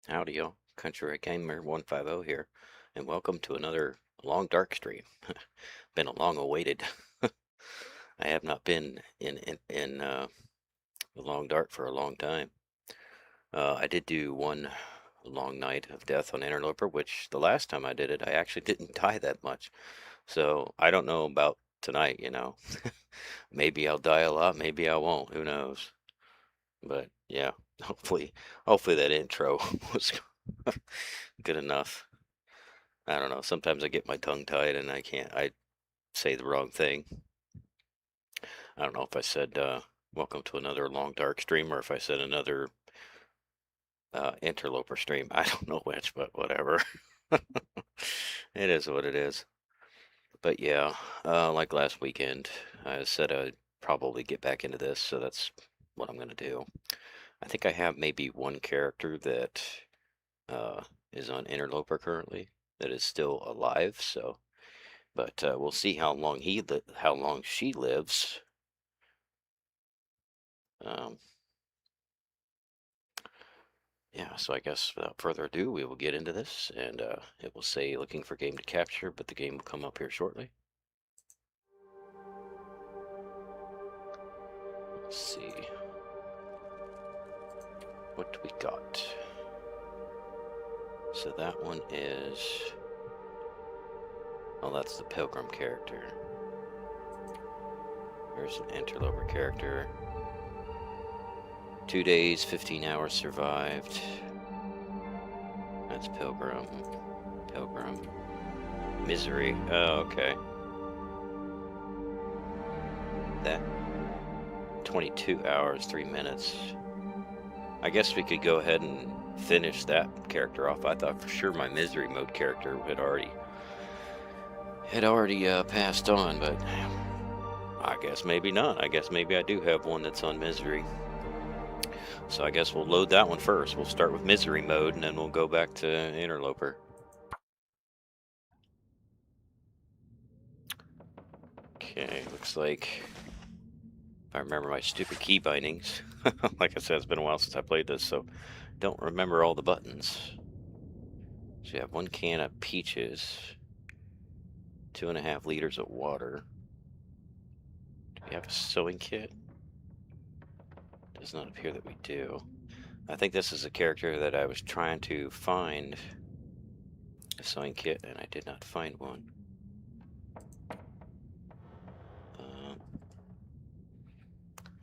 Howdy, y'all. Country Gamer 150 here, and welcome to another long dark stream. Been a long awaited. I have not been in the long dark for a long time. I did do one long night of death on Interloper, which the last time I did it, I actually didn't die that much. So I don't know about tonight. Maybe I'll die a lot, maybe I won't. Who knows? But yeah, hopefully that intro was good enough. I don't know. Sometimes I get my tongue tied and I say the wrong thing. I don't know if I said, welcome to another long dark stream or if I said another interloper stream. I don't know which, but whatever. It is what it is. But yeah, like last weekend, I said I'd probably get back into this, so that's what I'm going to do. I think I have maybe one character that uh, is on interloper currently that is still alive, so. But we'll see how long she lives. Um, yeah, so I guess without further ado, we will get into this, and it will say looking for game to capture, but the game will come up here shortly. Let's see. What do we got? So that one is... Oh, that's the Pilgrim character. There's an Interloper character. 2 days, 15 hours survived. That's Pilgrim. Pilgrim. Misery. Oh, okay. That 22 hours, 3 minutes. I guess we could go ahead and finish that character off. I thought for sure my misery mode character had already passed on, but I guess maybe not. I guess maybe I do have one that's on misery. So I guess we'll load that one first. We'll start with misery mode and then we'll go back to interloper. Okay, looks like if I remember my stupid key bindings. Like I said, it's been a while since I played this, so don't remember all the buttons. So you have 1 can of peaches, 2.5 liters of water. Do we have a sewing kit? Does not appear that we do. I think this is a character that I was trying to find a sewing kit, and I did not find one.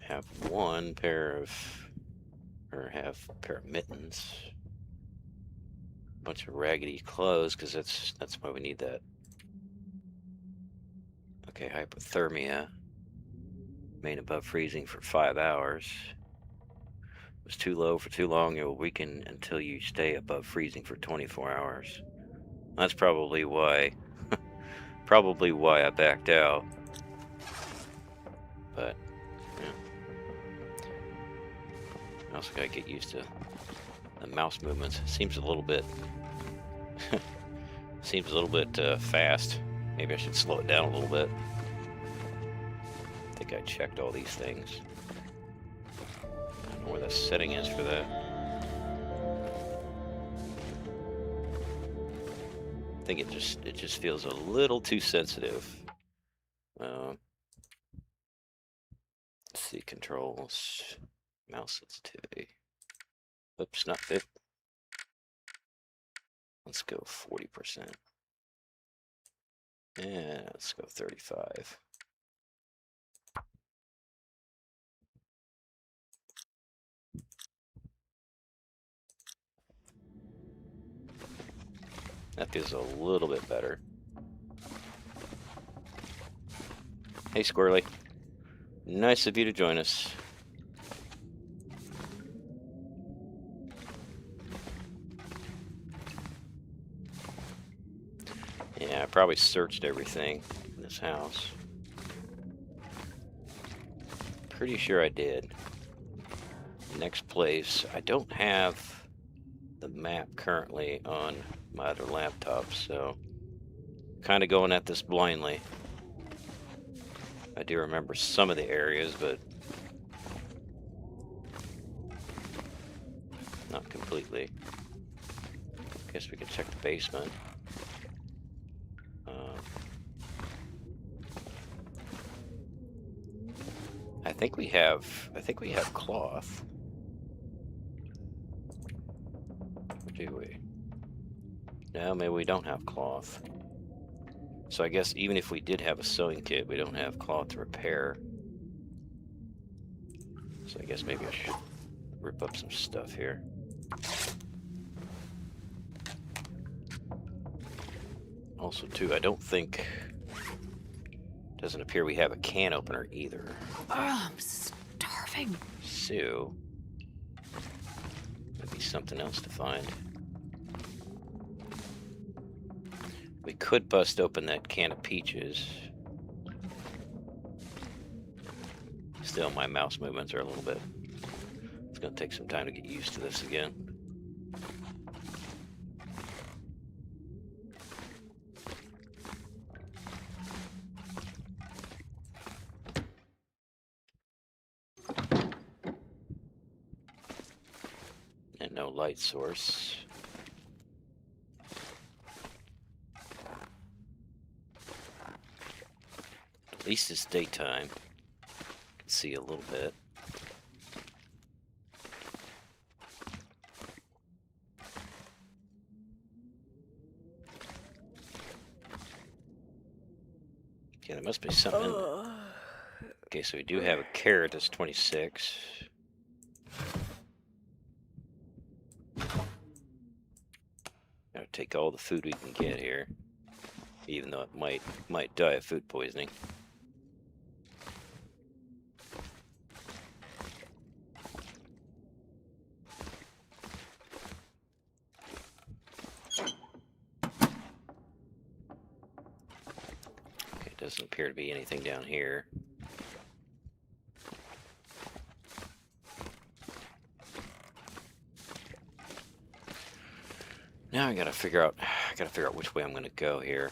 Have one pair of, or have a pair of mittens. A bunch of raggedy clothes, because that's why we need that. Okay, hypothermia. Remain above freezing for 5 hours. Was too low for too long. It will weaken until you stay above freezing for 24 hours. That's probably why. Probably why I backed out. But yeah. I also gotta get used to the mouse movements. Seems a little bit. Seems a little bit fast. Maybe I should slow it down a little bit. I think I checked all these things. I don't know where the setting is for that. I think it just feels a little too sensitive. Let's see, controls, mouse sensitivity. Oops, not fit. Let's go 40%. And let's go 35. That feels a little bit better. Hey, Squirrely. Nice of you to join us. Yeah, I probably searched everything in this house. Pretty sure I did. Next place, I don't have the map currently on my other laptop, so kind of going at this blindly. I do remember some of the areas, but not completely. Guess we can check the basement. I think we have cloth. Or do we? No, maybe we don't have cloth. So I guess even if we did have a sewing kit, we don't have cloth to repair. So I guess maybe I should rip up some stuff here. Also, too, I don't think... Doesn't appear we have a can opener either. Oh, I'm starving. So... Maybe something else to find. We could bust open that can of peaches. Still, my mouse movements are a little bit... It's going to take some time to get used to this again. And no light source. At least it's daytime. Can see a little bit. Okay, there must be something in there. Okay, so we do have a carrot that's 26. Gotta take all the food we can get here, even though it might die of food poisoning. Okay, doesn't appear to be anything down here. Now I gotta figure out which way I'm gonna go here.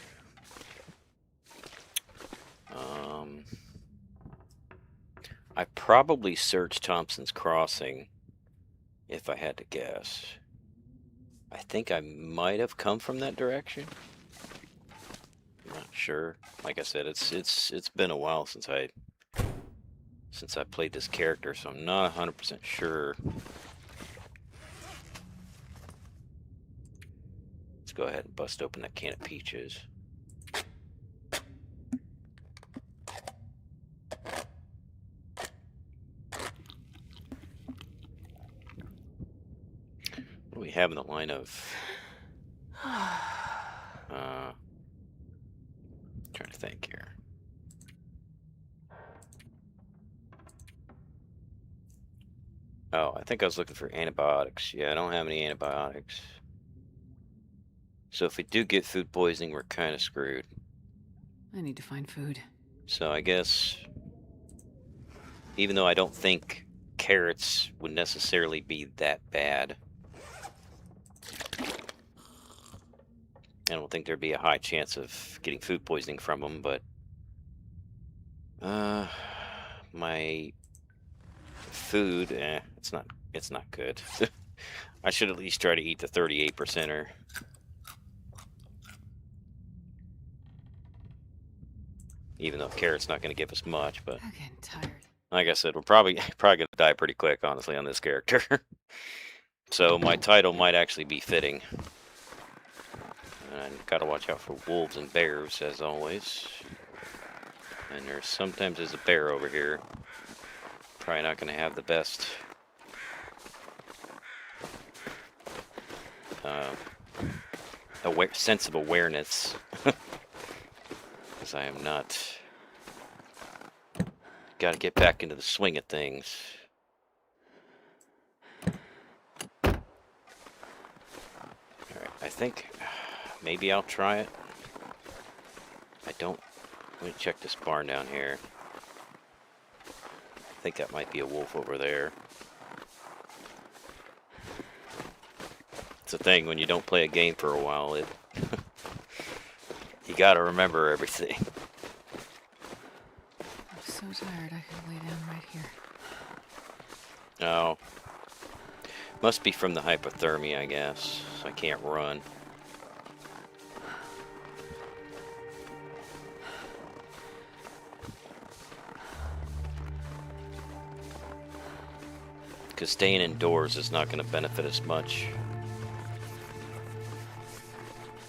I probably searched Thompson's Crossing if I had to guess. I think I might have come from that direction. I'm not sure. Like I said, it's been a while since I played this character, so I'm not 100% sure. Let's go ahead and bust open that can of peaches. What do we have in the line of... trying to think here. Oh, I think I was looking for antibiotics. Yeah, I don't have any antibiotics. So if we do get food poisoning, we're kind of screwed. I need to find food. So I guess, even though I don't think carrots would necessarily be that bad, I don't think there'd be a high chance of getting food poisoning from them, but my food, it's not good. I should at least try to eat the 38%er. Even though carrot's not going to give us much, but I'm getting tired. like I said, we're probably going to die pretty quick, honestly, on this character. So my title might actually be fitting. And gotta watch out for wolves and bears, as always. And there's sometimes a bear over here. Probably not going to have the best sense of awareness. Because I am not... Got to get back into the swing of things. Alright, I think maybe I'll try it. I don't... Let me check this barn down here. I think that might be a wolf over there. It's a thing when you don't play a game for a while, you gotta remember everything. I'm so tired I could lay down right here. Oh. Must be from the hypothermia, I guess. So I can't run. Because staying indoors is not going to benefit us much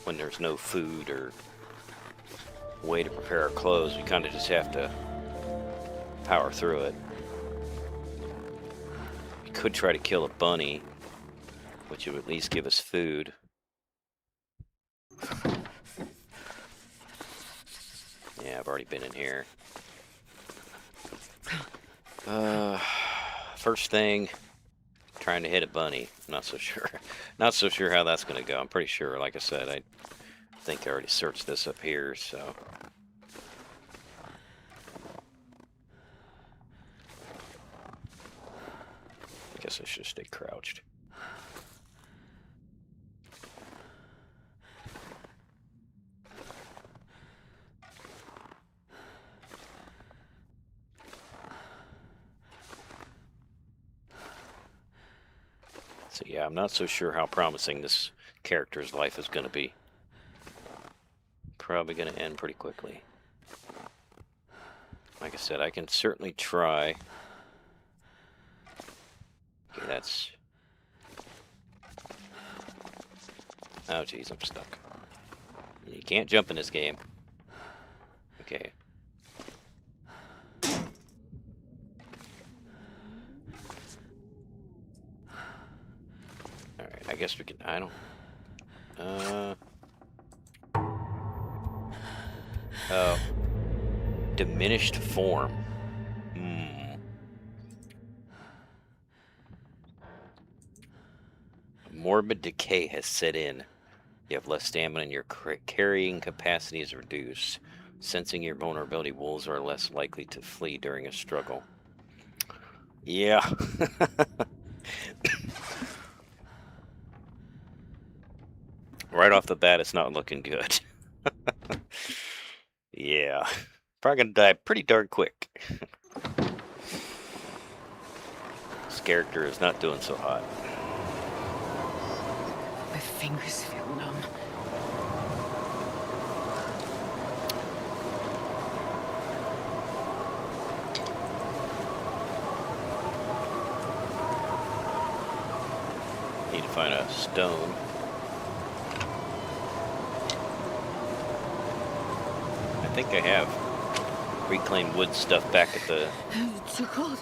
when there's no food or way to prepare our clothes. We kind of just have to power through it. We could try to kill a bunny, which would at least give us food. Yeah, I've already been in here. First thing, trying to hit a bunny. Not so sure. Not so sure how that's going to go. I'm pretty sure, like I said, I think I already searched this up here, so. I guess I should stay crouched. So yeah, I'm not so sure how promising this character's life is going to be. Probably going to end pretty quickly. Like I said, I can certainly try. Okay, that's... Oh, geez, I'm stuck. You can't jump in this game. Okay. Alright, I guess we can... I don't... Oh. Diminished form. Morbid decay has set in. You have less stamina and your carrying capacity is reduced. Sensing your vulnerability, wolves are less likely to flee during a struggle. Yeah. Right off the bat, it's not looking good. Yeah. Probably gonna die pretty darn quick. This character is not doing so hot. My fingers feel numb. Need to find a stone. I think I have reclaimed wood stuff back at the... It's so cold.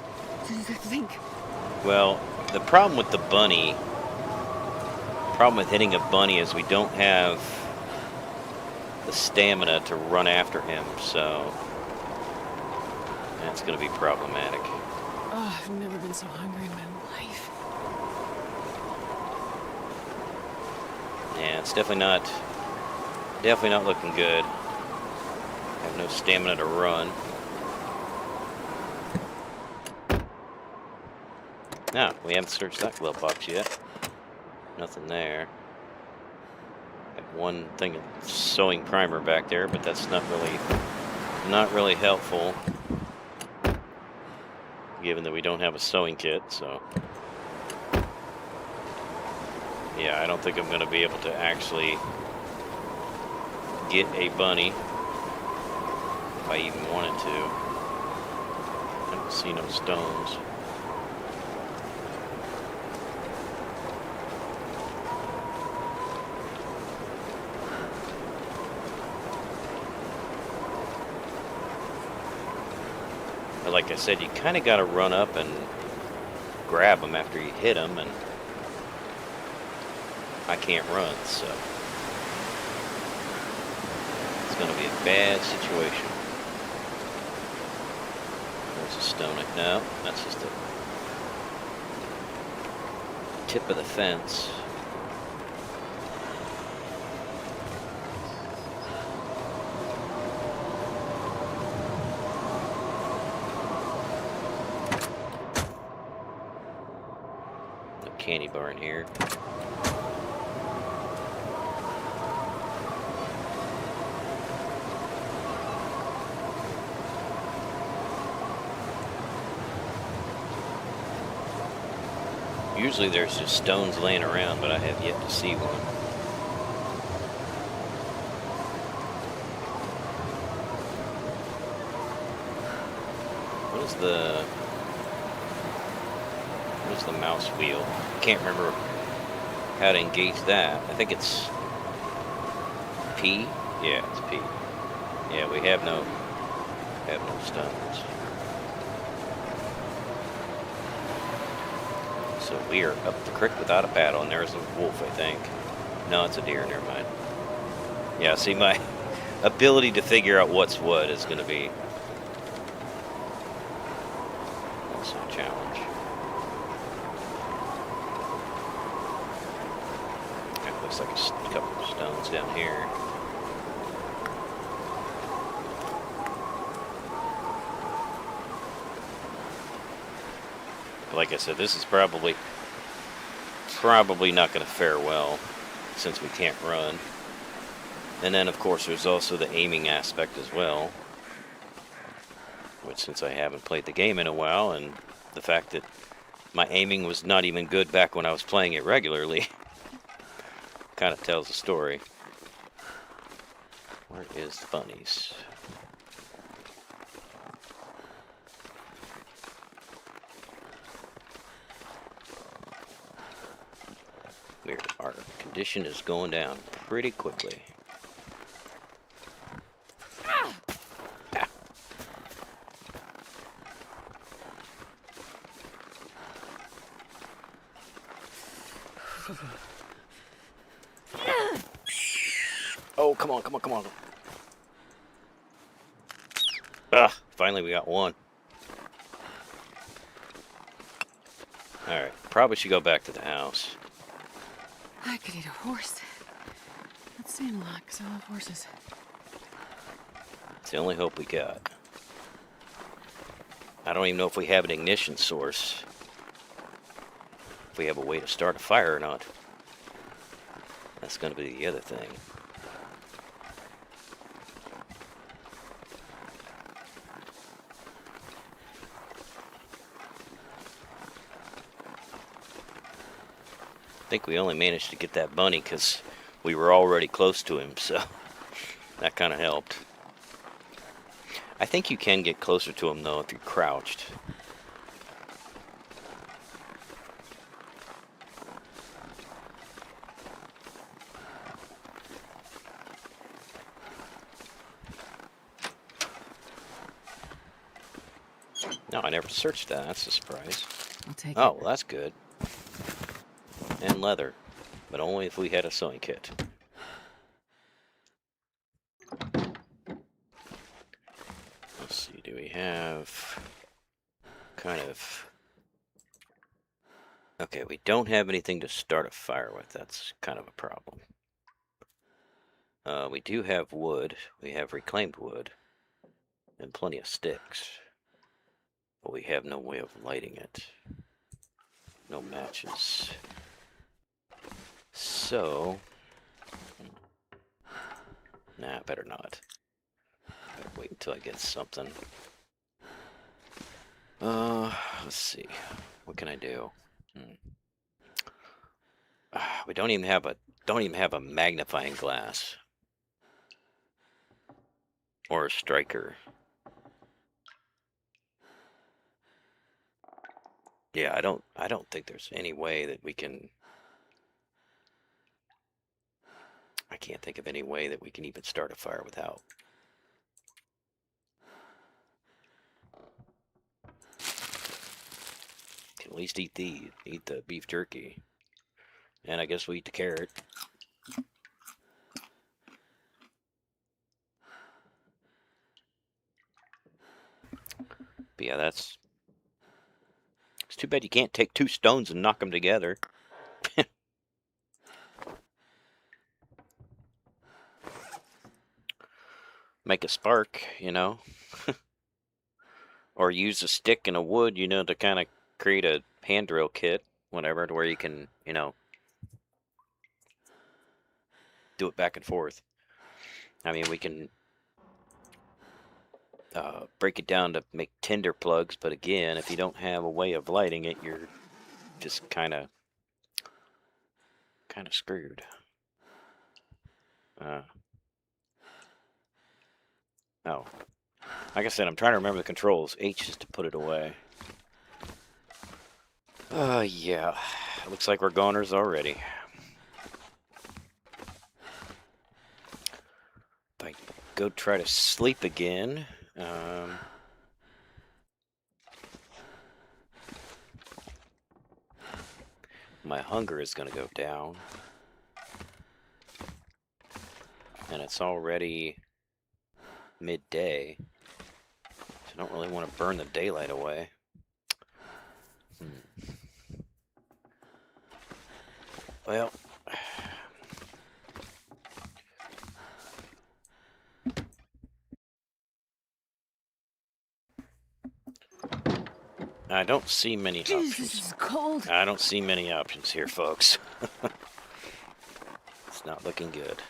Think. Well, the problem with the bunny... problem with hitting a bunny is we don't have the stamina to run after him, so... that's going to be problematic. Oh, I've never been so hungry in my life. Yeah, it's definitely not looking good. I have no stamina to run. No, we haven't searched that glove box yet. Nothing there. Got one thing of sewing primer back there, but that's not really helpful, given that we don't have a sewing kit. So yeah, I don't think I'm going to be able to actually get a bunny if I even wanted to. I don't see no stones. But like I said, you kind of got to run up and grab them after you hit them, and I can't run, so it's going to be a bad situation. There's a stone. No, that's just the tip of the fence. No candy bar in here. Usually there's just stones laying around, but I have yet to see one. What is the mouse wheel? I can't remember how to engage that. I think it's P. Yeah, it's P. Yeah, we have no stones. So we are up the creek without a paddle, and there's a wolf, I think. No, it's a deer. Never mind. Yeah, see, my ability to figure out what's what is going to be also a challenge. It looks like a couple of stones down here. Like I said, this is probably not going to fare well since we can't run. And then, of course, there's also the aiming aspect as well, which, since I haven't played the game in a while, and the fact that my aiming was not even good back when I was playing it regularly, kind of tells a story. Where is the bunnies? Our condition is going down pretty quickly. Ah. Oh, come on, come on, come on. Ah, finally we got one. Alright, probably should go back to the house. I could eat a horse. That's saying a lot, because I love horses. It's the only hope we got. I don't even know if we have an ignition source. If we have a way to start a fire or not. That's going to be the other thing. I think we only managed to get that bunny because we were already close to him, so that kind of helped. I think you can get closer to him, though, if you're crouched. No, I never searched that. That's a surprise. I'll take Oh, it. well, that's good. And leather, but only if we had a sewing kit. Let's see, do we have kind of... Okay, we don't have anything to start a fire with. That's kind of a problem. We do have wood. We have reclaimed wood. And plenty of sticks. But we have no way of lighting it. No matches. So... Nah, better not. Better wait until I get something. Let's see. What can I do? We don't even have a magnifying glass. Or a striker. Yeah, I don't think there's any way that we can... I can't think of any way that we can even start a fire without. Can at least eat the beef jerky. And I guess we eat the carrot. But yeah, it's too bad you can't take two stones and knock them together. Make a spark, you know. Or use a stick and a wood, you know, to kind of create a hand drill kit, whatever, to where you can, you know, do it back and forth. I mean, we can break it down to make tinder plugs, but again, if you don't have a way of lighting it, you're just kind of screwed. Oh, like I said, I'm trying to remember the controls. H is to put it away. Yeah. Looks like we're goners already. If I go try to sleep again, my hunger is going to go down. And it's already midday. So I don't really want to burn the daylight away. Well, I don't see many Jeez, options. this is cold. I don't see many options here, folks. It's not looking good.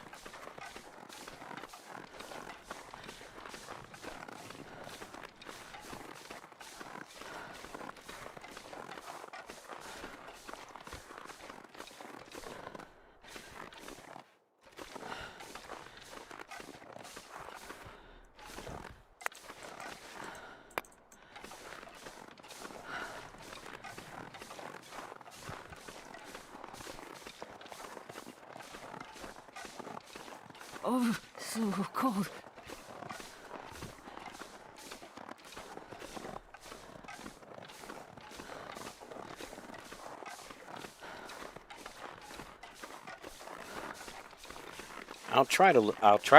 Oh, so cold. I'll try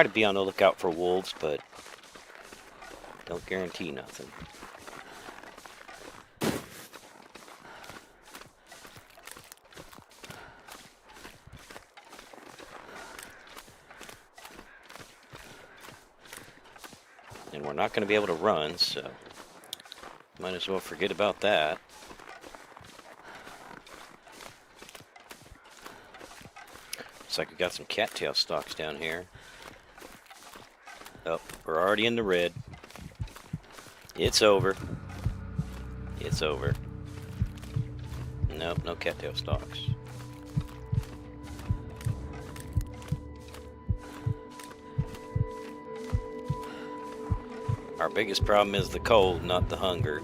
to be on the lookout for wolves, but don't guarantee nothing. And we're not going to be able to run, so might as well forget about that. Looks like we got some cattail stalks down here. Oh, we're already in the red. It's over. It's over. Nope, no cattail stalks. Our biggest problem is the cold, not the hunger.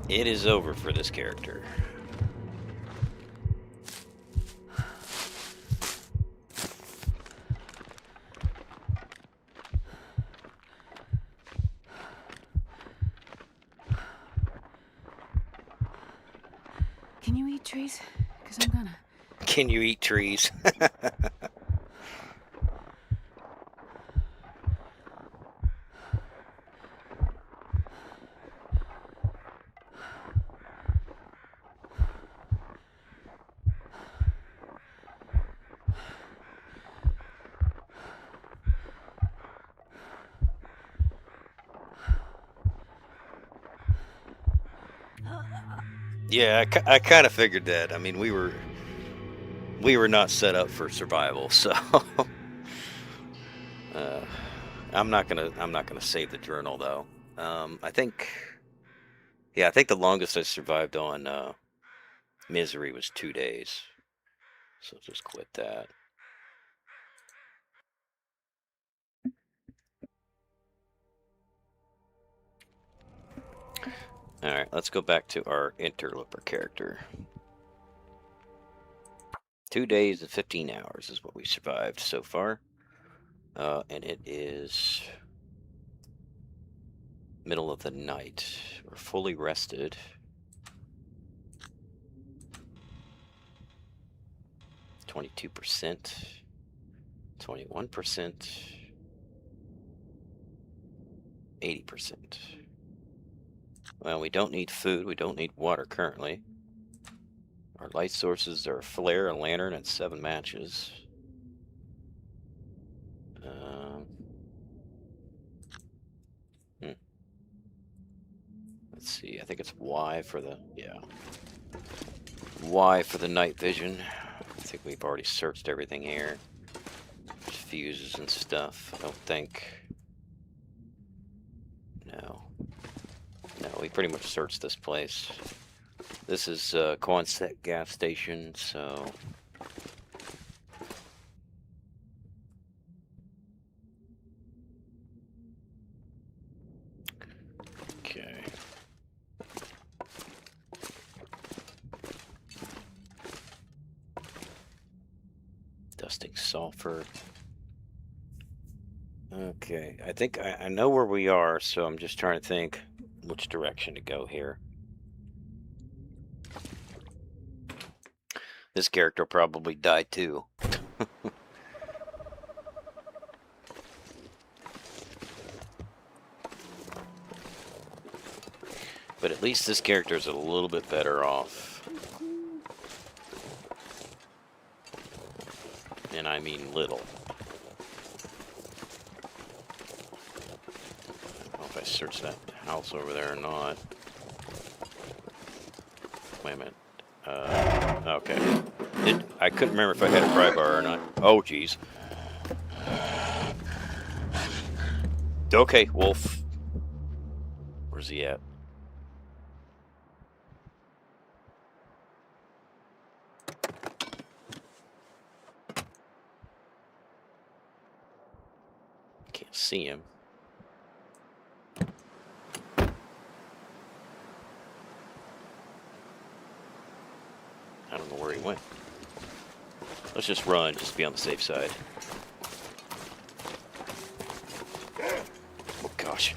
It is over for this character. Can you eat trees? Because I'm gonna. Can you eat trees? Yeah, I kind of figured that. I mean, we were not set up for survival, so I'm not gonna save the journal though. I think, yeah, I think the longest I survived on misery was 2 days. So just quit that. All right, let's go back to our Interloper character. 2 days and 15 hours is what we survived so far. And it is middle of the night. We're fully rested. 22%, 21%, 80%. Well, we don't need food. We don't need water currently. Our light sources are a flare, a lantern, and 7 matches. Let's see. I think it's Y for the, yeah. Y for the night vision. I think we've already searched everything here. There's fuses and stuff. I don't think. No. No, we pretty much searched this place. This is Quonset gas station, so. Okay. Dusting sulfur. Okay, I think I know where we are, so I'm just trying to think which direction to go here. This character will probably die too. But at least this character's a little bit better off. And I mean little. I don't know if I searched that house over there or not. Wait a minute. Okay. I couldn't remember if I had a pry bar or not. Oh, geez. Okay, wolf. Where's he at? Can't see him. I don't know where he went. Let's just run, just to be on the safe side. Oh, gosh.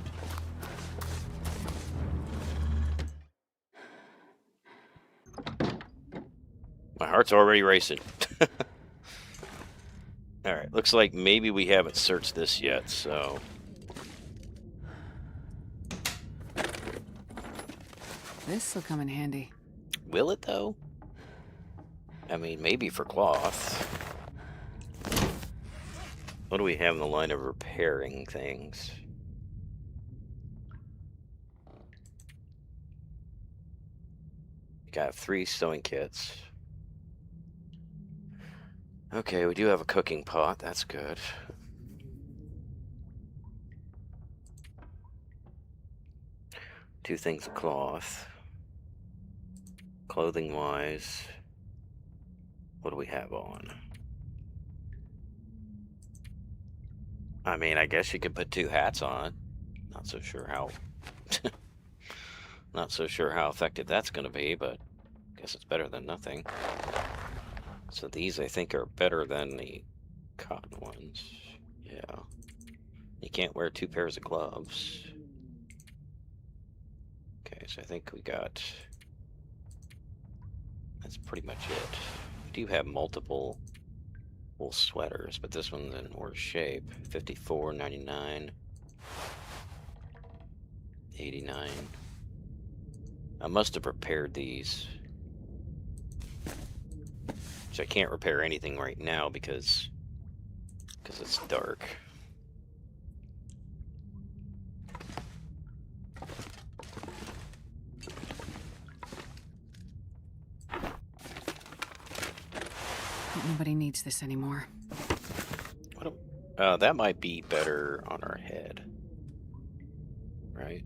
My heart's already racing. Alright, looks like maybe we haven't searched this yet, so. This'll come in handy. Will it, though? I mean, maybe for cloth. What do we have in the line of repairing things? Got 3 sewing kits. Okay, we do have a cooking pot. That's good. Two things of cloth. Clothing-wise, what do we have on? I mean, I guess you could put 2 hats on. Not so sure how. Not so sure how effective that's going to be, but I guess it's better than nothing. So these, I think, are better than the cotton ones. Yeah. You can't wear 2 pairs of gloves. Okay, so I think we got. That's pretty much it. We do have multiple wool sweaters, but this one's in worse shape. 54.99. 89. I must have repaired these. Which I can't repair anything right now because it's dark. Nobody needs this anymore. That might be better on our head. Right?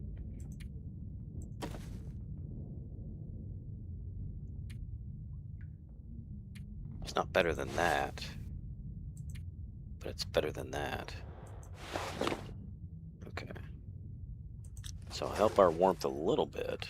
It's not better than that. But it's better than that. Okay. So I'll help our warmth a little bit.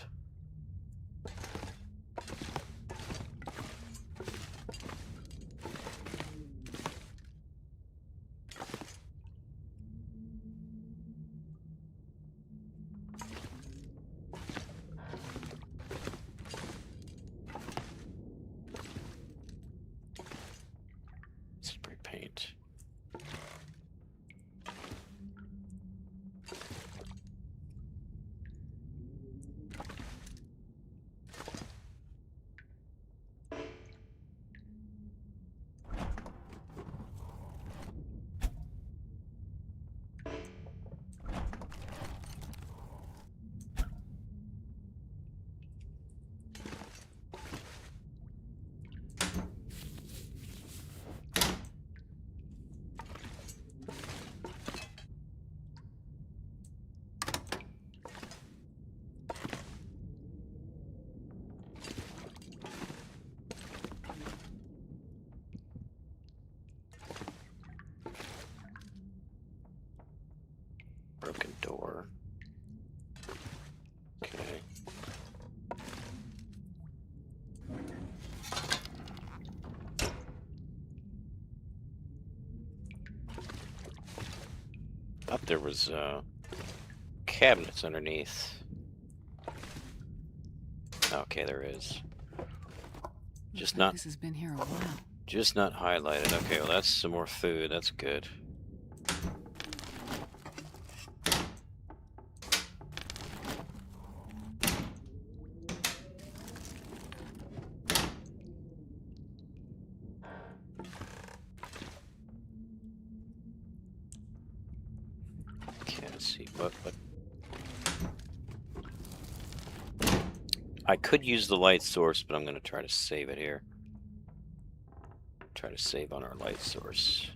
Spray paint. Thought there was cabinets underneath. Okay, there is. Looks Just like not this has been here a while. just not highlighted. Okay, well that's some more food. That's good. Okay, let's see. What? I could use the light source, but I'm going to try to save it here. Try to save on our light source.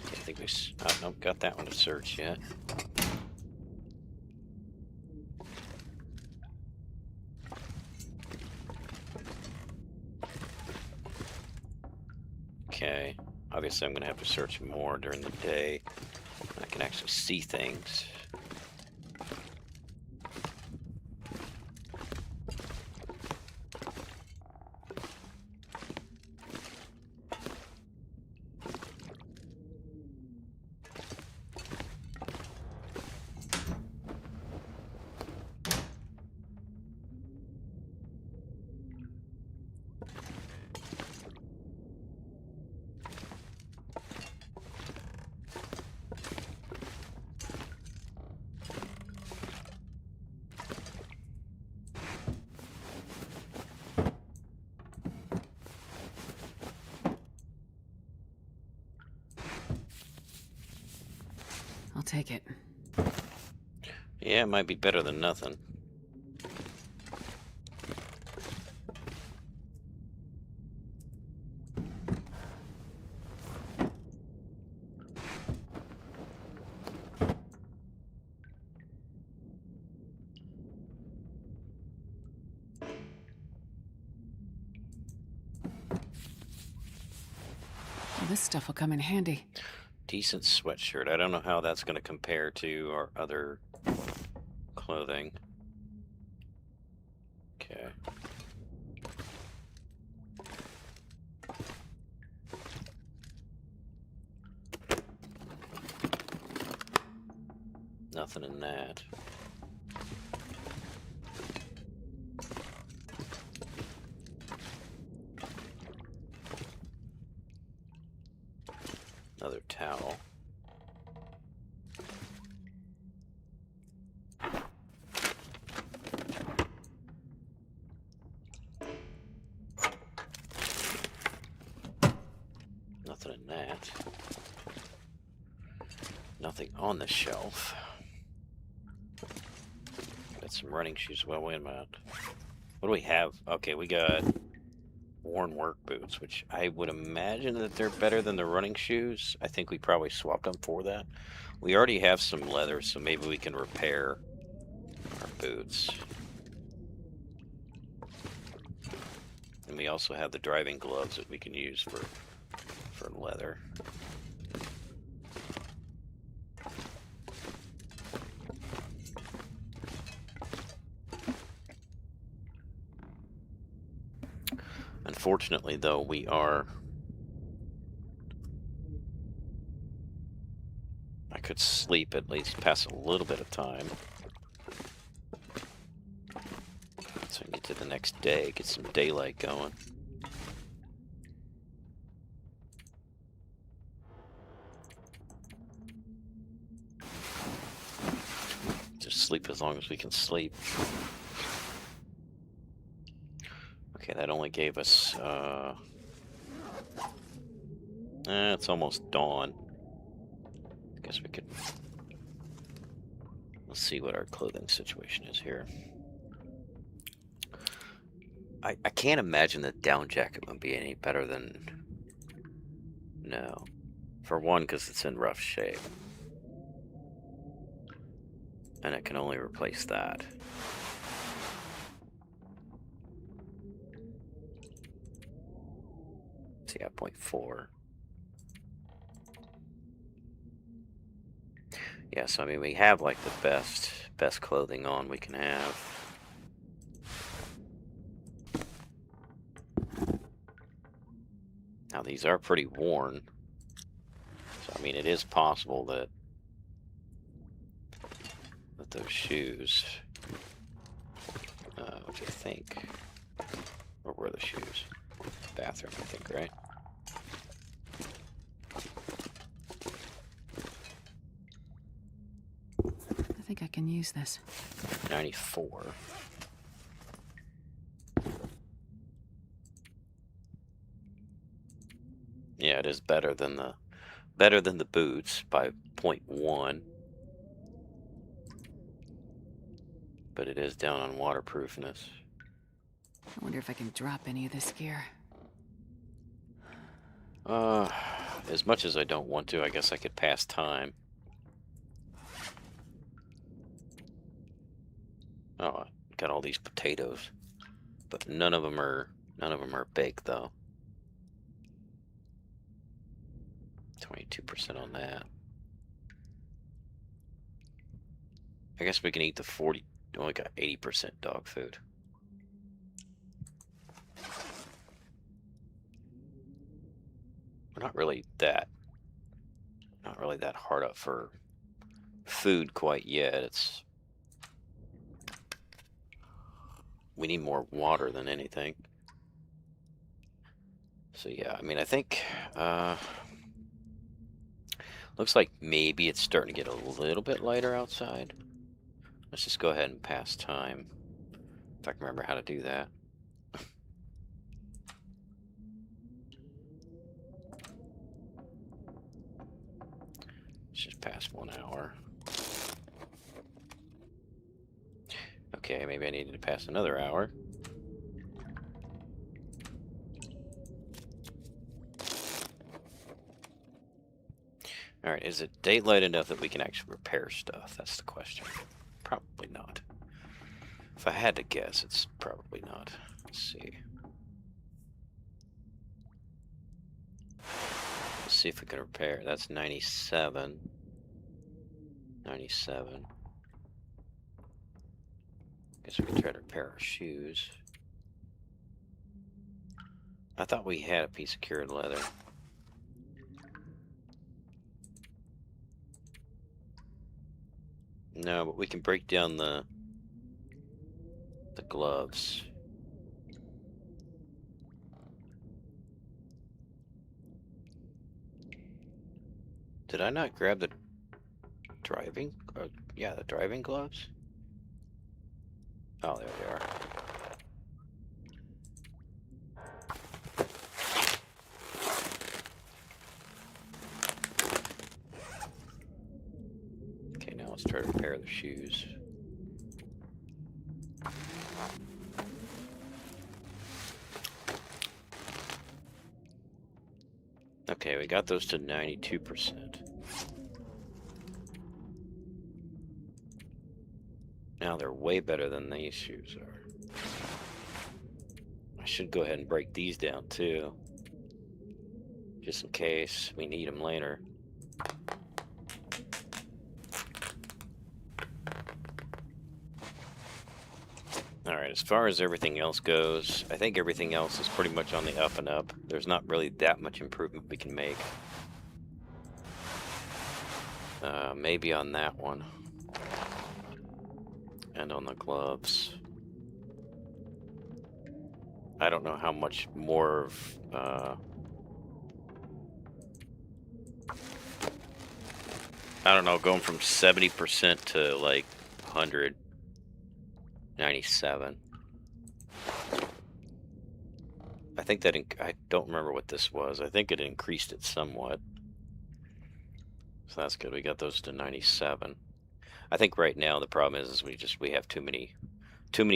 I think oh, nope, got that one to search yet. Okay, obviously I'm going to have to search more during the day. I can actually see things. I'll take it. Yeah, it might be better than nothing. Well, this stuff will come in handy. Decent sweatshirt. I don't know how that's going to compare to our other clothing. Okay. Nothing in that. Another towel. Nothing in that. Nothing on the shelf. Got some running shoes. Well, wait a minute. What do we have? Okay, we got worn work boots, which I would imagine that they're better than the running shoes. I think we probably swapped them for that. We already have some leather, so maybe we can repair our boots. And we also have the driving gloves that we can use for leather. Unfortunately, though, I could sleep at least pass a little bit of time. So I can get to the next day, get some daylight going. Just sleep as long as we can sleep. Okay, that only gave us, it's almost dawn. I guess we could, let's see what our clothing situation is here. I can't imagine the down jacket would be any better than, no. For one, because it's in rough shape. And it can only replace that. So yeah, 0.4. Yeah, so I mean, we have like the best clothing on we can have. Now these are pretty worn, so I mean, it is possible that those shoes, which I think, or were the shoes? Bathroom, I think, right? I think I can use this. 94. Yeah, it is better than the boots by 0.1, but it is down on waterproofness. I wonder if I can drop any of this gear. Uh, as much as I don't want to, I guess I could pass time. Oh, got all these potatoes, but none of them are baked though. 22% on that. I guess we can eat the 40. Only got 80% dog food. We're not really that hard up for food quite yet. We need more water than anything. So yeah, I mean, I think looks like maybe it's starting to get a little bit lighter outside. Let's just go ahead and pass time, if I can remember how to do that. Let's just pass 1 hour. Okay, maybe I needed to pass another hour. All right, is it daylight enough that we can actually repair stuff? That's the question. Probably not. If I had to guess, it's probably not. Let's see. Let's see if we can repair. That's 97. 97. Guess we can try to repair our shoes. I thought we had a piece of cured leather. No, but we can break down the gloves. Did I not grab the driving? Yeah, the driving gloves? Oh, there they are. Okay, now let's try to repair the shoes. Okay, we got those to 92%. Now they're way better than these shoes are. I should go ahead and break these down too, just in case we need them later. Alright, as far as everything else goes, I think everything else is pretty much on the up and up. There's not really that much improvement we can make. Maybe on that one. And on the gloves. I don't know how much more of... I don't know, going from 70% to like 197. I think that I don't remember what this was. I think it increased it somewhat. So that's good. We got those to 97. I think right now the problem is we have too many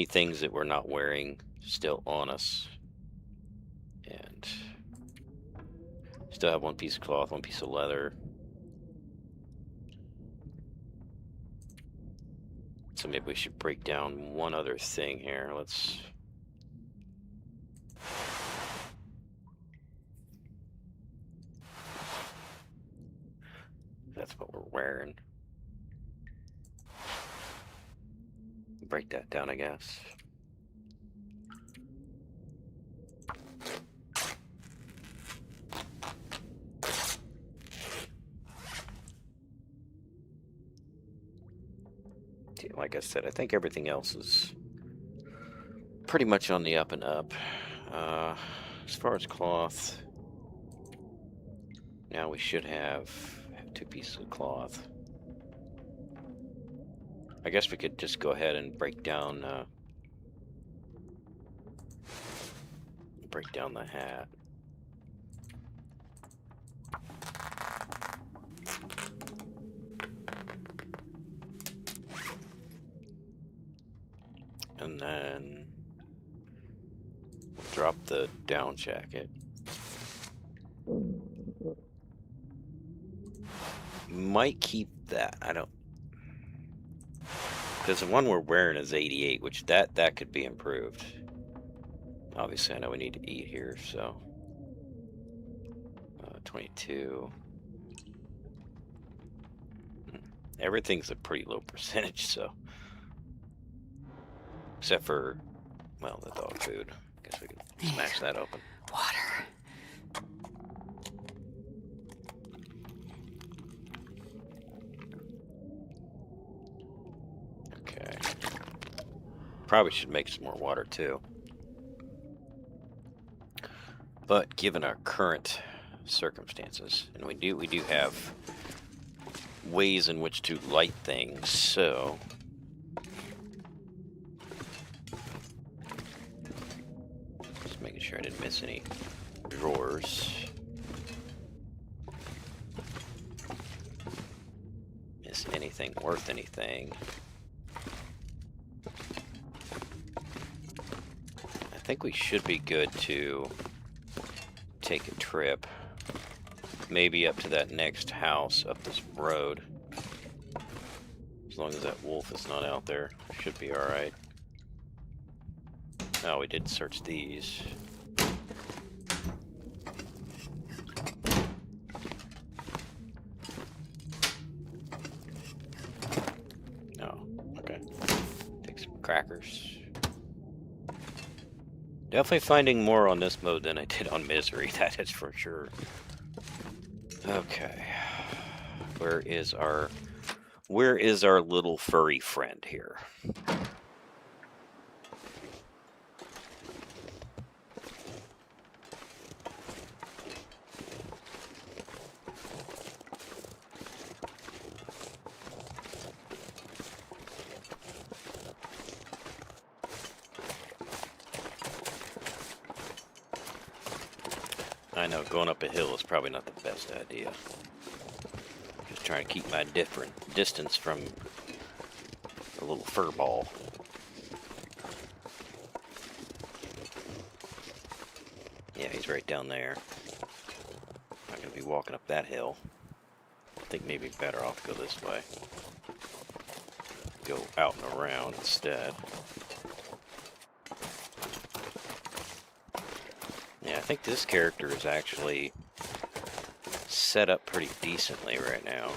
things that we're not wearing still on us. And still have one piece of cloth, one piece of leather. So maybe we should break down one other thing here. that's what we're wearing. Break that down, I guess. Like I said, I think everything else is pretty much on the up and up. Uh, as far as cloth, now we should have 2 pieces of cloth. I guess we could just go ahead and break down the hat. And then drop the down jacket. Might keep that. I don't, because the one we're wearing is 88, which that could be improved. Obviously, I know we need to eat here, so 22. Everything's a pretty low percentage, so except for, well, the dog food. Guess we can smash that open. Water. Okay. Probably should make some more water too. But given our current circumstances, and we do have ways in which to light things, so just making sure I didn't miss any drawers. Miss anything worth anything. I think we should be good to take a trip. Maybe up to that next house up this road. As long as that wolf is not out there, should be alright. Oh, we did search these. Oh, okay. Take some crackers. Definitely finding more on this mode than I did on Misery, that is for sure. Okay. Where is our little furry friend here? I know going up a hill is probably not the best idea. Just trying to keep my different distance from a little fur ball. Yeah, he's right down there. Not gonna be walking up that hill. I think maybe better off to go this way. Go out and around instead. Yeah, I think this character is actually set up pretty decently right now,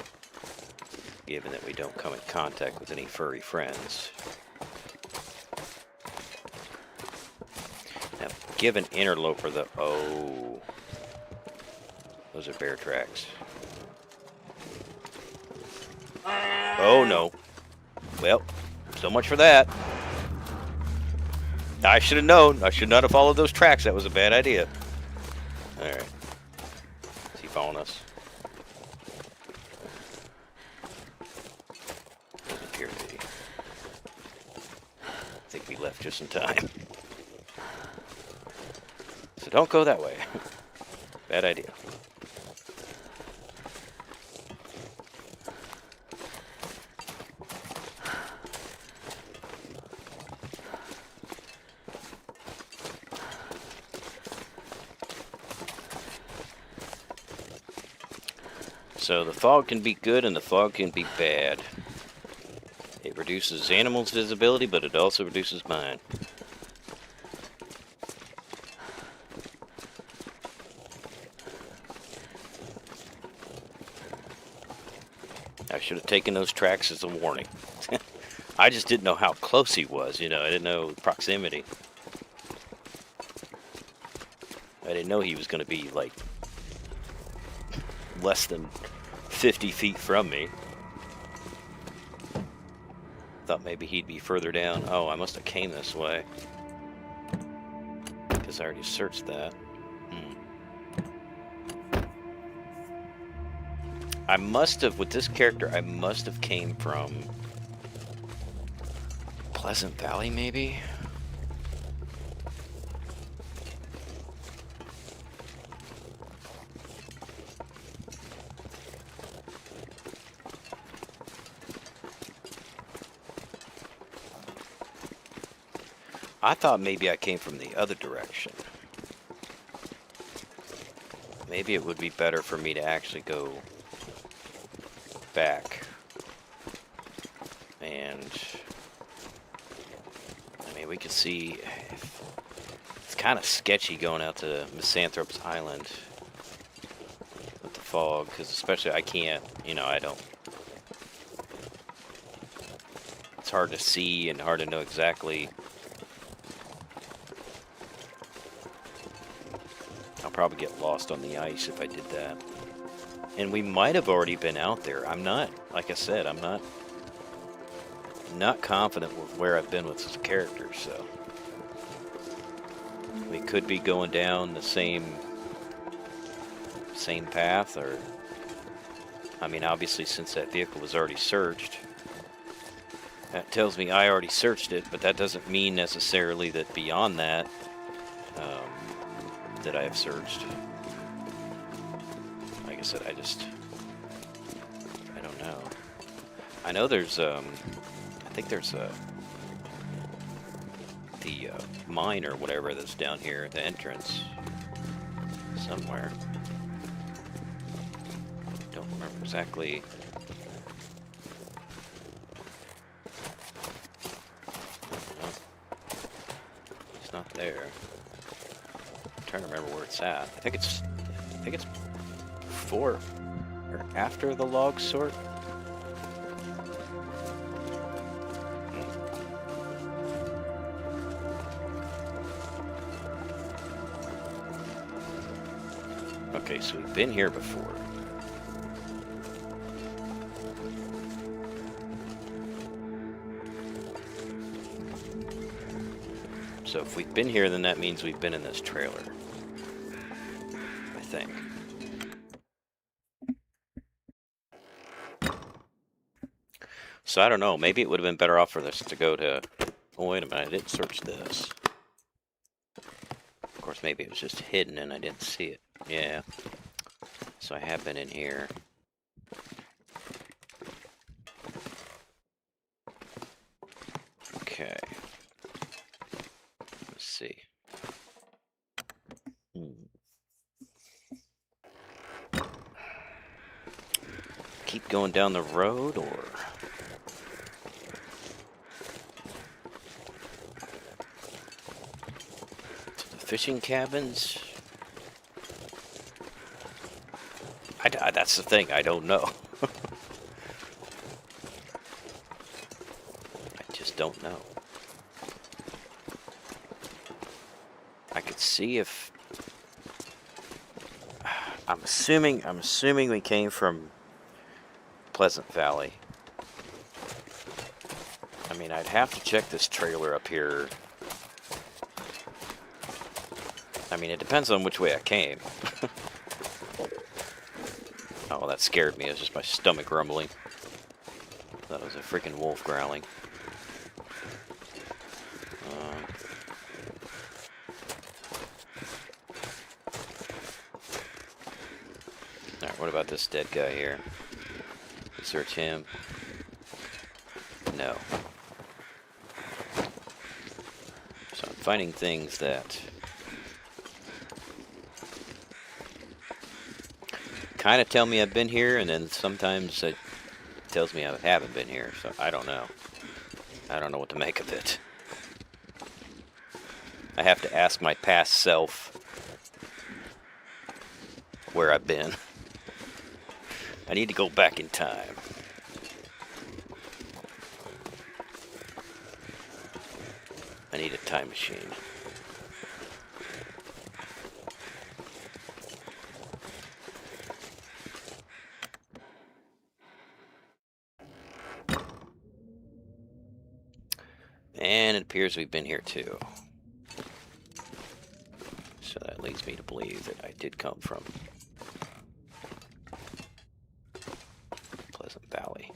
given that we don't come in contact with any furry friends. Now, give an interloper the... Oh. Those are bear tracks. Oh, no. Well, so much for that. I should have known. I should not have followed those tracks. That was a bad idea. Alright. Is he following us? Doesn't appear to be. I think we left just in time. So don't go that way. Bad idea. So the fog can be good and the fog can be bad. It reduces animals' visibility, but it also reduces mine. I should have taken those tracks as a warning. I just didn't know how close he was, you know. I didn't know proximity. I didn't know he was going to be, like, less than 50 feet from me. Thought maybe he'd be further down. Oh, I must have came this way. Because I already searched that. I must have, with this character, I must have came from Pleasant Valley, maybe? I thought maybe I came from the other direction. Maybe it would be better for me to actually go back. And I mean, we can see it's kind of sketchy going out to Misanthrope's Island with the fog, because especially I can't, you know, I don't. It's hard to see and hard to know exactly. I'll probably get lost on the ice if I did that. And we might have already been out there. I'm not, like I said, I'm not confident with where I've been with this character, so we could be going down the same path, or I mean, obviously, since that vehicle was already searched, that tells me I already searched it, but that doesn't mean necessarily that beyond that that I have searched. Like I said, I don't know. I know there's I think there's the mine or whatever that's down here at the entrance somewhere. Don't remember exactly. No, it's not there. I'm trying to remember where it's at. I think it's before or after the log sort. Okay, so we've been here before. So if we've been here, then that means we've been in this trailer. I think. So I don't know. Maybe it would have been better off for us to go to... Oh, wait a minute. I didn't search this. Of course, maybe it was just hidden and I didn't see it. Yeah. So I have been in here. Okay. Let's see. Keep going down the road, or... to the fishing cabins? That's the thing, I don't know. I just don't know. I could see if... I'm assuming we came from Pleasant Valley. I mean, I'd have to check this trailer up here. I mean, it depends on which way I came. Oh, that scared me. It was just my stomach rumbling. That was a freaking wolf growling. Alright, what about this dead guy here? Search him. No. So I'm finding things that kind of tell me I've been here, and then sometimes it tells me I haven't been here, so I don't know. I don't know what to make of it. I have to ask my past self where I've been. I need to go back in time. I need a time machine. And it appears we've been here too. So that leads me to believe that I did come from Pleasant Valley.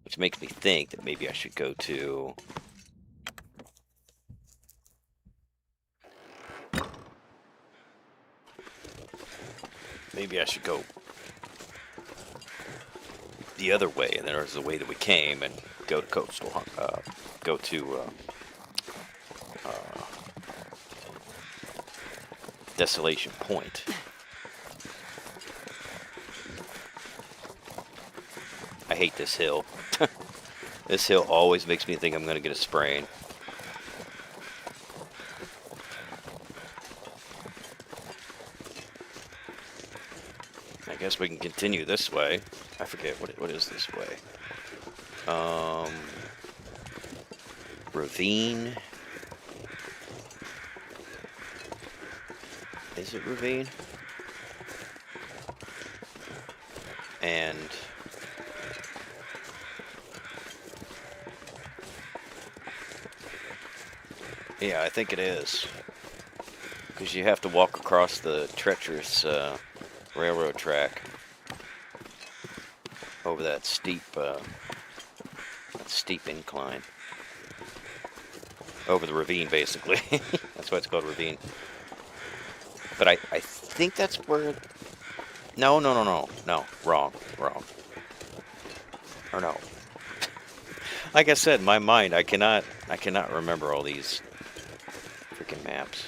Which makes me think that maybe I should go to... Maybe I should go the other way, and then there's the way that we came, and go to coastal, go to Desolation Point. I hate this hill. This hill always makes me think I'm going to get a sprain. I guess we can continue this way. I forget what is this way. Ravine. Is it ravine? And yeah, I think it is. Because you have to walk across the treacherous railroad track over that steep incline. Over the ravine, basically. That's why it's called ravine. But I think that's where... No. Wrong. Or no. Like I said, my mind, I cannot remember all these freaking maps.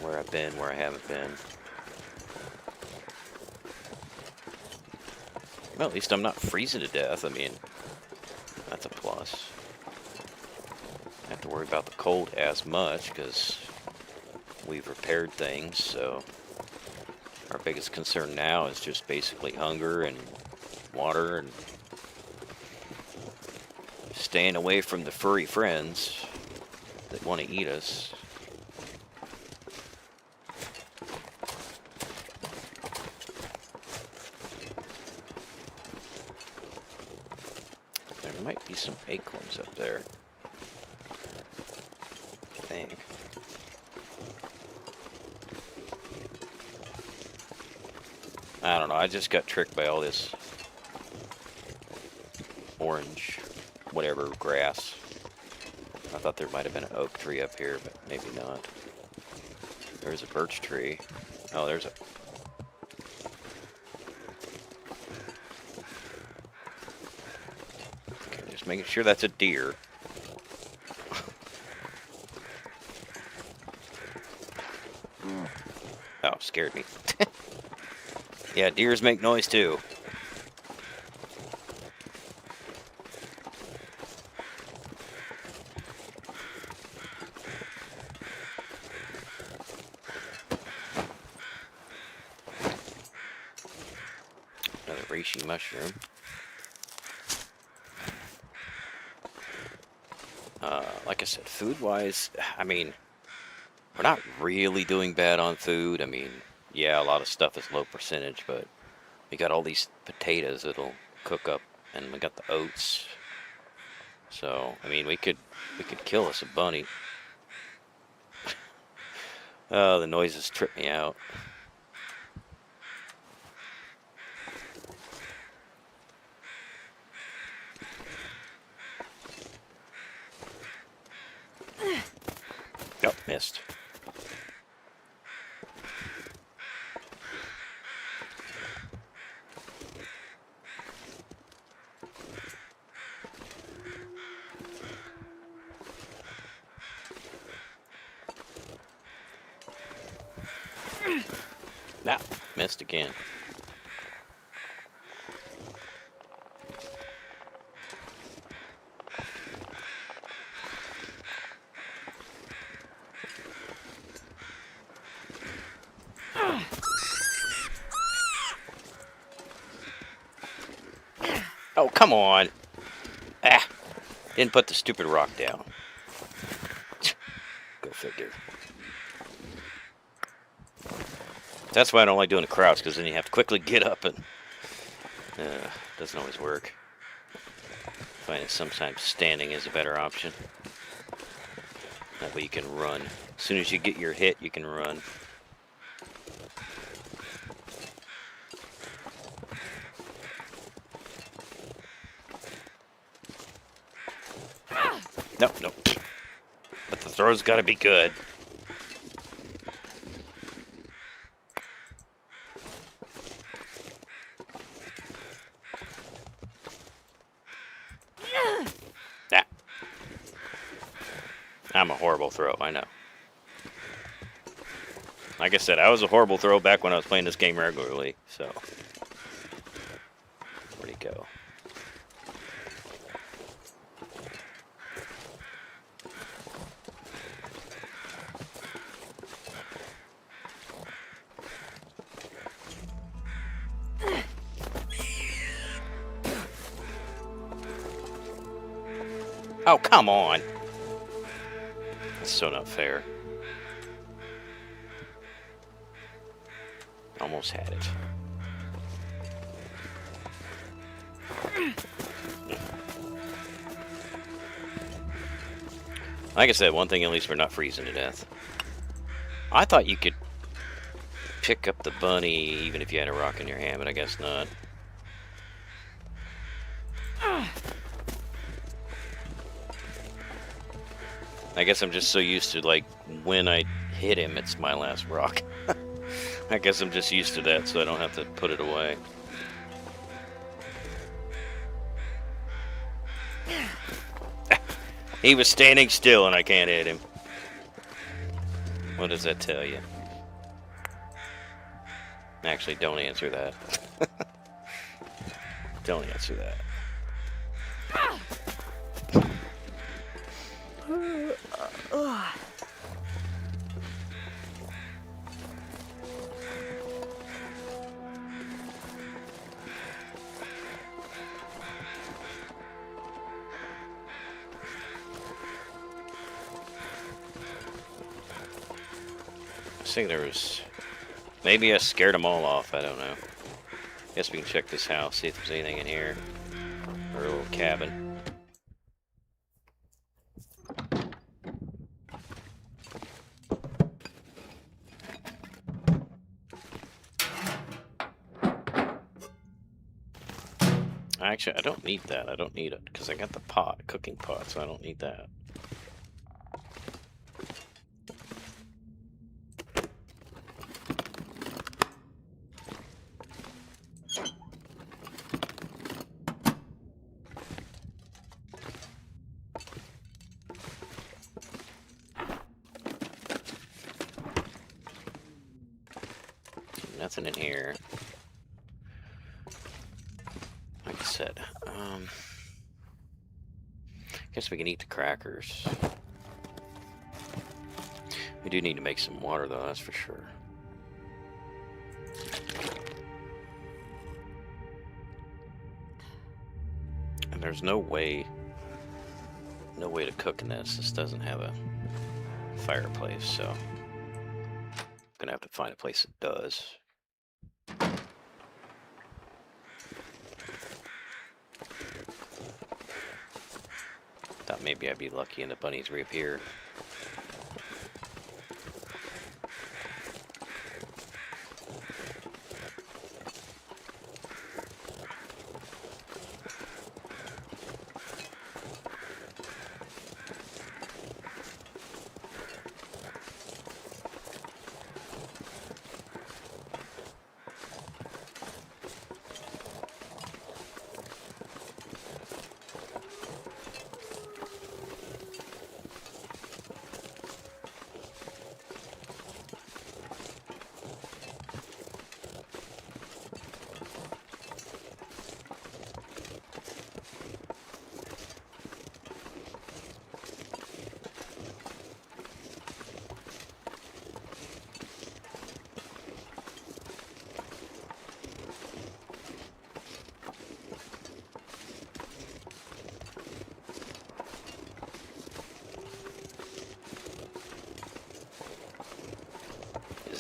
Where I've been, where I haven't been. Well, at least I'm not freezing to death. I mean, that's a plus. I don't have to worry about the cold as much because we've repaired things, so our biggest concern now is just basically hunger and water and staying away from the furry friends that want to eat us. There might be some acorns up there, I think. I don't know, I just got tricked by all this orange, whatever, grass. I thought there might have been an oak tree up here, but maybe not. There's a birch tree. Oh, there's a... Okay, just making sure that's a deer. Oh, scared me. Yeah, deers make noise too. Another reishi mushroom. Like I said, food-wise, I mean, we're not really doing bad on food. I mean, yeah, a lot of stuff is low percentage, but we got all these potatoes that'll cook up, and we got the oats. So, I mean, we could kill us a bunny. Oh, the noises trip me out. Oh, missed. Nah, missed again. Oh, come on. Didn't put the stupid rock down. Go figure. That's why I don't like doing a crouch, because then you have to quickly get up and doesn't always work. I find that sometimes standing is a better option. That way you can run. As soon as you get your hit, you can run. Nope, nope. But the throw's got to be good. Ah. I'm a horrible throw, I know. Like I said, I was a horrible throw back when I was playing this game regularly, so. Where'd he go? Oh, come on. That's so not fair. Almost had it. Like I said, one thing at least, we're not freezing to death. I thought you could pick up the bunny even if you had a rock in your hand, but I guess not. I guess I'm just so used to, like, when I hit him, it's my last rock. I guess I'm just used to that, so I don't have to put it away. He was standing still and I can't hit him. What does that tell you? Actually, don't answer that. Don't answer that. I think there was... Maybe I scared them all off, I don't know. Guess we can check this house, see if there's anything in here. Or a little cabin. Actually, I don't need that. I don't need it, because I got the pot, cooking pot, so I don't need that. Nothing in here. Like I said, guess we can eat the crackers. We do need to make some water, though, that's for sure. And there's no way to cook in this. This doesn't have a fireplace, so I'm gonna have to find a place that does. Thought maybe I'd be lucky and the bunnies reappear.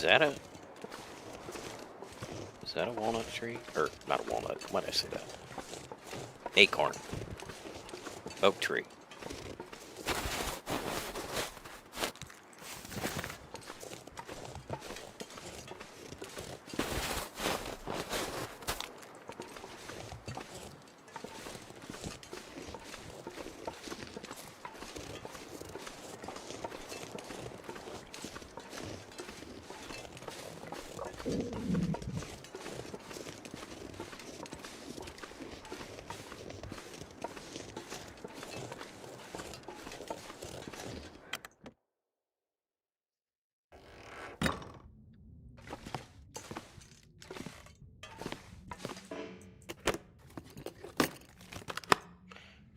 Is that a walnut tree? Or not a walnut? Why did I say that? Acorn. Oak tree.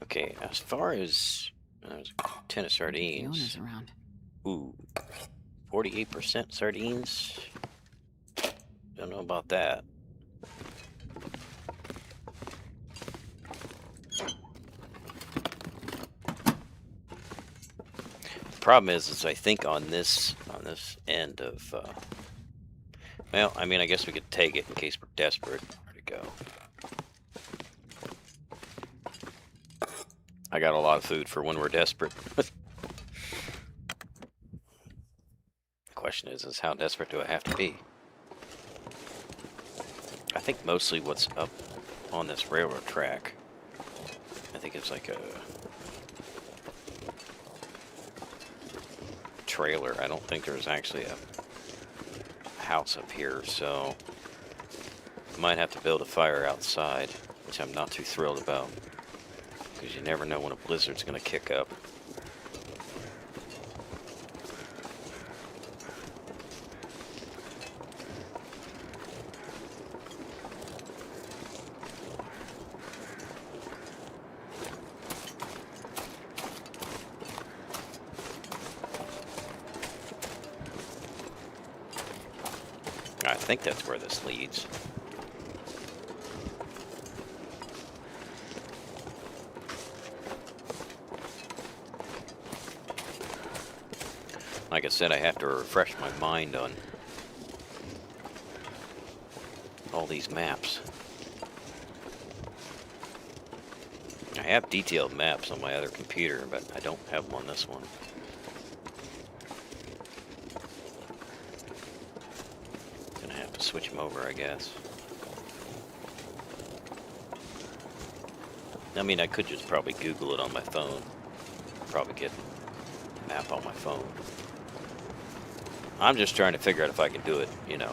Okay, as far as there's a tin of Fiona's sardines. around. Ooh, 48% sardines. Don't know about that. The problem is I think on this end of well, I mean, I guess we could take it in case we're desperate. Where'd it go? I got a lot of food for when we're desperate. The question is how desperate do I have to be? I think mostly what's up on this railroad track, I think it's like a trailer. I don't think there's actually a house up here, so I might have to build a fire outside, which I'm not too thrilled about, because you never know when a blizzard's going to kick up. I think that's where this leads. Like I said, I have to refresh my mind on all these maps. I have detailed maps on my other computer, but I don't have them on this one. Gonna have to switch them over, I guess. I mean, I could just probably Google it on my phone. Probably get a map on my phone. I'm just trying to figure out if I can do it, you know,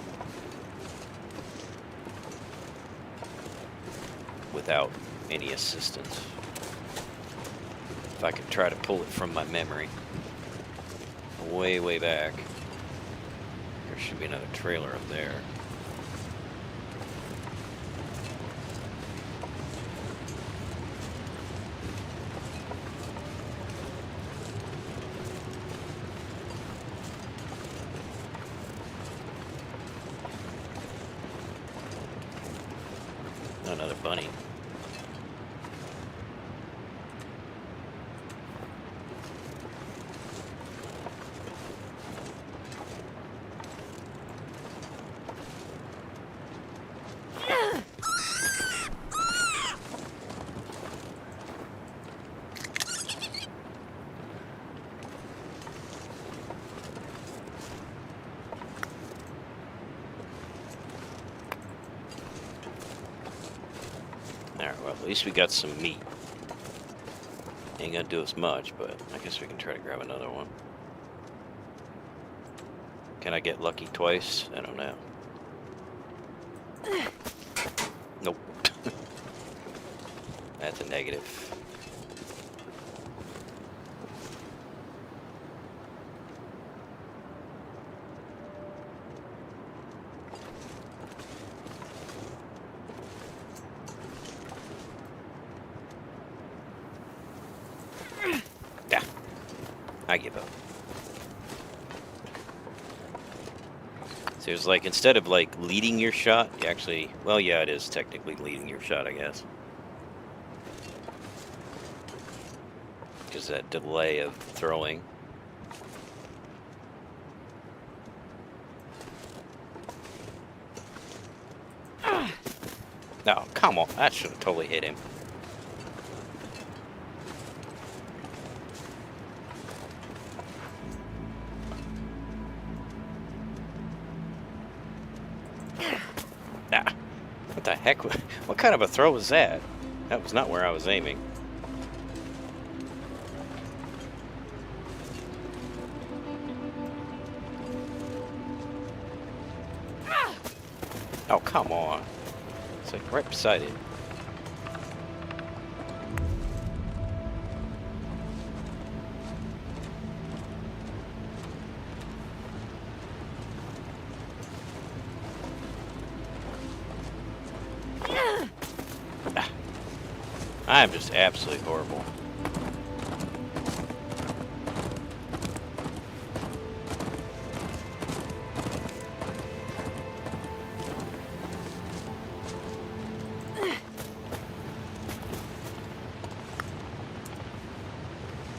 without any assistance. If I could try to pull it from my memory. Way, way back. There should be another trailer up there. Another bunny. Alright, well, at least we got some meat. Ain't gonna do as much, but I guess we can try to grab another one. Can I get lucky twice? I don't know. Nope. That's a negative. Yeah, I give up. So it's like, instead of like leading your shot, you actually, well, yeah, it is technically leading your shot, I guess. Because that delay of throwing. No, come on. That should have totally hit him. Ah, what the heck? What kind of a throw was that? That was not where I was aiming. Oh, come on. It's like right beside him. Ah, I'm just absolutely horrible.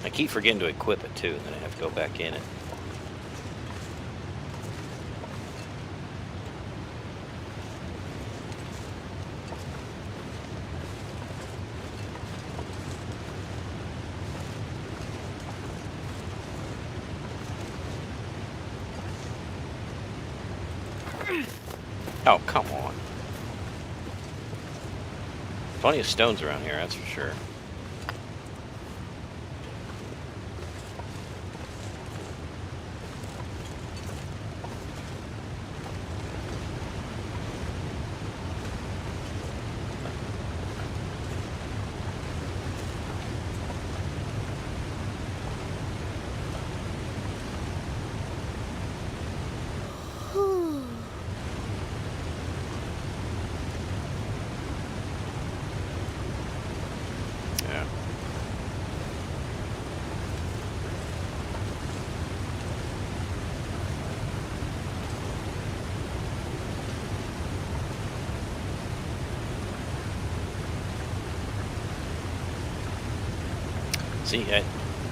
I keep forgetting to equip it too, and then I have to go back in it. Oh, come on. Plenty of stones around here, that's for sure. Yeah. See,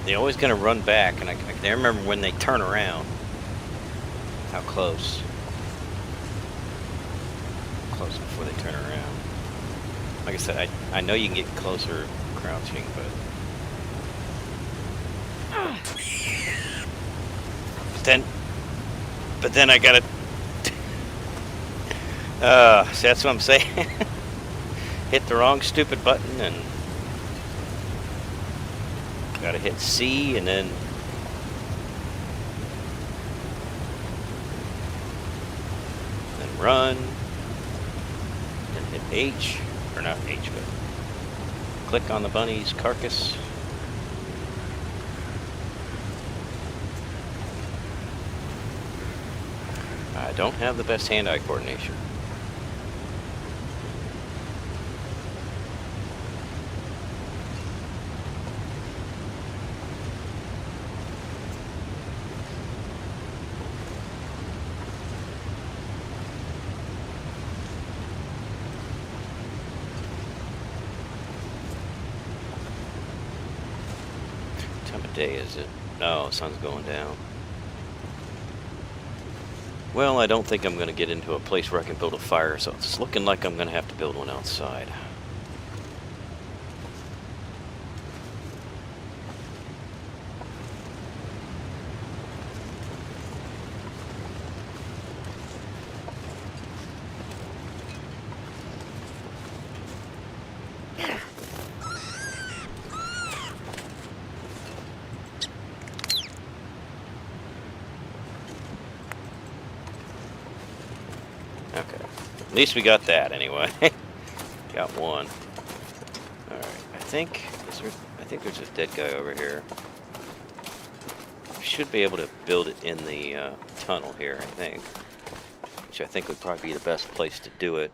they always gonna run back, and I remember when they turn around, how close. Close before they turn around. Like I said, I know you can get closer crouching, but then I gotta. See, that's what I'm saying. Hit the wrong stupid button and gotta hit C and then run. Then hit H, or not H, but click on the bunny's carcass. I don't have the best hand-eye coordination. What time of day is it? No, the sun's going down. Well, I don't think I'm going to get into a place where I can build a fire, so it's looking like I'm going to have to build one outside. Okay. At least we got that anyway. Got one. Alright. I think there's a dead guy over here. Should be able to build it in the tunnel here, I think. Which I think would probably be the best place to do it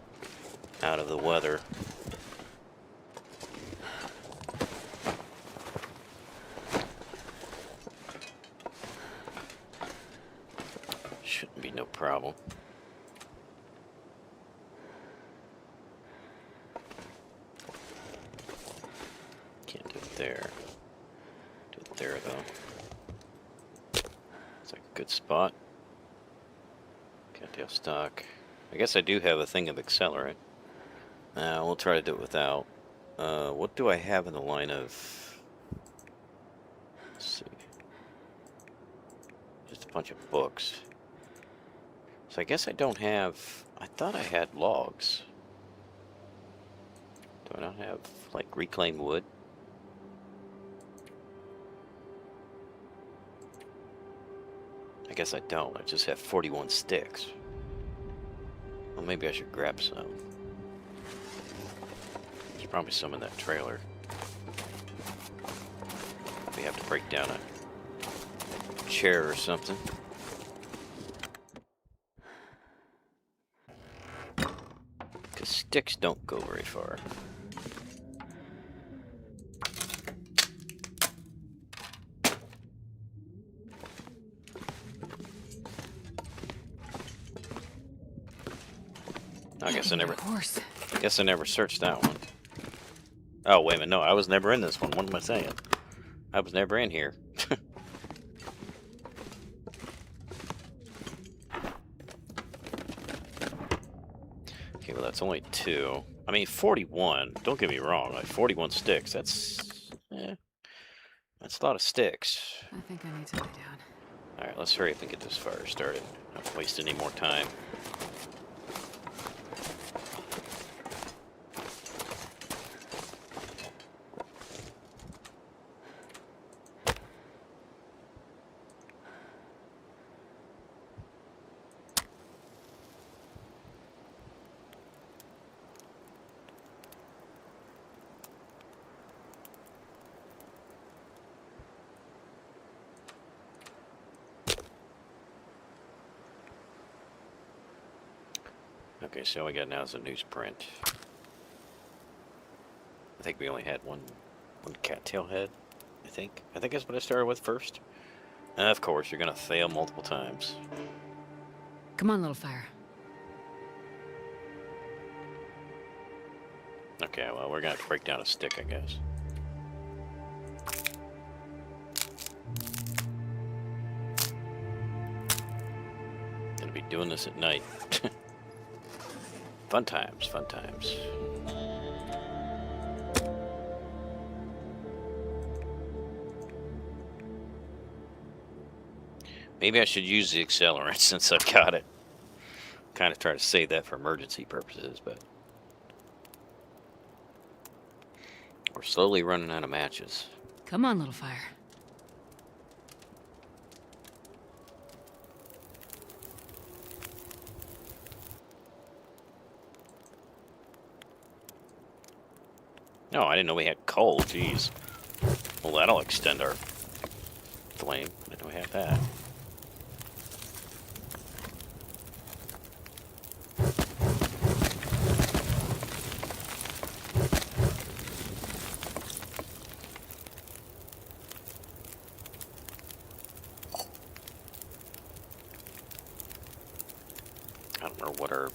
out of the weather. Shouldn't be no problem. Can't do it there. Do it there though. It's like a good spot. Cattail stock. I guess I do have a thing of accelerant. We'll try to do it without. What do I have in the line of? Let's see. Just a bunch of books. So I guess I don't have. I thought I had logs. Do I not have, like, reclaimed wood? I guess I don't. I just have 41 sticks. Well, maybe I should grab some. There's probably some in that trailer. We have to break down a chair or something. Because sticks don't go very far. I guess I never searched that one. Oh, wait a minute. No, I was never in this one. What am I saying? I was never in here. Okay, well, that's only 2. I mean, 41. Don't get me wrong. Like, 41 sticks. That's a lot of sticks. I think I need to lay down. All right, let's hurry up and get this fire started. Not waste any more time. Okay, so all we got now is a newsprint. I think we only had one cattail head. I think that's what I started with first. Of course, you're gonna fail multiple times. Come on, little fire. Okay, well, we're gonna have to break down a stick, I guess. Gonna be doing this at night. Fun times, fun times. Maybe I should use the accelerant since I've got it. Kind of try to save that for emergency purposes, but we're slowly running out of matches. Come on, little fire. No, I didn't know we had coal. Jeez. Well, that'll extend our flame. I didn't know we had that. I don't remember what our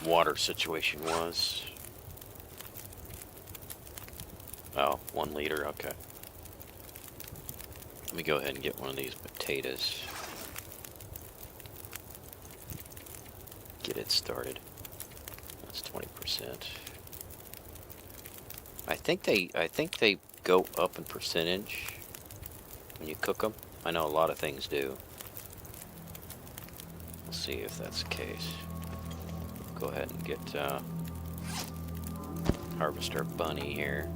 water situation was. Oh, 1 liter, okay. Let me go ahead and get one of these potatoes. Get it started. That's 20%. I think they go up in percentage when you cook them. I know a lot of things do. We'll see if that's the case. Go ahead and get harvest our bunny here.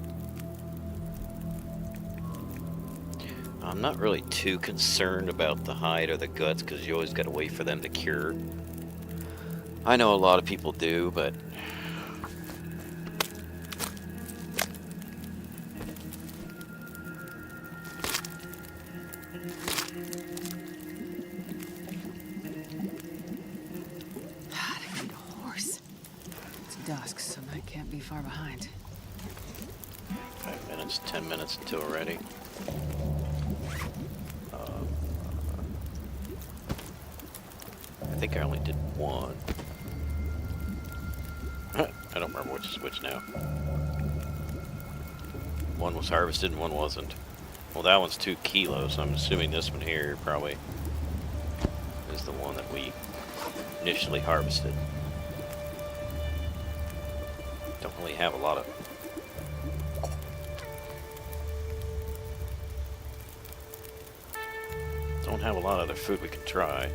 I'm not really too concerned about the hide or the guts because you always got to wait for them to cure. I know a lot of people do, but God, I need a horse. It's dusk, so night can't be far behind. 5 minutes, 10 minutes until we're ready. I think I only did one. I don't remember which is which now. One was harvested and one wasn't. Well, that one's 2 kilos. I'm assuming this one here probably is the one that we initially harvested. really have a lot of. Don't have a lot of other food we can try.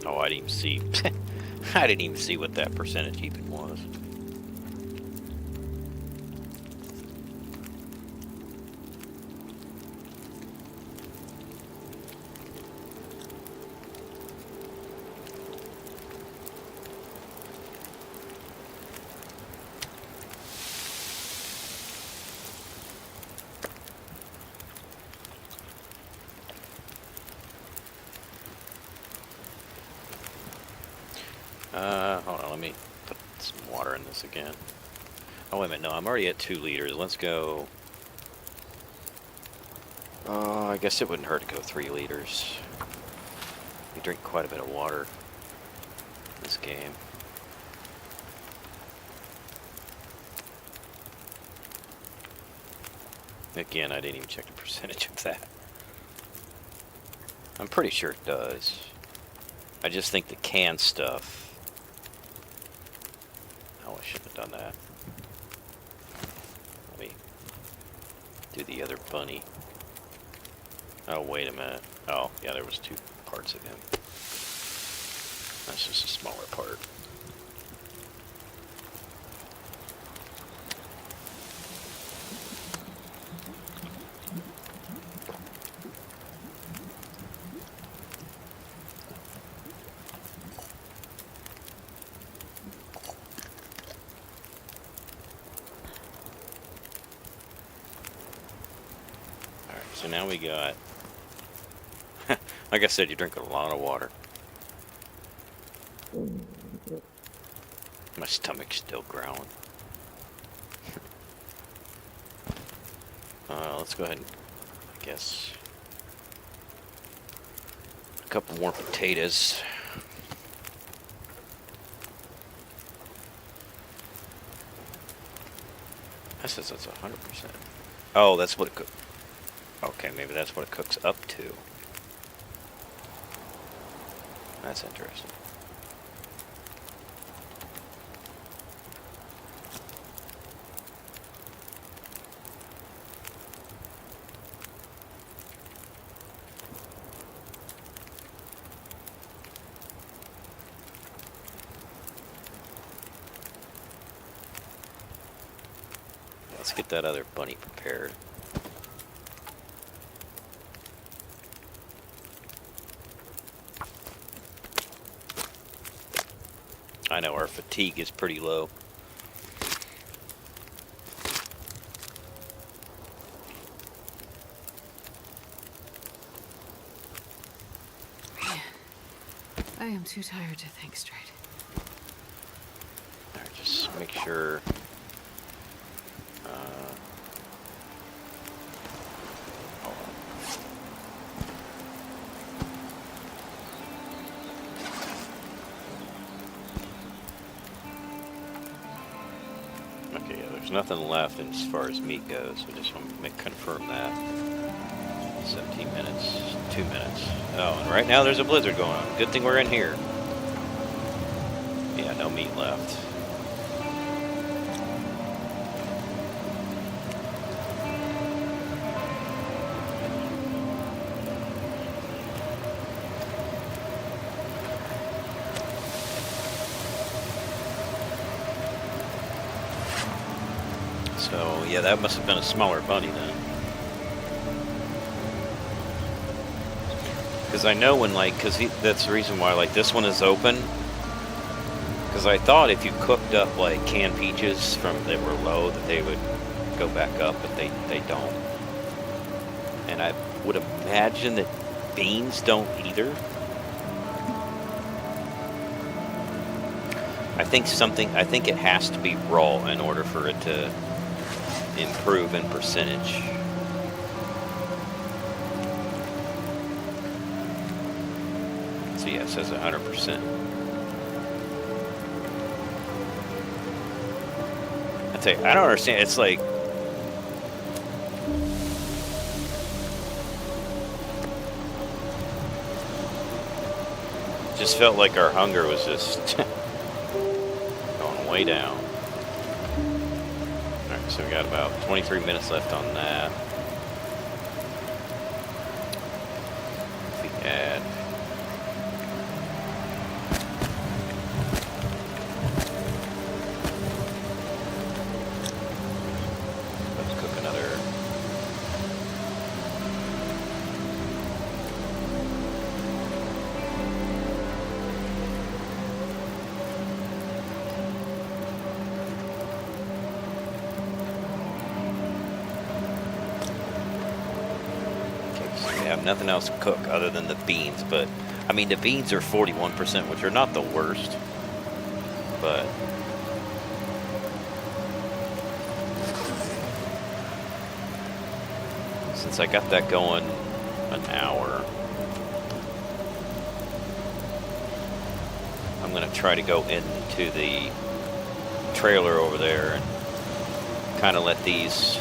Oh, I didn't even see. I didn't even see what that percentage even was. Hold on, let me put some water in this again. Oh, wait a minute, no, I'm already at 2 liters. Let's go. I guess it wouldn't hurt to go 3 liters. We drink quite a bit of water in this game. Again, I didn't even check the percentage of that. I'm pretty sure it does. I just think the canned stuff. Oh, I shouldn't have done that. Let me do the other bunny. Oh, wait a minute. Oh, yeah, there was 2 parts of him. That's just a smaller part. Alright, so now we got... like I said, you drink a lot of water. My stomach's still growling. Let's go ahead and, I guess, a couple more potatoes. That says that's 100%. Oh, that's what it cooks. Okay, maybe that's what it cooks up to. That's interesting. Let's get that other bunny prepared. I know our fatigue is pretty low. I am too tired to think straight. Alright, just make sure. Hold on. Okay, yeah, there's nothing left as far as meat goes. I just want to confirm that. 17 minutes, 2 minutes. Oh, and right now there's a blizzard going on. Good thing we're in here. Yeah, no meat left. So, yeah, that must have been a smaller bunny then. Because I know when, like, that's the reason why, like, this one is open. Because I thought if you cooked up, like, canned peaches from that were low, that they would go back up, but they don't. And I would imagine that beans don't either. I think it has to be raw in order for it to improve in percentage. So yeah, it says 100%. tell you, I don't understand. It's like just felt like our hunger was just going way down. All right, so we got about 23 minutes left on that. If we add. Let's cook another. We have nothing else to cook other than the beans, but I mean the beans are 41%, which are not the worst, but since I got that going an hour, I'm gonna try to go into the trailer over there and kind of let these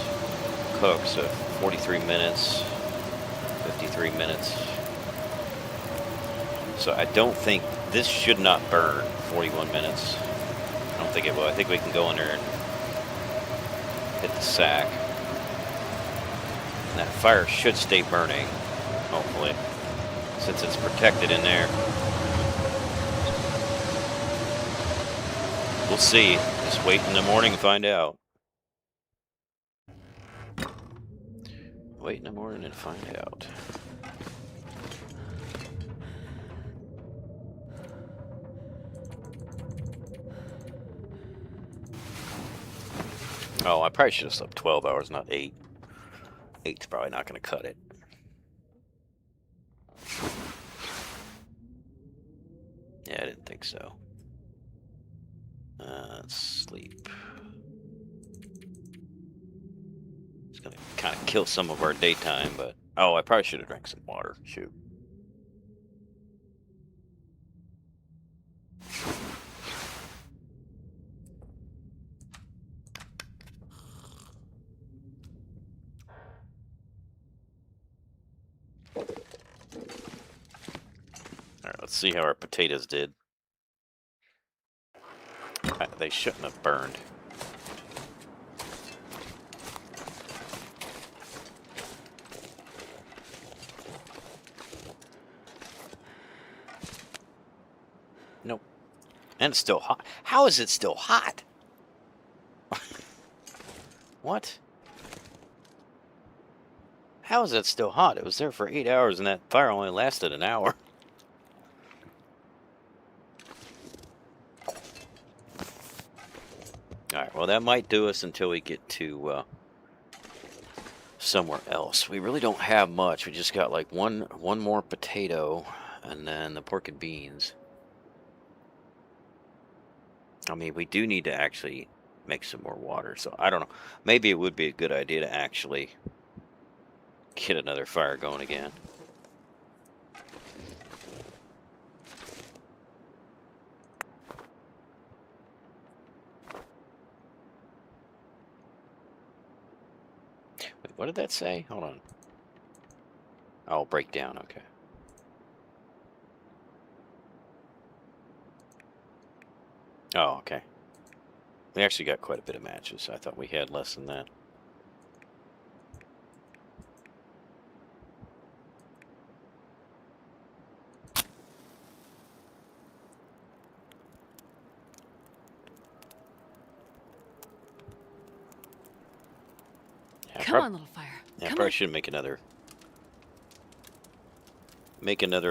cook. So 43 minutes. 53 minutes. So I don't think this should not burn 41 minutes. I don't think it will. I think we can go in there and hit the sack. And that fire should stay burning, hopefully, since it's protected in there. We'll see. Just wait in the morning and find out. Wait in the morning and find out. Oh, I probably should have slept 12 hours, not 8. 8's probably not going to cut it. Yeah, I didn't think so. Let's sleep. It's going to kind of kill some of our daytime, but... Oh, I probably should have drank some water. Shoot. Alright, let's see how our potatoes did. They shouldn't have burned. Nope. And it's still hot. How is it still hot? What? How is it still hot? It was there for 8 hours and that fire only lasted an hour. Alright, well that might do us until we get to somewhere else. We really don't have much. We just got like one more potato and then the pork and beans. I mean, we do need to actually make some more water, so I don't know. Maybe it would be a good idea to actually get another fire going again. Wait, what did that say? Hold on. Oh, breakdown, okay. Oh, okay. We actually got quite a bit of matches. I thought we had less than that. Yeah, Come on, little fire. Yeah, Come probably on. should make another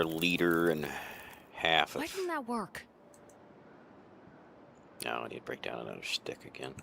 liter and half Why of. didn't that work? No, I need to break down another stick again.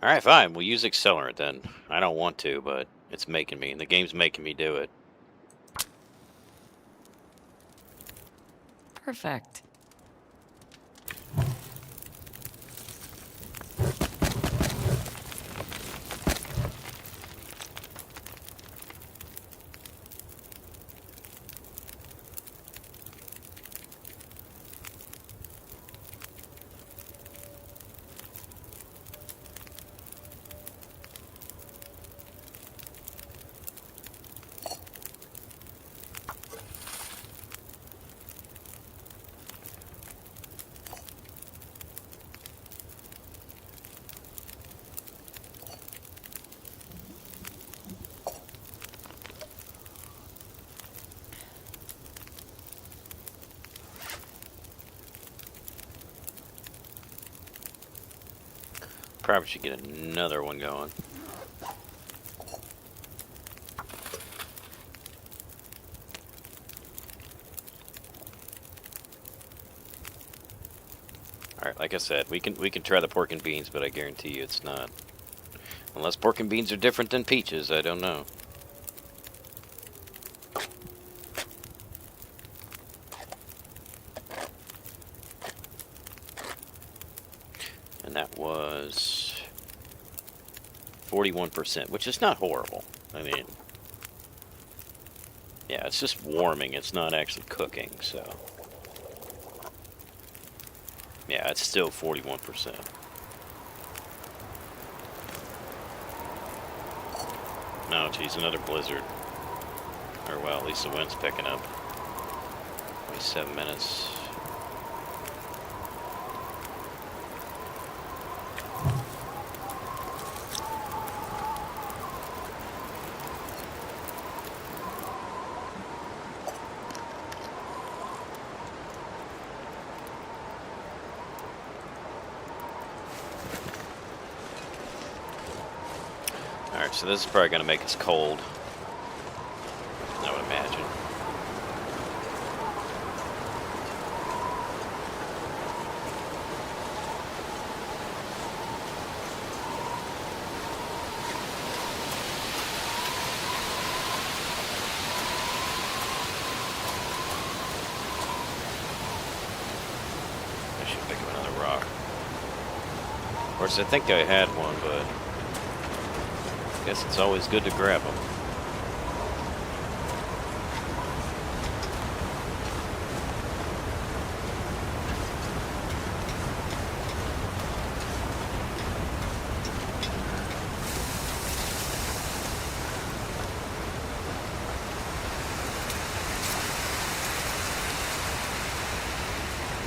All right, fine. We'll use accelerant then. I don't want to, but It's making me, and the game's making me do it. Perfect. Probably should get another one going. All right, like I said, we can try the pork and beans, but I guarantee you it's not. Unless pork and beans are different than peaches, I don't know. And that was 41%, which is not horrible. I mean, yeah, it's just warming. It's not actually cooking, so. Yeah, it's still 41%. No, geez, another blizzard. Or, well, at least the wind's picking up. 27 minutes. Alright, so this is probably going to make us cold, I would imagine. I should pick up another rock. Of course, I think I had one, but I guess it's always good to grab them.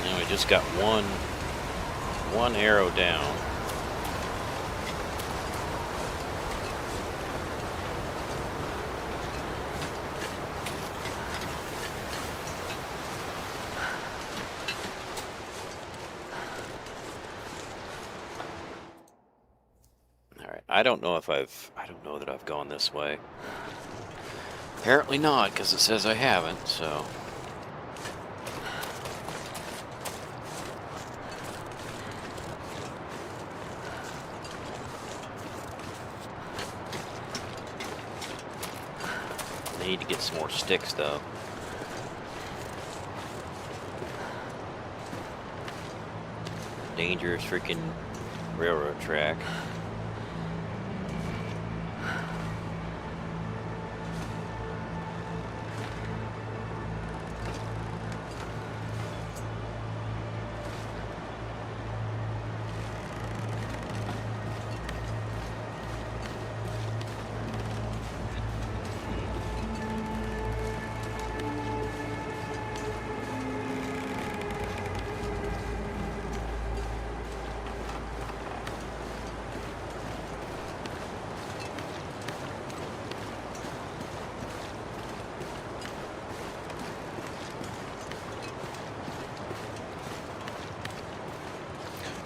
Now we just got one arrow down. I don't know that I've gone this way. Apparently not, because it says I haven't, so. I need to get some more sticks, though. Dangerous freaking railroad track.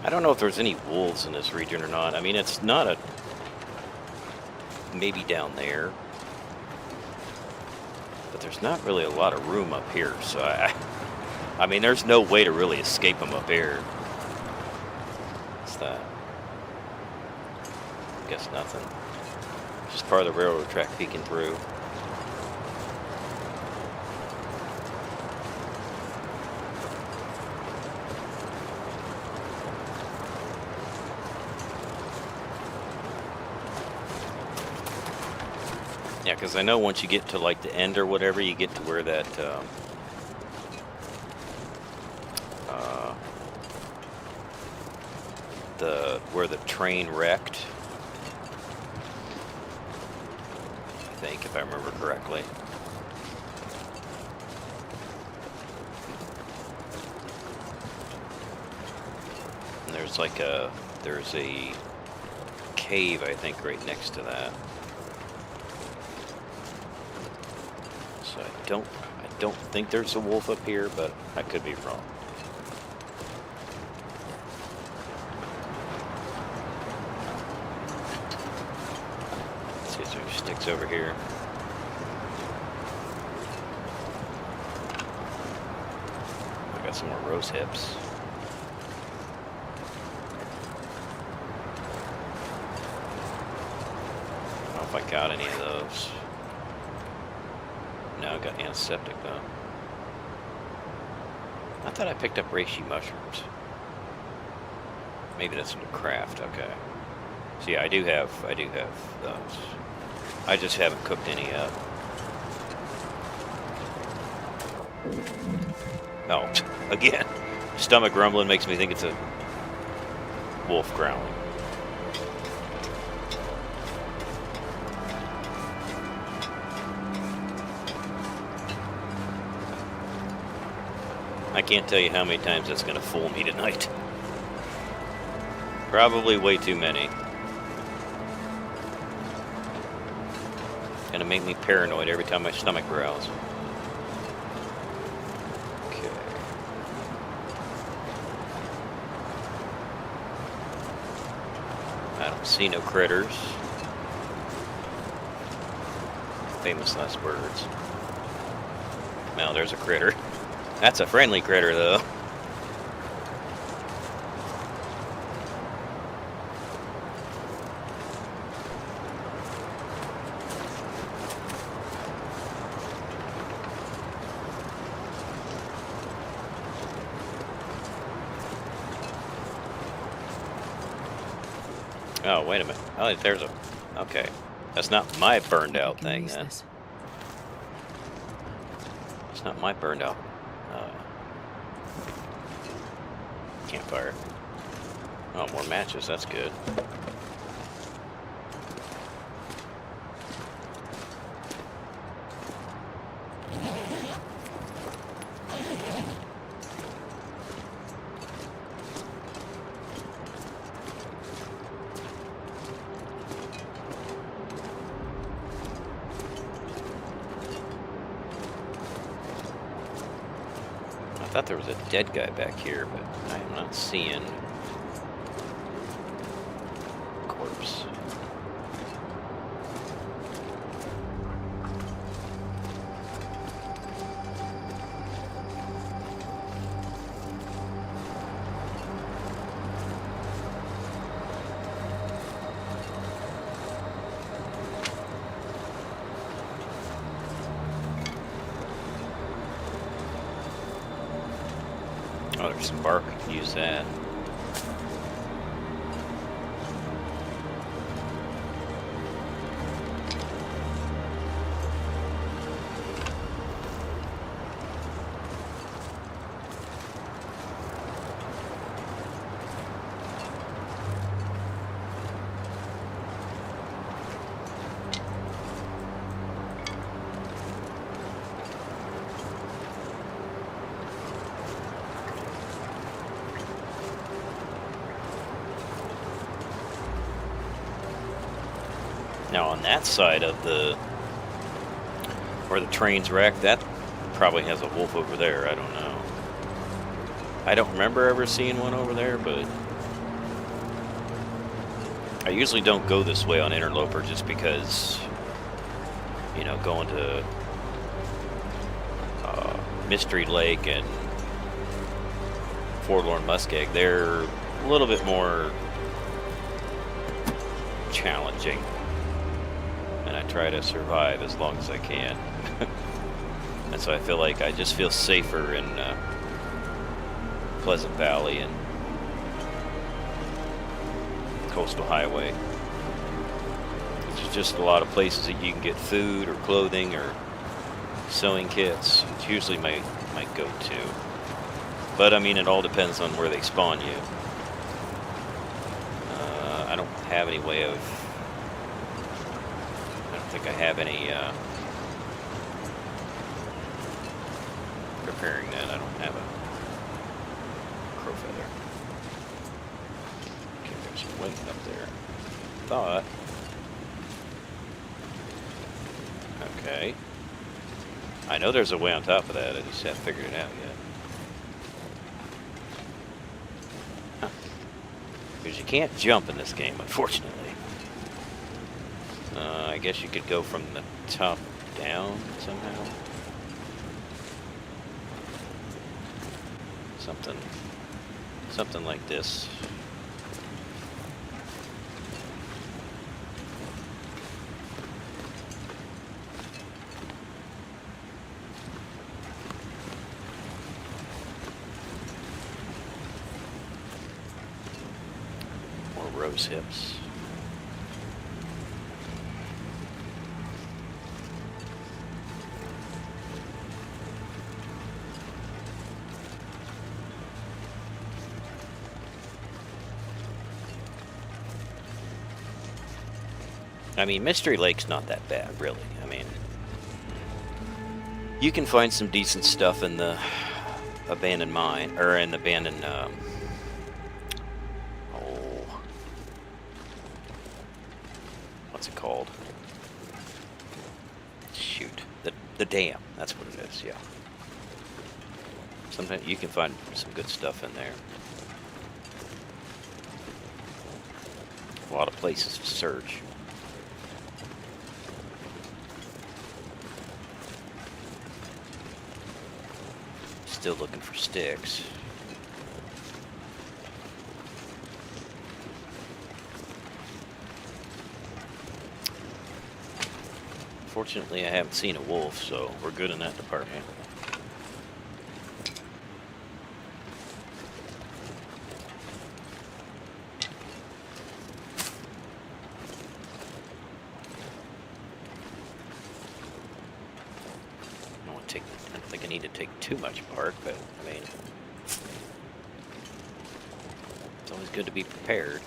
I don't know if there's any wolves in this region or not. I mean, it's not a... Maybe down there. But there's not really a lot of room up here, so I mean, there's no way to really escape them up here. What's that? Guess nothing. Just part of the railroad track peeking through. Yeah, because I know once you get to like the end or whatever, you get to where that where the train wrecked. I think, if I remember correctly. And there's a cave, I think, right next to that. So I don't think there's a wolf up here, but I could be wrong. Let's see if there's sticks over here. I got some more rose hips. I don't know if I got any of those. No, I got antiseptic though. I thought I picked up reishi mushrooms. Maybe that's some craft. Okay. So yeah, I do have those. I just haven't cooked any up. Oh, again, stomach rumbling makes me think it's a wolf growling. I can't tell you how many times that's going to fool me tonight. Probably way too many. Gonna make me paranoid every time my stomach growls. Okay. I don't see no critters. Famous last words. Now there's a critter. That's a friendly critter, though. Oh, wait a minute. Oh, there's a... Okay. That's not my burned out thing, then. It's not my burned out campfire. Oh, more matches. That's good. I thought there was a dead guy back here, but I am not seeing corpse. Oh, there's some bark. We can use that. Now on that side of where the train's wrecked, that probably has a wolf over there. I don't know. I don't remember ever seeing one over there, but I usually don't go this way on Interloper just because, you know, going to Mystery Lake and Forlorn Muskeg, they're a little bit more challenging. and I try to survive as long as I can. And so I feel like I just feel safer in Pleasant Valley and Coastal Highway. There's just a lot of places that you can get food or clothing or sewing kits. It's usually my go-to. But I mean, it all depends on where they spawn you. I don't have any way of. I don't think I have any preparing that. I don't have a crow feather. Okay, there's some weight up there. Thought. Okay. I know there's a way on top of that. I just haven't figured it out yet. Because you can't jump in this game, unfortunately. I guess you could go from the top down somehow. Something like this. More rose hips. I mean, Mystery Lake's not that bad, really. I mean, you can find some decent stuff in the abandoned mine, or in the abandoned, what's it called? Shoot, the dam. That's what it is. Yeah. Sometimes you can find some good stuff in there. A lot of places to search. Still looking for sticks. Fortunately, I haven't seen a wolf, so we're good in that department. I don't think I need to take too much bark, but I mean, it's always good to be prepared.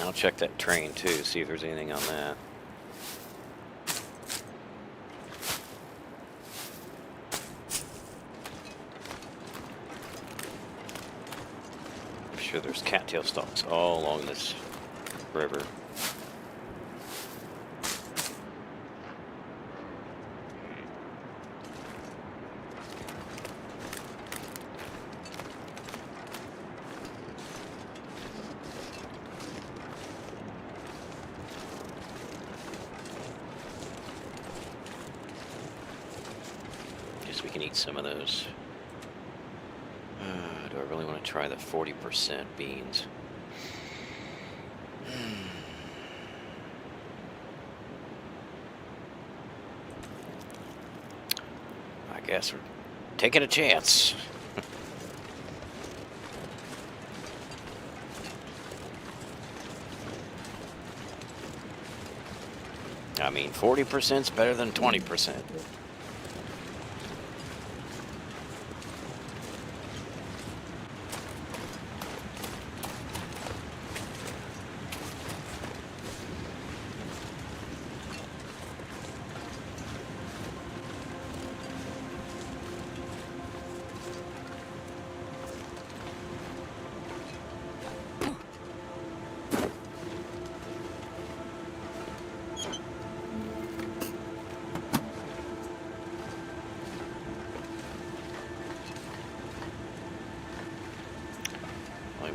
I'll check that train too, see if there's anything on that. I'm sure there's cattail stalks all along this river. We can eat some of those. Do I really want to try the 40% beans? I guess we're taking a chance. I mean, 40% is better than 20%.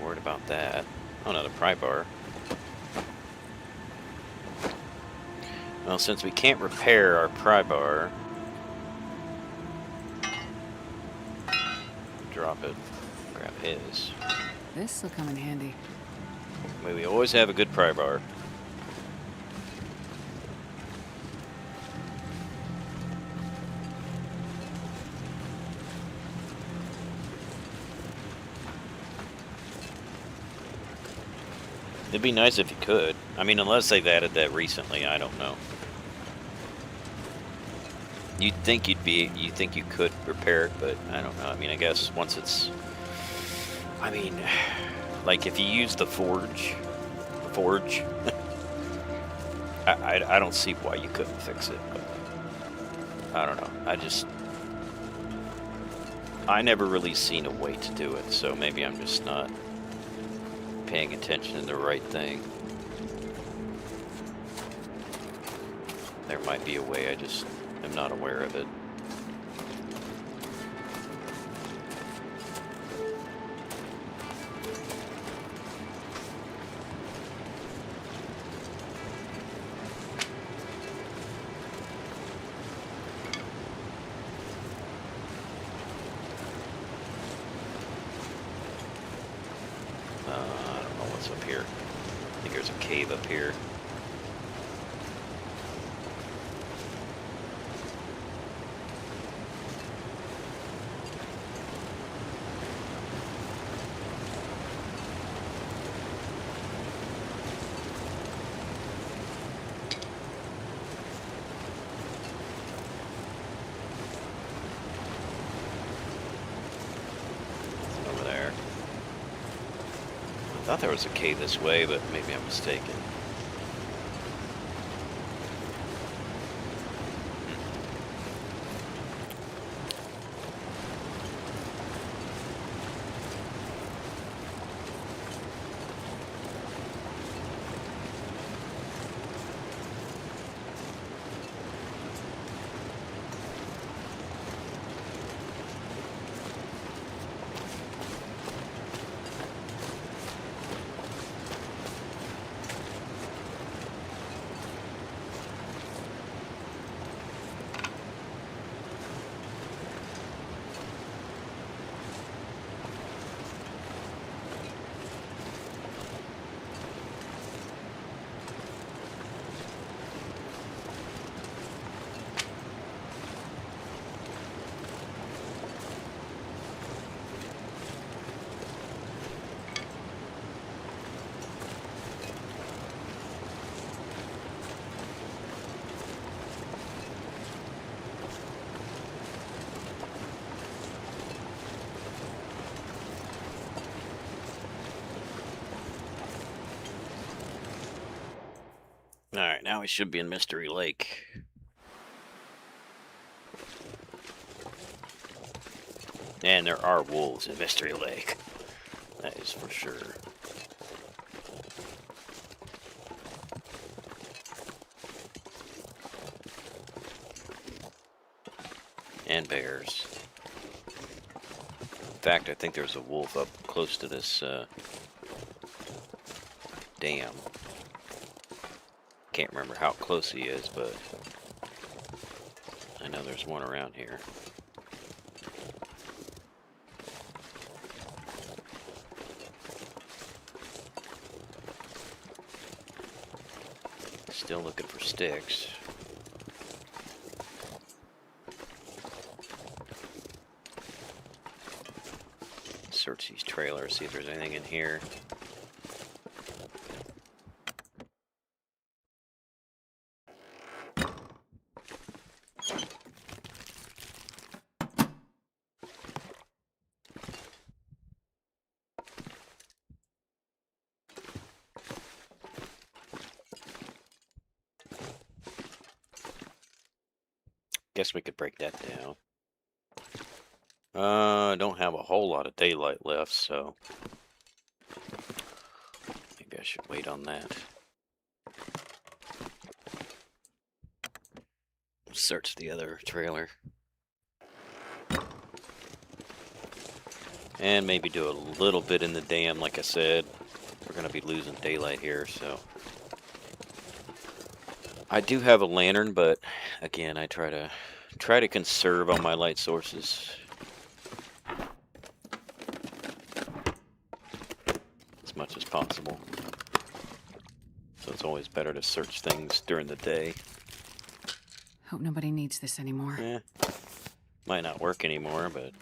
worried about that. Oh, another pry bar. Well, since we can't repair our pry bar, drop it. Grab his. This'll come in handy. We always have a good pry bar. It'd be nice if you could. I mean, unless they've added that recently, I don't know. You think you could repair it, but I don't know. I mean, I guess once it's, I mean, like if you use the forge, I don't see why you couldn't fix it. But I don't know. I never really seen a way to do it, so maybe I'm just not paying attention to the right thing. There might be a way, I just am not aware of it. I don't know what's up here. I think there's a cave up here. Over there. I thought there was a cave this way, but maybe I'm mistaken. Alright, now we should be in Mystery Lake. And there are wolves in Mystery Lake. That is for sure. And bears. In fact, I think there's a wolf up close to this dam. Can't remember how close he is, but I know there's one around here. Still looking for sticks. Search these trailers, see if there's anything in here. Guess we could break that down. I don't have a whole lot of daylight left, so maybe I should wait on that. Search the other trailer. And maybe do a little bit in the dam, like I said. We're going to be losing daylight here, so. I do have a lantern, but again, I try to conserve on my light sources as much as possible. So it's always better to search things during the day. Hope nobody needs this anymore. Eh, might not work anymore, but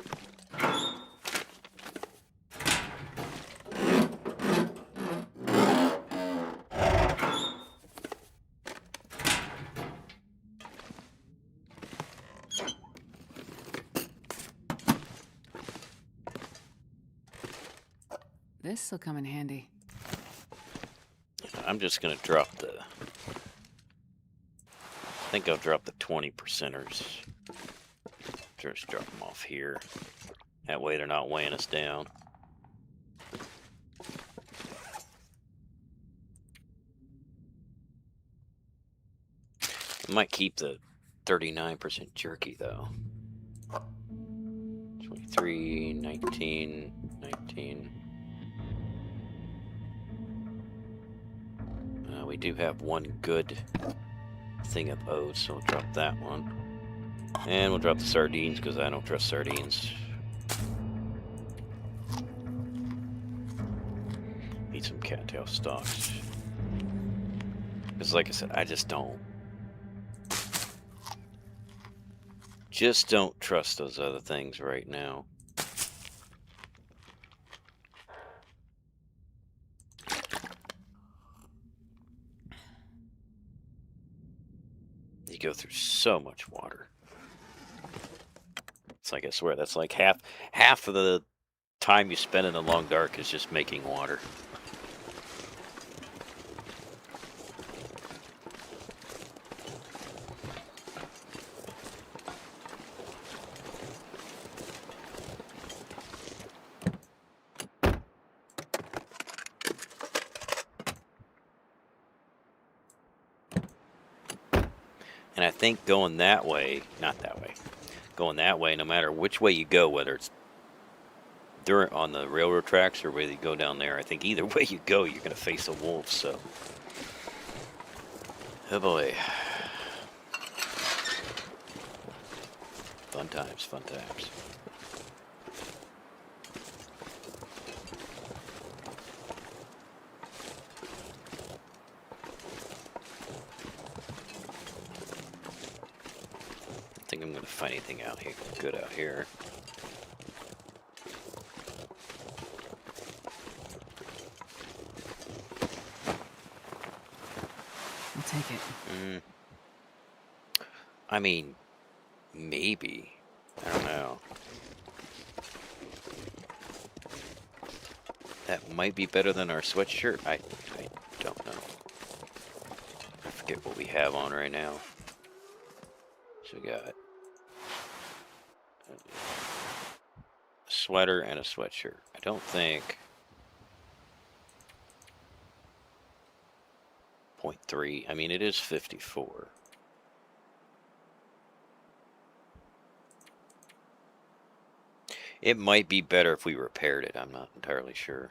This'll come in handy. I'm just gonna drop the. I think I'll drop the 20%ers. Just drop them off here. That way they're not weighing us down. I might keep the 39% jerky though. 23, 19, 19. We do have one good thing of oats, so we'll drop that one. And we'll drop the sardines because I don't trust sardines. Need some cattail stalks. Because like I said, I just don't trust those other things right now. You go through so much water. It's like, I swear, that's like half of the time you spend in the long dark is just making water. And I think going that way, not that way, going that way, no matter which way you go, whether it's on the railroad tracks or whether you go down there, I think either way you go, you're going to face a wolf, so. Oh boy. Fun times, fun times. I think I'm going to find anything out here good out here. I'll take it. I mean, maybe. I don't know. That might be better than our sweatshirt. I don't know. I forget what we have on right now. So we got a sweater and a sweatshirt. I don't think 0.3. I mean, it is 54. It might be better if we repaired it. I'm not entirely sure.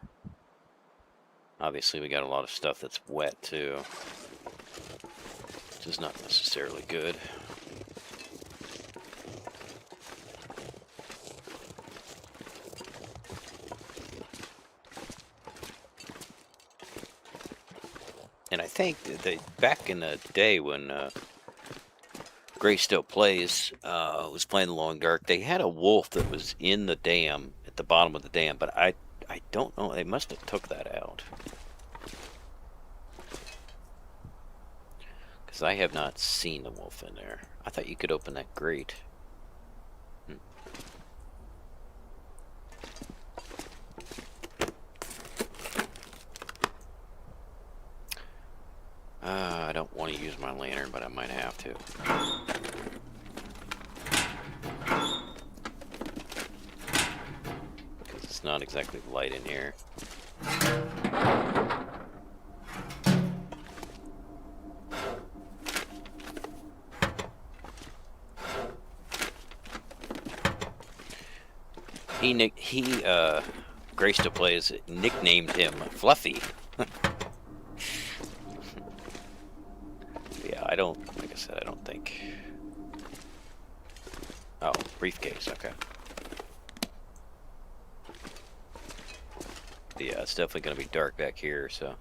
Obviously, we got a lot of stuff that's wet too, which is not necessarily good. And I think that back in the day when Gray Still Plays was playing the Long Dark, they had a wolf that was in the dam, at the bottom of the dam, but I don't know. They must have took that out. Because I have not seen the wolf in there. I thought you could open that grate. I don't want to use my lantern, but I might have to. Because it's not exactly light in here. Grace to Plays nicknamed him Fluffy. Yeah, like I said, I don't think. Oh, briefcase, okay. Yeah, it's definitely going to be dark back here, so.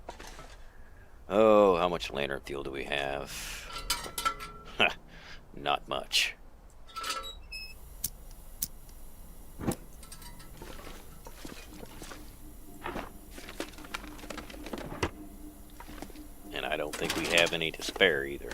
Oh, how much lantern fuel do we have? Not much. And I don't think we have any to spare either.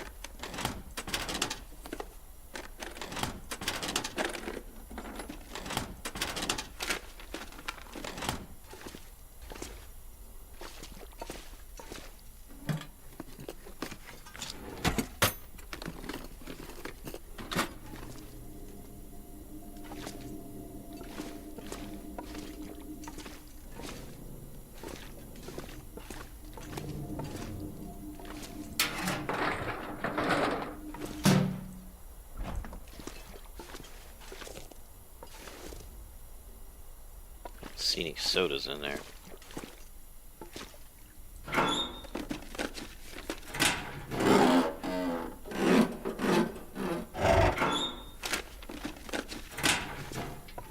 See any sodas in there?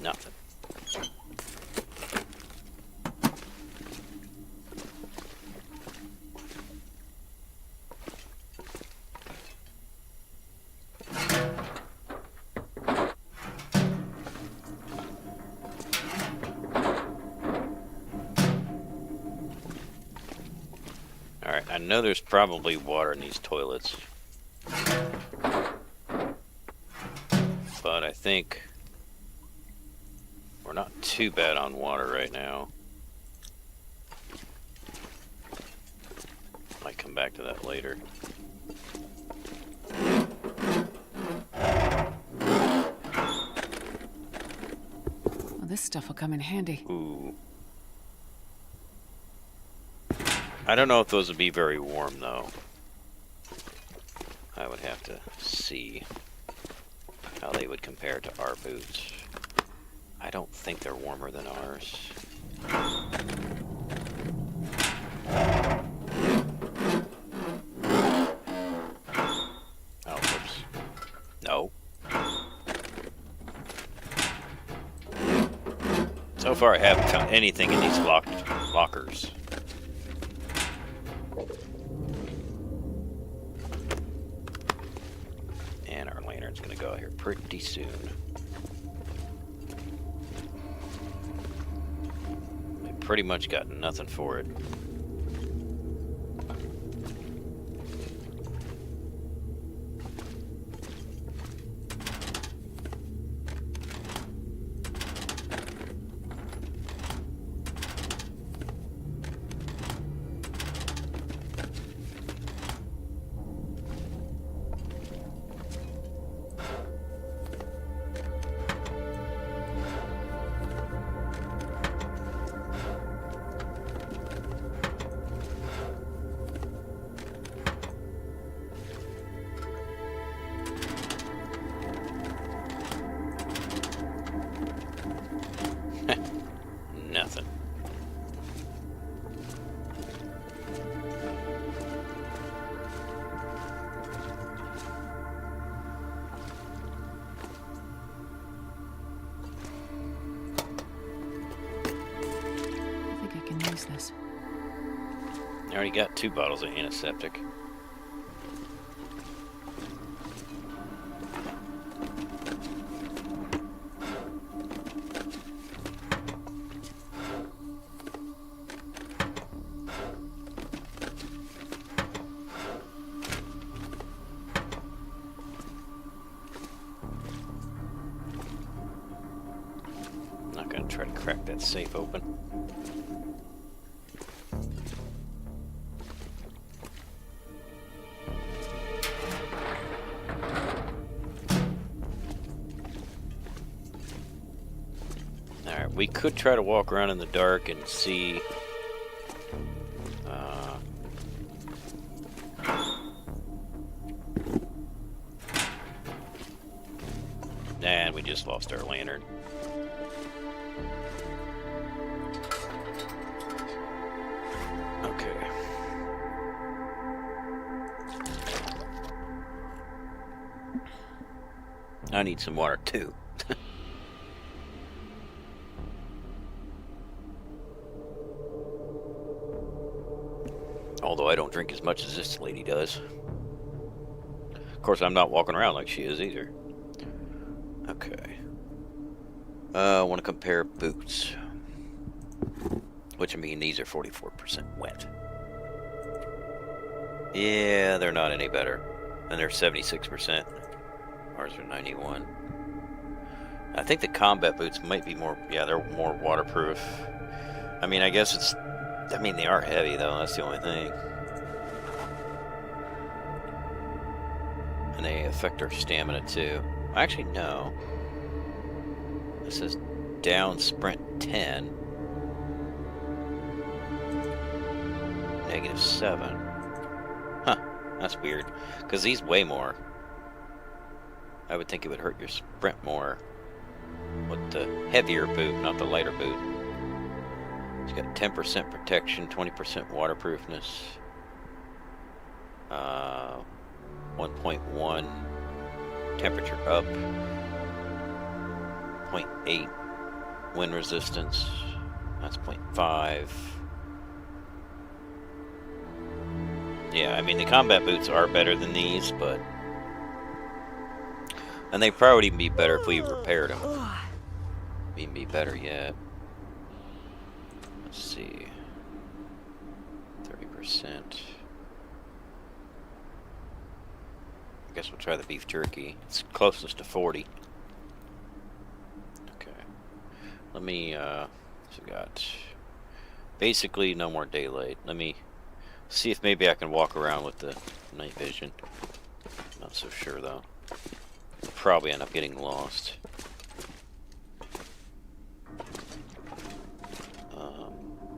Nothing. Alright, I know there's probably water in these toilets. But I think we're not too bad on water right now. Might come back to that later. Well, this stuff will come in handy. Ooh. I don't know if those would be very warm, though. I would have to see how they would compare to our boots. I don't think they're warmer than ours. Oh, whoops. No. So far, I haven't found anything in these lockers. And our lantern's gonna go out here pretty soon. We pretty much got nothing for it. Nothing. I think I can use this. I already got 2 bottles of antiseptic. I'm not gonna try to crack that safe open. Alright, we could try to walk around in the dark and see. And we just lost our lantern. I need some water too. Although I don't drink as much as this lady does. Of course, I'm not walking around like she is either. Okay. I want to compare boots. Which, I mean, these are 44% wet. Yeah, they're not any better. And they're 76%. Ours are 91. I think the combat boots might be more, yeah, they're more waterproof. I mean, I guess it's, I mean, they are heavy though, that's the only thing. And they affect our stamina too. Actually, no. This says down sprint 10. -7. Huh, that's weird. Because these weigh more. I would think it would hurt your sprint more with the heavier boot, not the lighter boot. It's got 10% protection, 20% waterproofness, 1.1 temperature up, 0.8 wind resistance, that's 0.5. Yeah, I mean, the combat boots are better than these, but... And they probably even be better if we repaired them. Even be better yet. Let's see. 30%. I guess we'll try the beef jerky. It's closest to 40. Okay. Let me, so we got basically no more daylight. Let me see if maybe I can walk around with the night vision. Not so sure though. Probably end up getting lost.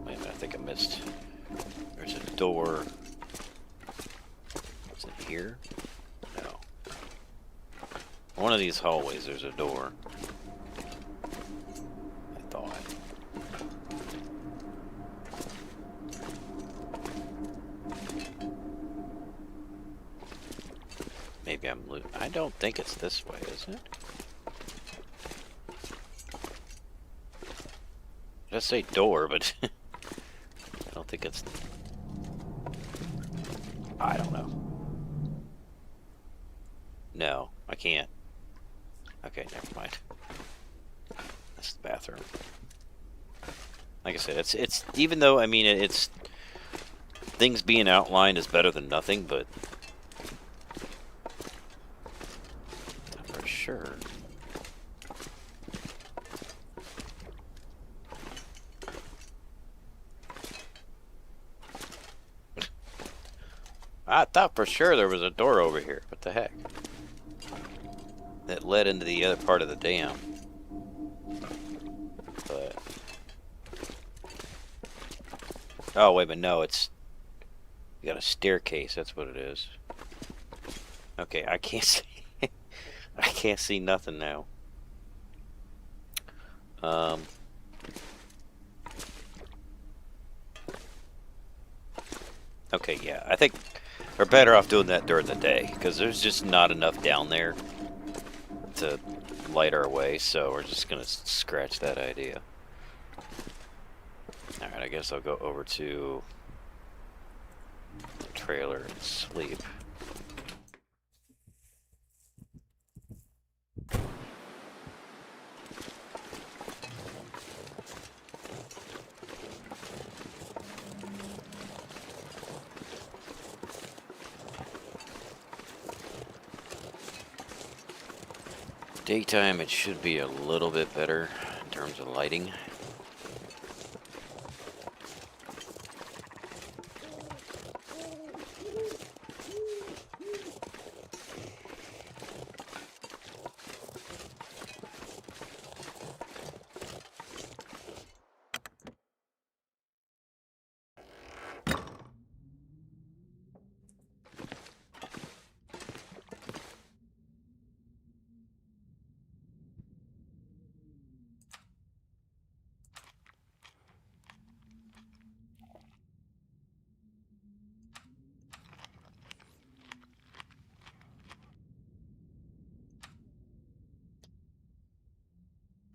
Wait a minute, I think I missed. There's a door. Is it here? No. One of these hallways, there's a door. I thought. Maybe I'm losing. I don't think it's this way, is it? Just say door, but I don't think it's. I don't know. No, I can't. Okay, never mind. That's the bathroom. Like I said, it's even though I mean it's things being outlined is better than nothing, but for sure. I thought for sure there was a door over here. What the heck? That led into the other part of the dam. But oh wait, but no, it's you got a staircase. That's what it is. Okay, I can't see. I can't see nothing now. Okay, yeah, I think we're better off doing that during the day because there's just not enough down there to light our way, so we're just gonna scratch that idea. Alright, I guess I'll go over to the trailer and sleep. Daytime, it should be a little bit better in terms of lighting.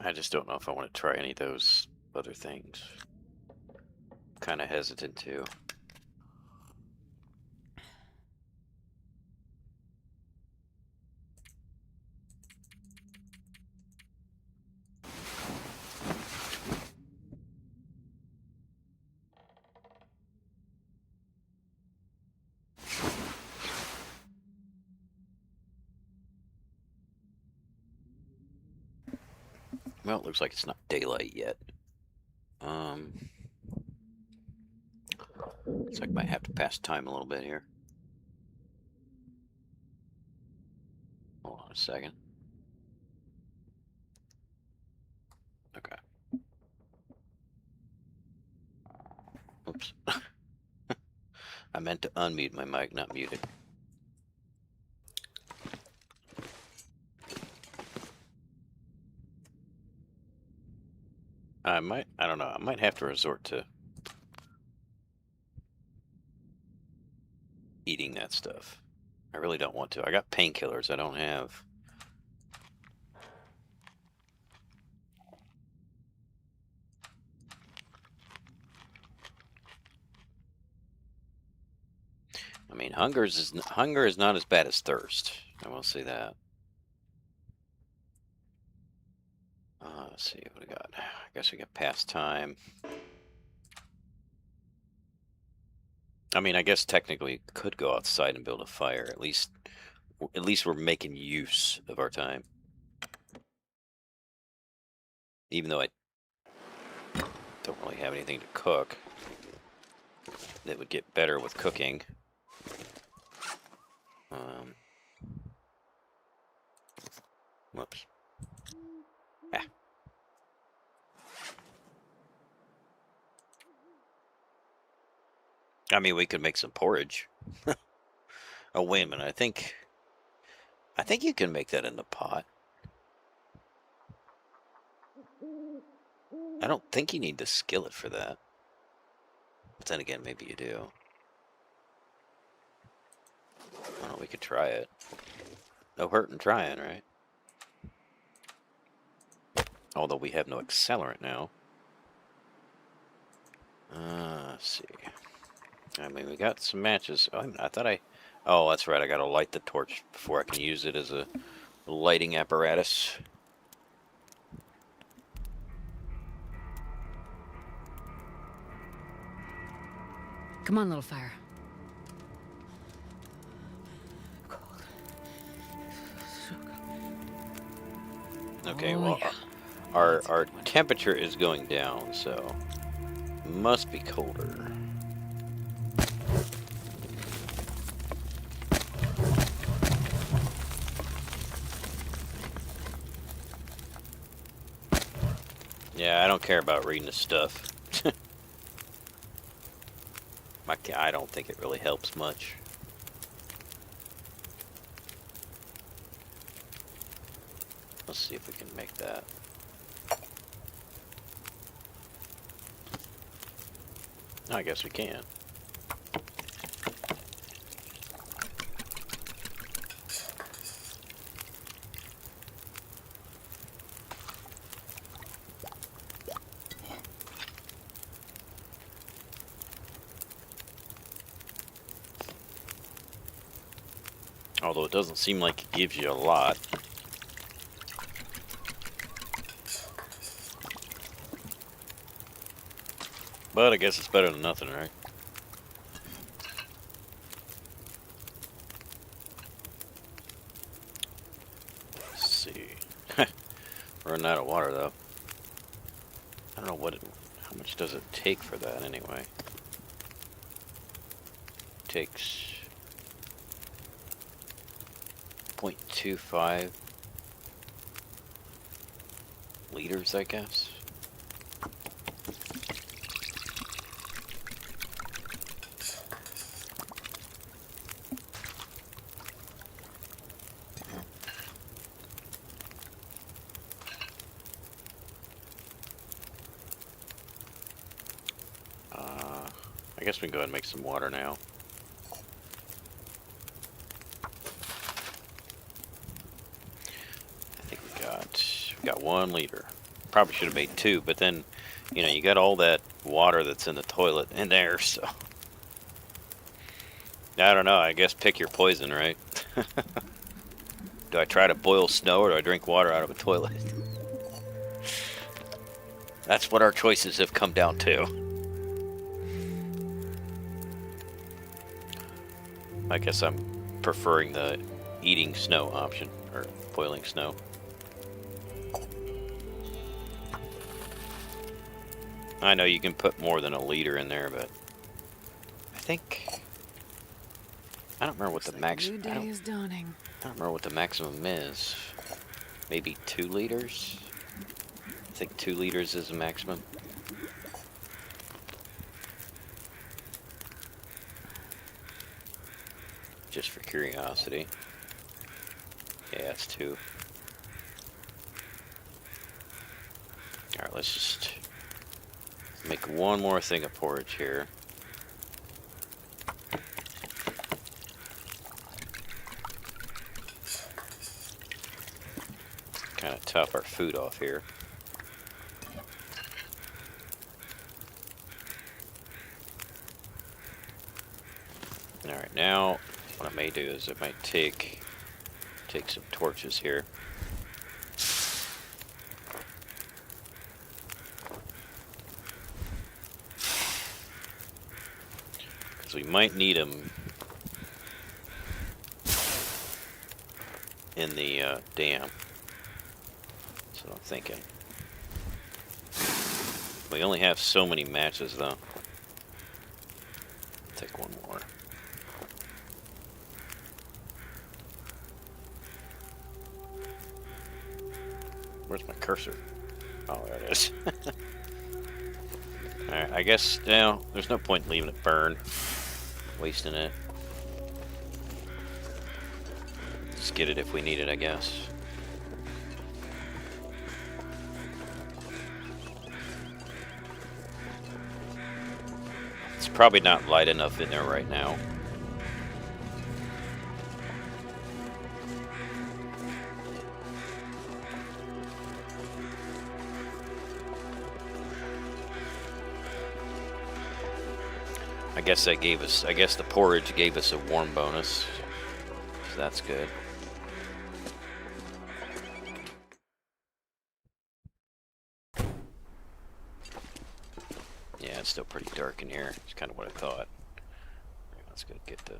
I just don't know if I want to try any of those other things. Kind of hesitant to. Well, it looks like it's not daylight yet. Looks like I might have to pass time a little bit here. Hold on a second. Okay. Oops. I meant to unmute my mic, not mute it. I don't know, I might have to resort to eating that stuff. I really don't want to. I got painkillers. I don't have. I mean, hunger is not as bad as thirst. I will say that. Let's see what we got. I guess we got pastime. I mean, I guess technically we could go outside and build a fire. At least we're making use of our time. Even though I don't really have anything to cook, that would get better with cooking. Whoops. Ah. I mean, we could make some porridge. Oh, wait a minute. I think you can make that in the pot. I don't think you need the skillet for that. But then again, maybe you do. I don't know, we could try it. No hurt in trying, right? Although we have no accelerant now. Let's see. I mean, we got some matches. Oh, I thought I... Oh, that's right. I gotta light the torch before I can use it as a lighting apparatus. Come on, little fire. Cold. So cold. Okay, Oh, well, yeah. our temperature is going down, so must be colder. Yeah, I don't care about reading the stuff. I don't think it really helps much. Let's see if we can make that. I guess we can. Although it doesn't seem like it gives you a lot. But I guess it's better than nothing, right? Let's see. Running out of water, though. I don't know how much does it take for that, anyway? Takes 0.25 liters, I guess. I guess we can go ahead and make some water now. I think we got 1 liter. Probably should have made two, but then, you know, you got all that water that's in the toilet in there, so I don't know. I guess pick your poison, right? Do I try to boil snow or do I drink water out of a toilet? That's what our choices have come down to. I guess I'm preferring the eating snow option, or boiling snow. I know you can put more than a liter in there, but I think I don't remember what Looks the like a max. new day is dawning. I don't remember what the maximum is. Maybe 2 liters. I think 2 liters is the maximum. Just for curiosity. Yeah, it's 2. All right, let's just make one more thing of porridge here. Kind of top our food off here. All right, now what I may do is I might take some torches here. Because we might need them in the dam. That's what I'm thinking. We only have so many matches, though. Take one more. Where's my cursor? Oh, there it is. Alright, I guess now there's no point in leaving it burn. Wasting it. Just get it if we need it, I guess. It's probably not light enough in there right now. I guess the porridge gave us a warm bonus. So that's good. Yeah, it's still pretty dark in here. It's kind of what I thought. Let's go get the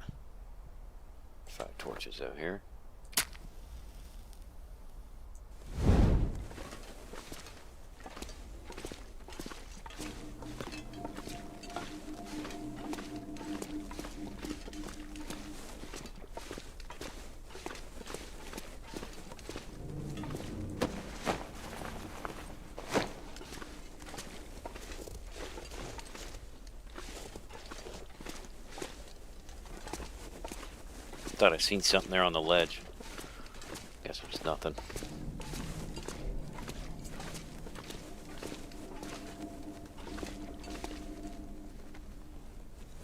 5 torches out here. Thought I seen something there on the ledge. Guess it was nothing.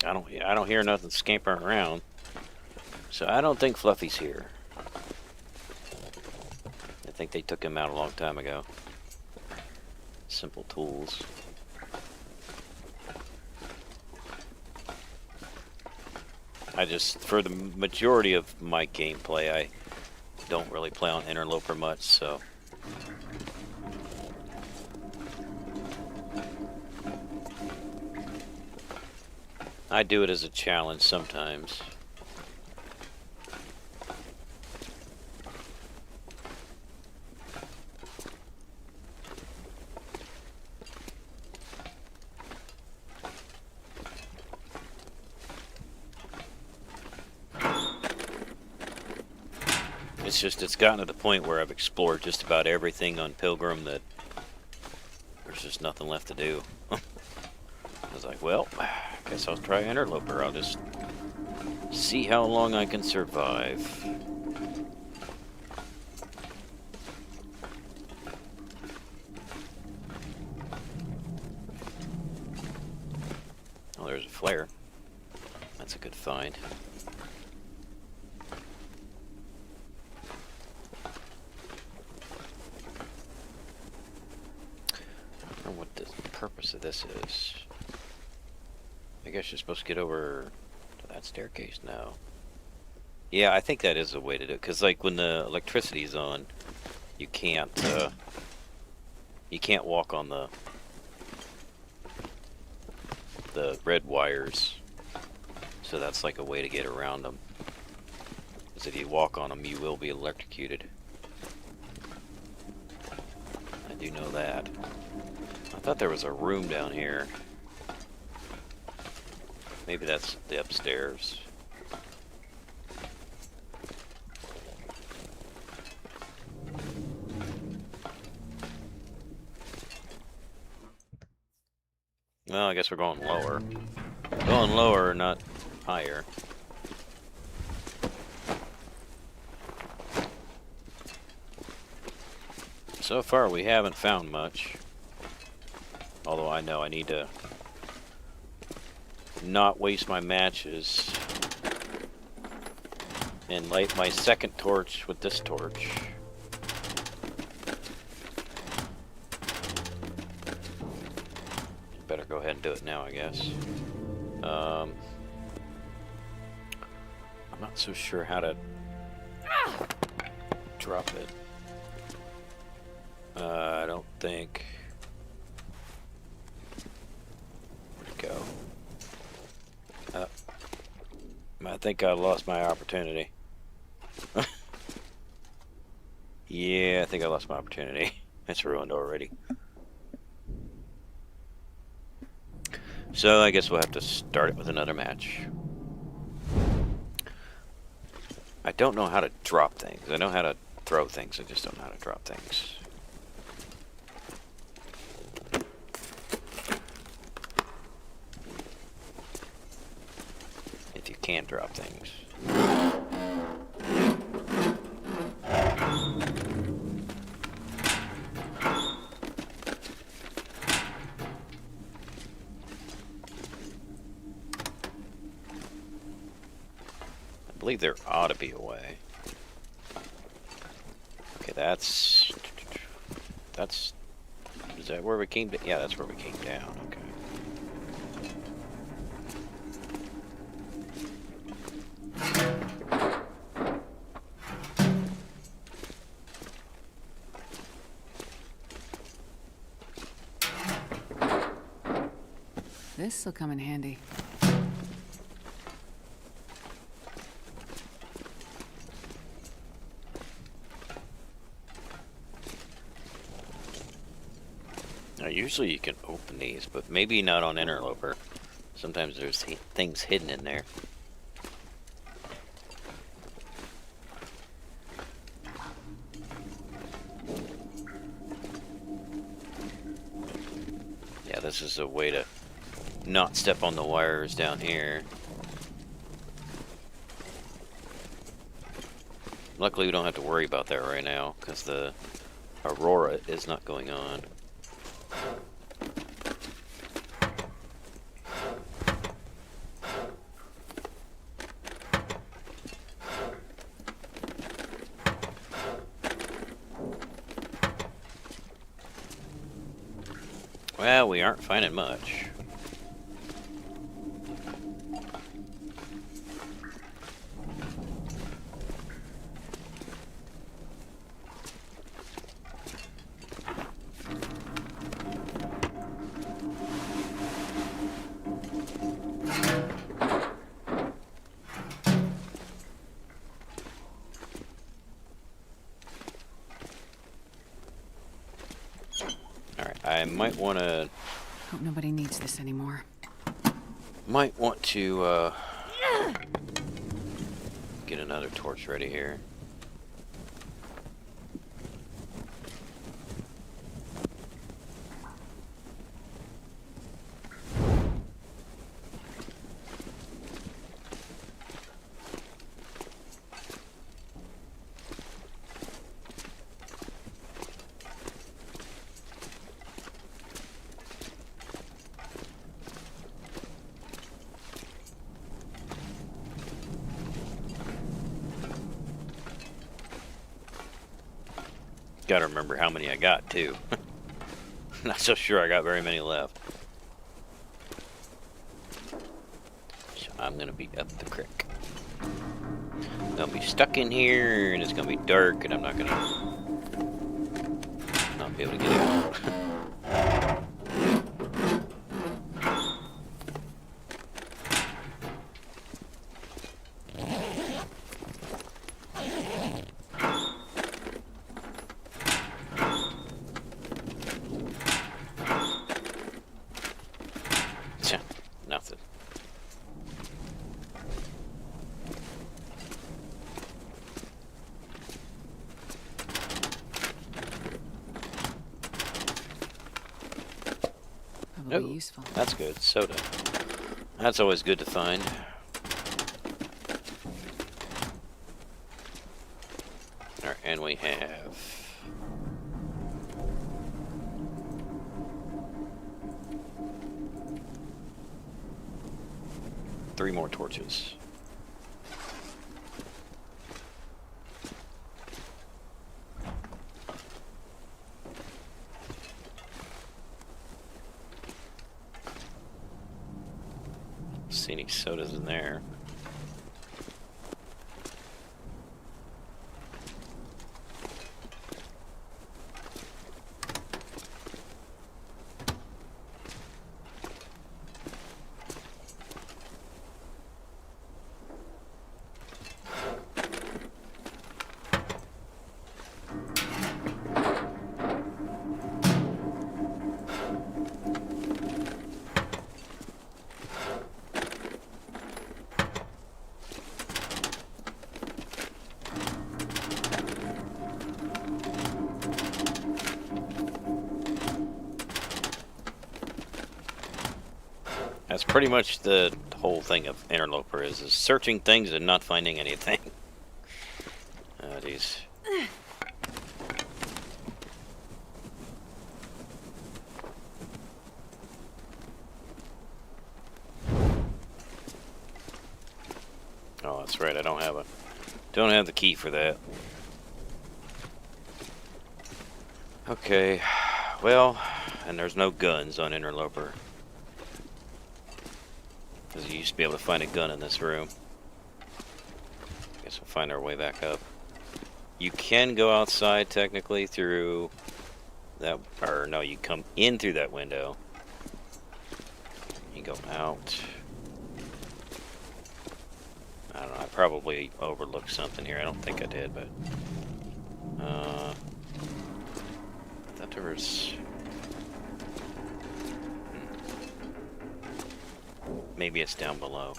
I don't hear nothing scampering around. So I don't think Fluffy's here. I think they took him out a long time ago. Simple tools. For the majority of my gameplay, I don't really play on Interloper much, so. I do it as a challenge sometimes. It's gotten to the point where I've explored just about everything on Pilgrim that there's just nothing left to do. I was like, well, I guess I'll try Interloper. I'll just see how long I can survive. Oh, there's a flare. That's a good find. purpose of this is. I guess you're supposed to get over to that staircase now. Yeah, I think that is a way to do it. Because, like, when the electricity's on, you can't walk on the red wires. So that's like a way to get around them. Because if you walk on them, you will be electrocuted. I do know that. I thought there was a room down here. Maybe that's the upstairs. Well, I guess we're going lower. Going lower, not higher. So far, we haven't found much. Although I know I need to not waste my matches and light my second torch with this torch. Better go ahead and do it now, I guess. I'm not so sure how to drop it. I don't think. Where'd it go? I think I lost my opportunity. Yeah, I think I lost my opportunity. It's ruined already. So I guess we'll have to start it with another match. I don't know how to drop things. I know how to throw things. I just don't know how to drop things. If you can drop things. I believe there ought to be a way. Okay, that's... Is that where we came down? Yeah, that's where we came down. Okay. This'll come in handy. Now, usually you can open these, but maybe not on Interloper. Sometimes there's things hidden in there. Yeah, this is a way to not step on the wires down here. Luckily, we don't have to worry about that right now, because the Aurora is not going on. Well, we aren't finding much. I might want to... Hope nobody needs this anymore. Might want to, get another torch ready here. Gotta remember how many I got, too. Not so sure I got very many left. So I'm gonna be up the creek. Gonna be stuck in here, and it's gonna be dark, and I'm not gonna not be able to get out. Nothing. Probably Oh, useful. that's good. Soda. That's always good to find. Alright, and we have 3 more torches. See any sodas in there? That's pretty much the whole thing of Interloper is searching things and not finding anything. These. Oh, that's right. I don't have the key for that. Okay. Well, and there's no guns on Interloper. Because you used to be able to find a gun in this room. Guess we'll find our way back up. You can go outside technically through that, or no, you come in through that window. You go out. I don't know, I probably overlooked something here. I don't think I did, but I thought there was maybe it's down below.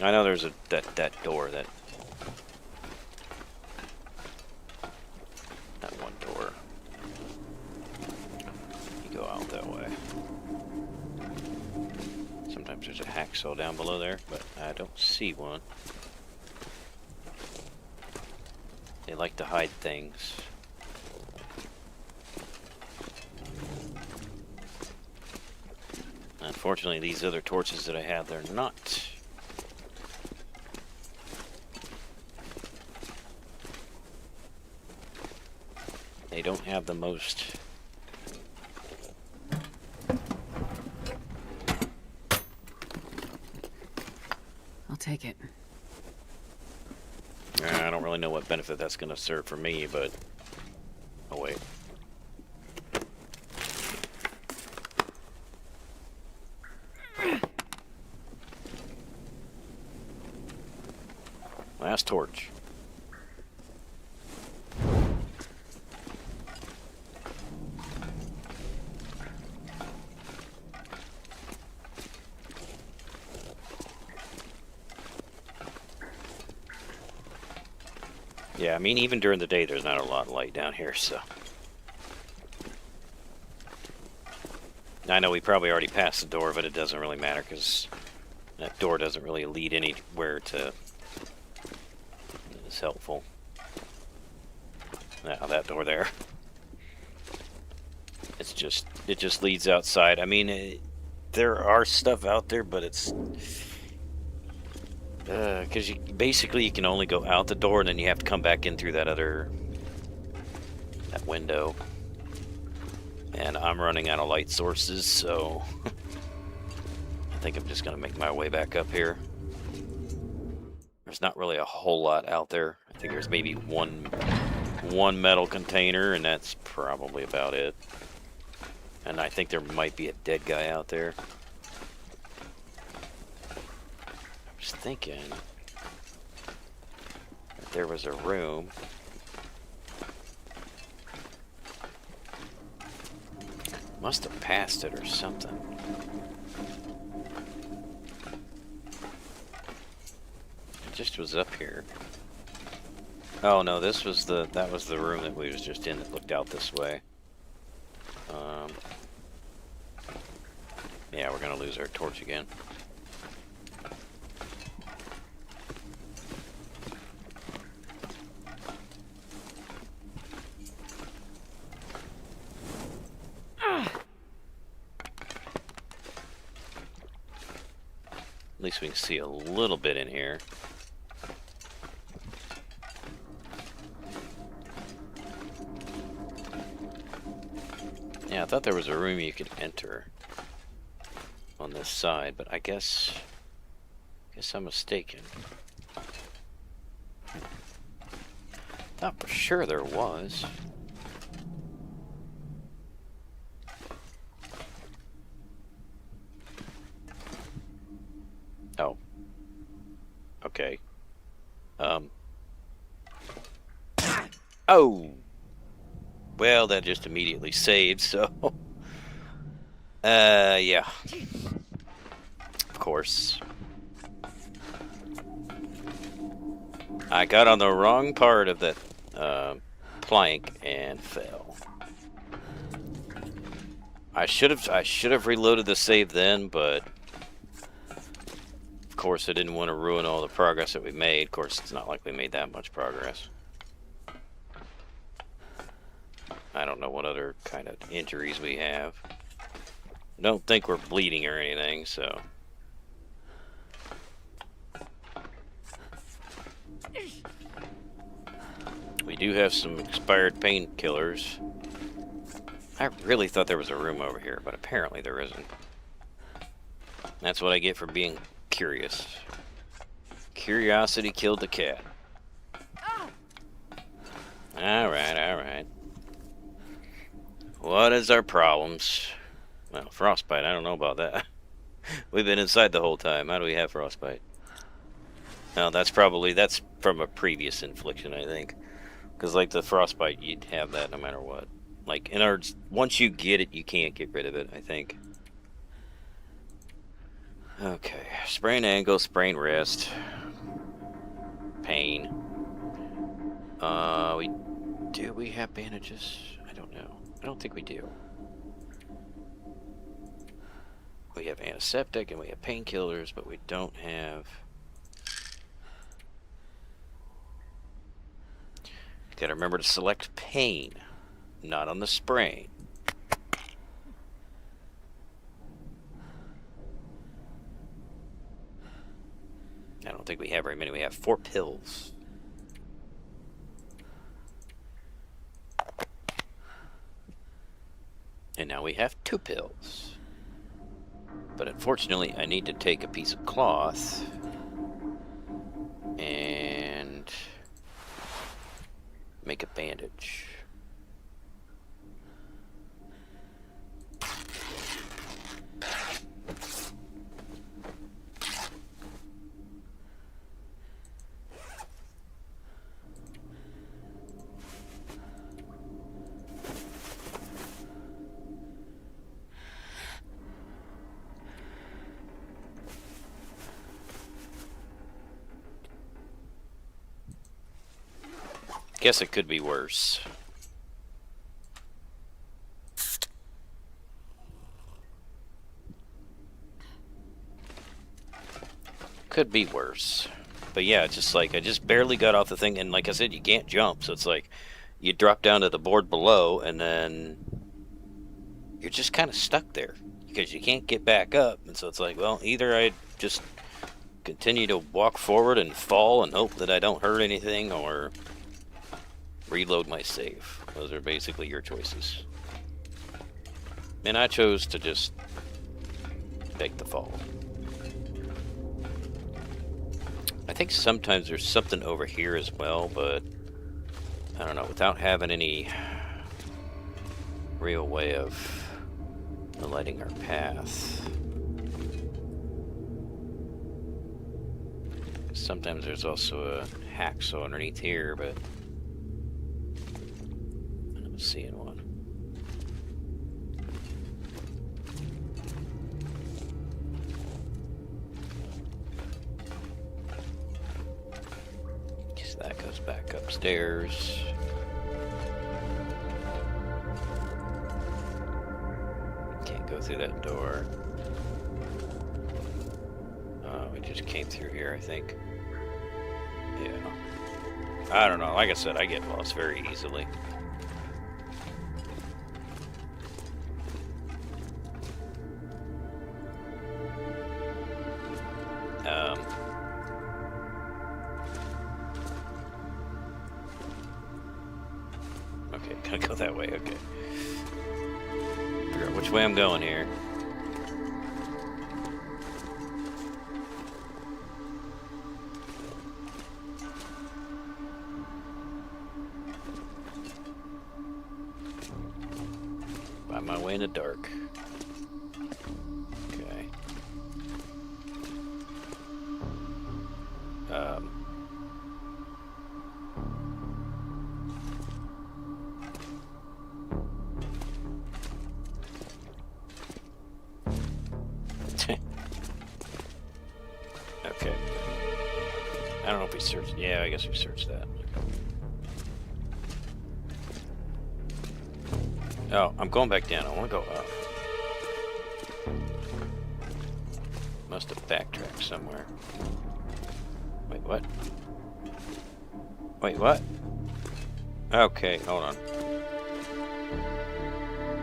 I know there's that door, that one door. You go out that way. Sometimes there's a hacksaw down below there, but I don't see one. They like to hide things. Unfortunately, these other torches that I have, they're not. They don't have the most. I'll take it. I don't really know what benefit that's going to serve for me, but... Oh, wait. Last torch. Yeah, I mean, even during the day, there's not a lot of light down here, so... I know we probably already passed the door, but it doesn't really matter, because that door doesn't really lead anywhere to... It's helpful. Now, that door there. It just leads outside. I mean, there are stuff out there, but it's... because basically you can only go out the door and then you have to come back in through that window. And I'm running out of light sources, so I think I'm just going to make my way back up here. There's not really a whole lot out there. I think there's maybe one metal container, and that's probably about it. And I think there might be a dead guy out there. I'm just thinking that there was a room. Must have passed it or something. It just was up here. Oh no, that was the room that we was just in that looked out this way. Yeah, we're gonna lose our torch again. At least we can see a little bit in here. Yeah, I thought there was a room you could enter on this side, but I guess I'm mistaken. Thought for sure there was. Oh. Okay. Oh! Well, that just immediately saved, so... yeah. Of course. I got on the wrong part of that, plank and fell. I should have reloaded the save then, but... Of course, I didn't want to ruin all the progress that we made. Of course, it's not like we made that much progress. I don't know what other kind of injuries we have. I don't think we're bleeding or anything, so... We do have some expired painkillers. I really thought there was a room over here, but apparently there isn't. That's what I get for being curious. Curiosity killed the cat. Alright, alright. What is our problems? Well, frostbite, I don't know about that. We've been inside the whole time. How do we have frostbite? No, that's from a previous infliction, I think. Because, like, the frostbite, you'd have that no matter what. Like, in other words, once you get it, you can't get rid of it, I think. Okay. Sprained ankle, sprained wrist. Pain. Do we have bandages? I don't know. I don't think we do. We have antiseptic and we have painkillers, but we don't have... Gotta remember to select pain, not on the sprain. I don't think we have very many. We have 4 pills. And now we have 2 pills. But unfortunately, I need to take a piece of cloth and make a bandage. Guess it could be worse. Could be worse. But yeah, just like I just barely got off the thing, and like I said, you can't jump, so it's like you drop down to the board below and then you're just kind of stuck there because you can't get back up. And so it's like, well, either I just continue to walk forward and fall and hope that I don't hurt anything, or reload my save. Those are basically your choices. And I chose to just take the fall. I think sometimes there's something over here as well, but I don't know. Without having any real way of lighting our path. Sometimes there's also a hacksaw underneath here, but I'm not seeing one. Guess that goes back upstairs. Can't go through that door. We just came through here, I think. Yeah. I don't know. Like I said, I get lost very easily. Okay, gotta go that way. Okay. Figure out which way I'm going here. Find my way in the dark. Okay. Okay. I don't know if we searched. Yeah, I guess we searched that. Oh, I'm going back down. I want to go up. Must have backtracked somewhere. Wait, what? Wait, what? Okay, hold on.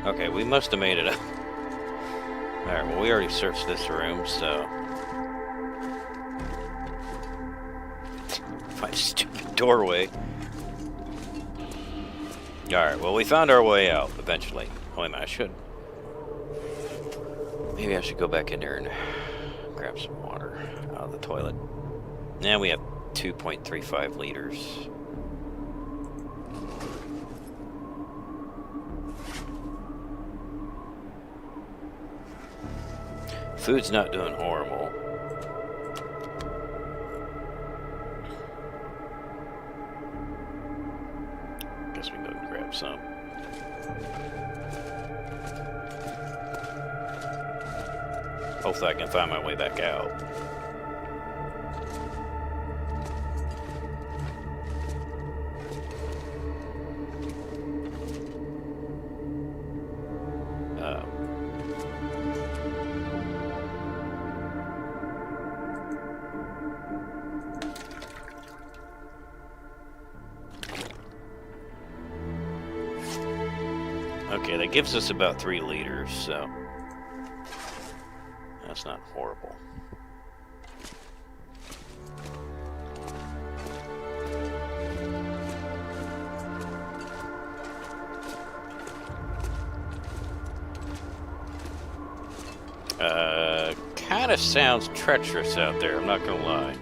Okay, we must have made it up. Alright, well, we already searched this room, so... Find a stupid doorway. Alright, well, we found our way out, eventually. Oh, wait a minute, I should... Maybe I should go back in there and grab some water out of the toilet. Now we have 2.35 liters. Food's not doing horrible. Guess we can go and grab some. Hopefully I can find my way back out. Okay, that gives us about 3 liters, so that's not horrible. Kind of sounds treacherous out there, I'm not gonna lie.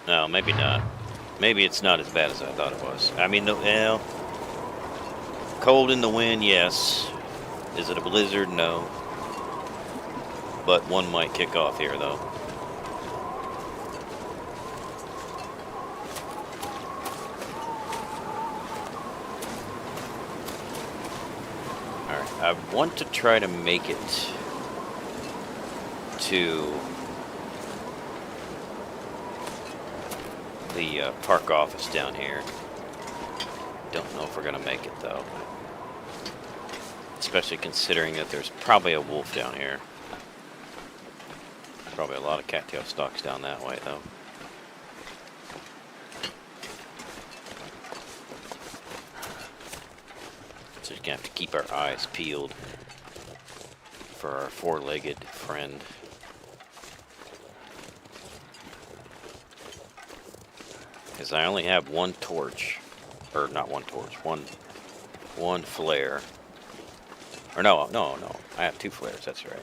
No, maybe not. Maybe it's not as bad as I thought it was. I mean, well, cold in the wind, yes. Is it a blizzard? No. But one might kick off here, though. Alright, I want to try to make it to the park office down here. Don't know if we're gonna make it though, especially considering that there's probably a wolf down here. Probably a lot of cattail stalks down that way though. So you're gonna have to keep our eyes peeled for our four-legged friend. Because I only have one torch. or not one torch, one flare. Or no, I have 2 flares. That's right.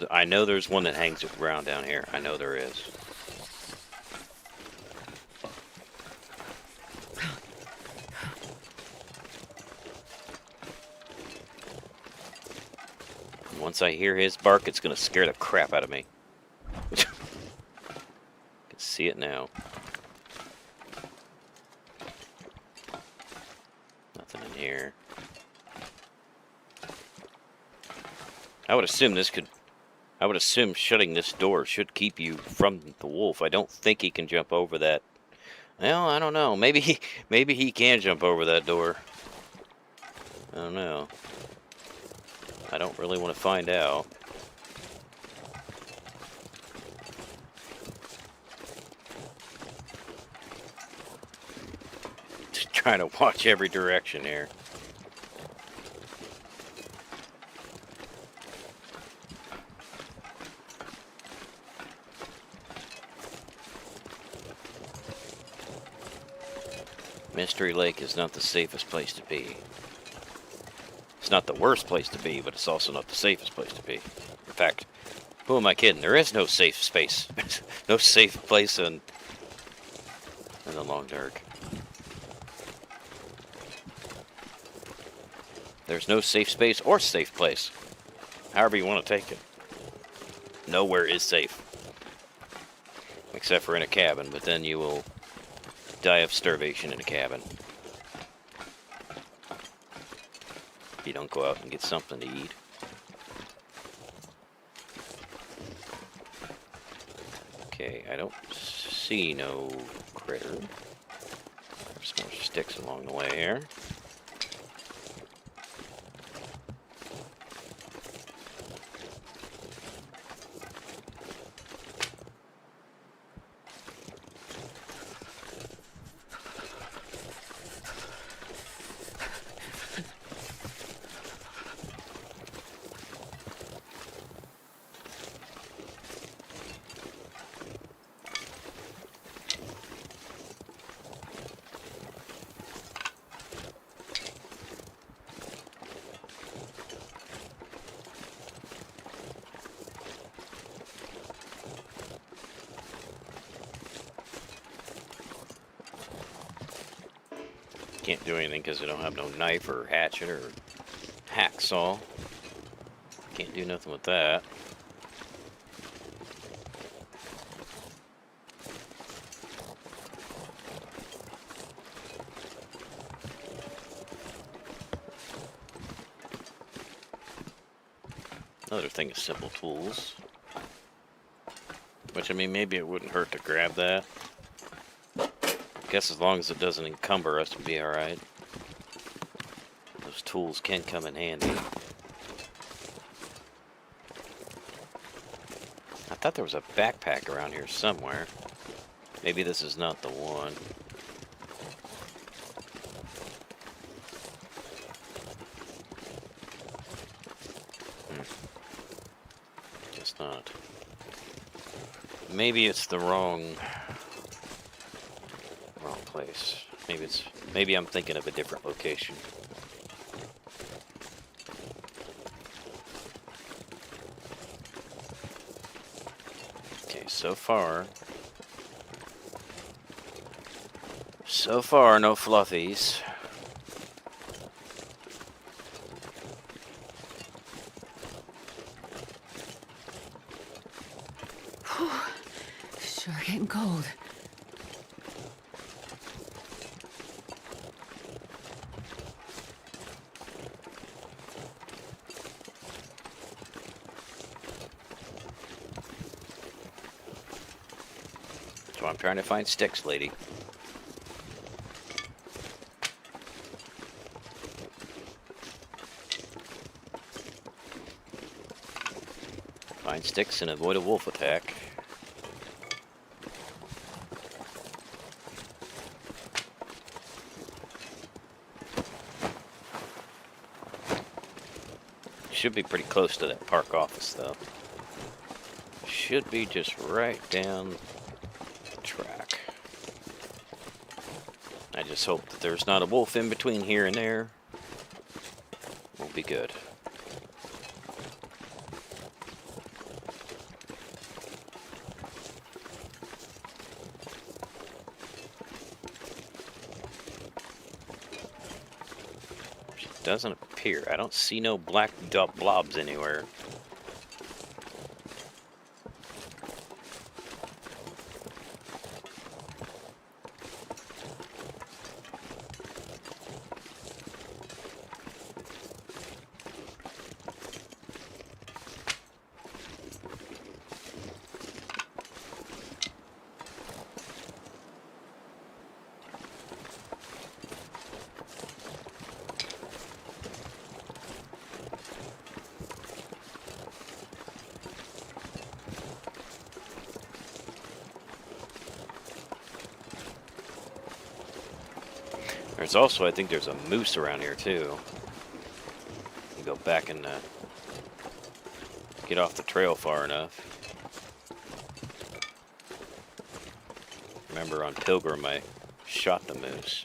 I know there's one that hangs around down here. I know there is. And once I hear his bark, it's gonna scare the crap out of me. I can see it now. Nothing in here. I would assume shutting this door should keep you from the wolf. I don't think he can jump over that. Well, I don't know. Maybe he can jump over that door. I don't know. I don't really want to find out. Just trying to watch every direction here. Mystery Lake is not the safest place to be. It's not the worst place to be, but it's also not the safest place to be. In fact, who am I kidding? There is no safe space. No safe place in the long dark. There's no safe space or safe place. However you want to take it. Nowhere is safe. Except for in a cabin, but then you will die of starvation in a cabin. If you don't go out and get something to eat. Okay, I don't see no critter. There's more sticks along the way here. Can't do anything because I don't have no knife or hatchet or hacksaw. Can't do nothing with that. Another thing is simple tools. Which, I mean, maybe it wouldn't hurt to grab that. Guess as long as it doesn't encumber us, we'll be alright. Those tools can come in handy. I thought there was a backpack around here somewhere. Maybe this is not the one. Guess not. Maybe it's the wrong place. Maybe I'm thinking of a different location. Okay, so far no fluffies. Sure getting cold. That's why I'm trying to find sticks, lady. Find sticks and avoid a wolf attack. Should be pretty close to that park office, though. Should be just right down the track. I just hope that there's not a wolf in between here and there. We'll be good. Doesn't appear. I don't see no black blobs anywhere. There's also, I think there's a moose around here too. You go back and get off the trail far enough. Remember on Pilgrim I shot the moose.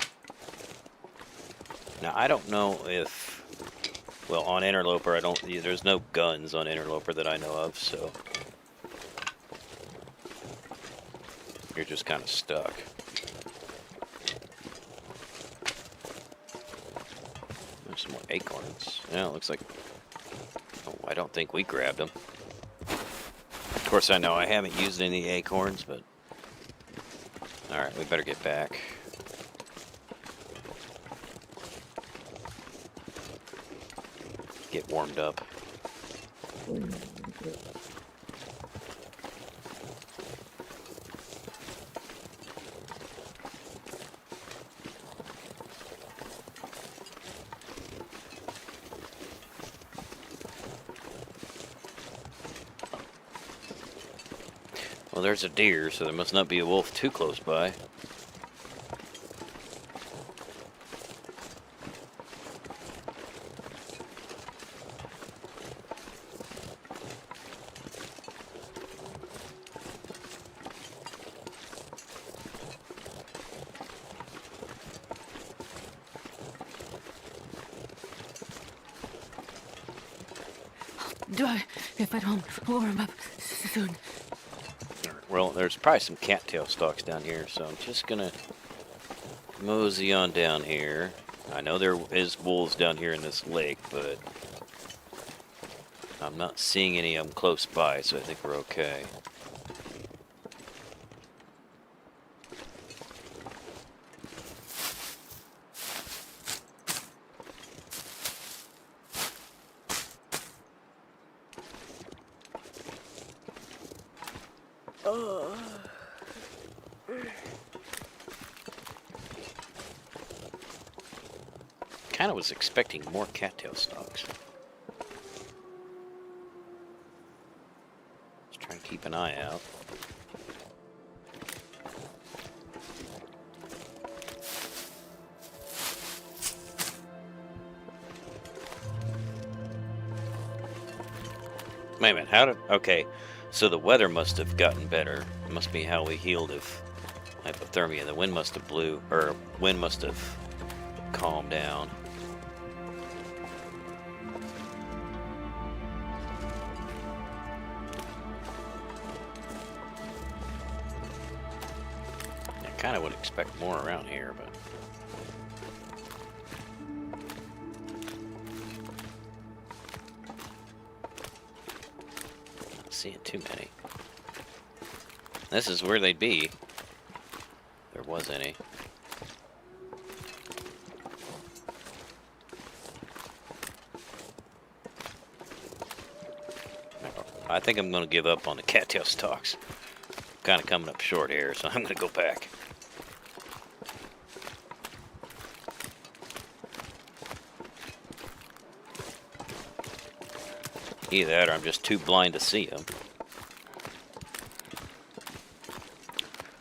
Now I don't know if, well, on Interloper there's no guns on Interloper that I know of, so you're just kind of stuck. There's some more acorns. Yeah, it looks like, oh, I don't think we grabbed them. Of course I know I haven't used any acorns, but alright, we better get back. Get warmed up. Well, there's a deer, so there must not be a wolf too close by. Die if I don't warm up soon. Well, there's probably some cattail stalks down here, so I'm just gonna mosey on down here. I know there is wolves down here in this lake, but I'm not seeing any of them close by, so I think we're okay. Kind of was expecting more cattail stalks. Let's try and keep an eye out. Wait a minute, how did... Okay, so the weather must have gotten better. It must be how we healed of hypothermia. The wind must have wind must have calmed down. I kind of would expect more around here, but... Not seeing too many. This is where they'd be. If there was any. I think I'm going to give up on the cattail stalks. kind of coming up short here, so I'm going to go back. Either that or I'm just too blind to see them.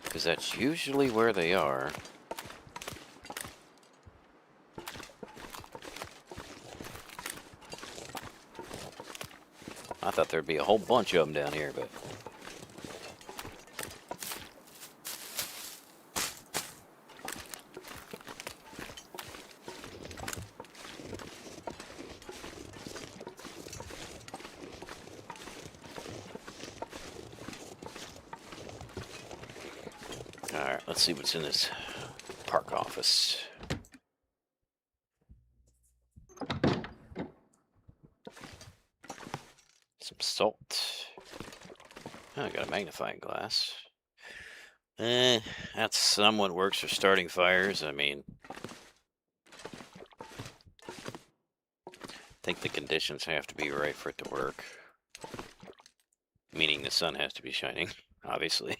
Because that's usually where they are. I thought there'd be a whole bunch of them down here, but... Alright, let's see what's in this park office. Some salt. Oh, I got a magnifying glass. That somewhat works for starting fires. I mean, I think the conditions have to be right for it to work. Meaning the sun has to be shining, obviously.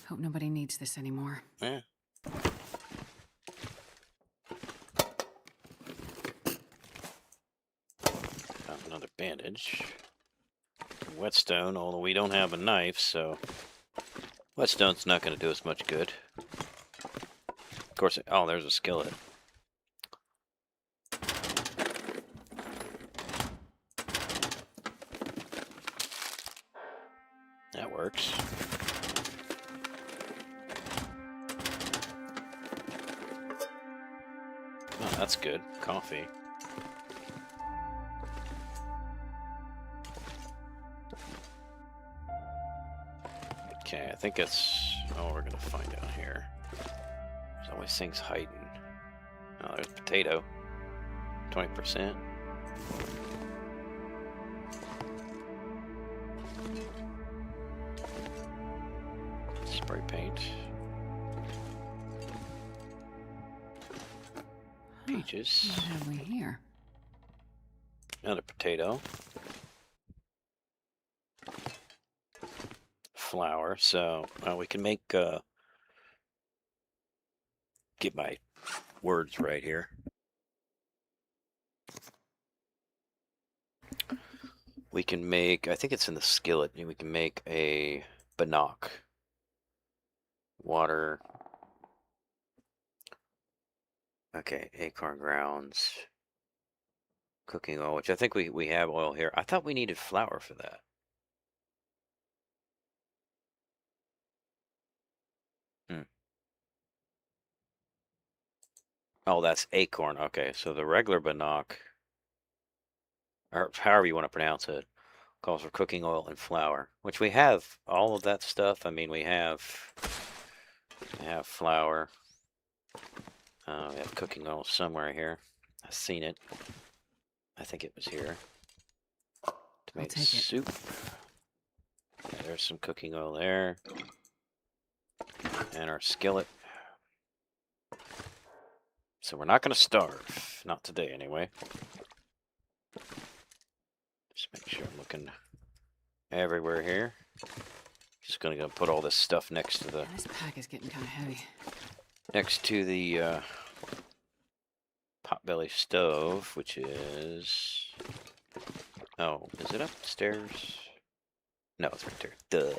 Hope nobody needs this anymore. Yeah. Found another bandage. Whetstone, although we don't have a knife, so whetstone's not going to do us much good. Of course, oh, there's a skillet. That works. Oh, that's good. Coffee. Okay, I think that's all we're gonna find out here. There's always things hiding. Oh, there's potato. 20%. Spray paint. Peaches. What have we here? Another potato. Flour. So we can make get my words right here. We can make, I think it's in the skillet, we can make a bannock. Water. Okay, acorn grounds. Cooking oil, which I think we have oil here. I thought we needed flour for that. Oh, that's acorn. Okay, so the regular bannock, or however you want to pronounce it, calls for cooking oil and flour, which we have all of that stuff. I mean, we have flour. We have cooking oil somewhere here. I've seen it. I think it was here. Tomato soup. Yeah, there's some cooking oil there. And our skillet. So we're not going to starve. Not today, anyway. Just make sure I'm looking everywhere here. Just going to go put all this stuff next to the... Yeah, this pack is getting kind of heavy. Next to the potbelly stove, which is... Oh, is it upstairs? No, it's right there. Duh.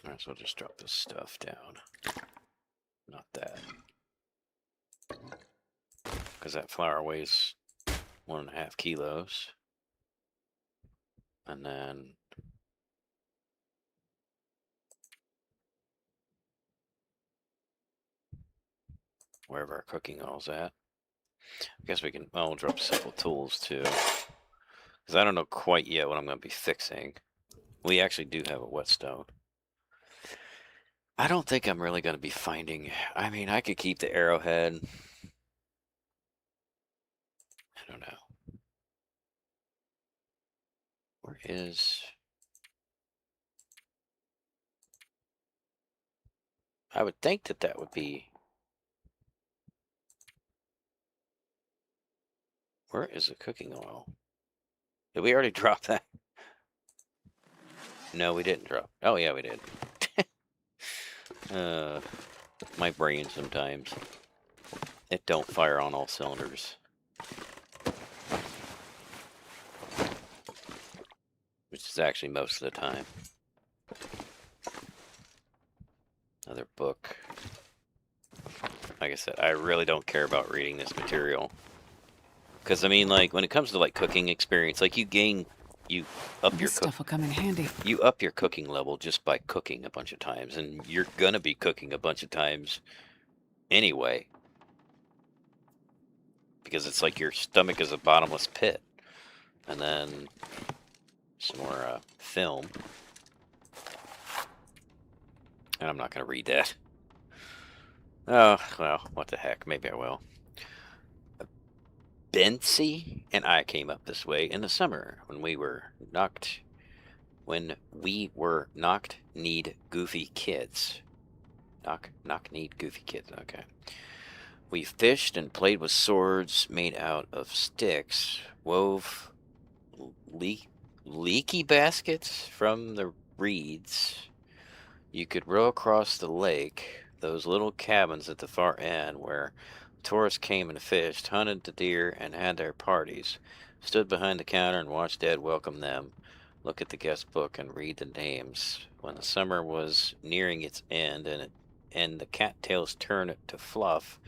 Alright, so I'll just drop this stuff down. Not that. Because that flour weighs 1.5 kilos. And then... wherever our cooking oil's at. I guess we can... well, we'll drop simple tools, too. Because I don't know quite yet what I'm going to be fixing. We actually do have a whetstone. I don't think I'm really going to be finding... I mean, I could keep the arrowhead. I don't know. Where is... I would think that that would be. Where is the cooking oil? Did we already drop that? No, we didn't drop. Oh yeah, we did. Uh, my brain sometimes it don't fire on all cylinders, which is actually most of the time. Another book. Like I said, I really don't care about reading this material. Because I mean, like when it comes to like cooking experience, like you up your This stuff will come in handy. you up your cooking level just by cooking a bunch of times, and you're gonna be cooking a bunch of times anyway, because it's like your stomach is a bottomless pit. And then some more film, and I'm not gonna read that. Oh well, what the heck? Maybe I will. Bensy and I came up this way in the summer when we were knock-kneed goofy kids. Knock-kneed goofy kids. Okay. We fished and played with swords made out of sticks, wove le- leaky baskets from the reeds. You could row across the lake, those little cabins at the far end where tourists came and fished, hunted the deer, and had their parties. Stood behind the counter and watched Dad welcome them, look at the guest book, and read the names. When the summer was nearing its end and the cattails turned to fluff,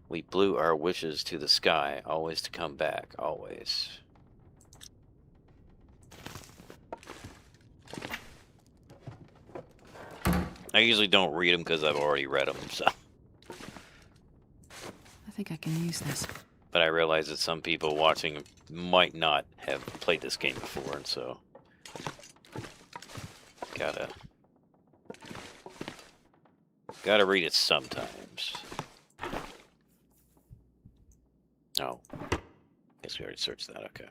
we blew our wishes to the sky, always to come back, always. I usually don't read them because I've already read them, so. I think I can use this. But I realize that some people watching might not have played this game before, and so gotta read it sometimes. Oh, guess we already searched that. Okay.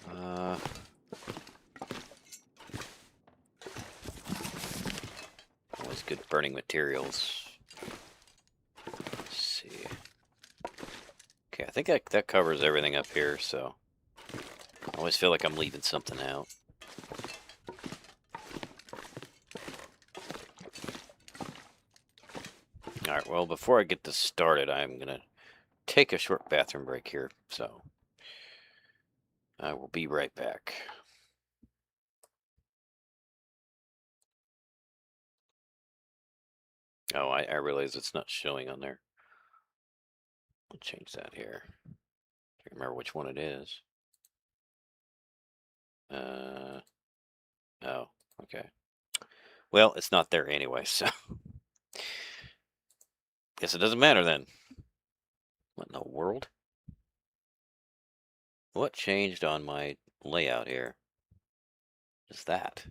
Uh, always good burning materials. Let's see. Okay, I think that covers everything up here. So I always feel like I'm leaving something out. All right. Well, before I get this started, I'm gonna take a short bathroom break here. So I will be right back. Oh, I realize it's not showing on there. I'll change that here. Can't remember which one it is. Oh, okay. Well, it's not there anyway, so guess it doesn't matter then. What in the world? What changed on my layout here? Is that?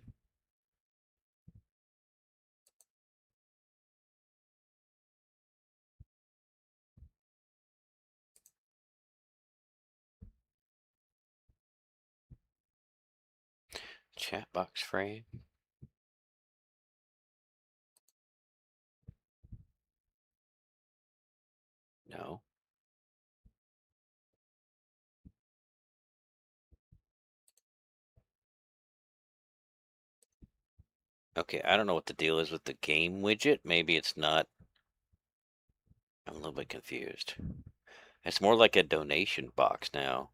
Chat box frame? No. Okay, I don't know what the deal is with the game widget. Maybe it's not. I'm a little bit confused. It's more like a donation box now.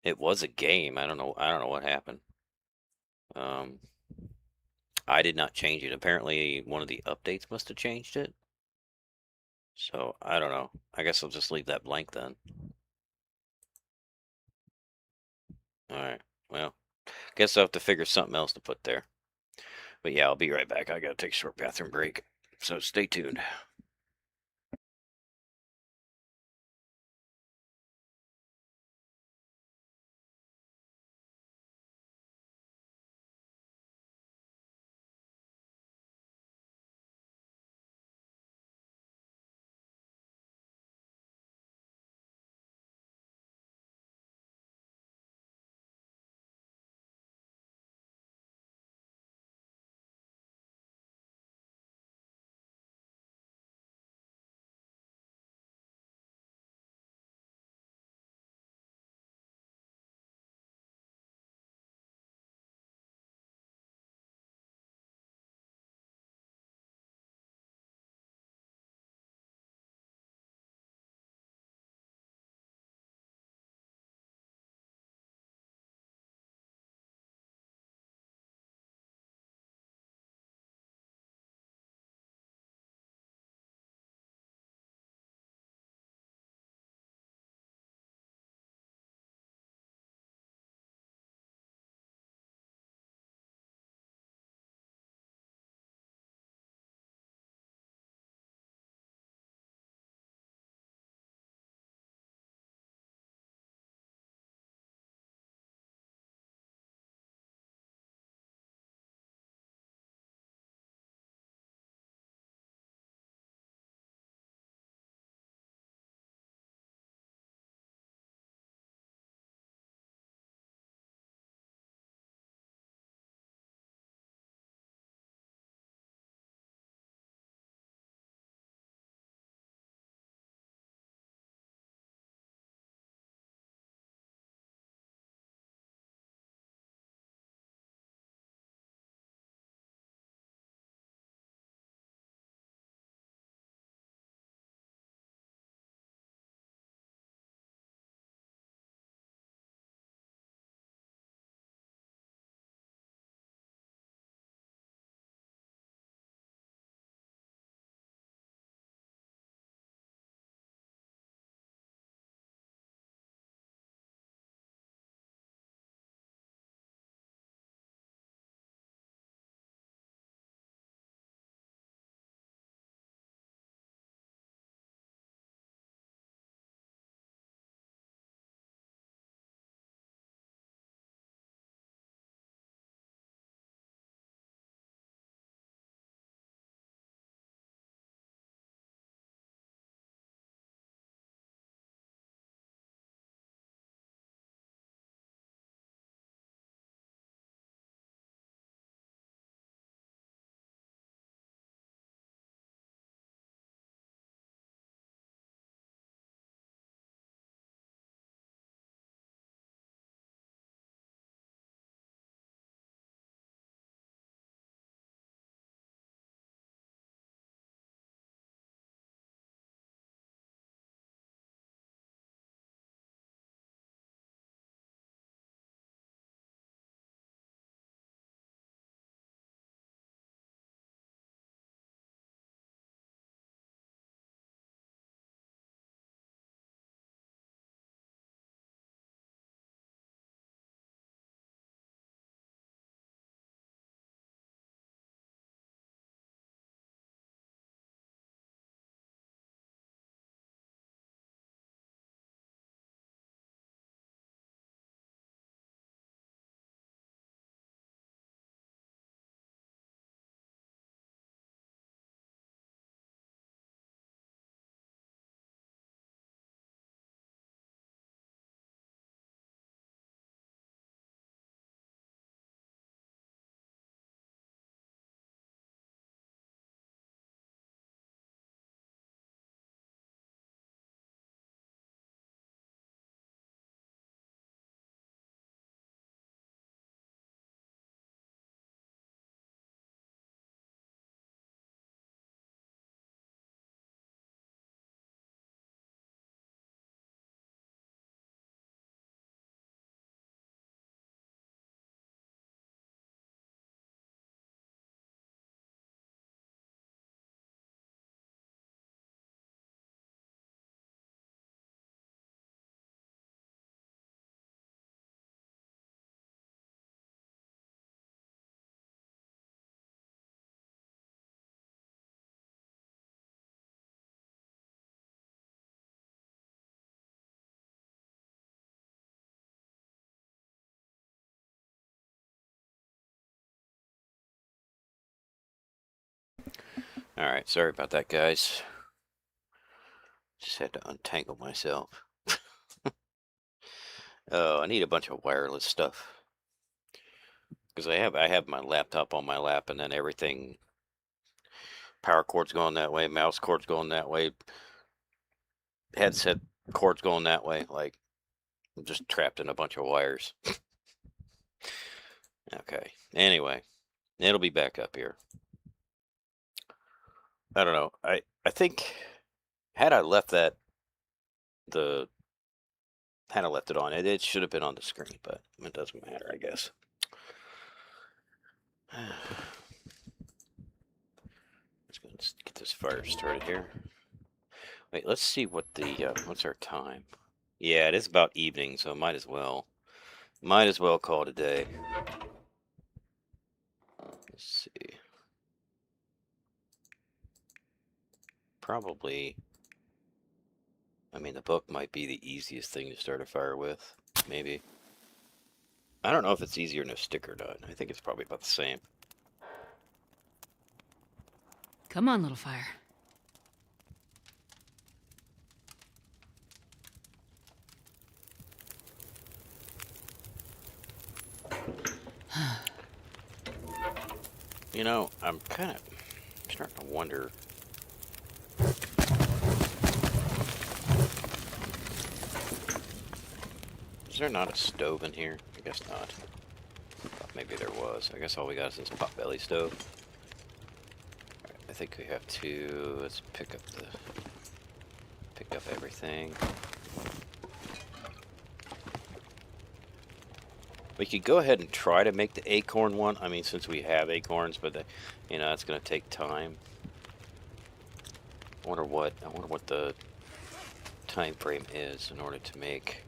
It was a game. I don't know. I don't know what happened. Um, I did not change it. Apparently, one of the updates must have changed it. So I don't know. I guess I'll just leave that blank then. All right. Well, guess I'll have to figure something else to put there. But yeah, I'll be right back. I gotta take a short bathroom break. So stay tuned. All right, sorry about that, guys. Just had to untangle myself. Oh, I need a bunch of wireless stuff because I have my laptop on my lap, and then everything power cord's going that way, mouse cord's going that way, headset cord's going that way. Like I'm just trapped in a bunch of wires. Okay. Anyway, it'll be back up here. I don't know. I think had I left that the had I left it on, it should have been on the screen, but it doesn't matter, I guess. Let's go get this fire started here. Wait, let's see what the what's our time. Yeah, it is about evening, so might as well call it a day. Let's see. Probably. I mean, the book might be the easiest thing to start a fire with. Maybe. I don't know if it's easier than a stick or not. I think it's probably about the same. Come on, little fire. You know, I'm kind of starting to wonder. Is there not a stove in here? I guess not. Thought maybe there was. I guess all we got is this potbelly stove. Alright, I think we have to. Let's pick up everything. We could go ahead and try to make the acorn one. I mean, since we have acorns, but that's going to take time. I wonder what the time frame is in order to make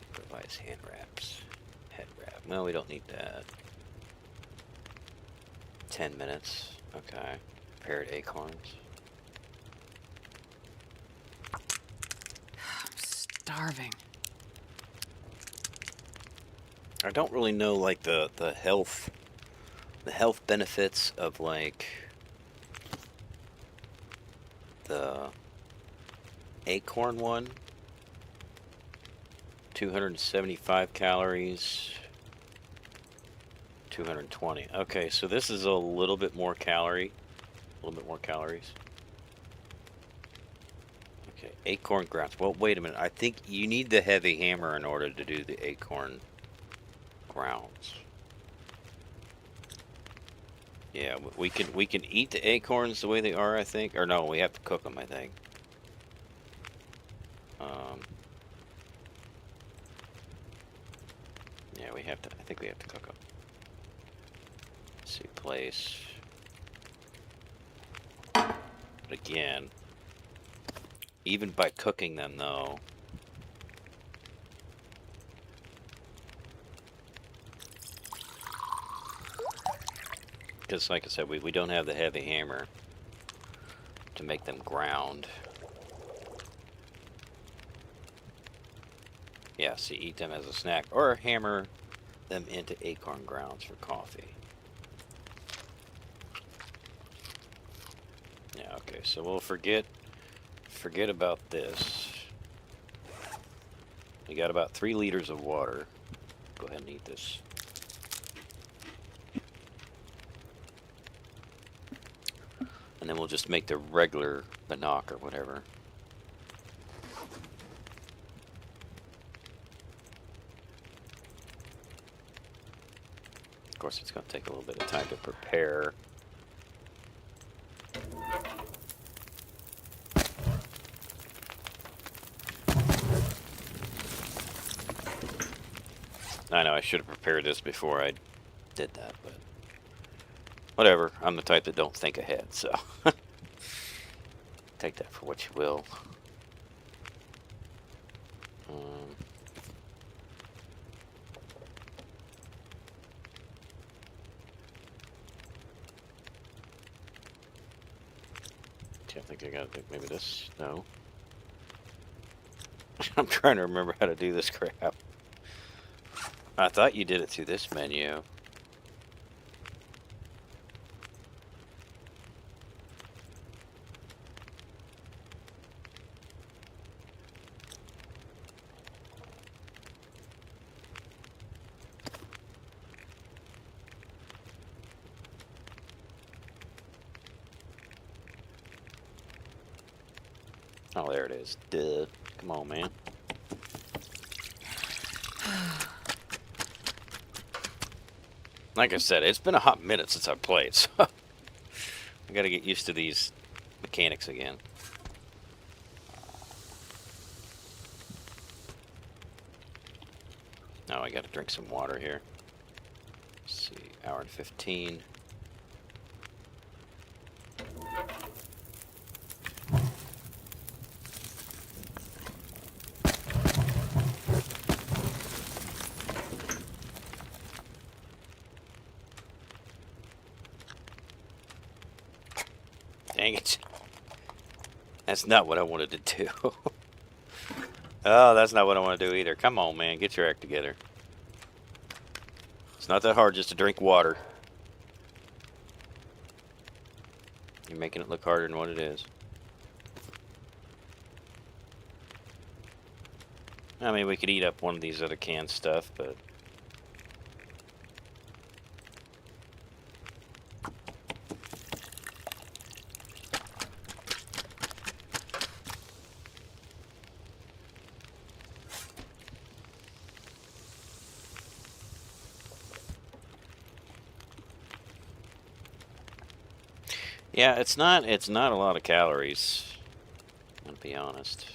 improvise hand wraps. Head wrap. No, we don't need that. 10 minutes. Okay. Prepared acorns. I'm starving. I don't really know like the health benefits of like the acorn one. 275 calories. 220. Okay, so this is a little bit more calories. Okay, acorn grounds. Well, wait a minute. I think you need the heavy hammer in order to do the acorn grounds. Yeah, we can eat the acorns the way they are, I think. Or no, we have to cook them, I think. Yeah, we have to. I think we have to cook them. Let's see, place. But again, even by cooking them, though. Because, like I said, we don't have the heavy hammer to make them ground. Yeah, so eat them as a snack or hammer them into acorn grounds for coffee. Yeah, okay, so we'll forget about this. We got about 3 liters of water. Go ahead and eat this. And then we'll just make the regular bannock or whatever. Of course, it's going to take a little bit of time to prepare. I know I should have prepared this before I did that, but whatever. I'm the type that don't think ahead, so take that for what you will. I think I gotta do maybe this. No. I'm trying to remember how to do this crap. I thought you did it through this menu. Oh, there it is. Duh. Come on, man. Like I said, it's been a hot minute since I played, so I gotta get used to these mechanics again. Now I gotta drink some water here. Let's see, hour and 15. Dang it. That's not what I wanted to do. Oh, that's not what I want to do either. Come on, man. Get your act together. It's not that hard just to drink water. You're making it look harder than what it is. I mean, we could eat up one of these other canned stuff, but... yeah, it's not a lot of calories, to be honest.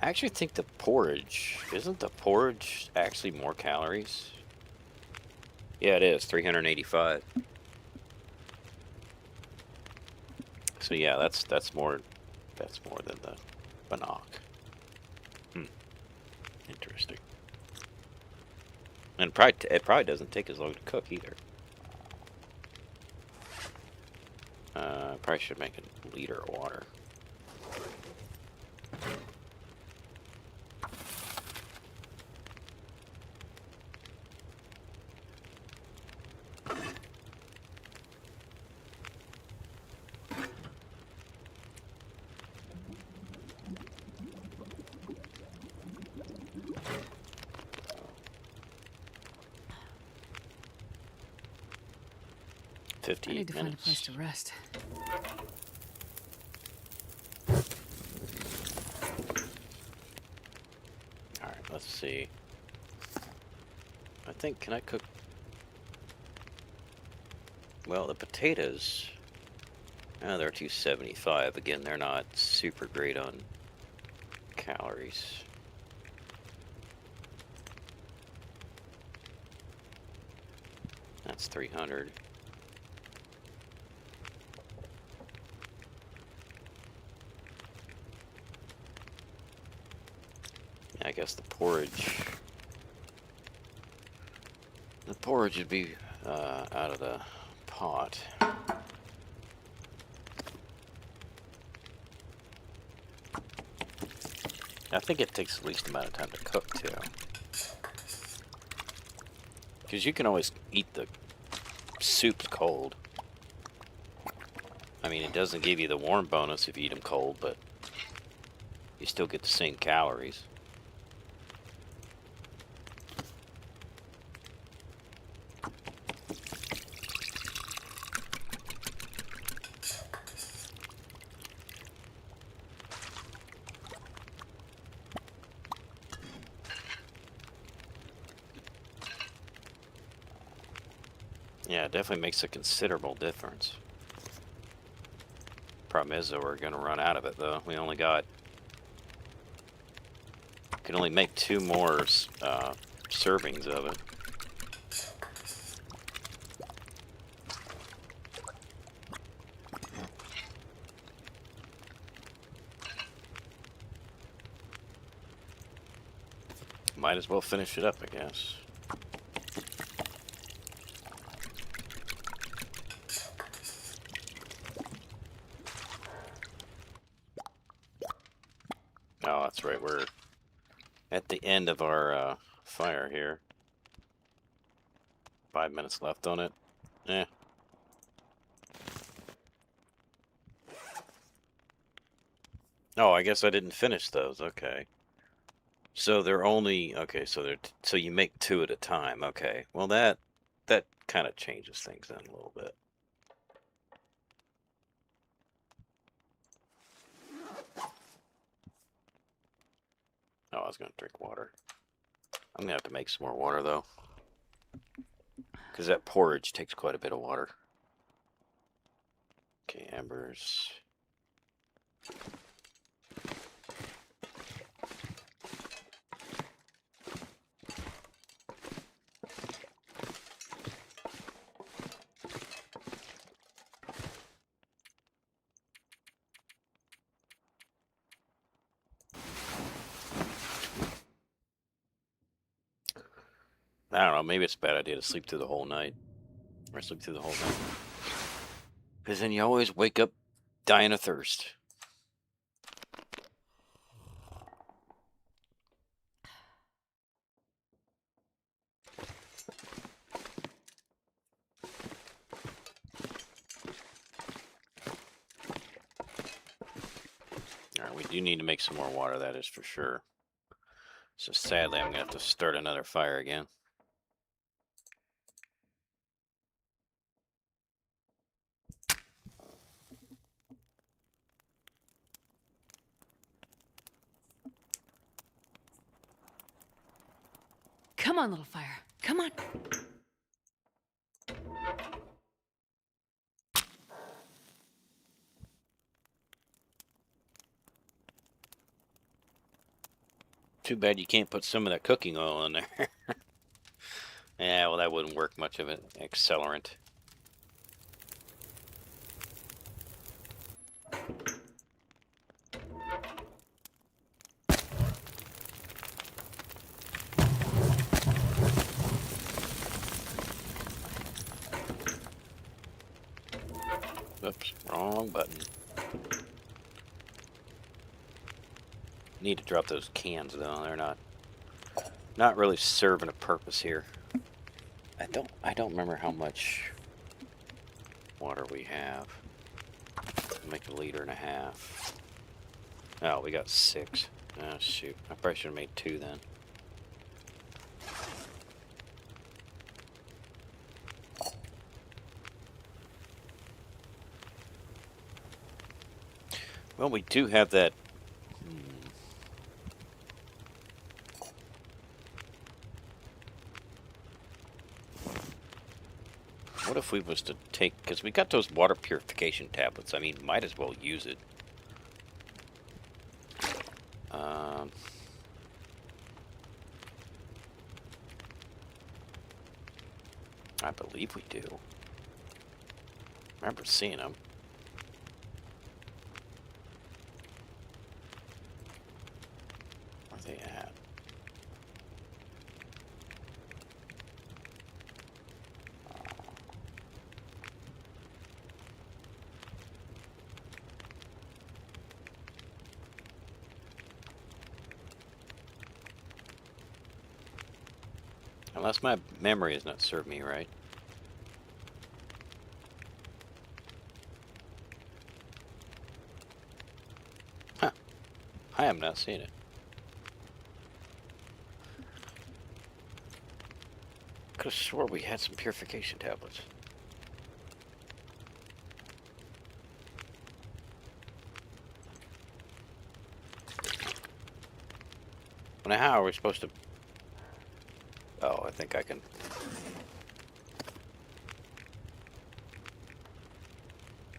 I actually think the porridge, isn't the porridge actually more calories? Yeah, it is, 385. So yeah, that's more than the bannock. Interesting. And it probably doesn't take as long to cook either. Probably should make a liter of water. I 58 need to find a place minutes. to rest. Alright, let's see. I think, can I cook? Well, the potatoes, they're 275. Again, they're not super great on calories. That's 300. Yeah, I guess the porridge would be out of the pot. I think it takes the least amount of time to cook too, because you can always eat the soups cold. I mean, it doesn't give you the warm bonus if you eat them cold, but you still get the same calories. Yeah, it definitely makes a considerable difference. Problem is, though, we're going to run out of it, though. We only got... can only make 2 more servings of it. Might as well finish it up, I guess. Oh, that's right. We're at the end of our fire here. 5 minutes left on it. Eh. Oh, I guess I didn't finish those. Okay. So they're only... okay, so so you make 2 at a time. Okay. Well, that that kind of changes things then a little bit. Oh, I was gonna drink water. I'm gonna have to make some more water though, because that porridge takes quite a bit of water. Okay, embers. I don't know, maybe it's a bad idea to sleep through the whole night. Or sleep through the whole night. Because then you always wake up dying of thirst. Alright, we do need to make some more water, that is for sure. So sadly, I'm going to have to start another fire again. Come on, little fire. Come on. Too bad you can't put some of that cooking oil in there. Yeah, well, that wouldn't work much of an accelerant. Oops, wrong button. Need to drop those cans though. They're not really serving a purpose here. I don't remember how much water we have. Make 1.5 liters. Oh, we got 6. Oh shoot. I probably should have made 2 then. Well, we do have that. What if we was to take, because we got those water purification tablets. I mean, might as well use it. I believe we do. Remember seeing them. Where are they at? Unless my memory has not served me right. Huh. I have not seen it. Could have swore we had some purification tablets. Now, how are we supposed to... Oh, I think I can...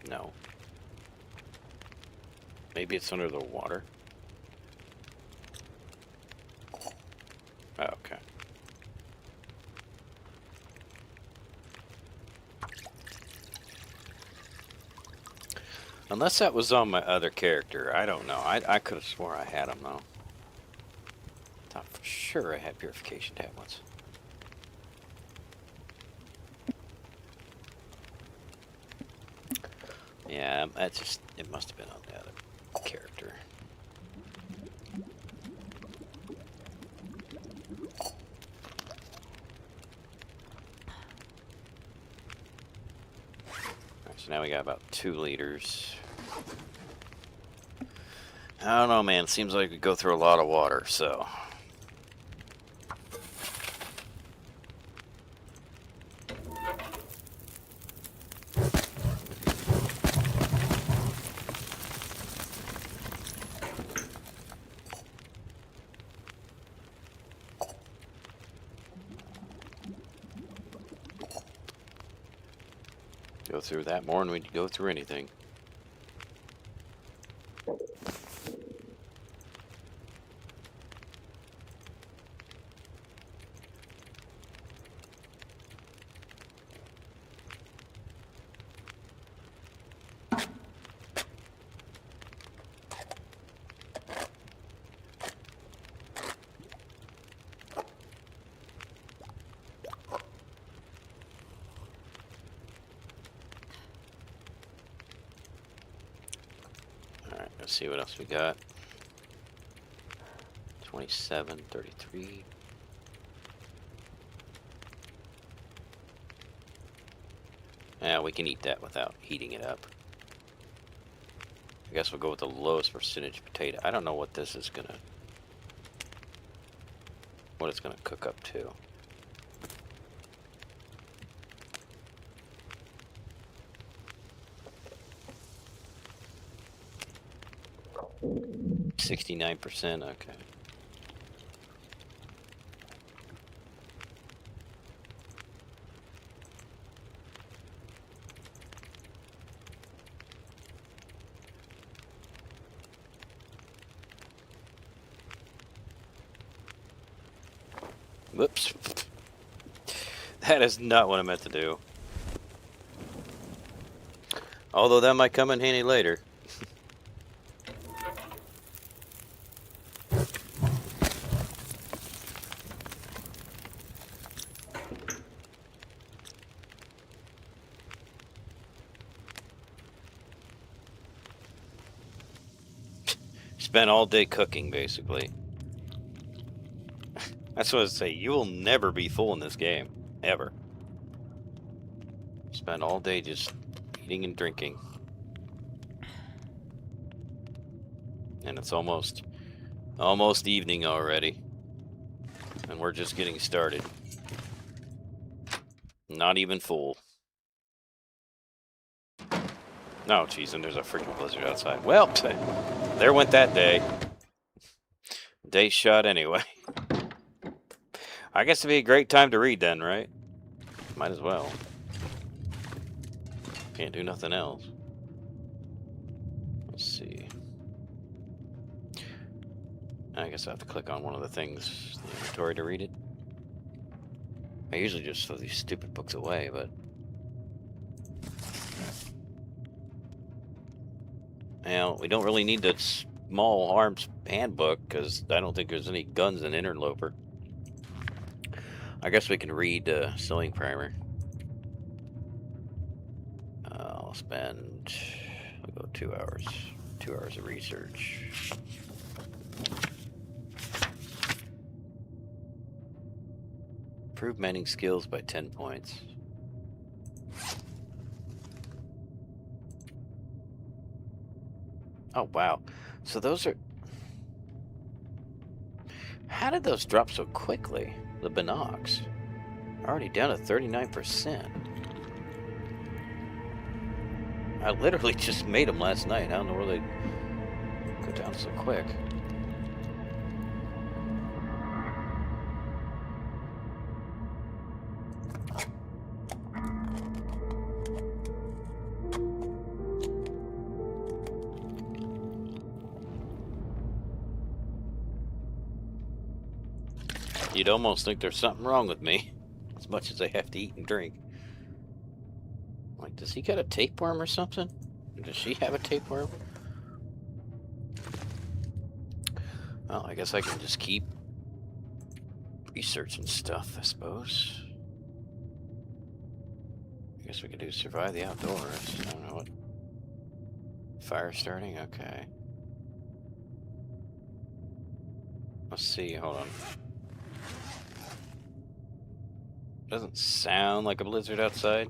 No. Maybe it's under the water. Oh, okay. Unless that was on my other character. I don't know. I could have swore I had them, though. Thought for sure I had purification tablets. Yeah, that's just... It must have been on the other character. Alright, so now we got about 2 liters. I don't know, man. It seems like we go through a lot of water, so... Go through that more than we'd go through anything. Alright, let's see what else we got. 27, 33. Yeah, we can eat that without heating it up. I guess we'll go with the lowest percentage potato. I don't know what this is gonna... what it's gonna cook up to. %69%, okay. Whoops. That is not what I meant to do. Although that might come in handy later. Spent all day cooking, basically. That's what I say. You will never be full in this game. Ever. Spend all day just eating and drinking. And it's almost evening already. And we're just getting started. Not even full. No, geez, and there's a freaking blizzard outside. Well, there went that day. Day shot anyway. I guess it'd be a great time to read then, right? Might as well. Can't do nothing else. Let's see. I guess I have to click on one of the things in the inventory to read it. I usually just throw these stupid books away, but... Well, we don't really need that small arms handbook, because I don't think there's any guns in Interloper. I guess we can read sewing primer. I'll spend... I'll go 2 hours. 2 hours of research. Improve mending skills by 10 points. Oh, wow. So those are... How did those drop so quickly? The binocs. Already down to 39%. I literally just made them last night. I don't know where they go down so quick. You'd almost think there's something wrong with me, as much as I have to eat and drink. Like, does he got a tapeworm or something? Does she have a tapeworm? Well, I guess I can just keep researching stuff, I suppose. I guess we could do survive the outdoors. I don't know what. Fire starting? Okay. Let's see, hold on. Doesn't sound like a blizzard outside,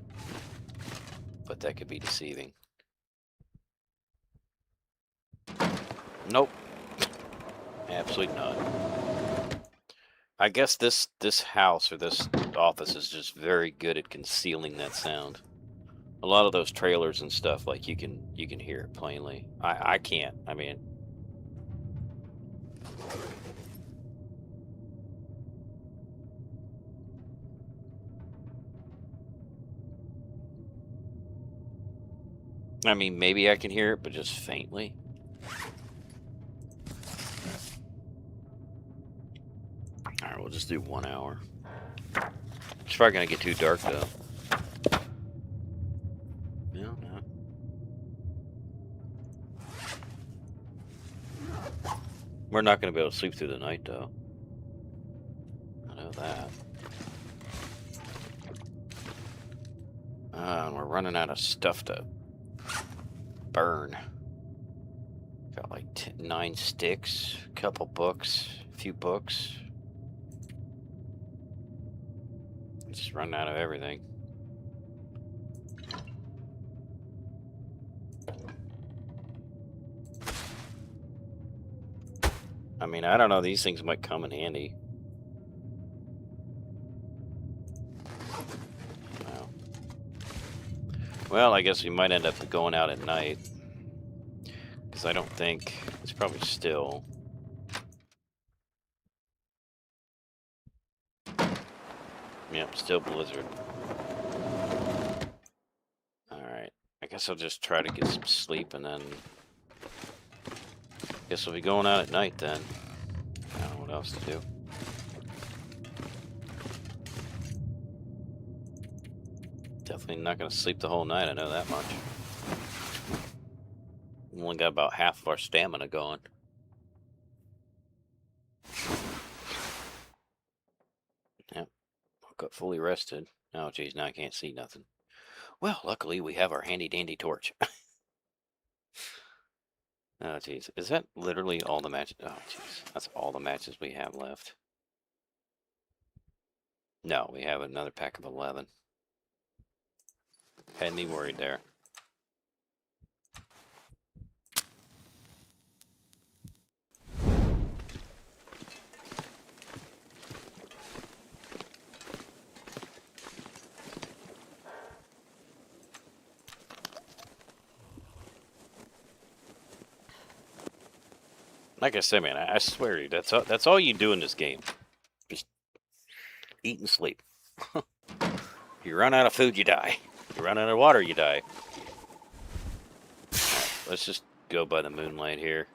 but that could be deceiving. Nope. Absolutely not. I guess this house or this office is just very good at concealing that sound. A lot of those trailers and stuff, like you can hear it plainly. I can't. I mean, I mean, maybe I can hear it, but just faintly. All right, we'll just do 1 hour. It's probably gonna get too dark though. No, no. We're not gonna be able to sleep through the night though. I know that. We're running out of stuff to burn. Got like 9 sticks, a couple books, a few books. Just running out of everything. I mean, I don't know. These things might come in handy. Wow. Well, I guess we might end up going out at night. Because I don't think it's probably still. Yep, still blizzard. Alright. I guess I'll just try to get some sleep and then. Guess we'll be going out at night then. I don't know what else to do. Definitely not going to sleep the whole night, I know that much. We only got about half of our stamina going. Yep, woke up fully rested. Oh, geez, now I can't see nothing. Well, luckily we have our handy dandy torch. Oh, geez. Is that literally all the matches? Oh, geez. That's all the matches we have left. No, we have another pack of 11. Had me worried there. Like I said, man, I swear to you, that's all you do in this game. Just eat and sleep. You run out of food, you die. You run out of water, you die. Right, let's just go by the moonlight here.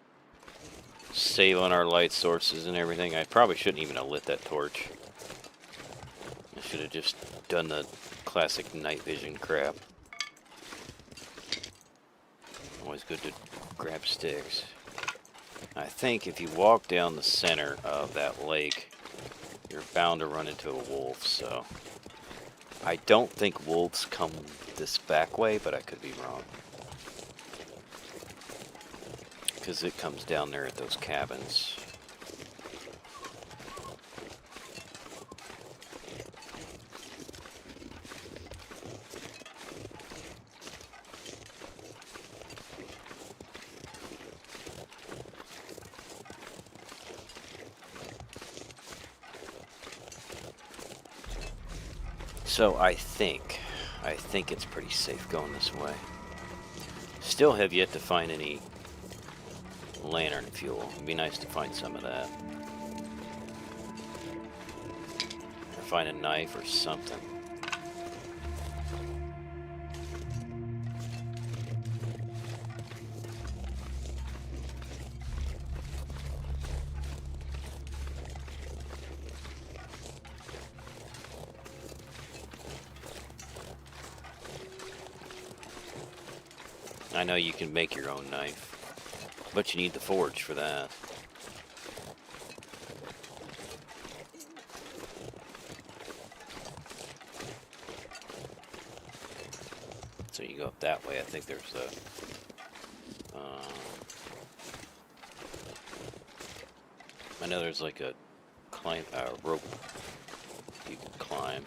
Save on our light sources and everything. I probably shouldn't even have lit that torch. I should have just done the classic night vision crap. Always good to grab sticks. I think if you walk down the center of that lake, you're bound to run into a wolf, so... I don't think wolves come this back way, but I could be wrong. Because it comes down there at those cabins. So I think it's pretty safe going this way. Still have yet to find any lantern fuel. It'd be nice to find some of that. Or find a knife or something. I know you can make your own knife, but you need the forge for that. So you go up that way. I think there's a... I know there's like a rope you can climb.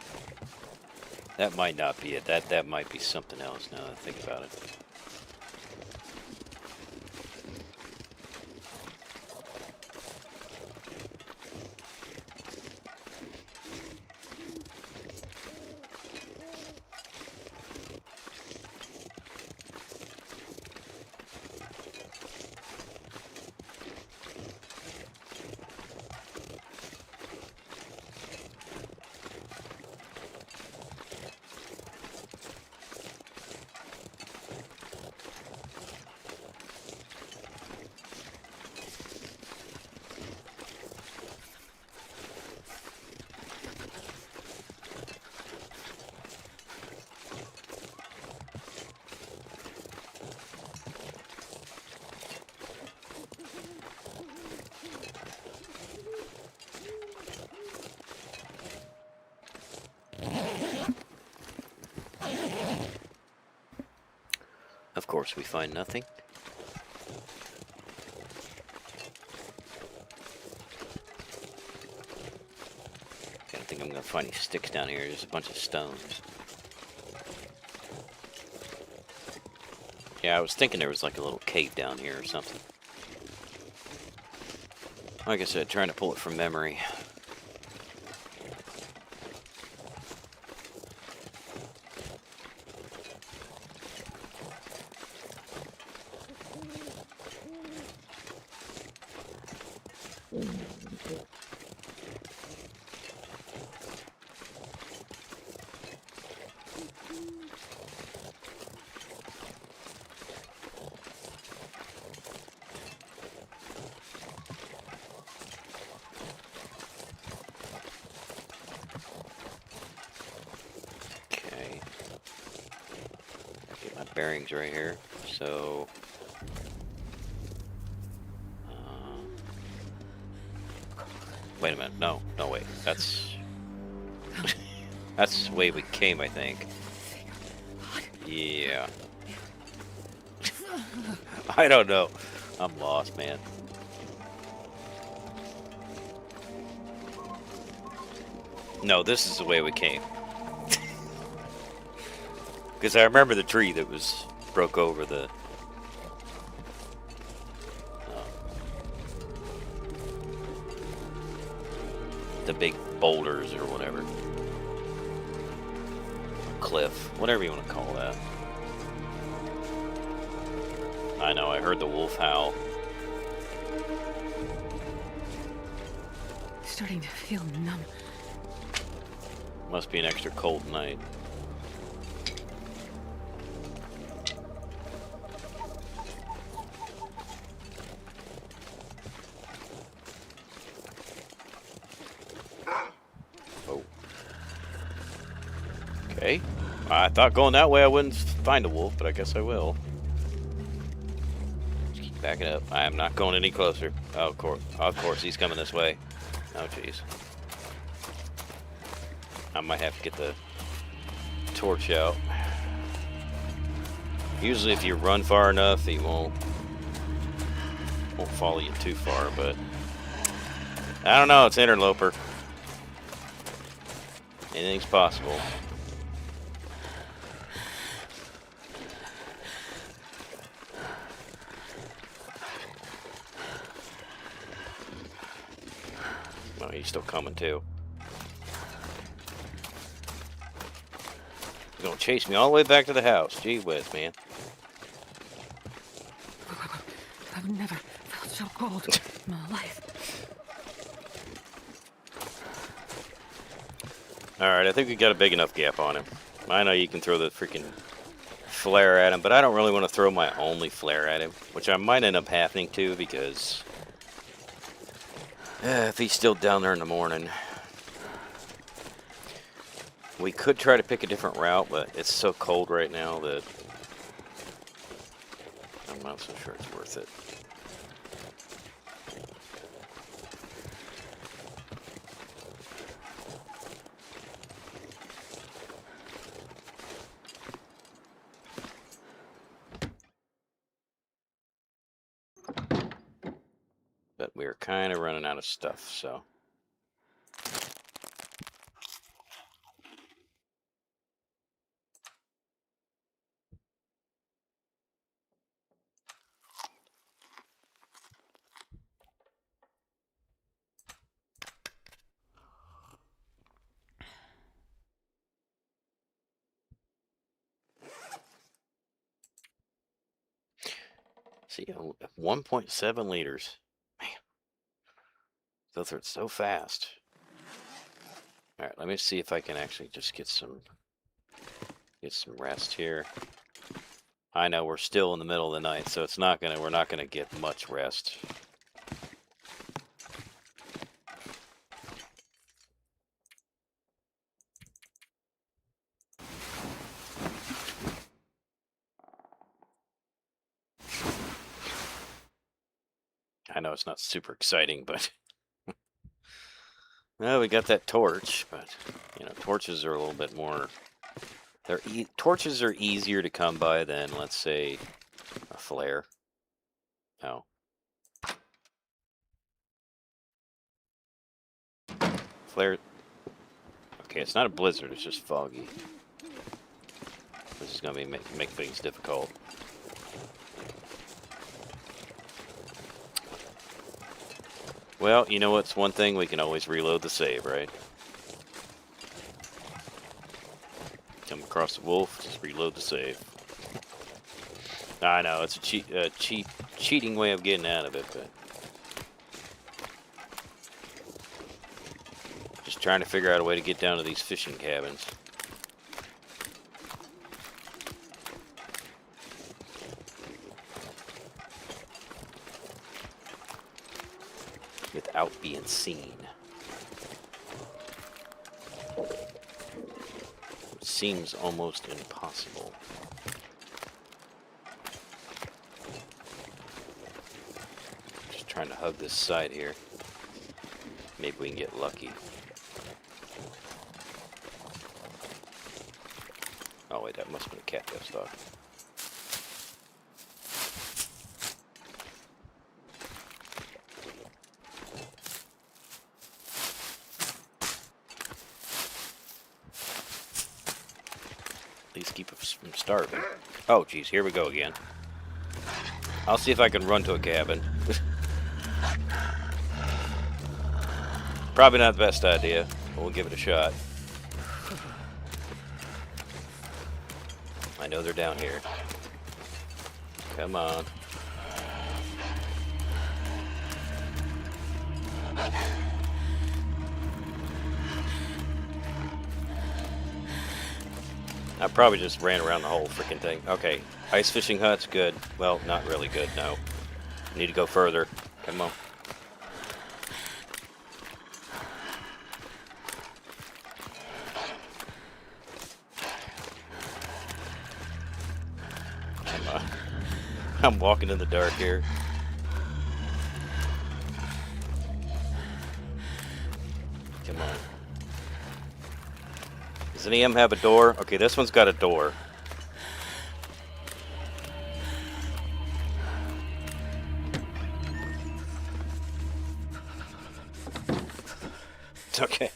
That might not be it. That might be something else now that I think about it. Of course, we find nothing. I don't think I'm gonna find any sticks down here. There's a bunch of stones. Yeah, I was thinking there was like a little cave down here or something. Like I said, trying to pull it from memory. Okay. Get my bearings right here. So... wait a minute. No, wait. That's... that's the way we came, I think. Yeah. I don't know. I'm lost, man. No, this is the way we came. Because I remember the tree that was broke over the big boulders or whatever. Cliff, whatever you want to call that. I know, I heard the wolf howl. Starting to feel numb. Must be an extra cold night. Oh. Okay. I thought going that way I wouldn't find a wolf, but I guess I will. Just keep backing up. I am not going any closer. Oh, of course, he's coming this way. Oh, jeez. I might have to get the torch out. Usually if you run far enough, he won't follow you too far, but I don't know, it's Interloper. Anything's possible. Oh, he's still coming too. He's gonna chase me all the way back to the house. Gee whiz, man. I've never felt so cold in my life. Alright, I think we got a big enough gap on him. I know you can throw the freaking flare at him, but I don't really want to throw my only flare at him, which I might end up happening to because if he's still down there in the morning. We could try to pick a different route, but it's so cold right now that I'm not so sure it's worth it. But we're kind of running out of stuff, so. See, 1.7 liters. Man, go through it so fast. All right, let me see if I can actually just get some rest here. I know we're still in the middle of the night, so we're not gonna get much rest. I know it's not super exciting, but well, we got that torch, but you know, torches are a little bit more Torches are easier to come by than, let's say, a flare. Oh. Flare. Okay, it's not a blizzard, it's just foggy. This is going to make things difficult. Well, you know what's one thing? We can always reload the save, right? Come across the wolf, just reload the save. I know, it's a cheating way of getting out of it, but... Just trying to figure out a way to get down to these fishing cabins. Without being seen. It seems almost impossible. Just trying to hug this side here. Maybe we can get lucky. Oh wait, that must have been a catfish stock. Please keep us from starving. Oh geez, here we go again. I'll see if I can run to a cabin. Probably not the best idea, but we'll give it a shot. I know they're down here. Come on. I probably just ran around the whole freaking thing. Okay, ice fishing hut's good. Well, not really good, no. Need to go further. Come on. Come on. I'm walking in the dark here. Come on. Does any of them have a door? Okay, this one's got a door. It's okay.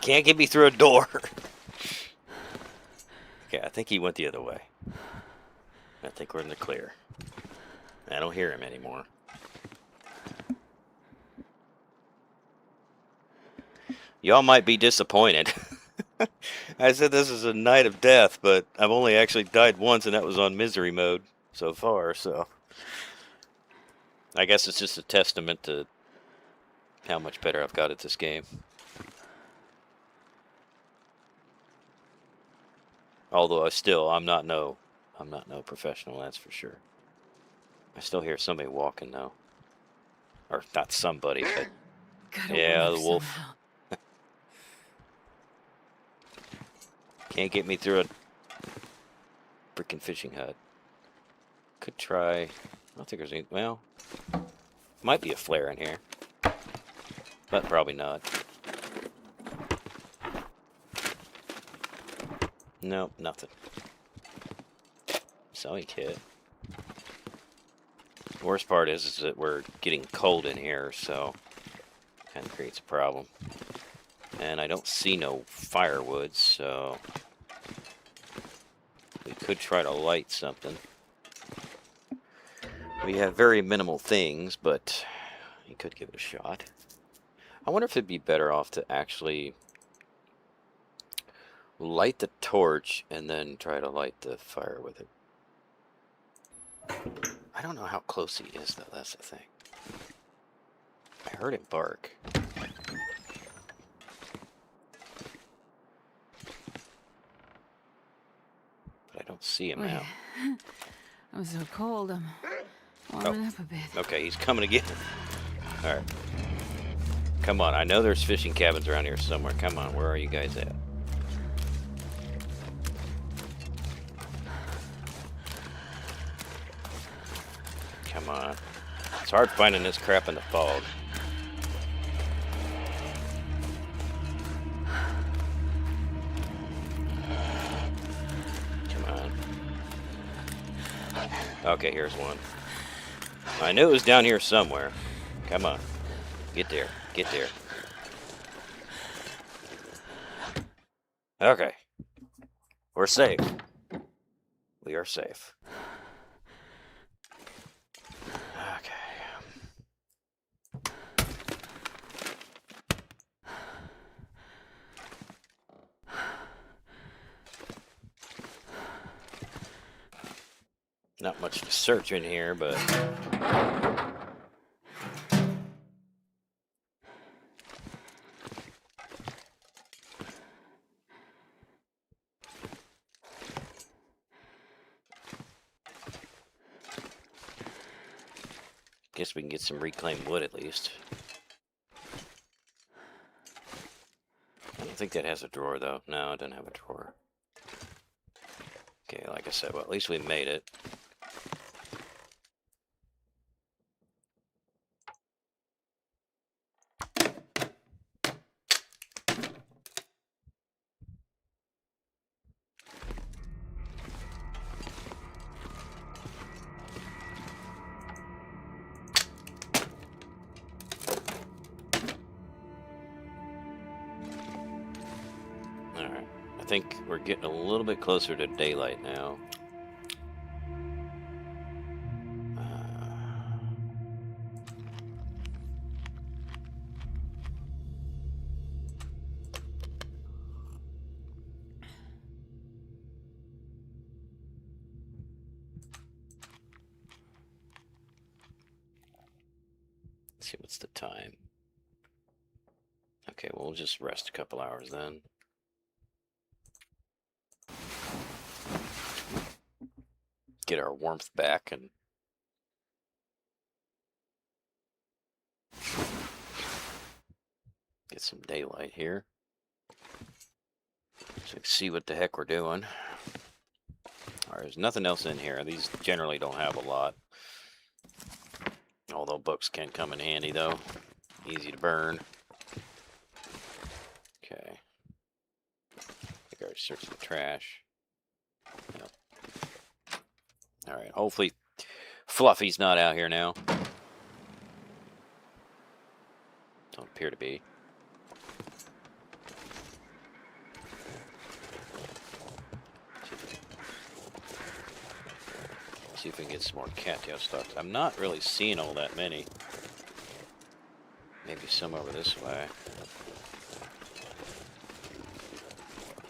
Can't get me through a door. Okay, I think he went the other way. I think we're in the clear. I don't hear him anymore. Y'all might be disappointed. I said this is a night of death, but I've only actually died once, and that was on misery mode so far, so... I guess it's just a testament to how much better I've got at this game. Although I'm not no professional, that's for sure. I still hear somebody walking though. Or not somebody, but yeah, the wolf. Can't get me through a freaking fishing hut. Could try. I don't think there's any. Well, might be a flare in here, but probably not. Nope, nothing. Sewing kit. The worst part is that we're getting cold in here, so kind of creates a problem. And I don't see no firewood, so we could try to light something. We have very minimal things, but you could give it a shot. I wonder if it'd be better off to actually light the torch and then try to light the fire with it. I don't know how close he is, though. That's the thing. I heard him bark. But I don't see him now. I'm so cold, I'm warming up a bit. Okay, he's coming again. Alright. Come on, I know there's fishing cabins around here somewhere. Come on, where are you guys at? Come on. It's hard finding this crap in the fog. Okay, here's one. I knew it was down here somewhere. Come on. Get there. Get there. Okay. We're safe. We are safe. Okay. Not much to search in here, but guess we can get some reclaimed wood at least. I don't think that has a drawer, though. No, it doesn't have a drawer. Okay, like I said, well, at least we made it. Alright. I think we're getting a little bit closer to daylight now. Let's see, what's the time? Okay, well, we'll just rest a couple hours then. Get our warmth back and get some daylight here. So we can see what the heck we're doing. Alright, there's nothing else in here. These generally don't have a lot. Although books can come in handy, though. Easy to burn. Okay. I think I already searched the trash. Yep. Alright, hopefully Fluffy's not out here now. Don't appear to be. See if we can get some more cattail stalks. I'm not really seeing all that many. Maybe some over this way.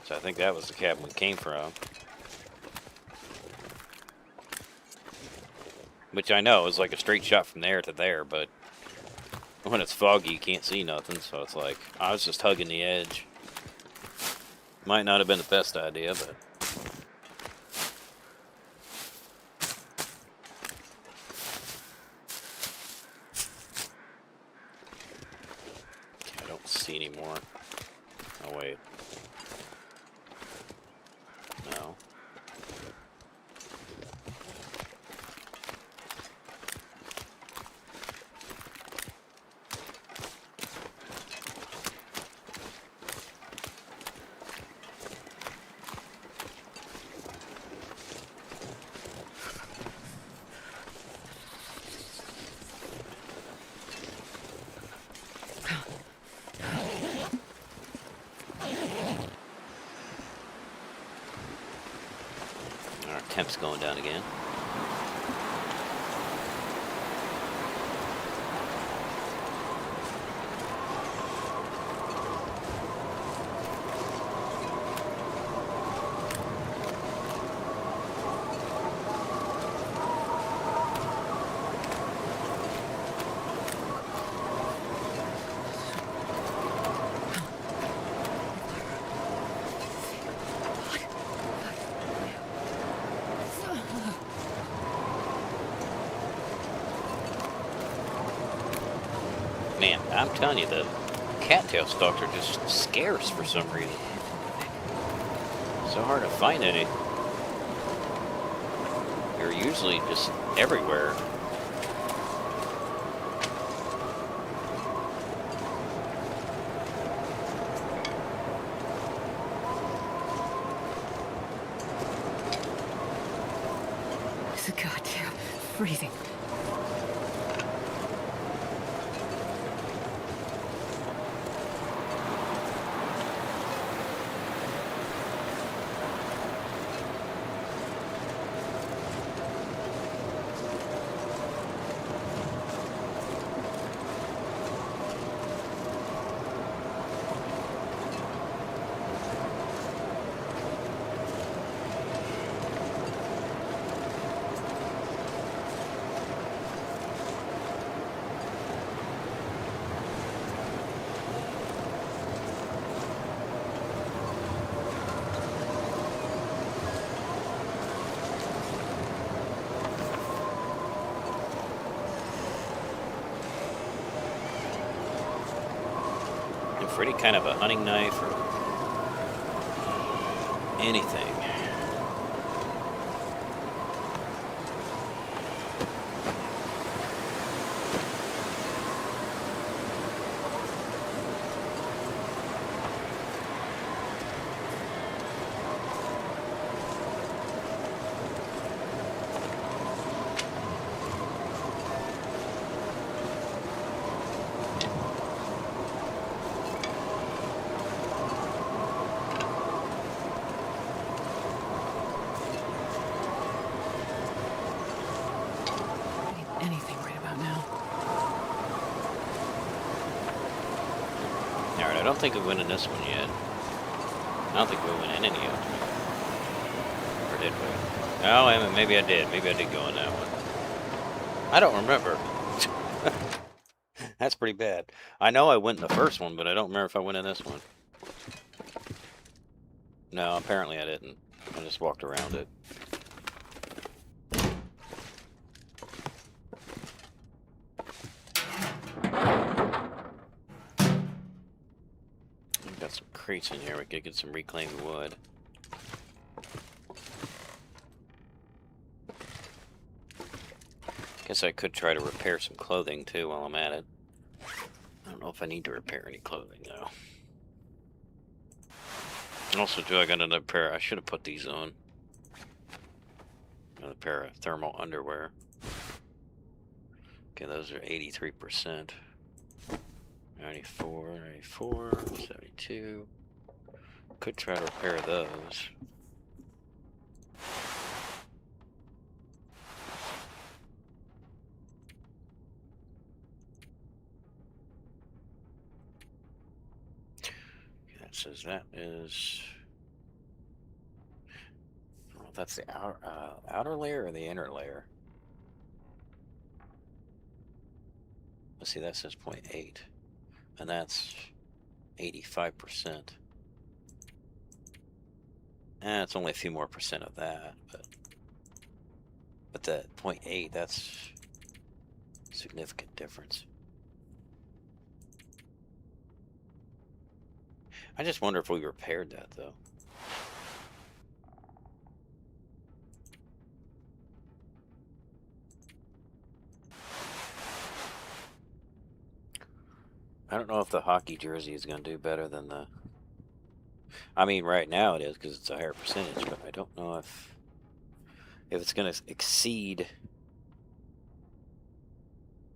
So I think that was the cabin we came from. Which I know is like a straight shot from there to there, but when it's foggy you can't see nothing, so it's like, I was just hugging the edge. Might not have been the best idea, but... I don't see any more. Oh, wait. No. Our temp's going down again. Man, I'm telling you, the cattail stalks are just scarce for some reason. So hard to find any. They're usually just everywhere. It's a goddamn freezing. For any kind of a hunting knife or anything. Anything right about now. Alright, I don't think we went in this one yet. I don't think we went in any of them. Or did we? Oh, maybe I did. Maybe I did go in that one. I don't remember. That's pretty bad. I know I went in the first one, but I don't remember if I went in this one. No, apparently I didn't. I just walked around it. We've got some crates in here. We could get some reclaimed wood. Guess I could try to repair some clothing too while I'm at it. I don't know if I need to repair any clothing though. Also, I got another pair. I should have put these on. Another pair of thermal underwear. Okay, those are 83%. 94, 94, 72. Could try to repair those. Okay, that says that is. Well, that's the outer layer or the inner layer. Let's see, that says 0.8. And that's 85%. It's only a few more percent of that, but that 0.8, that's a significant difference. I just wonder if we repaired that though. I don't know if the hockey jersey is going to do better than the. I mean, right now it is because it's a higher percentage, but I don't know if it's going to exceed.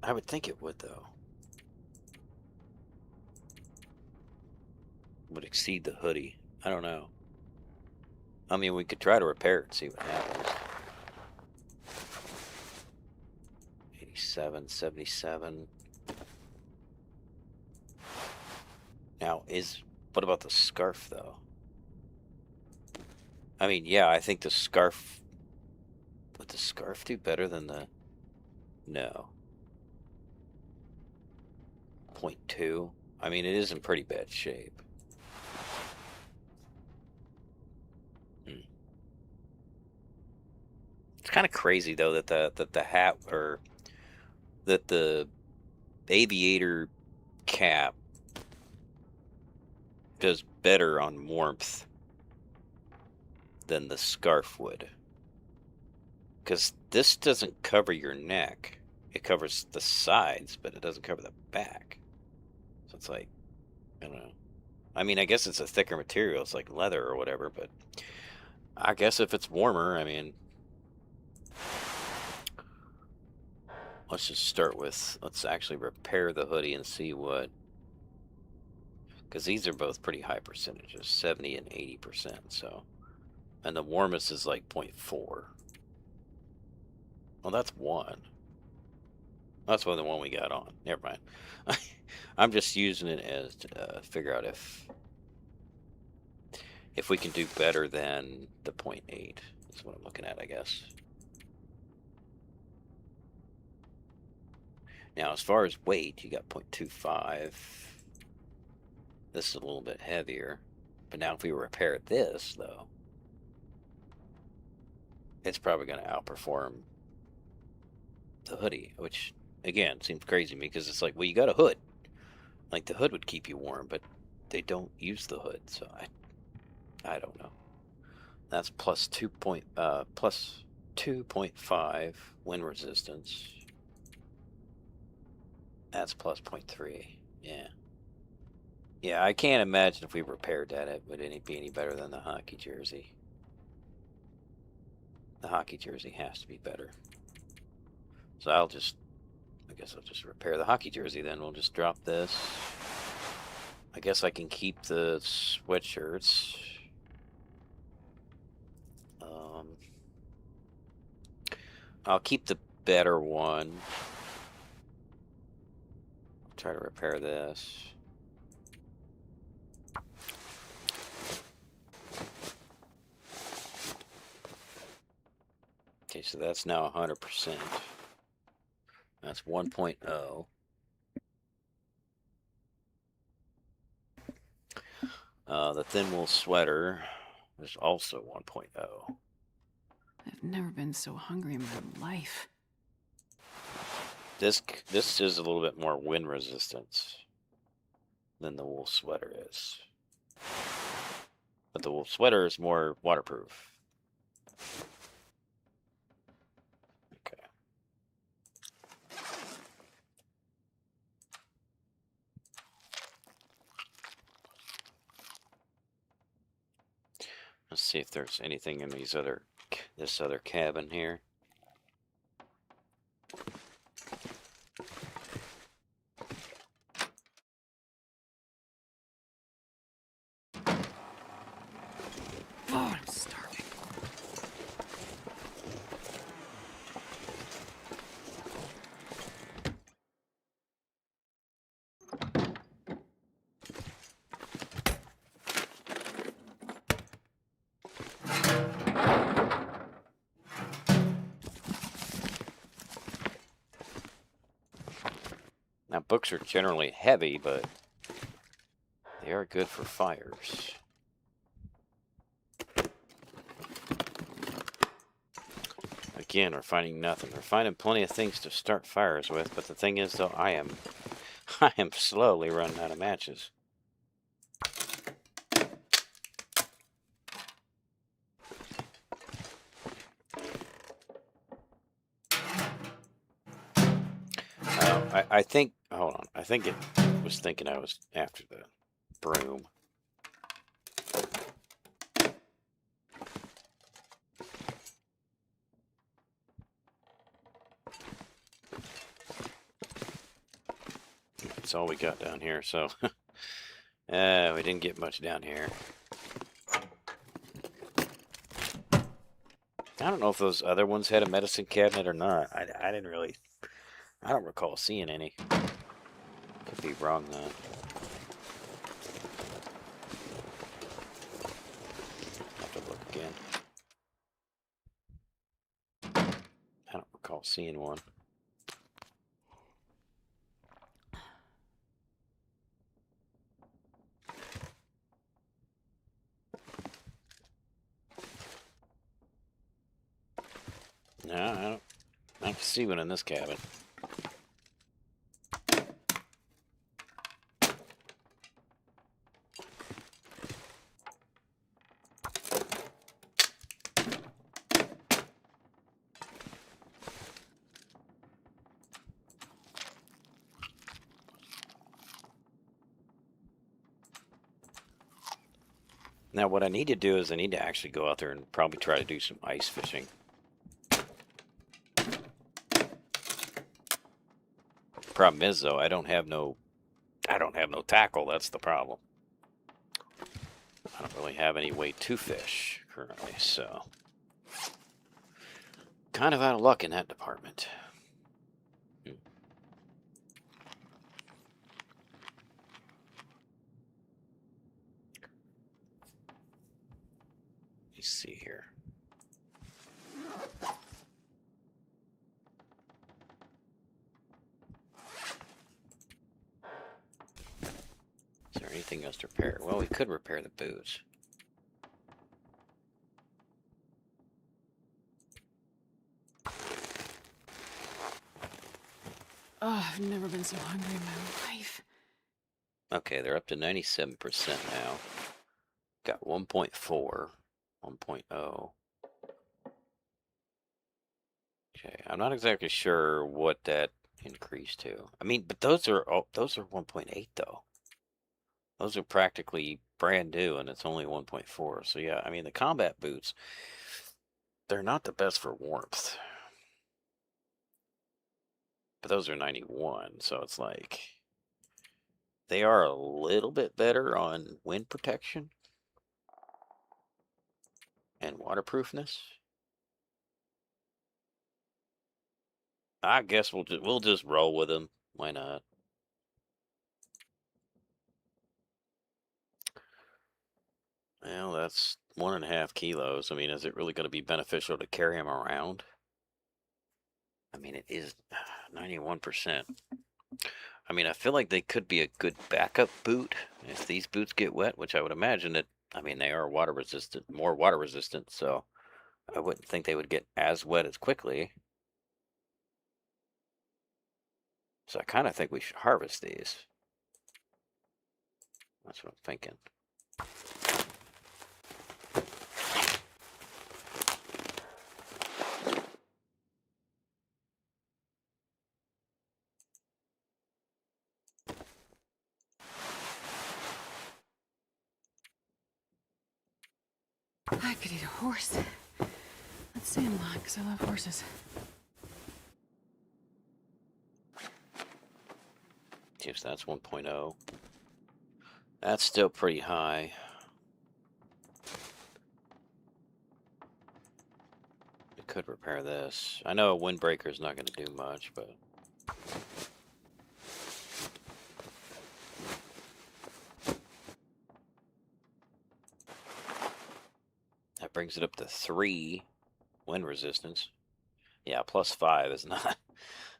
I would think it would though. Would exceed the hoodie. I don't know. I mean, we could try to repair it and see what happens. 87, 77. Now, what about the scarf, though? I mean, yeah, I think the scarf... Would the scarf do better than the... No. 0.2? I mean, it is in pretty bad shape. It's kind of crazy, though, that the hat, or... that the aviator cap does better on warmth than the scarf would. Because this doesn't cover your neck. It covers the sides, but it doesn't cover the back. So it's like, I don't know. I mean, I guess it's a thicker material. It's like leather or whatever, but I guess if it's warmer, I mean, let's just start with, let's actually repair the hoodie and see what, because these are both pretty high percentages, 70 and 80%. So, and the warmest is like 0.4. Well, that's one. That's one, the one we got on. Never mind. I'm just using it as to figure out if we can do better than the 0.8 is what I'm looking at, I guess. Now, as far as weight, you got 0.25. This is a little bit heavier. But now if we repair this, though, it's probably going to outperform the hoodie, which, again, seems crazy to me because it's like, well, you got a hood. Like, the hood would keep you warm, but they don't use the hood, so I don't know. That's plus 2.5 wind resistance. That's plus 0.3. Yeah. Yeah, I can't imagine if we repaired that, it would be any better than the hockey jersey. The hockey jersey has to be better. So I guess I'll just repair the hockey jersey then. We'll just drop this. I guess I can keep the sweatshirts. I'll keep the better one. Try to repair this. Okay, so that's now 100%. That's 1.0. The thin wool sweater is also 1.0. I've never been so hungry in my life. This is a little bit more wind resistance than the wool sweater is. But the wool sweater is more waterproof. Okay. Let's see if there's anything in this other cabin here. Oh, I'm starving. Now, books are generally heavy, but they are good for fires. Again, we're finding nothing. We're finding plenty of things to start fires with, but the thing is, though, I am slowly running out of matches. I think, hold on, I think it was thinking I was after the broom. That's all we got down here, so we didn't get much down here. I don't know if those other ones had a medicine cabinet or not. I didn't really, I don't recall seeing any. Could be wrong though. Have to look again. I don't recall seeing one. No, I can see one in this cabin. Now, what I need to do is I need to actually go out there and probably try to do some ice fishing. Problem is, though, I don't have no tackle. That's the problem. I don't really have any way to fish currently, so kind of out of luck in that department. Let's see here. Is there anything else to repair? Well, we could repair the boots. Oh, I've never been so hungry in my life. Okay, they're up to 97% now. Got 1.4, 1.0. Okay, I'm not exactly sure what that increased to. I mean, but those are 1.8 though. Those are practically brand new, and it's only 1.4. So yeah, I mean the combat boots, they're not the best for warmth, but those are 91. So it's like they are a little bit better on wind protection and waterproofness. I guess we'll just roll with them. Why not? Well, that's 1.5 kilos. I mean, is it really going to be beneficial to carry them around? I mean, it is 91%. I mean, I feel like they could be a good backup boot if these boots get wet, which I would imagine that, I mean, they are water resistant, more water resistant, so I wouldn't think they would get as wet as quickly. So I kind of think we should harvest these. That's what I'm thinking. I could eat a horse. Let's say I'm not, because I love horses. Yes, that's 1.0. That's still pretty high. We could repair this. I know a windbreaker is not going to do much, but that brings it up to 3 wind resistance. Yeah, +5 is not,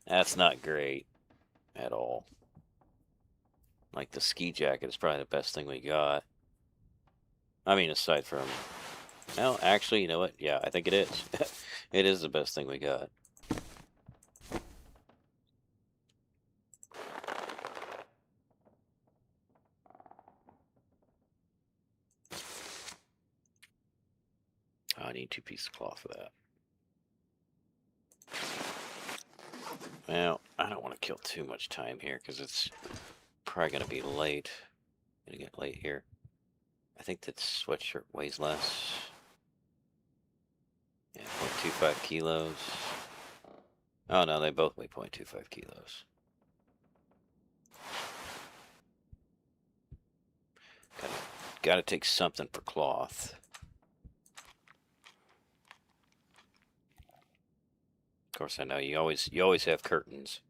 that's not great at all. Like the ski jacket is probably the best thing we got. I mean, aside from, well, actually, you know what? Yeah, I think it is. It is the best thing we got. I need 2 pieces of cloth for that. Well, I don't want to kill too much time here because it's probably going to be late. Gonna get late here. I think that sweatshirt weighs less. Yeah, 0.25 kilos. Oh no, they both weigh 0.25 kilos. Gotta take something for cloth. Of course, I know you always have curtains.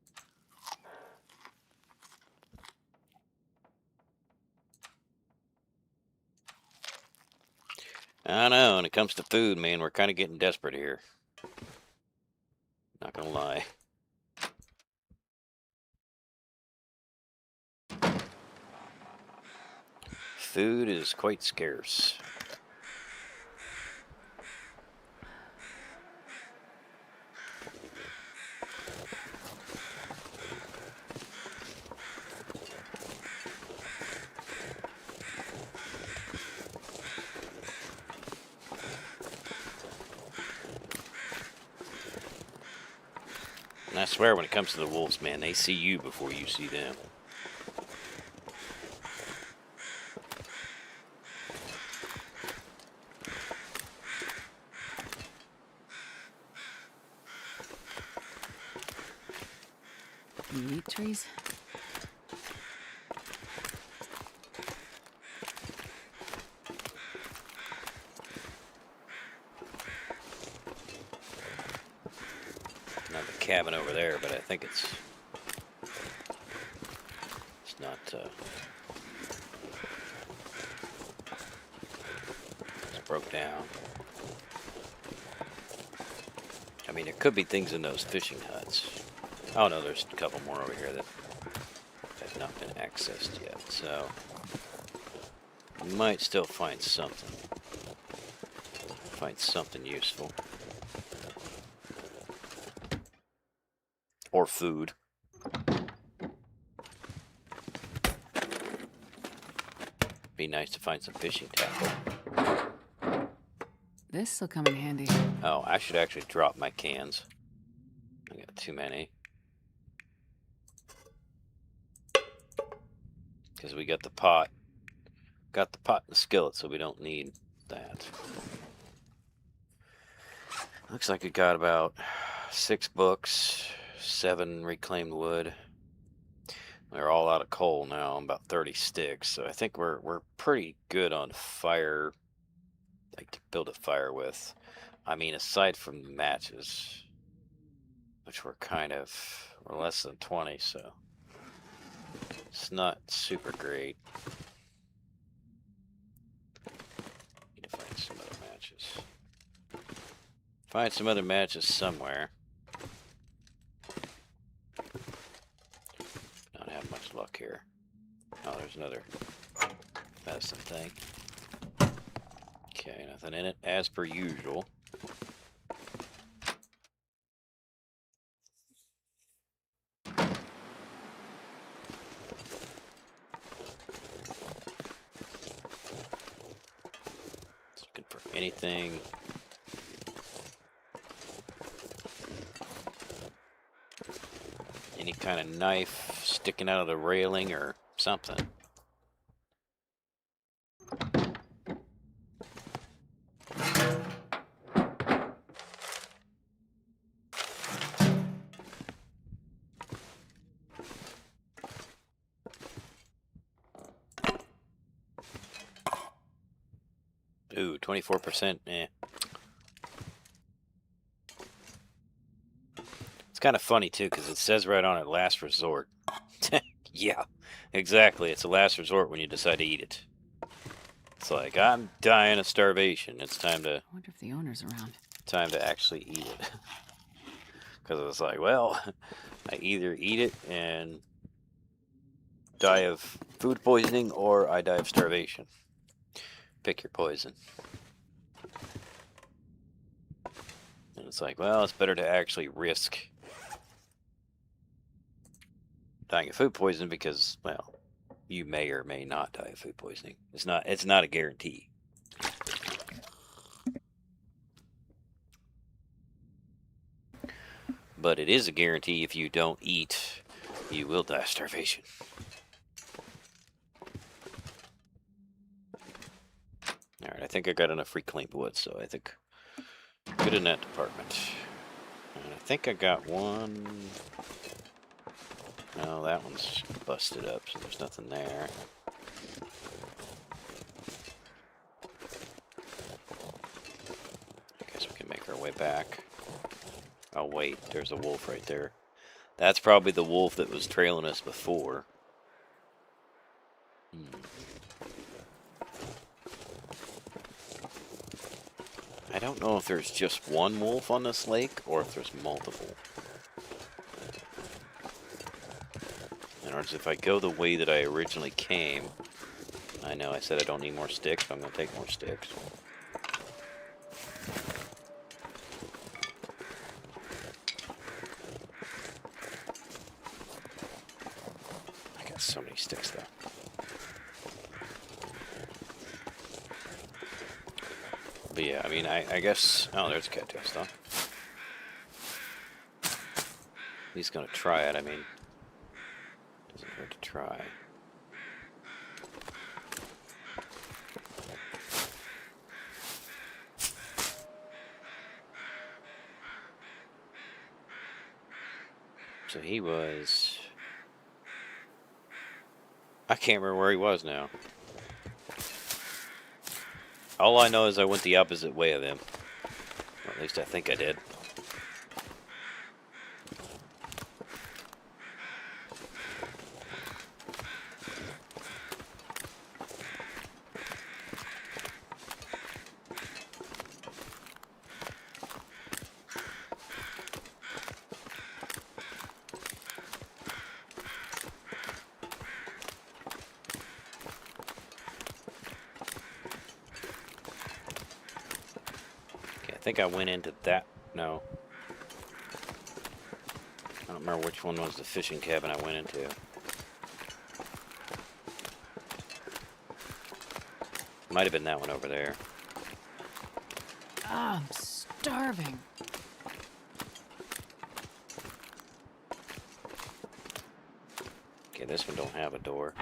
I know, when it comes to food, man, we're kind of getting desperate here. Not gonna lie. Food is quite scarce. And I swear, when it comes to the wolves, man, they see you before you see them. Meat trees? Another cabin over there, but I think it's not. It's broke down. I mean, there could be things in those fishing huts. Oh no, there's a couple more over here that have not been accessed yet, so we might still find something. Find something useful. Or food. Be nice to find some fishing tackle. This'll come in handy. Oh, I should actually drop my cans. I got too many. Because we got the pot. Got the pot and the skillet, so we don't need that. Looks like we got about 6 books, 7 reclaimed wood. We're all out of coal now, about 30 sticks, so I think we're pretty good on fire, like to build a fire with. I mean, aside from the matches, which we're less than 20, so it's not super great. Need to find some other matches. Find some other matches somewhere. Not have much luck here. Oh, there's another medicine thing. Okay, nothing in it, as per usual. Looking for anything. Any kind of knife sticking out of the railing or something. Ooh, 24%. Eh. It's kind of funny too, because it says right on it, last resort. Yeah, exactly. It's a last resort when you decide to eat it. It's like, I'm dying of starvation. It's time to I wonder if the owner's around. actually eat it. Because it's like, well, I either eat it and die of food poisoning, or I die of starvation. Pick your poison. And it's like, well, it's better to actually risk dying of food poisoning because, well, you may or may not die of food poisoning. It's not a guarantee. But it is a guarantee if you don't eat, you will die of starvation. Alright, I think I got enough reclaimed wood, so I think good in that department. And I think I got one. No, that one's busted up, so there's nothing there. I guess we can make our way back. Oh wait, there's a wolf right there. That's probably the wolf that was trailing us before. I don't know if there's just one wolf on this lake or if there's multiple. In other words, if I go the way that I originally came, I know I said I don't need more sticks, but I'm going to take more sticks. I got so many sticks though. But yeah, I mean, I guess... Oh, there's a cattail stuff. He's gonna try it, I mean... Doesn't hurt to try. So he was I can't remember where he was now. All I know is I went the opposite way of them. Or at least I think I did. Okay, I think I went into that. No. I don't remember which one was the fishing cabin I went into. Might have been that one over there. Ah, I'm starving. Okay, this one don't have a door.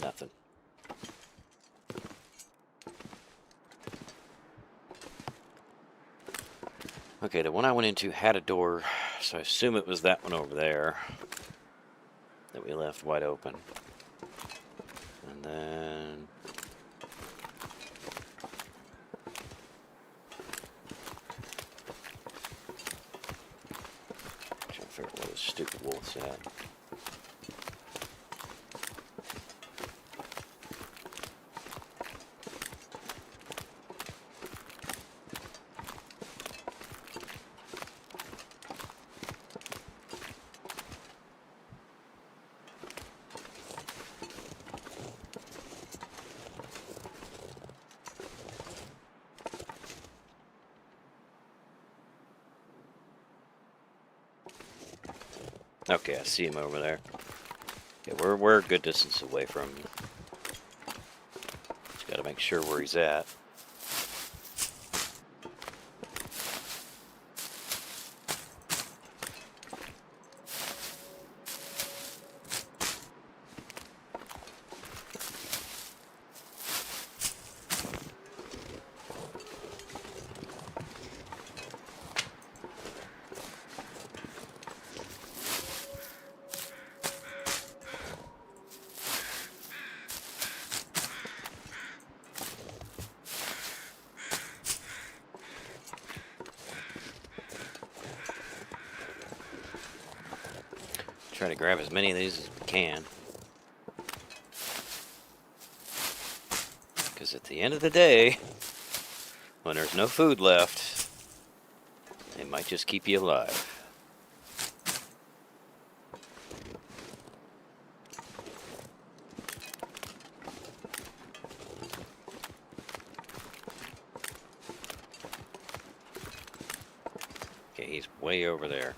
Nothing. Okay, the one I went into had a door, so I assume it was that one over there that we left wide open. And then... trying to figure out where this stupid wolf's at. Okay, I see him over there. Okay, we're a good distance away from him. Just gotta make sure where he's at. Try to grab as many of these as we can. Because at the end of the day, when there's no food left, they might just keep you alive. Okay, he's way over there.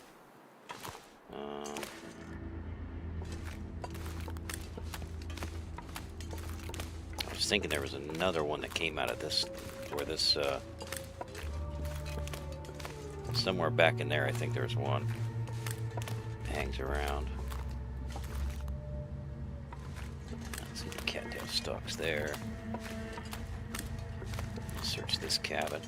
I was thinking there was another one that came out of this, where this, somewhere back in there, I think there's one. Hangs around. Let's see the cattail stalks there. Search this cabin.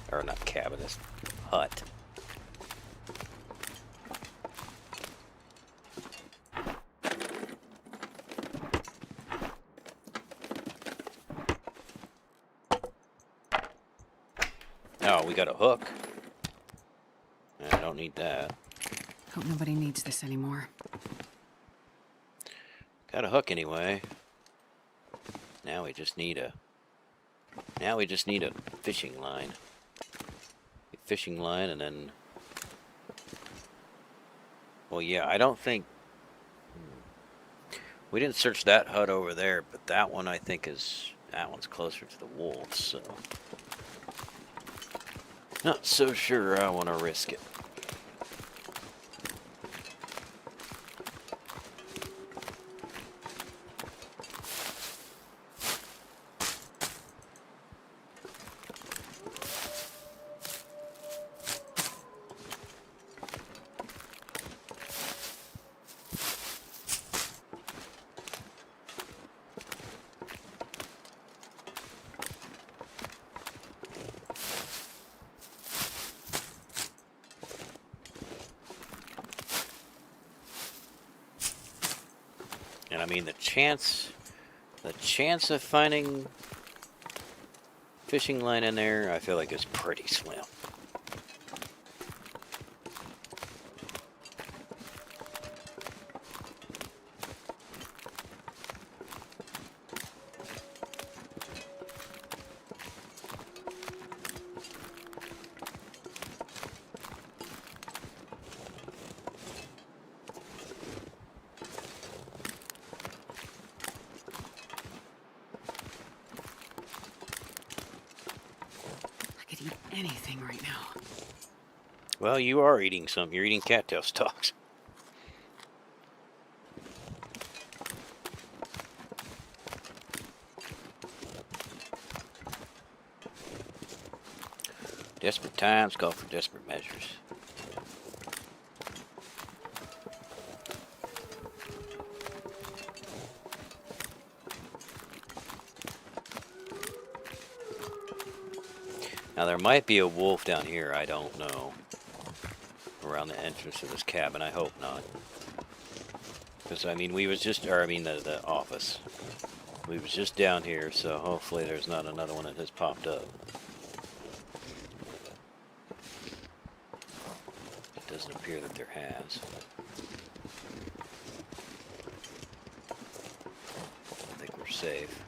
Or not cabin, this hut. Oh, we got a hook. I don't need that. Hope nobody needs this anymore. Got a hook anyway. Now we just need a fishing line. A fishing line, and then, well, yeah, I don't think we didn't search that hut over there, but that one I think that one's closer to the wolves, so not so sure I want to risk it. And I mean the chance of finding fishing line in there, I feel like is pretty slim. I could eat anything right now. Well, you are eating some. You're eating cattail stalks. Desperate times call for desperate measures. Now, there might be a wolf down here, I don't know. Around the entrance to this cabin, I hope not. Because, I mean, we was just, or I mean the office. We was just down here, so hopefully there's not another one that has popped up. It doesn't appear that there has. I think we're safe.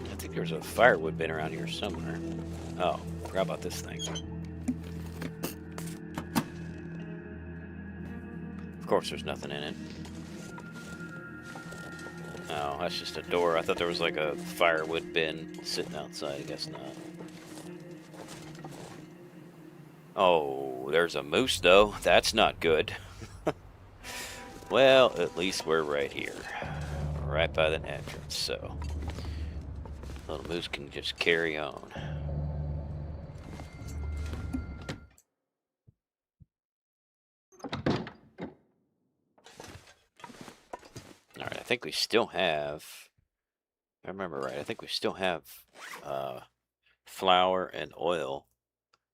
I think there's a firewood bin around here somewhere. Oh, forgot about this thing. Of course there's nothing in it. Oh, that's just a door. I thought there was like a firewood bin sitting outside. I guess not. Oh, there's a moose though. That's not good. Well, at least we're right here. Right by the entrance, so little moose can just carry on. Alright, I think we still have, if I remember right, I think we still have flour and oil.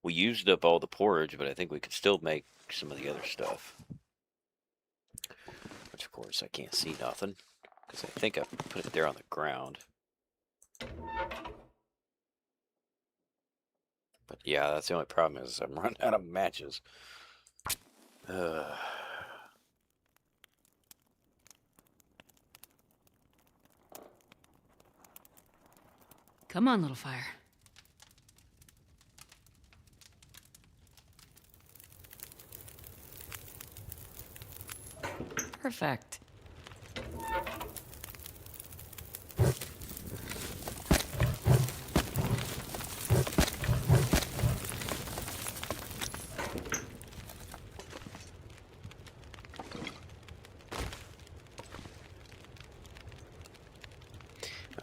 We used up all the porridge, but I think we could still make some of the other stuff. Which, of course, I can't see nothing, because I think I put it there on the ground. But yeah, that's the only problem is I'm running out of matches. Come on, little fire. Perfect.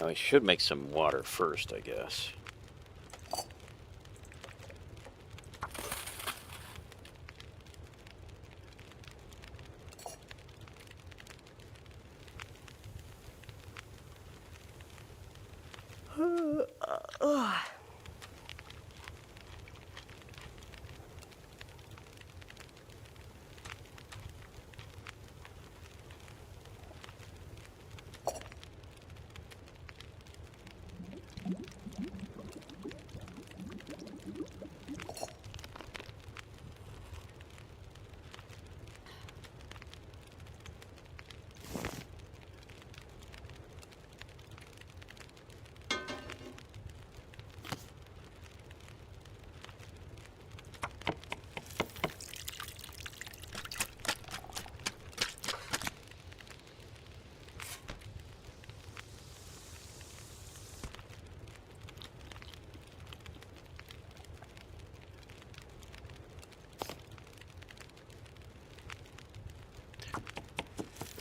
I should make some water first, I guess.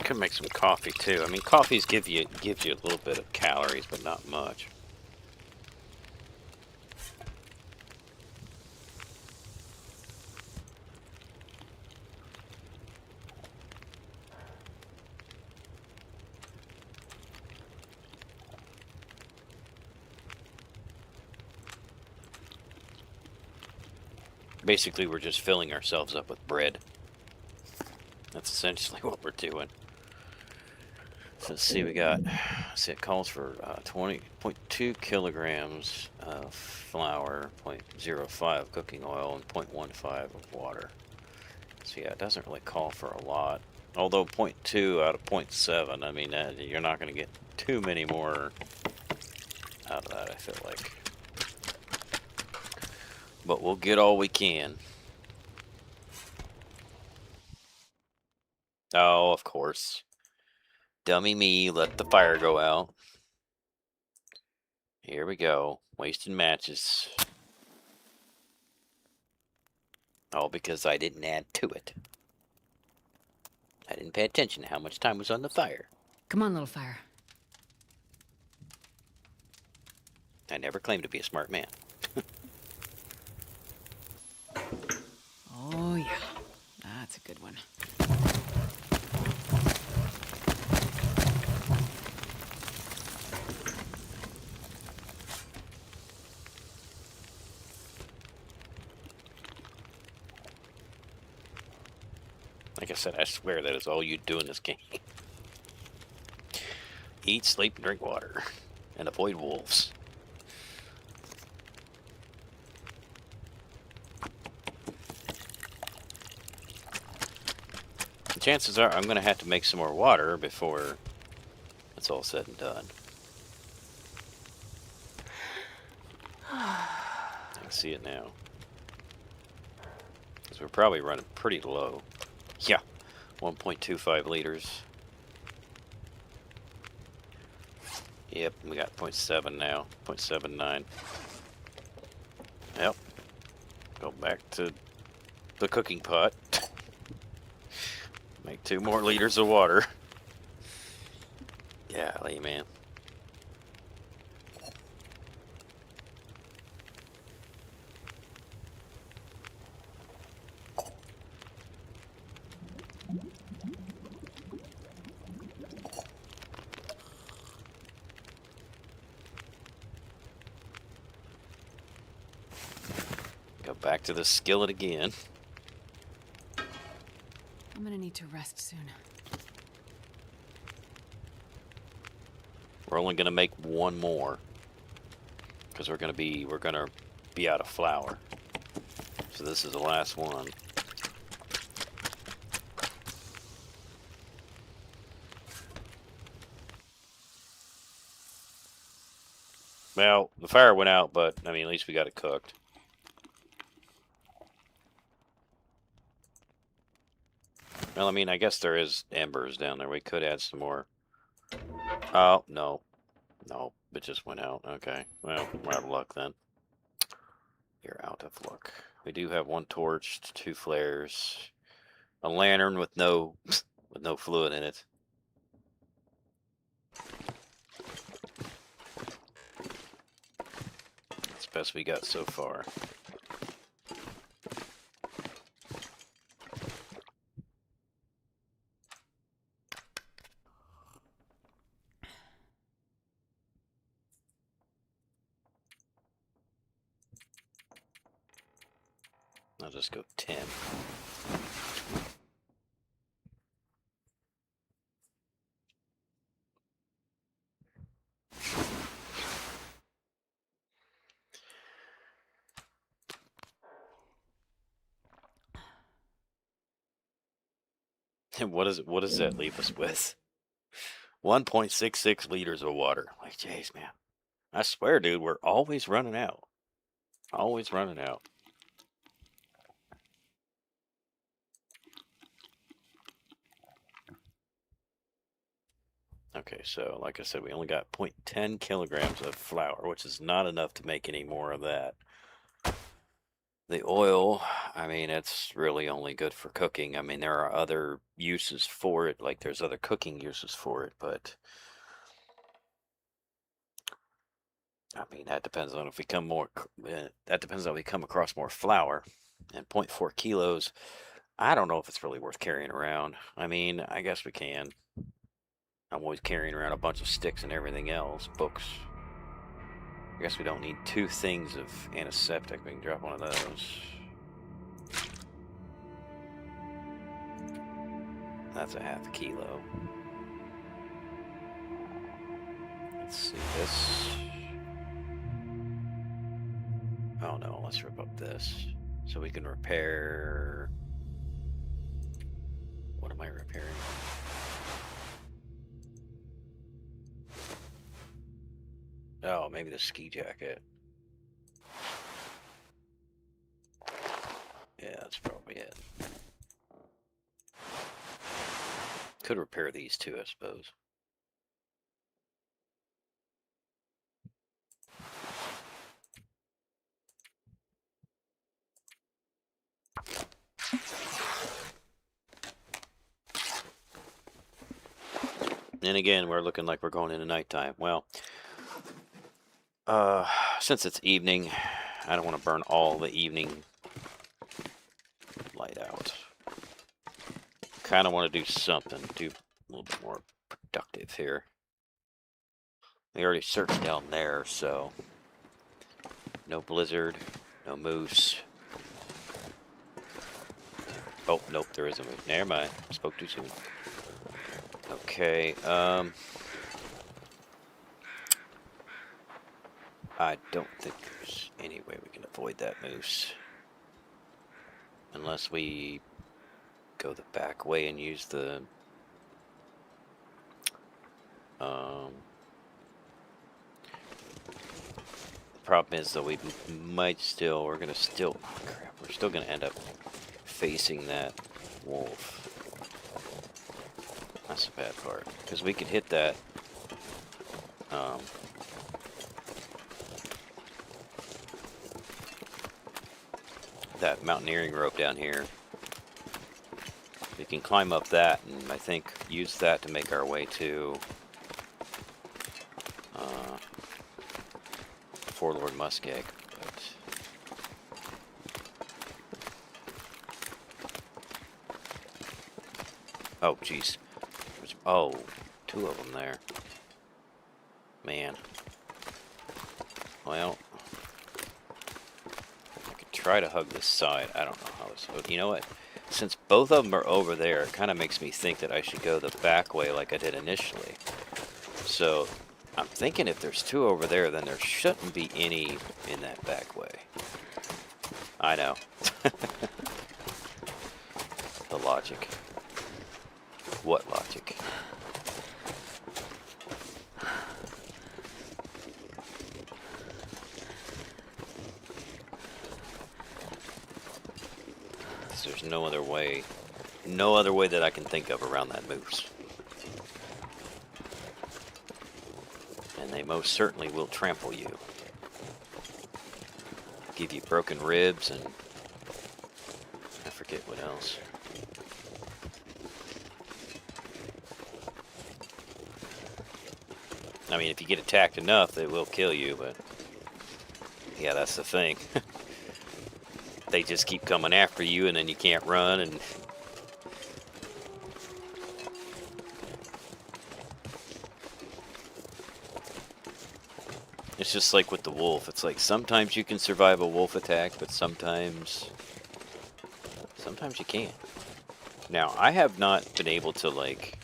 Could make some coffee too. I mean, coffees gives you a little bit of calories, but not much. Basically, we're just filling ourselves up with bread. That's essentially what we're doing. So let's see, we got, see, it calls for 20.2 kilograms of flour, 0.05 cooking oil, and 0.15 of water. So yeah, it doesn't really call for a lot. Although 0.2 out of 0.7, I mean, you're not going to get too many more out of that, I feel like. But we'll get all we can. Oh, of course. Dummy me, let the fire go out. Here we go. Wasting matches. All because I didn't add to it. I didn't pay attention to how much time was on the fire. Come on, little fire. I never claimed to be a smart man. Oh, yeah. That's a good one. Like I said, I swear that is all you do in this game. Eat, sleep, and drink water. And avoid wolves. The chances are I'm going to have to make some more water before it's all said and done. I can see it now. Because we're probably running pretty low. Yeah, 1.25 liters. Yep, we got 0.7 now, 0.79. Yep, go back to the cooking pot. Make 2 more liters of water. Golly, man. Go back to the skillet again. I'm gonna need to rest soon. We're only gonna make 1 more. Because we're gonna be out of flour. So this is the last one. Well, the fire went out, but I mean, at least we got it cooked. Well, I mean, I guess there is embers down there. We could add some more. Oh, no. No, it just went out. Okay. Well, we're out of luck then. You're out of luck. We do have 1 torch, 2 flares, a lantern with no with no fluid in it. That's the best we got so far. I'll just go 10. And what does that leave us with? 1.66 liters of water. Like, jeez, man. I swear, dude, we're always running out. Always running out. Okay, so like I said, we only got 0.10 kilograms of flour, which is not enough to make any more of that. The oil, I mean, it's really only good for cooking. I mean, there are other uses for it, like there's other cooking uses for it, but I mean, that depends on if we come more, that depends on if we come across more flour. And 0.4 kilos, I don't know if it's really worth carrying around. I mean, I guess we can. I'm always carrying around a bunch of sticks and everything else, books. I guess we don't need 2 things of antiseptic. We can drop one of those. That's a half a kilo. Let's see this. Oh no, let's rip up this. So we can repair. What am I repairing? Oh, maybe the ski jacket. Yeah, that's probably it. Could repair these too, I suppose. And again, we're looking like we're going into nighttime. Well, since it's evening, I don't want to burn all the evening light out. Kind of want to do something, do a little bit more productive here. They already searched down there, so no blizzard, no moose. Oh, nope, there is a moose. Never mind, spoke too soon. Okay, I don't think there's any way we can avoid that moose. Unless we go the back way and use the problem is though we're gonna still, oh crap, we're still gonna end up facing that wolf. That's the bad part, because we could hit that that mountaineering rope down here. We can climb up that and I think use that to make our way to Lord Muskeg. But oh jeez, oh, two of them there. Man. Well, I could try to hug this side. I don't know how this would. You know what? Since both of them are over there, it kind of makes me think that I should go the back way like I did initially. So I'm thinking if there's two over there, then there shouldn't be any in that back way. I know. The logic. What logic? There's no other way that I can think of around that moose. And they most certainly will trample you. Give you broken ribs and I forget what else. I mean, if you get attacked enough, they will kill you, but yeah, that's the thing. They just keep coming after you and then you can't run and it's just like with the wolf. It's like sometimes you can survive a wolf attack, but sometimes you can't. Now, I have not been able to like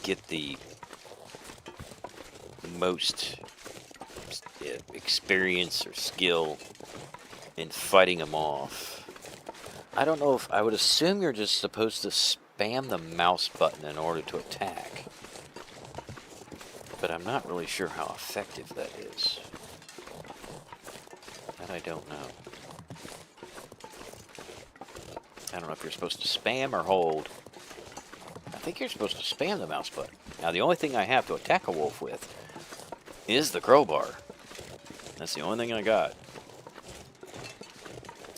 get the most experience or skill in fighting them off. I don't know if I would assume you're just supposed to spam the mouse button in order to attack. But I'm not really sure how effective that is. That I don't know. I don't know if you're supposed to spam or hold. I think you're supposed to spam the mouse button. Now the only thing I have to attack a wolf with is the crowbar. That's the only thing I got.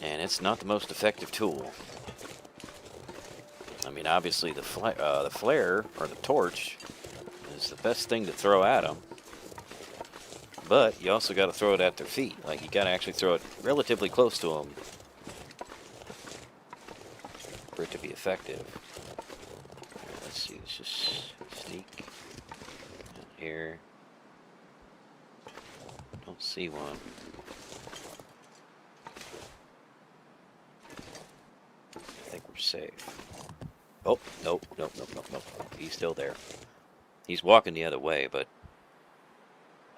And it's not the most effective tool. I mean, obviously the flare or the torch is the best thing to throw at them. But you also got to throw it at their feet. Like, you got to actually throw it relatively close to them for it to be effective. Let's see, let's just sneak down here. Don't see one. I think we're safe. Oh, nope, nope, nope, nope, nope. He's still there. He's walking the other way, but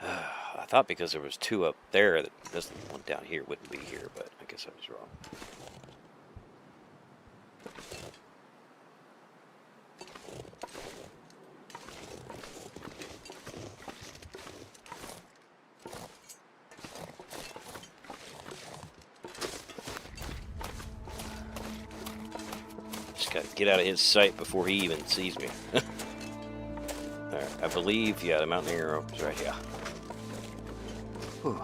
I thought because there was two up there that this one down here wouldn't be here, but I guess I was wrong. Just gotta get out of his sight before he even sees me. Alright, I believe, yeah, the mountaineer is right here. Whew.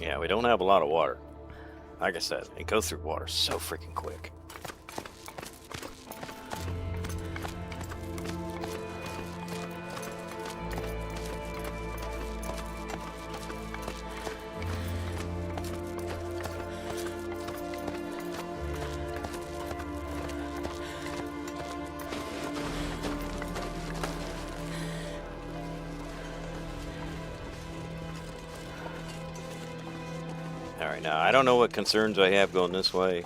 Yeah, we don't have a lot of water. Like I said, it goes through water so freaking quick. Alright, now I don't know what concerns I have going this way.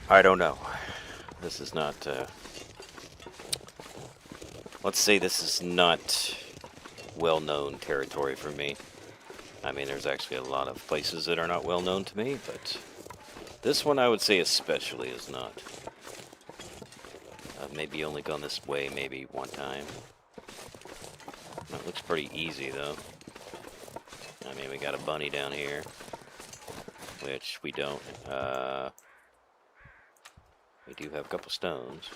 I don't know. This is not, let's say this is not well-known territory for me. I mean, there's actually a lot of places that are not well-known to me, but this one I would say especially is not. I've maybe only gone this way maybe one time. That looks pretty easy, though. I mean, we got a bunny down here, which we don't. We do have a couple stones.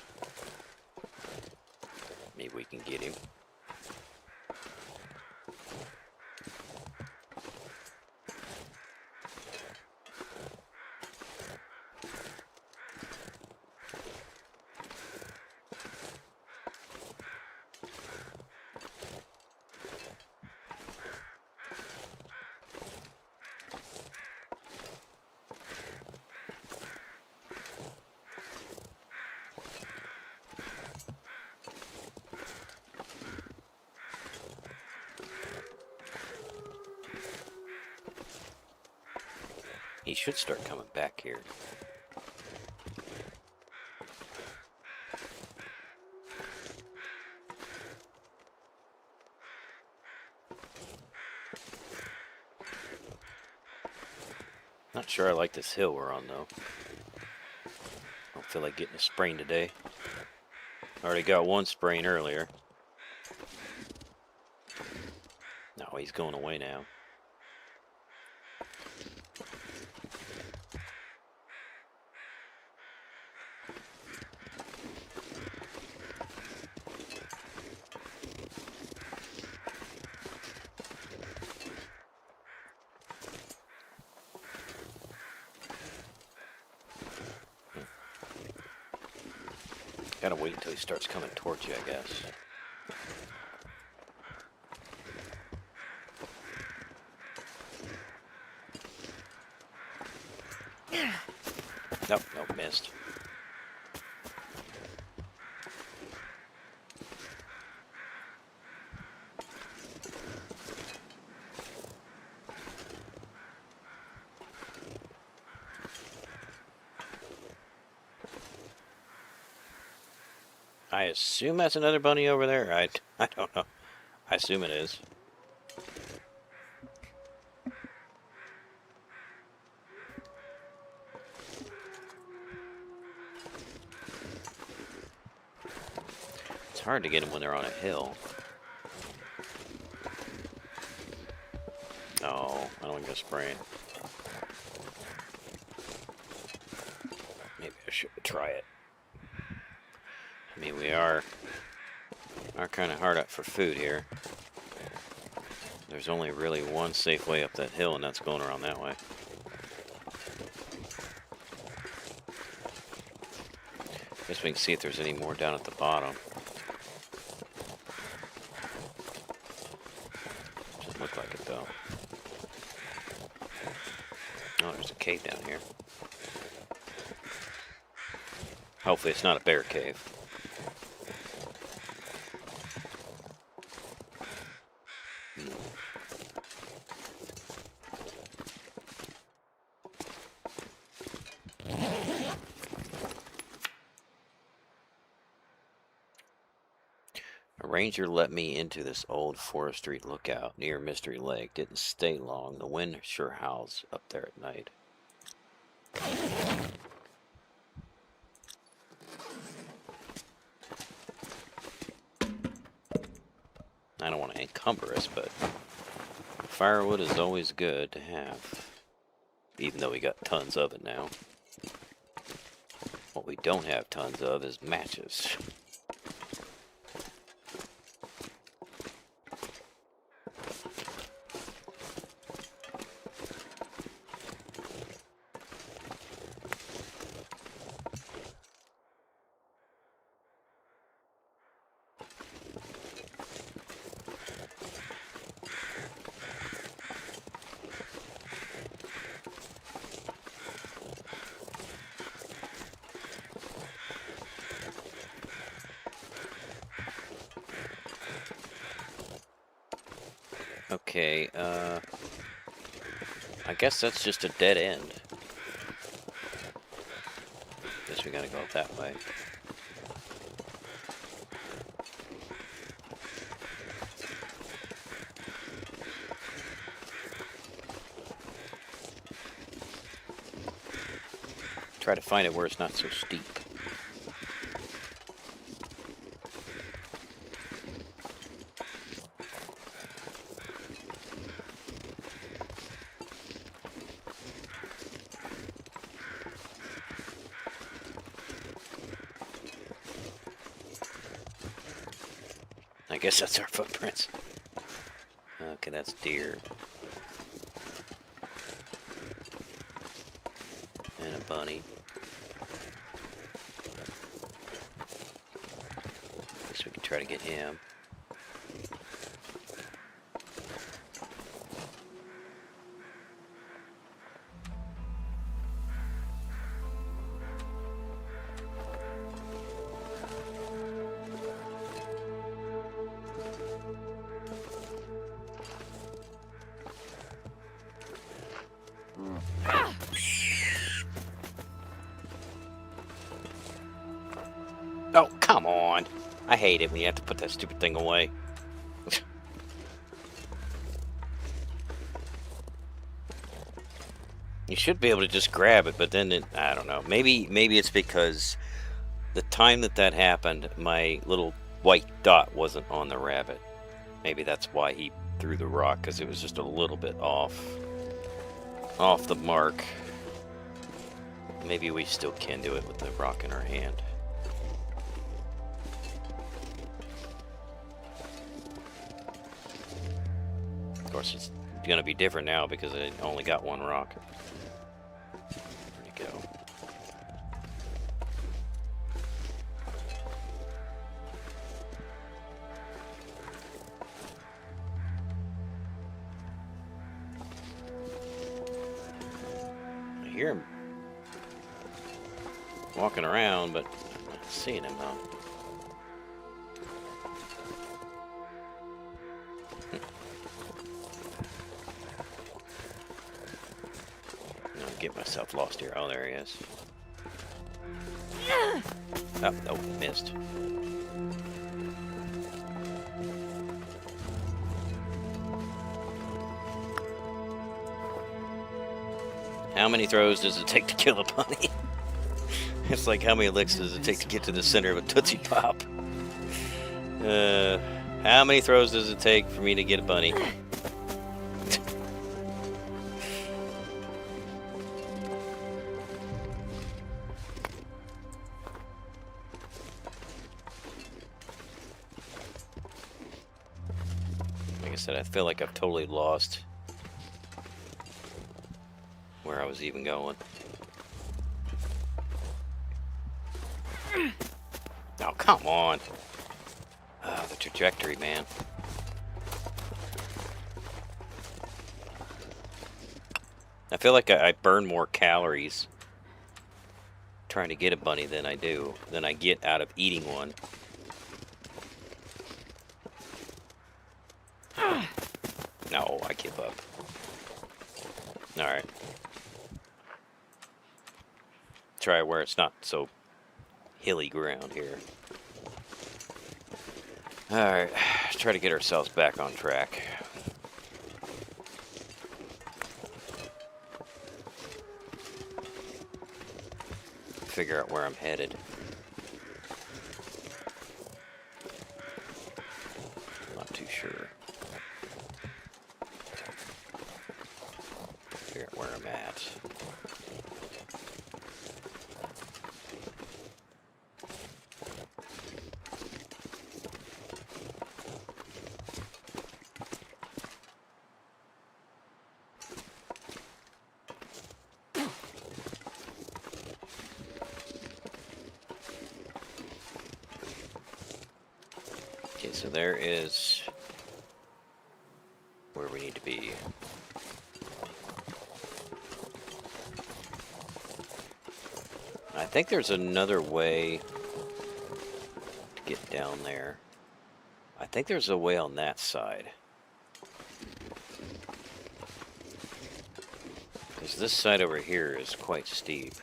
Maybe we can get him. He should start coming back here. Not sure I like this hill we're on, though. Don't feel like getting a sprain today. Already got one sprain earlier. No, he's going away now. Gotta wait until he starts coming towards you, I guess. Nope, nope, missed. I assume that's another bunny over there. I don't know. I assume it is. It's hard to get them when they're on a hill. Oh, I don't want to go spraying. Maybe I should try it. I mean, we are kind of hard up for food here. There's only really one safe way up that hill, and that's going around that way. Guess we can see if there's any more down at the bottom. cave down here. Hopefully it's not a bear cave. A ranger let me into this old forestry lookout near Mystery Lake. Didn't stay long. The wind sure howls up there at night. I don't want to encumber us, but firewood is always good to have. Even though we got tons of it now. What we don't have tons of is matches. Okay, I guess that's just a dead end. Guess we gotta go that way. Try to find it where it's not so steep. I guess that's our footprints. Okay, that's deer. And a bunny. Guess we can try to get him. Oh, come on. I hate it when you have to put that stupid thing away. You should be able to just grab it, but then I don't know. Maybe it's because the time that happened, my little white dot wasn't on the rabbit. Maybe that's why he threw the rock, because it was just a little bit off the mark. Maybe we still can do it with the rock in our hand. Of course, it's going to be different now because I only got one rock. Where'd it go? I hear him walking around, but I'm not seeing him though. Get myself lost here. Oh, there he is. Oh, nope, missed. How many throws does it take to kill a bunny? It's like how many licks does it take to get to the center of a Tootsie Pop? How many throws does it take for me to get a bunny? I feel like I've totally lost where I was even going. Oh, come on. Oh, the trajectory, man. I feel like I burn more calories trying to get a bunny than I get out of eating one. No, I give up. Alright. Try where it's not so hilly ground here. Alright, try to get ourselves back on track. Figure out where I'm headed. Not too sure. Figure out where I'm at. Okay, so there is where we need to be. I think there's another way to get down there. I think there's a way on that side. Because this side over here is quite steep.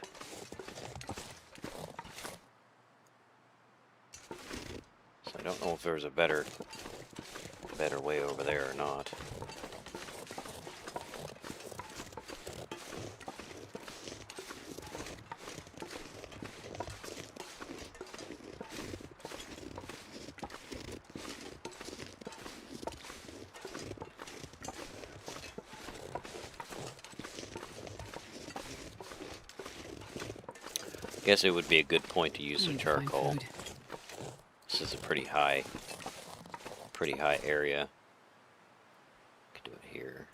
So I don't know if there's a better way over there or not. Guess it would be a good point to use some charcoal. This is a pretty high area. Could do it here.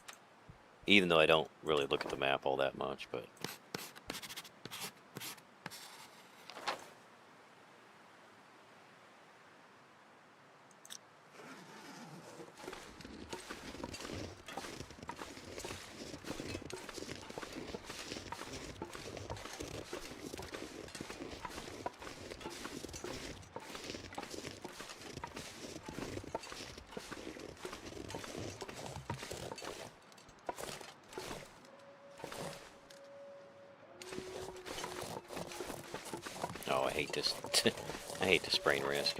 Even though I don't really look at the map all that much, but oh, I hate this. I hate the sprain risk.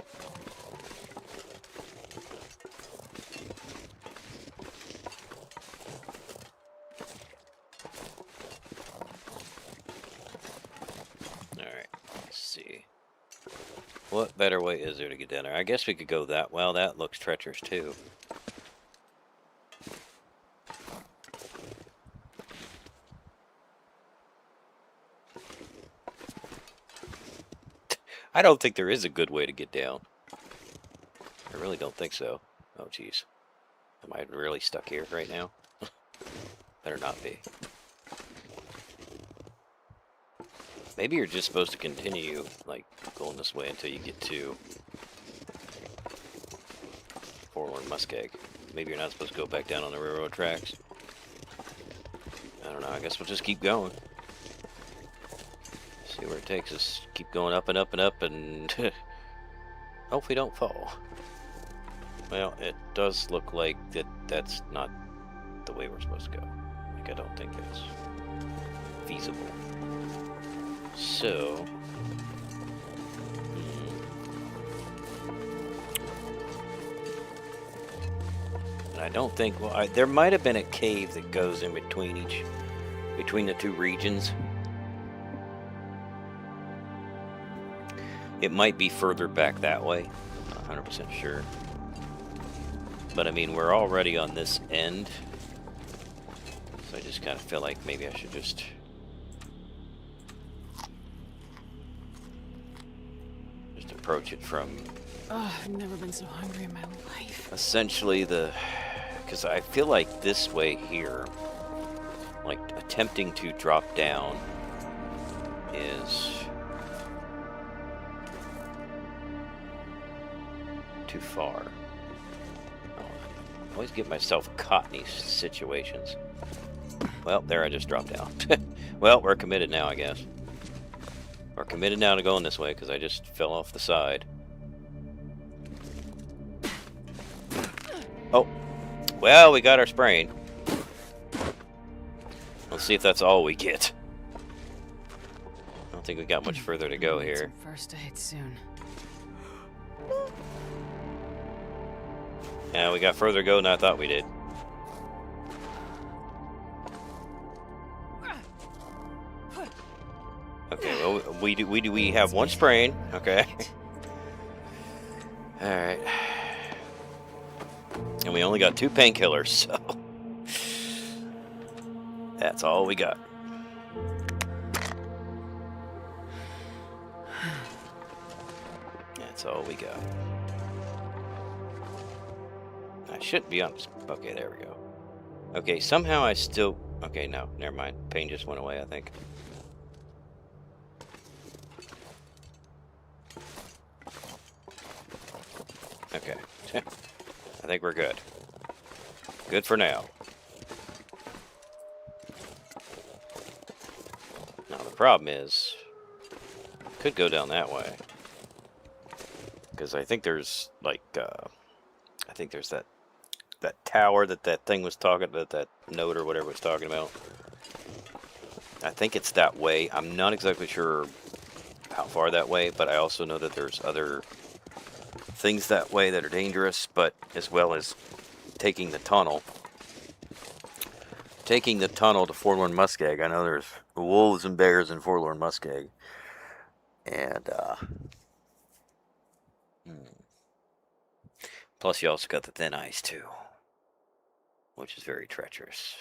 Alright, let's see. What better way is there to get down there? I guess we could go that. Well, that looks treacherous too. I don't think there is a good way to get down. I really don't think so. Oh, jeez. Am I really stuck here right now? Better not be. Maybe you're just supposed to continue, like, going this way until you get to Forlorn Muskeg. Maybe you're not supposed to go back down on the railroad tracks. I don't know. I guess we'll just keep going. See where it takes us. Keep going up and up and up and hope we don't fall. Well, it does look like that's not the way we're supposed to go. Like, I don't think that's feasible. So, and I don't think, well, there might have been a cave that goes in between the two regions. It might be further back that way. I'm not 100% sure. But I mean, we're already on this end. So I just kind of feel like maybe I should just approach it from... Oh, I've never been so hungry in my life. Essentially because I feel like this way here, like attempting to drop down is too far. Oh, I always get myself caught in these situations. Well, there I just dropped down. Well, we're committed now, I guess. We're committed now to going this way because I just fell off the side. Oh, well, we got our sprain. Let's see if that's all we get. I don't think we got much further to go here. Some first aid soon. Yeah, we got further to go than I thought we did. Okay, well, we have one sprain. Okay. All right. And we only got 2 painkillers, so that's all we got. That's all we got. I shouldn't be on. Okay, there we go. Okay, somehow I still. Okay, no, never mind. Pain just went away, I think. Okay. I think we're good. Good for now. Now the problem is, could go down that way. Because I think there's like, I think there's that tower that thing was talking about, that note or whatever was talking about. I think it's that way. I'm not exactly sure how far that way, but I also know that there's other things that way that are dangerous, but as well as taking the tunnel. Taking the tunnel to Forlorn Muskeg. I know there's wolves and bears in Forlorn Muskeg. And, plus you also got the thin ice too, which is very treacherous.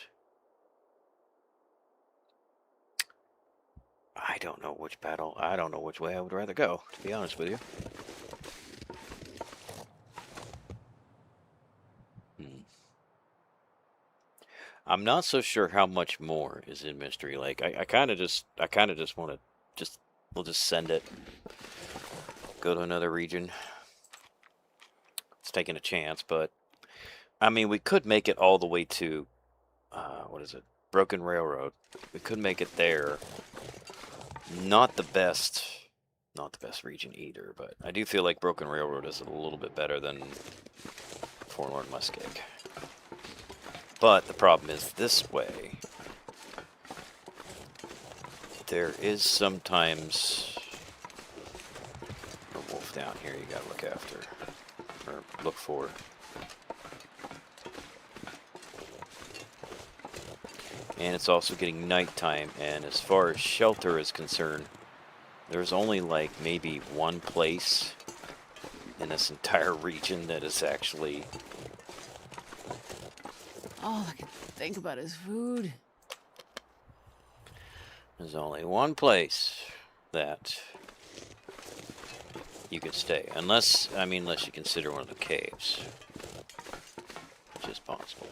I don't know which battle. I don't know which way I would rather go, to be honest with you. I'm not so sure how much more is in Mystery Lake. I kind of just want to we'll just send it. Go to another region. It's taking a chance, but I mean, we could make it all the way to what is it? Broken Railroad. We could make it there. Not the best region either, but I do feel like Broken Railroad is a little bit better than Forlorn Muskeg. But the problem is this way. There is sometimes a wolf down here you gotta look after, or look for. And it's also getting nighttime, and as far as shelter is concerned, there's only like maybe one place in this entire region that is actually... All I can think about is food. There's only one place that you could stay. Unless you consider one of the caves. Which is possible.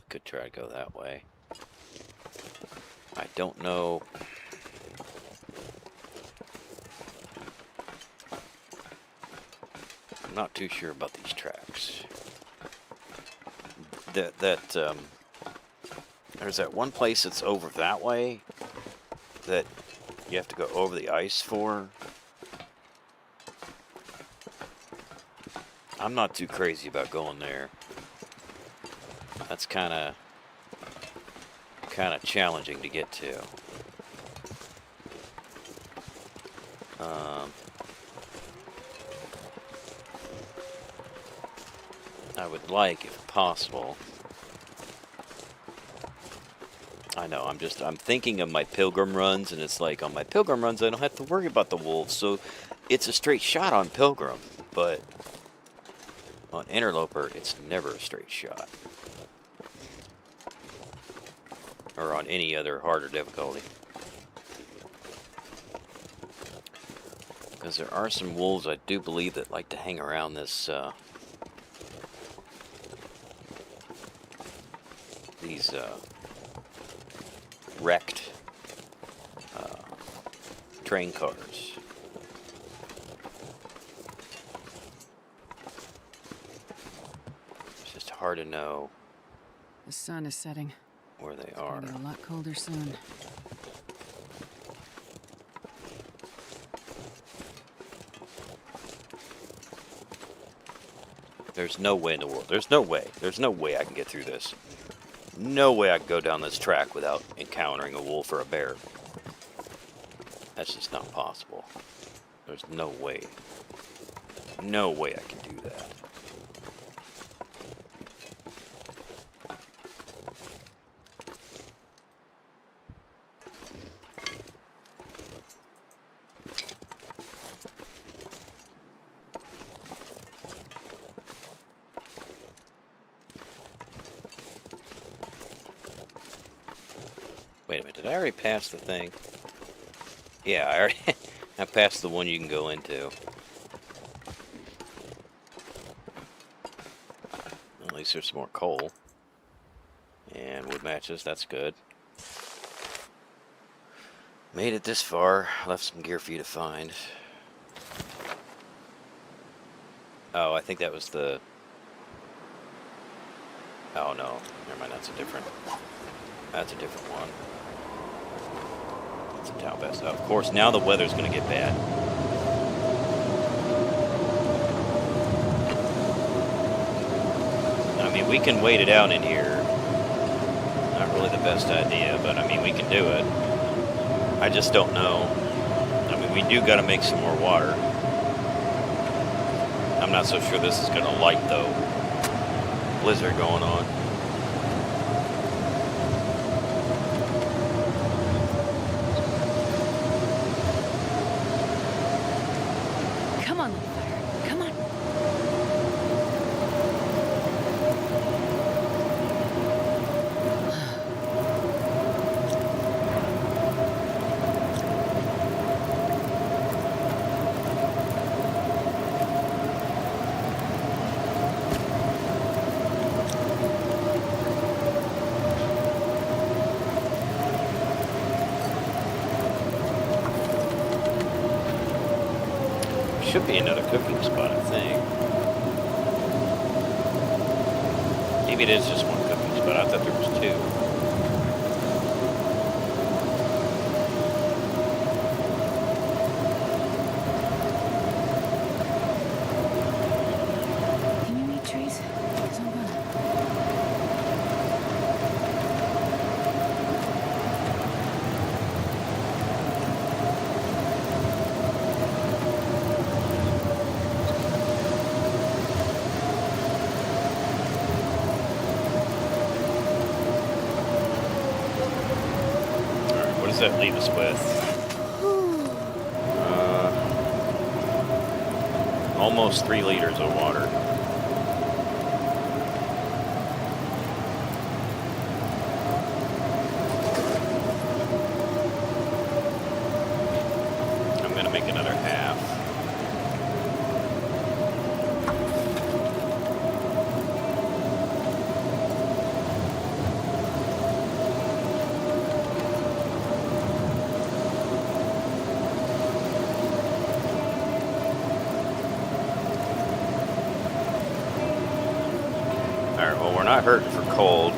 Could try to go that way. I don't know. I'm not too sure about these tracks. There's that one place that's over that way that you have to go over the ice for. I'm not too crazy about going there. That's kind of challenging to get to. I would like, if possible. I know, I'm thinking of my pilgrim runs, and it's like, on my pilgrim runs, I don't have to worry about the wolves, so it's a straight shot on pilgrim, but on interloper, it's never a straight shot. Or on any other harder difficulty. Because there are some wolves, I do believe, that like to hang around this, these, wrecked train cars. It's just hard to know. The sun is setting. where they It's are. gonna get a lot colder soon. There's no way in the world. There's no way. There's no way I can get through this. No way I can go down this track without encountering a wolf or a bear. That's just not possible. There's no way. No way I can do that. Wait a minute, did I already pass the thing? Yeah, I already I passed the one you can go into. At least there's some more coal. And wood matches, that's good. Made it this far, left some gear for you to find. Oh, I think that was the... Oh no, never mind, that's a different one. It's a town best. Of course, now the weather's going to get bad. I mean, we can wait it out in here. Not really the best idea, but I mean, we can do it. I just don't know. I mean, we do got to make some more water. I'm not so sure this is going to light, though. Blizzard going on. Come on, little fire. Come on. Should be another cooking spot, I think. Maybe it is just one cooking spot. I thought there was two. Can you eat trees? 'Cause I'm gonna. Alright, what does that leave us with? Almost 3 liters of water. I'm going to make another half. Alright, well, we're not hurting for cold.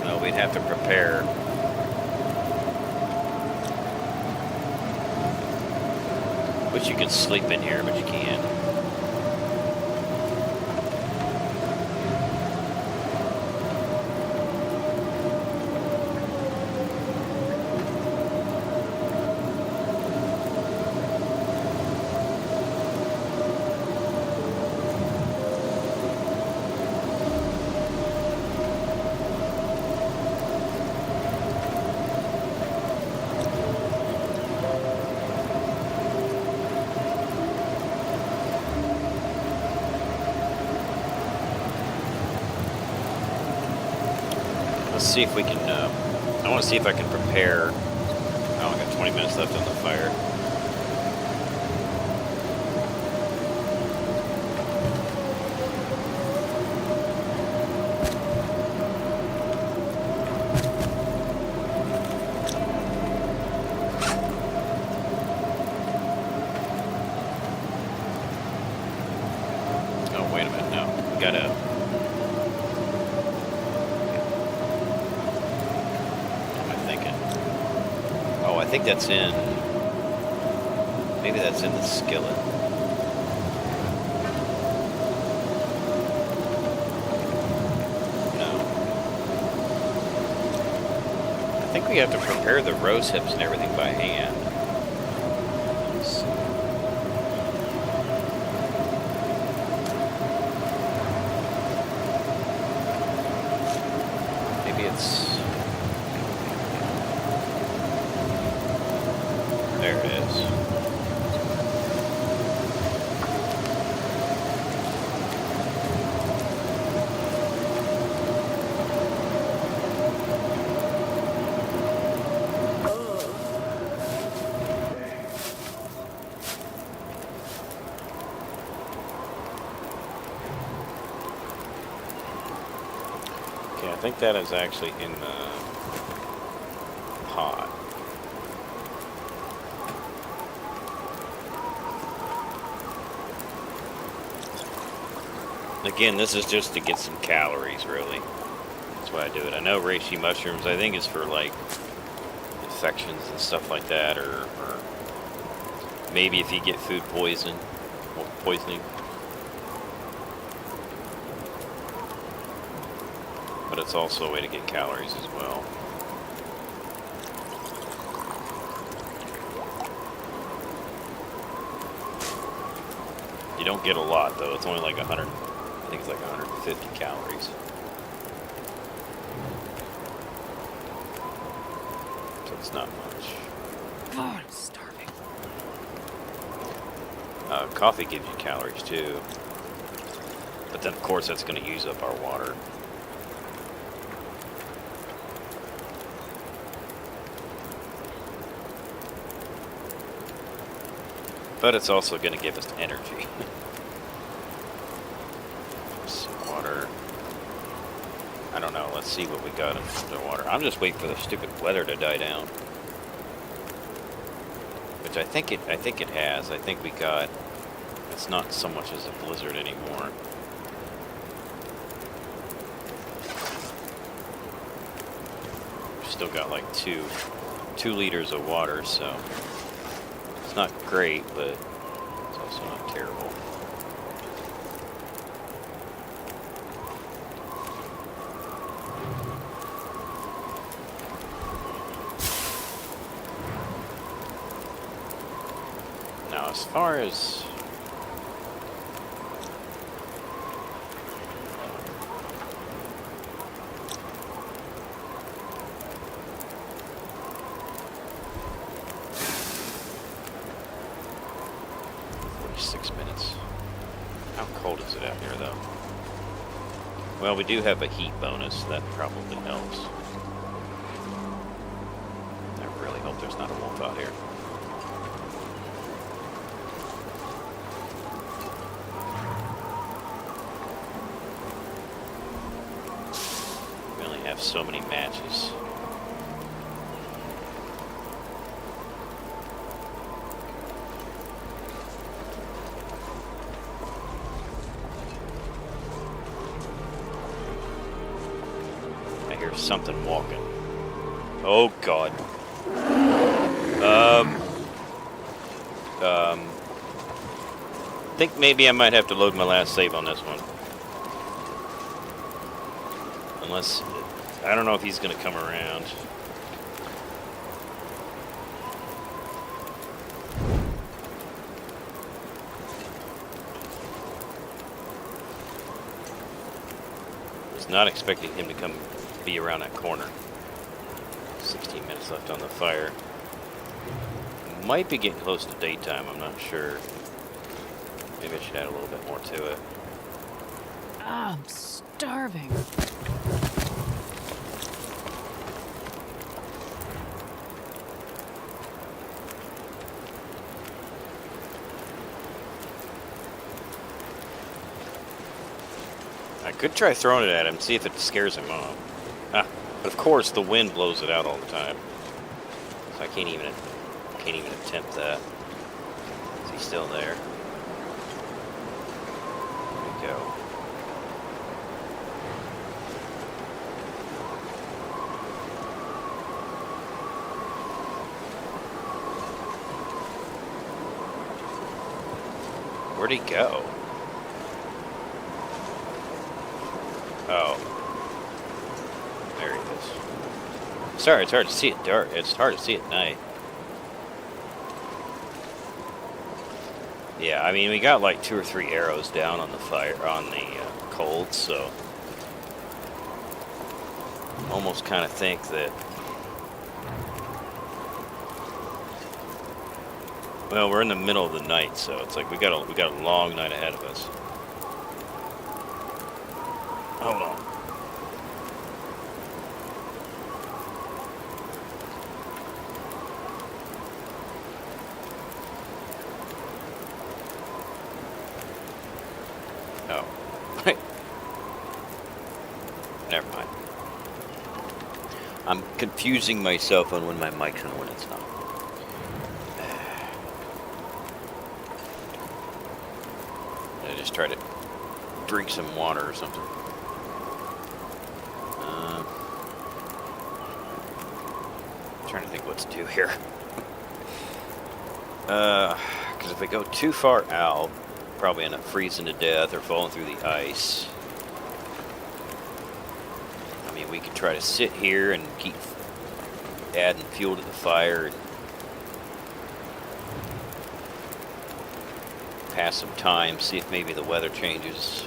Well, we'd have to prepare. Wish you could sleep in here, but you can't. Let's see if we can. I want to see if I can prepare. I only got 20 minutes left on the fire. Oh, wait a minute. No, we gotta. What am I thinking? Oh, I think that's in. Maybe that's in the skillet. No. I think we have to prepare the rose hips and everything by hand. Let's see. Maybe it's. There it is. Okay, I think that is actually in the pot. Again, this is just to get some calories, really. That's why I do it. I know reishi mushrooms, I think, is for like infections and stuff like that, or maybe if you get food poisoning. But it's also a way to get calories as well. You don't get a lot though. It's only like 100. I think it's like 150 calories. So it's not much. God, I'm starving. Coffee gives you calories too. But then of course that's going to use up our water. But it's also going to give us energy. Some water. I don't know. Let's see what we got in the water. I'm just waiting for the stupid weather to die down. Which I think it has. I think we got. It's not so much as a blizzard anymore. We've still got like two liters of water, so. It's not great, but it's also not terrible. Now, as far as... Well, we do have a heat bonus. That probably helps. I really hope there's not a wolf out here. We only have so many matches. Something walking. Oh God. Think maybe I might have to load my last save on this one. Unless, I don't know if he's gonna come around. I was not expecting him to come be around that corner. 16 minutes left on the fire. Might be getting close to daytime, I'm not sure. Maybe I should add a little bit more to it. I'm starving. I could try throwing it at him, see if it scares him off. Ah, but of course the wind blows it out all the time. So I can't even attempt that. Is he still there? There we go. Where'd he go? Oh. There he is. Sorry, it's hard to see at dark. It's hard to see at night. Yeah, I mean, we got like 2 or 3 arrows down on the fire, on the cold, so almost kind of think that, well, we're in the middle of the night, so it's like we got a long night ahead of us. Hold on. Oh. Never mind. I'm confusing myself on when my mic's on and when it's not. I just try to drink some water or something. Trying to think what to do here. Because if I go too far out, probably end up freezing to death or falling through the ice. I mean, we could try to sit here and keep adding fuel to the fire and pass some time, see if maybe the weather changes.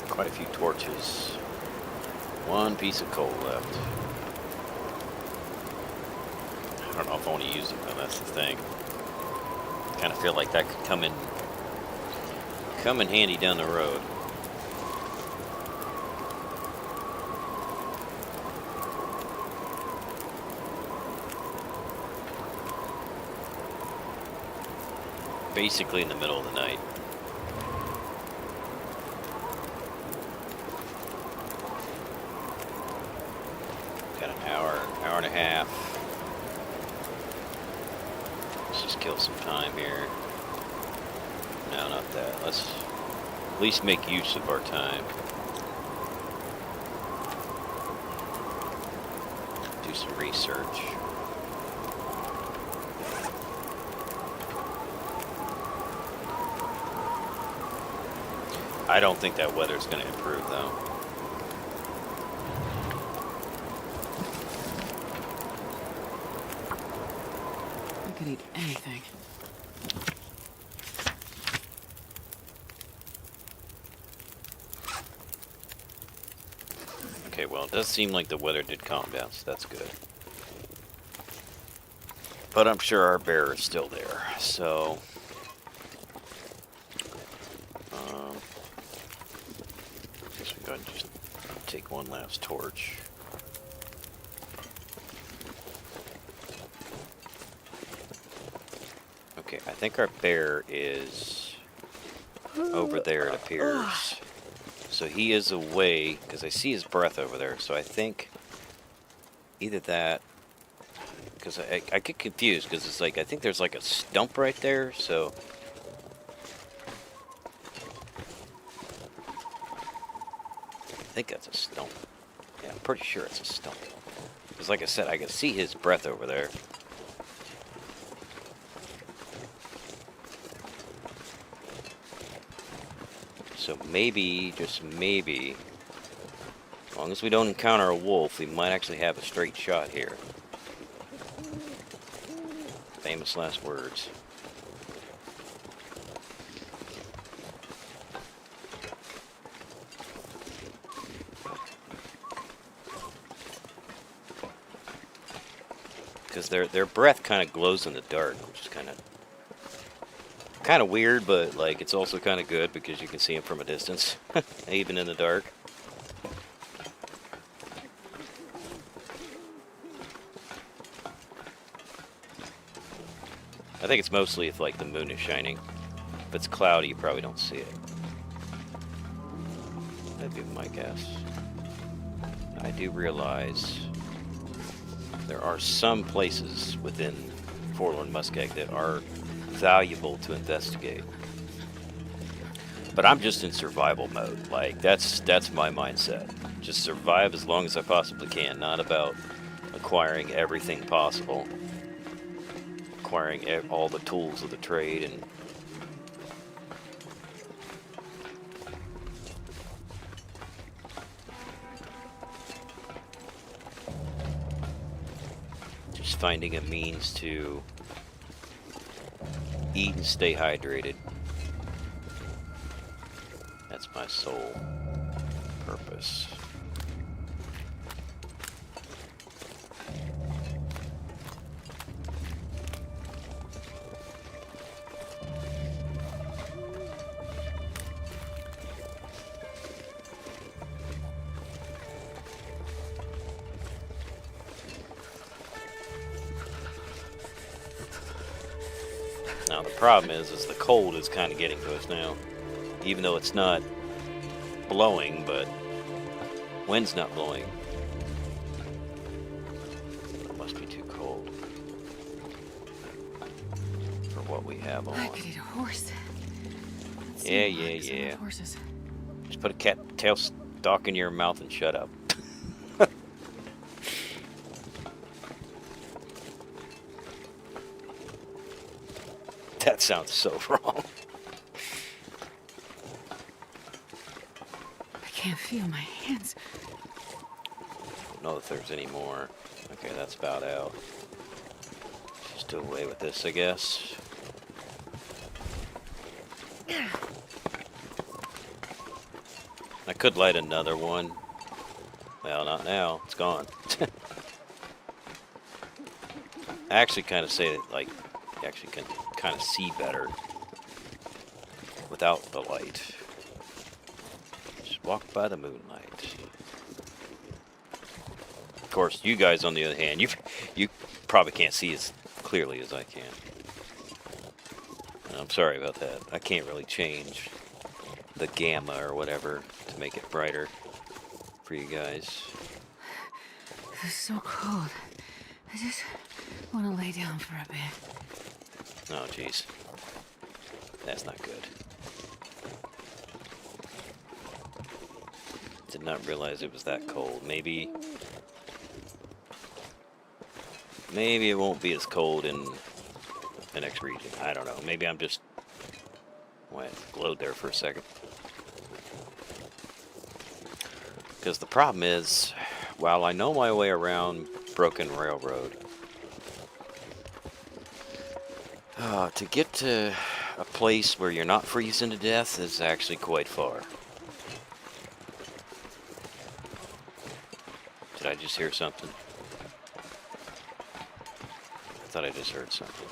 Quite a few torches. 1 piece of coal left. I don't know if I want to use it though, that's the thing. Kind of feel like that could come in handy down the road. Basically in the middle of the night. Got an hour and a half. Let's just kill some time here. No, not that. Let's at least make use of our time. Do some research. I don't think that weather's going to improve, though. I could eat anything. Okay, well, it does seem like the weather did calm down, so that's good. But I'm sure our bear is still there, so... I guess we go ahead and just take one last torch. Okay, I think our bear is over there, it appears. So he is away, because I see his breath over there, so I think either that, because I get confused, because it's like, I think there's like a stump right there, so... I think that's a stump. Yeah, I'm pretty sure it's a stump. Because like I said, I can see his breath over there. So maybe, just maybe, as long as we don't encounter a wolf, we might actually have a straight shot here. Famous last words. because their breath kind of glows in the dark, which is kind of weird, but like it's also kind of good because you can see them from a distance, even in the dark. I think it's mostly if like the moon is shining. If it's cloudy, you probably don't see it. That'd be my guess. I do realize there are some places within Forlorn Muskeg that are valuable to investigate. But I'm just in survival mode. Like that's my mindset. Just survive as long as I possibly can. Not about acquiring everything possible. Acquiring all the tools of the trade and just finding a means to eat and stay hydrated. That's my sole purpose. Now the problem is the cold is kind of getting to us now. Even though it's not blowing, but wind's not blowing. It must be too cold for what we have on. I could eat a horse. Yeah. Horses. Just put a cat tail stalk in your mouth and shut up. That sounds so wrong. I can't feel my hands. I don't know if there's any more. Okay, that's about out. Just do away with this, I guess. I could light another one. Well, not now. It's gone. I actually kind of say that, like, you actually can kind of see better without the light. Just walk by the moonlight. Of course, you guys, on the other hand, you probably can't see as clearly as I can. And I'm sorry about that. I can't really change the gamma or whatever to make it brighter for you guys. It's so cold. I just want to lay down for a bit. Oh, jeez. That's not good. Did not realize it was that cold. Maybe it won't be as cold in the next region. I don't know. Maybe I'm just... Well, I glowed there for a second. Because the problem is, while I know my way around Broken Railroad, to get to a place where you're not freezing to death is actually quite far. Did I just hear something? I thought I just heard something.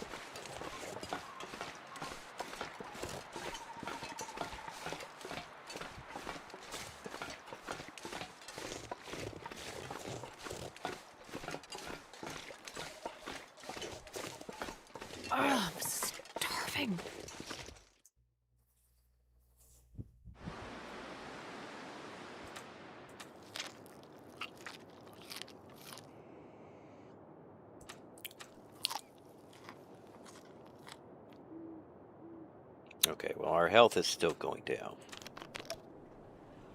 Oh, I'm starving. Okay, well, our health is still going down.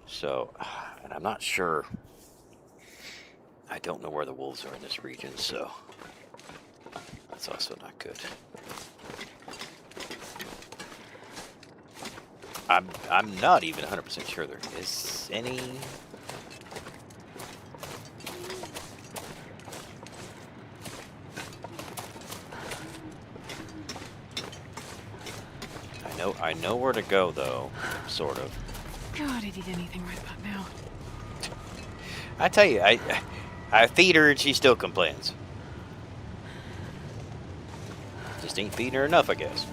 So, and I'm not sure. I don't know where the wolves are in this region, so that's also not good. I'm not even 100% sure there is any. I know where to go though, sort of. God, I'd eat anything right about now. I tell you, I feed her and she still complains. Just ain't feeding her enough, I guess.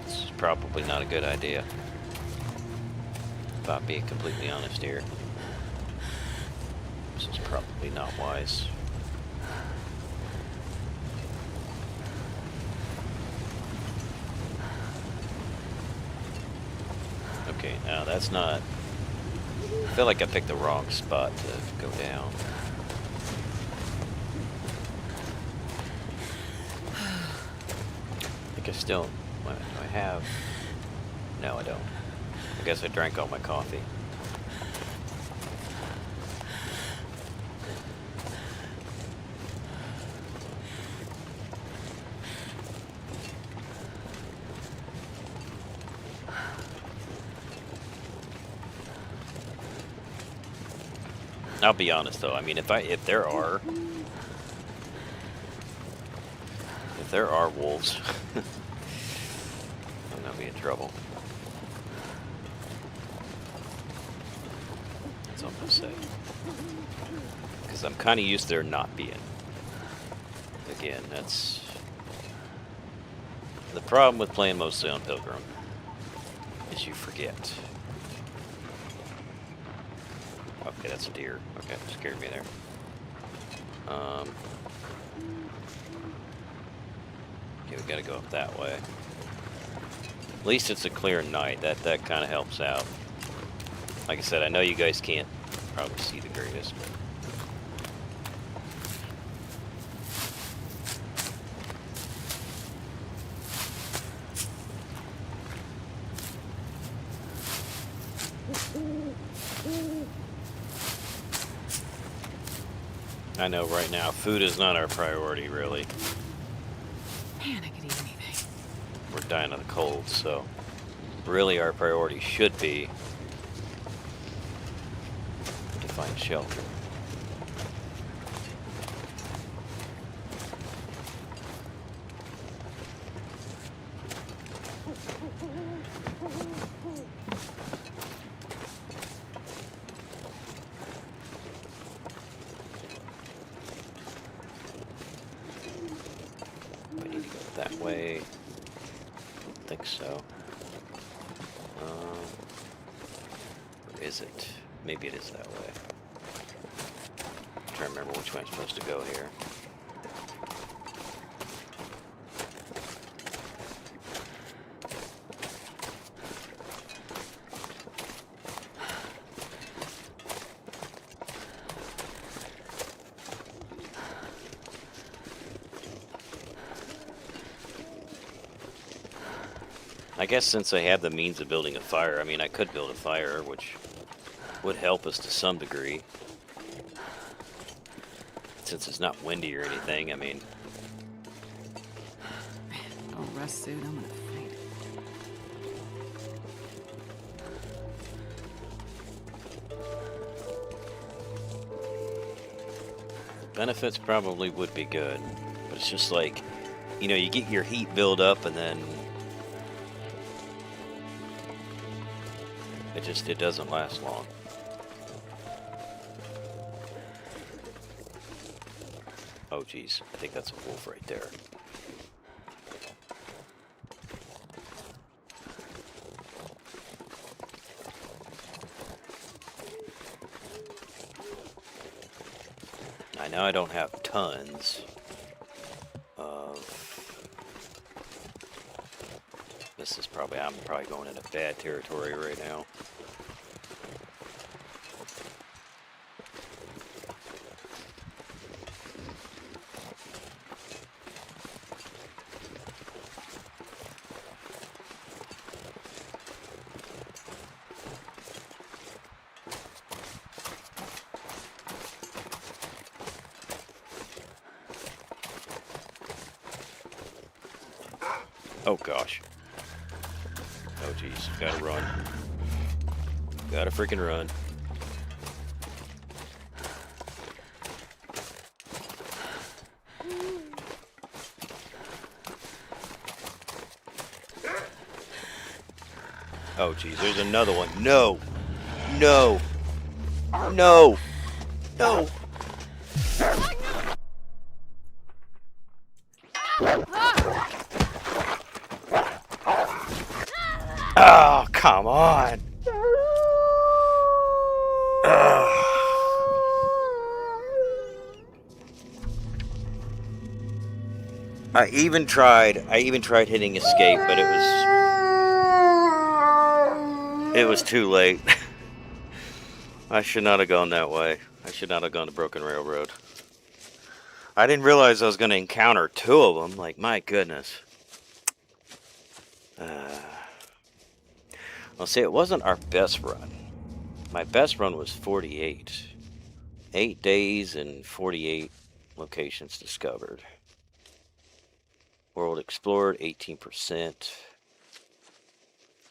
This is probably not a good idea. If I'm being completely honest here. This is probably not wise. Okay, now that's not... I feel like I picked the wrong spot to go down. I think I still... Do I have... No, I don't. I guess I drank all my coffee. I'll be honest though. I mean, if there are wolves, I'm gonna be in trouble. That's all I'm gonna say. Because I'm kind of used to there not being. Again, that's the problem with playing mostly on Pilgrim. Is you forget. Okay, that's a deer. Okay, scared me there. Okay, we gotta go up that way. At least it's a clear night. That kind of helps out. Like I said, I know you guys can't probably see the greatest, but... I know right now food is not our priority, really. Man, I could eat anything. We're dying of the cold, so really our priority should be to find shelter. I need to go that way. I don't think so. Or is it? Maybe it is that way. I'm trying to remember which way I'm supposed to go here. I guess since I have the means of building a fire, I mean, I could build a fire, which would help us to some degree. Since it's not windy or anything, I mean... Man, no rest suit, I'm gonna faint. Benefits probably would be good, but it's just like, you know, you get your heat build up and then it doesn't last long. Oh geez, I think that's a wolf right there. I know I don't have tons of... This is probably... I'm probably going into bad territory right now. Oh gosh. Oh geez, gotta run. Gotta freaking run. Oh geez, there's another one. No! No! No! No! Oh, come on. Ugh. I even tried hitting escape, but it was too late. I should not have gone that way. I should not have gone to Broken Railroad. I didn't realize I was going to encounter two of them. Like, my goodness. Well, see, it wasn't our best run. My best run was 48. 8 days and 48 locations discovered. World explored, 18%.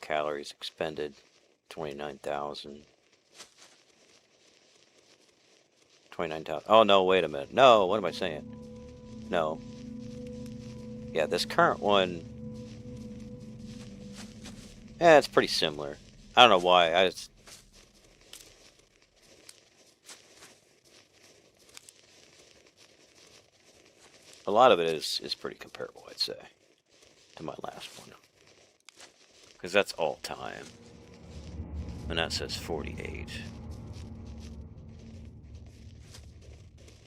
Calories expended, 29,000. 29,000. Oh, no, wait a minute. No, what am I saying? No. Yeah, this current one, it's pretty similar. I don't know why. A lot of it is pretty comparable, I'd say, to my last one. Because that's all time. And that says 48.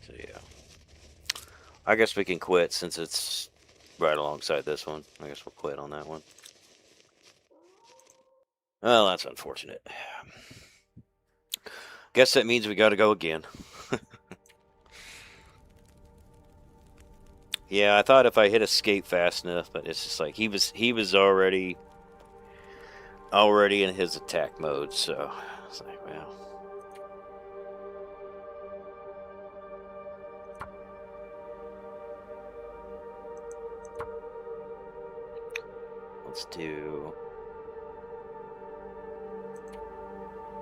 So, yeah. I guess we can quit since it's right alongside this one. I guess we'll quit on that one. Well, that's unfortunate. Guess that means we gotta go again. Yeah, I thought if I hit escape fast enough, but it's just like he was already in his attack mode, so it's like, well. Let's do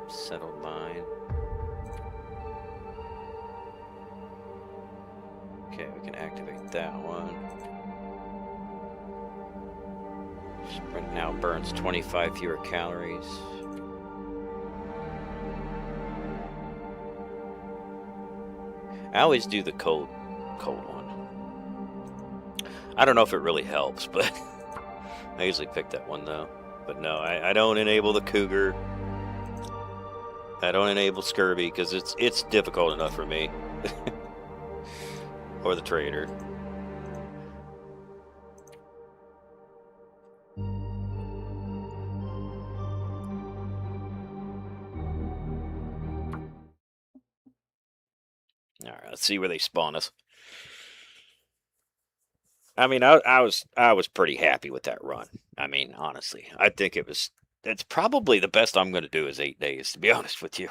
settled mine. Okay, we can activate that one. Sprint now burns 25 fewer calories. I always do the cold one. I don't know if it really helps, but I usually pick that one though. But no, I don't enable the cougar. I don't enable scurvy because it's difficult enough for me. Or the trader. Alright, let's see where they spawn us. I mean, I was pretty happy with that run. I mean, honestly, I think it's probably the best I'm gonna do is 8 days, to be honest with you.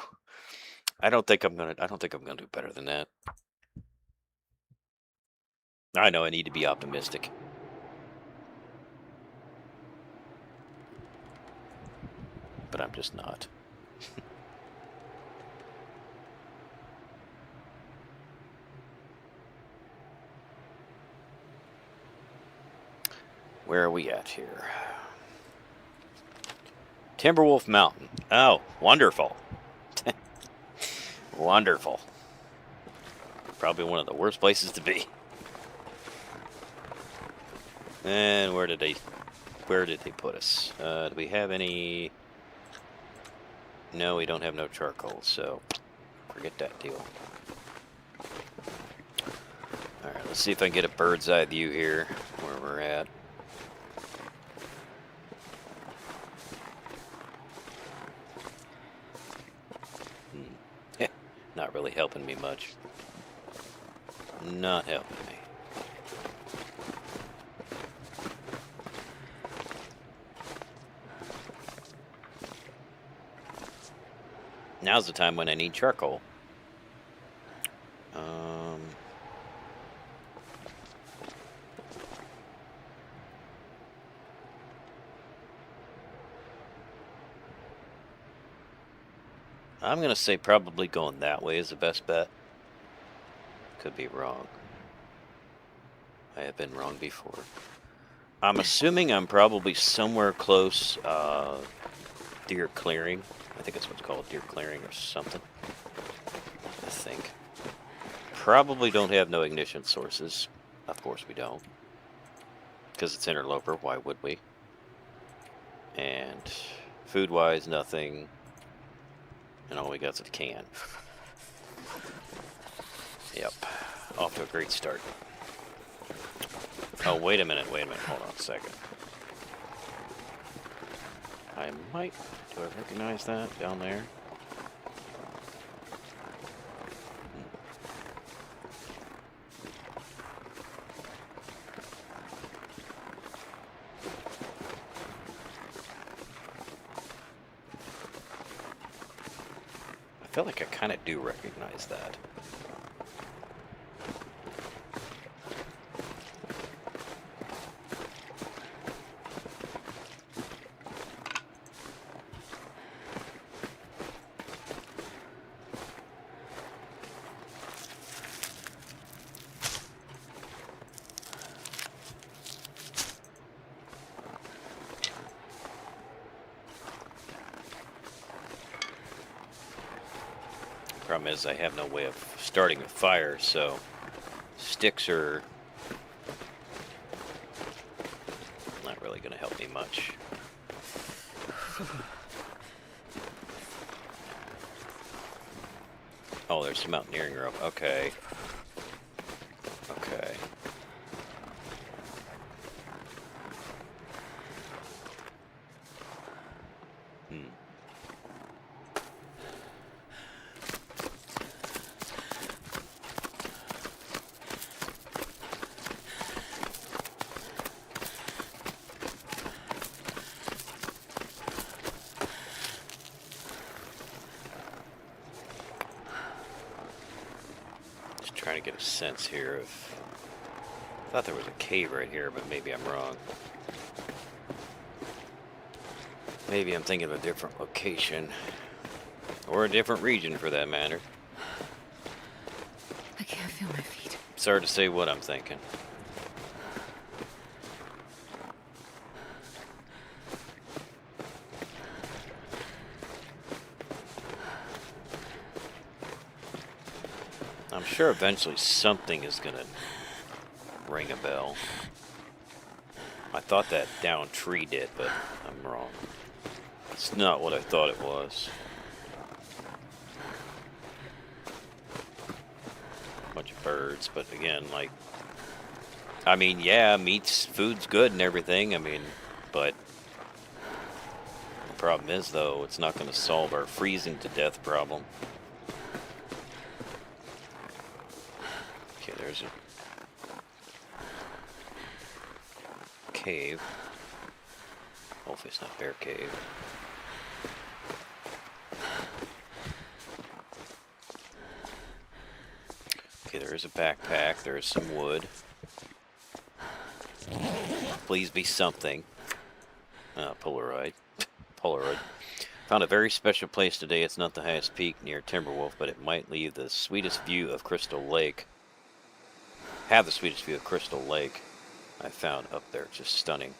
I don't think I'm gonna do better than that. I know I need to be optimistic. But I'm just not. Where are we at here? Timberwolf Mountain. Oh, wonderful. Wonderful. Probably one of the worst places to be. And where did they put us? Do we have any? No, we don't have no charcoal, so forget that deal. Alright, let's see if I can get a bird's eye view here where we're at. Not really helping me much. Not helping me. Now's the time when I need charcoal. I'm going to say probably going that way is the best bet. Could be wrong. I have been wrong before. I'm assuming I'm probably somewhere close, deer clearing. I think that's what's called, deer clearing or something. I think. probably don't have no ignition sources. Of course we don't. Because it's Interloper, why would we? And food-wise, nothing. And all we got's a can. Yep. Off to a great start. Oh, wait a minute. Hold on a second. I might... Do I recognize that down there? I feel like I kind of do recognize that. Problem is I have no way of starting a fire, so sticks are not really going to help me much. Oh, there's some mountaineering rope. Okay. Okay. Trying to get a sense here of... I thought there was a cave right here, but maybe I'm wrong. Maybe I'm thinking of a different location. Or a different region, for that matter. I can't feel my feet. It's hard to say what I'm thinking. I'm sure eventually something is gonna ring a bell. I thought that down tree did, but I'm wrong. It's not what I thought it was. Bunch of birds, but again, like, I mean, yeah, food's good and everything, I mean, but the problem is, though, it's not gonna solve our freezing to death problem. There's a cave. Hopefully it's not Bear Cave. Okay, there is a backpack. There is some wood. Please be something. Polaroid. Polaroid. Found a very special place today. It's not the highest peak near Timberwolf, but it might leave the sweetest view of Crystal Lake. Have the sweetest view of Crystal Lake I found up there. Just stunning.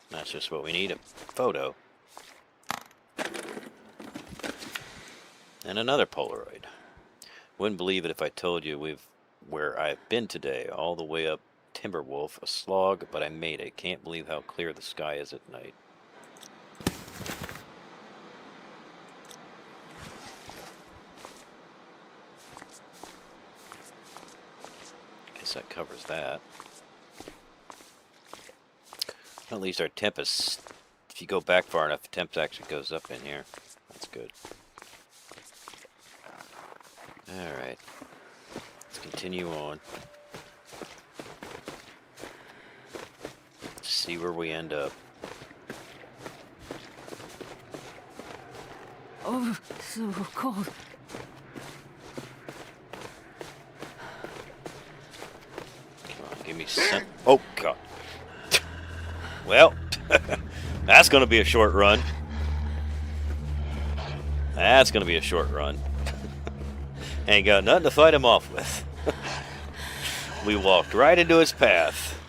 That's just what we need, a photo. And another Polaroid. Wouldn't believe it if I told you where I've been today, all the way up Timberwolf, a slog, but I made it. Can't believe how clear the sky is at night. That covers that. At least our temp is, if you go back far enough, the temp actually goes up in here. That's good. Alright. Let's continue on. See where we end up. Oh, so cold. Give me some. Oh, God. Well, that's going to be a short run. That's going to be a short run. Ain't got nothing to fight him off with. We walked right into his path.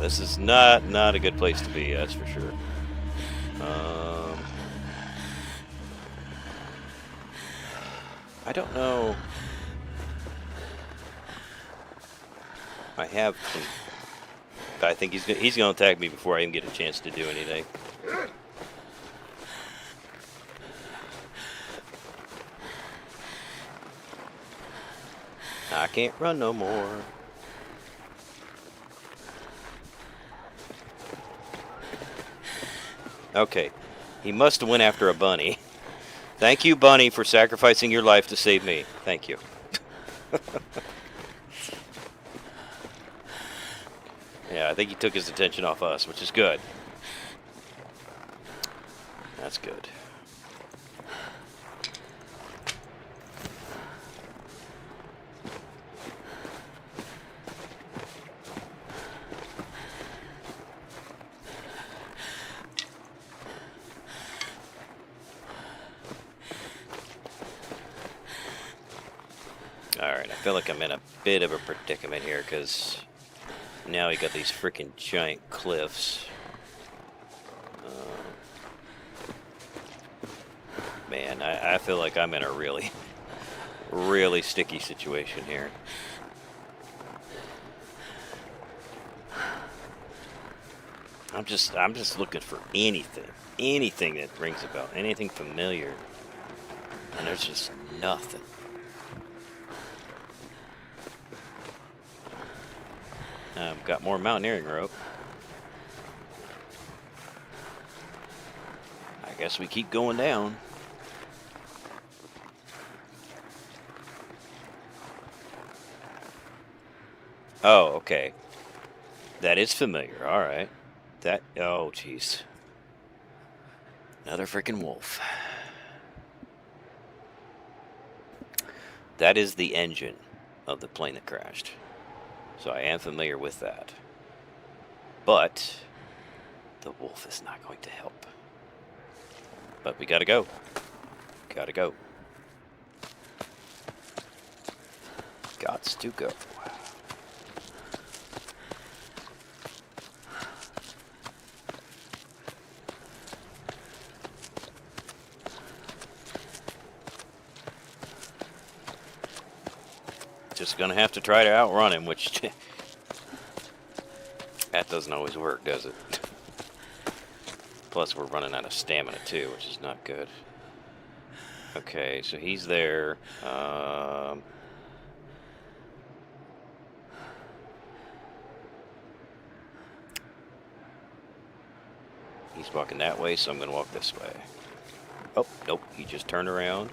this is not a good place to be, that's for sure. I don't know. I have some. I think he's gonna attack me before I even get a chance to do anything. I can't run no more. Okay, he must have went after a bunny. Thank you, bunny, for sacrificing your life to save me. Thank you. Yeah, I think he took his attention off us, which is good. That's good. Alright, I feel like I'm in a bit of a predicament here, because now we got these freaking giant cliffs. Man, I feel like I'm in a really, really sticky situation here. I'm just looking for anything that rings a bell, anything familiar, and there's just nothing. Got more mountaineering rope. I guess we keep going down. Oh, okay. That is familiar. All right. Oh, jeez. Another freaking wolf. That is the engine of the plane that crashed. So I am familiar with that. But the wolf is not going to help. But we gotta go. Gotta go. Gots to go. Just gonna have to try to outrun him, which that doesn't always work, does it? Plus, we're running out of stamina too, which is not good. Okay, so he's there. He's walking that way, so I'm gonna walk this way. Oh, nope, he just turned around.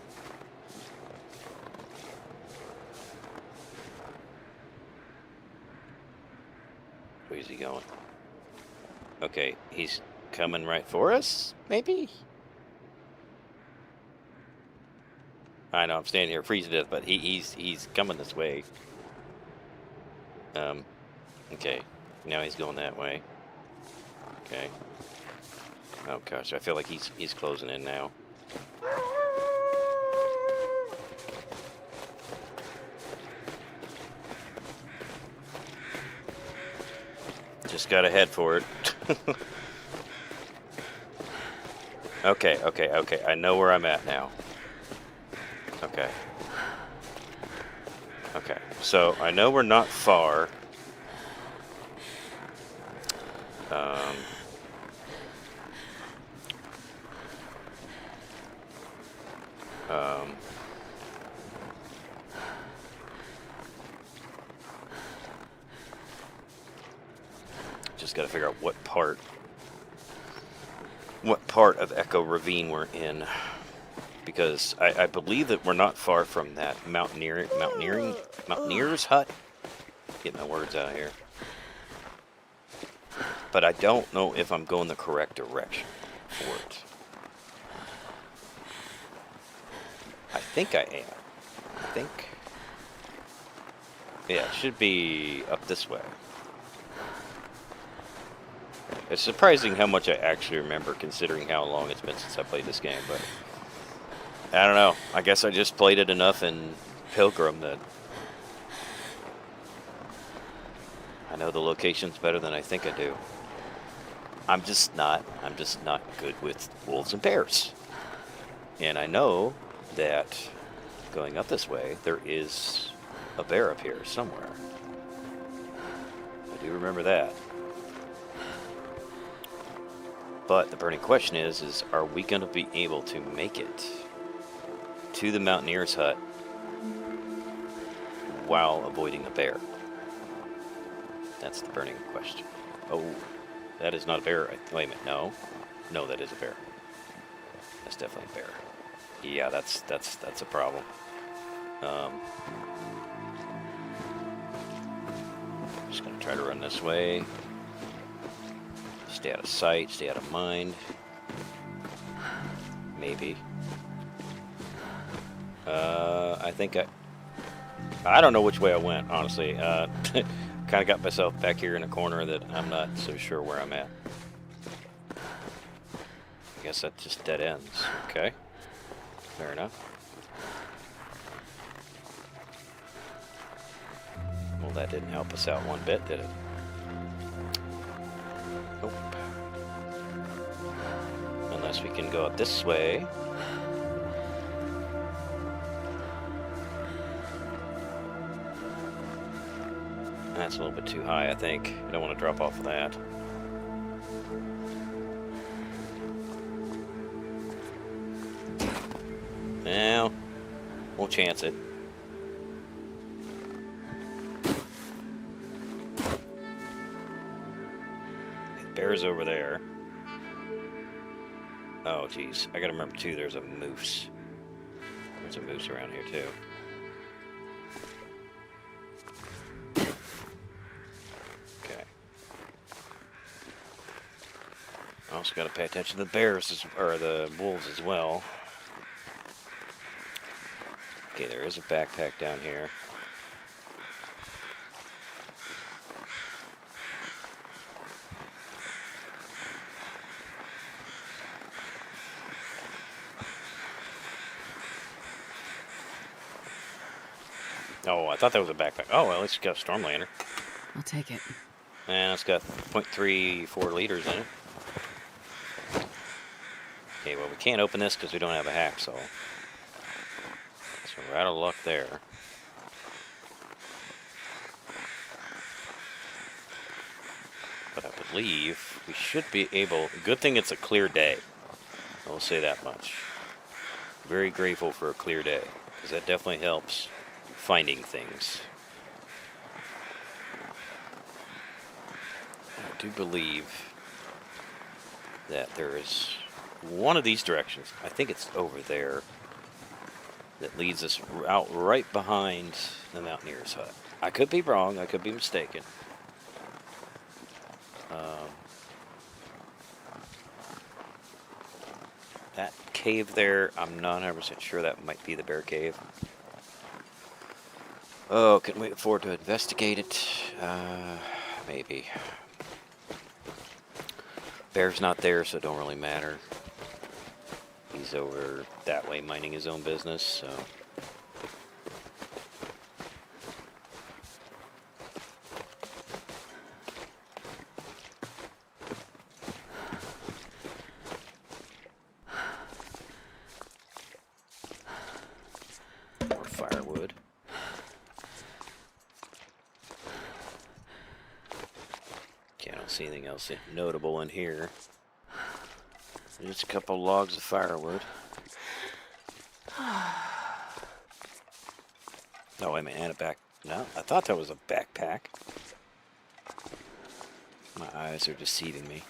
Where's he going? Okay, he's coming right for us, maybe? I know, I'm standing here freezing to death, but he's coming this way. Okay, now he's going that way. Okay. Oh gosh, I feel like he's closing in now. Just gotta head for it. Okay. I know where I'm at now. Okay. Okay. So I know we're not far. Just got to figure out what part of Echo Ravine we're in, because I believe that we're not far from that mountaineer's hut. Get my words out of here. But I don't know if I'm going the correct direction for it. I think I am. I think. Yeah, it should be up this way. It's surprising how much I actually remember, considering how long it's been since I played this game, but I don't know. I guess I just played it enough in Pilgrim that I know the locations better than I think I do. I'm just not good with wolves and bears. And I know that going up this way, there is a bear up here somewhere. I do remember that. But the burning question is are we going to be able to make it to the mountaineer's hut while avoiding a bear? That's the burning question. Oh, that is not a bear. Wait a minute. No. No, that is a bear. That's definitely a bear. Yeah, that's a problem. Just gonna try to run this way. Stay out of sight, stay out of mind. Maybe. I think I don't know which way I went, honestly. Kind of got myself back here in a corner that I'm not so sure where I'm at. I guess that just dead ends. Okay. Fair enough. Well, that didn't help us out one bit, did it? Nope. Unless we can go up this way. That's a little bit too high, I think. I don't want to drop off of that. Now, we'll chance it. Bear's over there. Oh, geez. I gotta remember, too, there's a moose. There's a moose around here, too. Okay. Also gotta pay attention to the bears, or the wolves as well. Okay, there is a backpack down here. Oh, I thought that was a backpack. Oh, well, at least it's got a storm lantern. I'll take it. And it's got 0.34 liters in it. Okay, well, we can't open this because we don't have a hacksaw. So we're out of luck there. But I believe we should be able... Good thing it's a clear day. I will say that much. Very grateful for a clear day, because that definitely helps finding things. I do believe that there is one of these directions, I think it's over there, that leads us out right behind the mountaineer's hut. I could be wrong, I could be mistaken. That cave there, I'm not 100% sure that might be the bear cave. Oh, can we afford to investigate it? Maybe. Bear's not there, so it don't really matter. He's over that way minding his own business, so... More firewood. Okay, I don't see anything else notable in here. Just a couple logs of firewood. Oh, wait a minute, and a back... No, I thought that was a backpack. My eyes are deceiving me.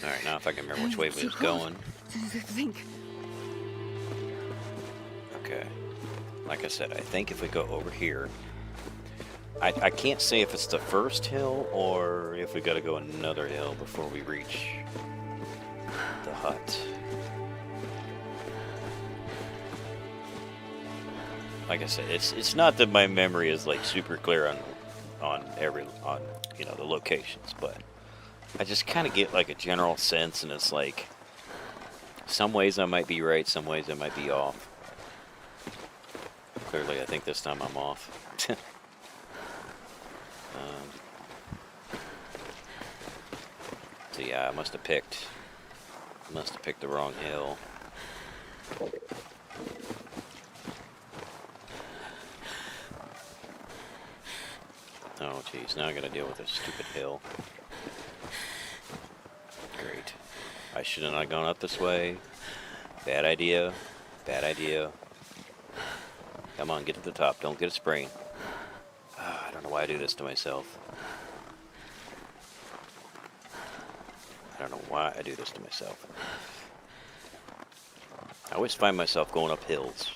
Alright, now if I can remember which way we was going. Think. Okay. Like I said, I think if we go over here... I can't say if it's the first hill or if we gotta go another hill before we reach the hut. Like I said, it's not that my memory is like super clear on the locations, but I just kind of get like a general sense, and it's like some ways I might be right, some ways I might be off. Clearly, I think this time I'm off. um, so yeah, I must have picked the wrong hill. Oh geez, now I gotta deal with this stupid hill. Great. I should have not gone up this way. Bad idea. Bad idea. Come on, get to the top. Don't get a sprain. I don't know why I do this to myself. I don't know why I do this to myself. I always find myself going up hills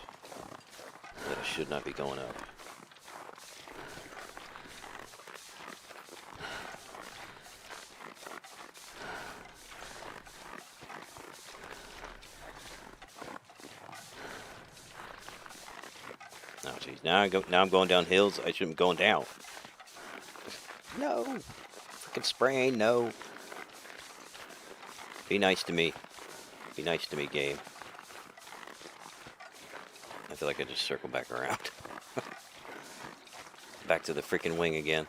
that I should not be going up. Oh geez, now I'm going down hills I shouldn't be going down. No. Freaking sprain, no. Be nice to me. Be nice to me, game. I feel like I just circled back around. Back to the freaking wing again.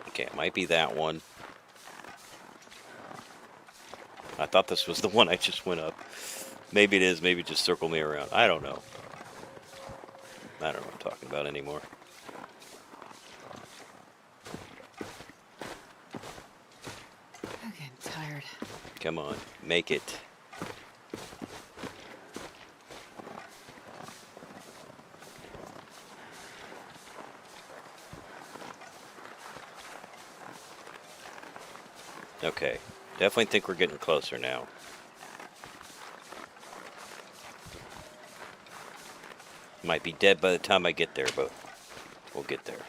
Okay, it might be that one. I thought this was the one I just went up. Maybe it is, maybe just circle me around. I don't know. I don't know what I'm talking about anymore. I'm getting tired. Come on, make it. Okay, definitely think we're getting closer now. Might be dead by the time I get there, but we'll get there.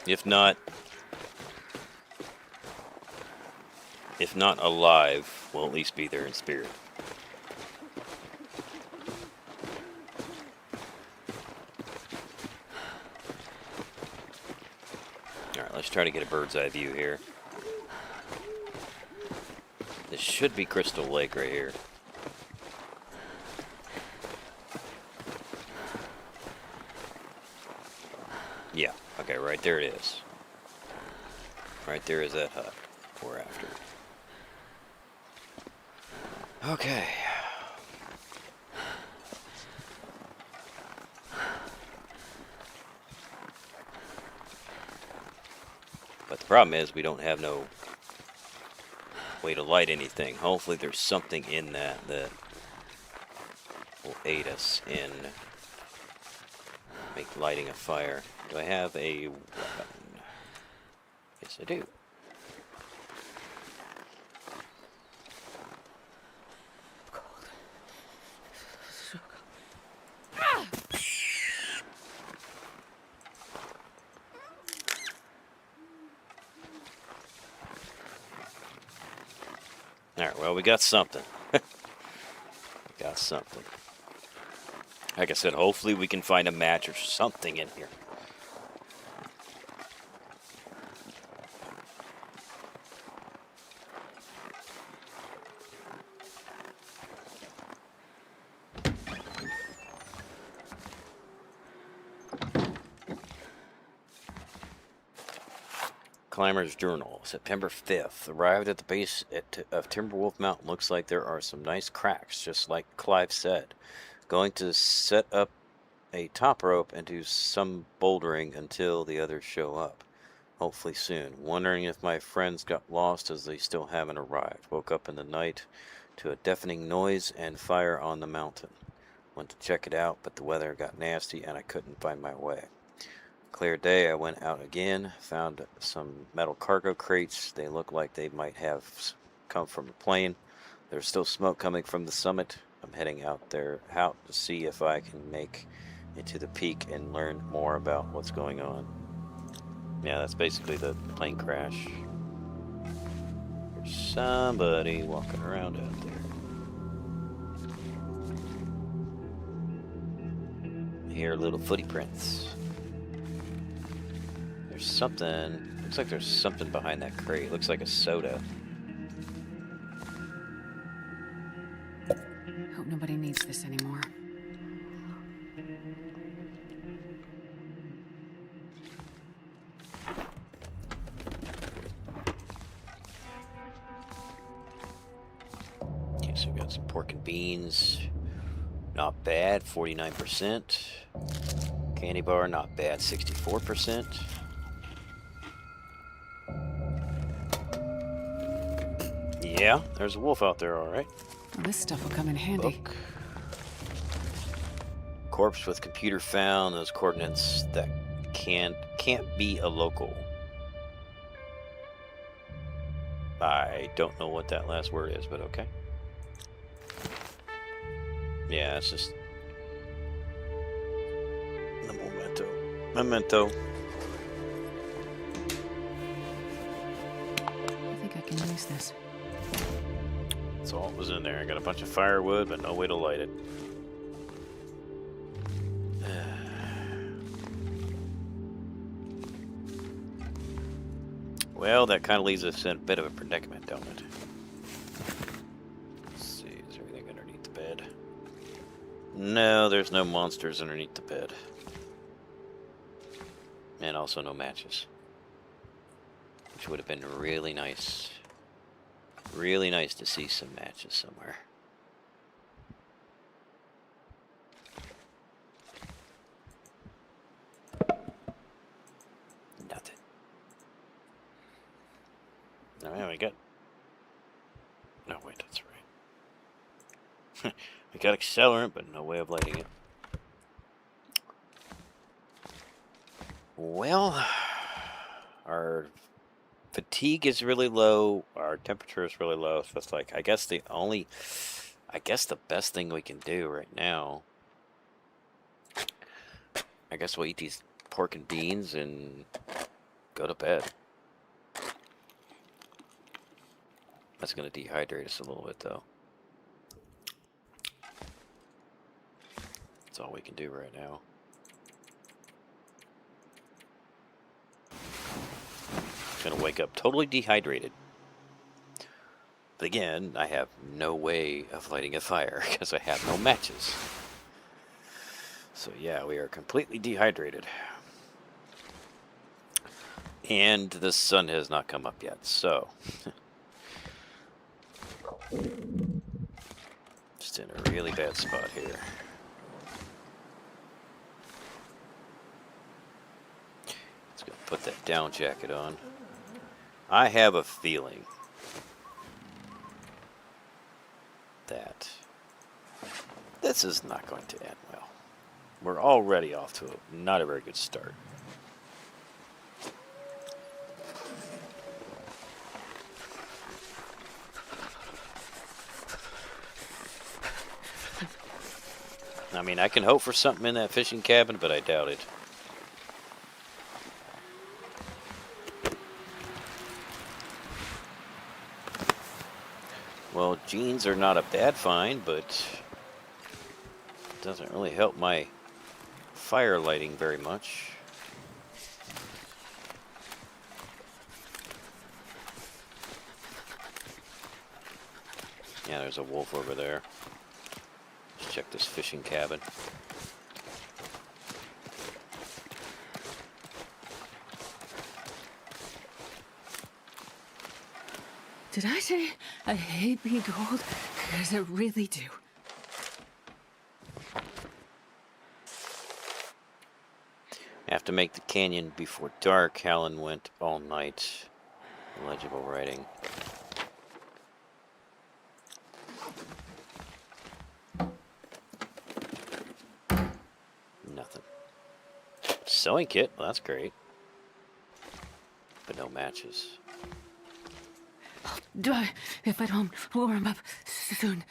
If not alive, we'll at least be there in spirit. Alright, let's try to get a bird's eye view here. This should be Crystal Lake right here. Yeah, okay, right there it is. Right there is that hut we're after. Okay. But the problem is we don't have no way to light anything. Hopefully there's something in that will aid us in lighting a fire. Do I have a weapon? Yes, I do. Alright, well, we got something. Got something. Like I said, hopefully we can find a match or something in here. Climber's Journal, September 5th. Arrived at the base of Timberwolf Mountain. Looks like there are some nice cracks, just like Clive said. Going to set up a top rope and do some bouldering until the others show up. Hopefully soon. Wondering if my friends got lost as they still haven't arrived. Woke up in the night to a deafening noise and fire on the mountain. Went to check it out, but the weather got nasty and I couldn't find my way. Clear day, I went out again, found some metal cargo crates. They look like they might have come from a plane. There's still smoke coming from the summit. I'm heading out to see if I can make into the peak and learn more about what's going on. Yeah, that's basically the plane crash. There's somebody walking around out there. I hear little footy prints. There's something. Looks like there's something behind that crate. Looks like a soda. Hope nobody needs this anymore. Okay, so we got some pork and beans. Not bad, 49%. Candy bar, not bad, 64%. Yeah, there's a wolf out there, all right. Well, this stuff will come in handy. Book. Corpse with computer found. Those coordinates that can't be a local. I don't know what that last word is, but okay. Yeah, it's just the memento. Memento. I think I can use this. That's all that was in there. I got a bunch of firewood, but no way to light it. Well, that kind of leaves us in a bit of a predicament, don't it? Let's see, is there anything underneath the bed? No, there's no monsters underneath the bed. And also no matches. Which would have been really nice. Really nice to see some matches somewhere. Nothing. Oh, yeah, we got... No, wait, that's right. We got accelerant, but no way of lighting it. Well, our fatigue is really low. Our temperature is really low. So it's like, I guess the best thing we can do right now, I guess we'll eat these pork and beans and go to bed. That's going to dehydrate us a little bit, though. That's all we can do right now. Going to wake up totally dehydrated. But again, I have no way of lighting a fire because I have no matches. So yeah, we are completely dehydrated. And the sun has not come up yet, so... Just in a really bad spot here. Let's go put that down jacket on. I have a feeling that this is not going to end well. We're already off to not a very good start. I mean, I can hope for something in that fishing cabin, but I doubt it. Well, jeans are not a bad find, but it doesn't really help my fire lighting very much. Yeah, there's a wolf over there. Let's check this fishing cabin. Did I say I hate being cold? Because I really do. Have to make the canyon before dark. Helen went all night. Illegible writing. Nothing. Sewing kit. Well, that's great. But no matches. Die if I don't warm up soon.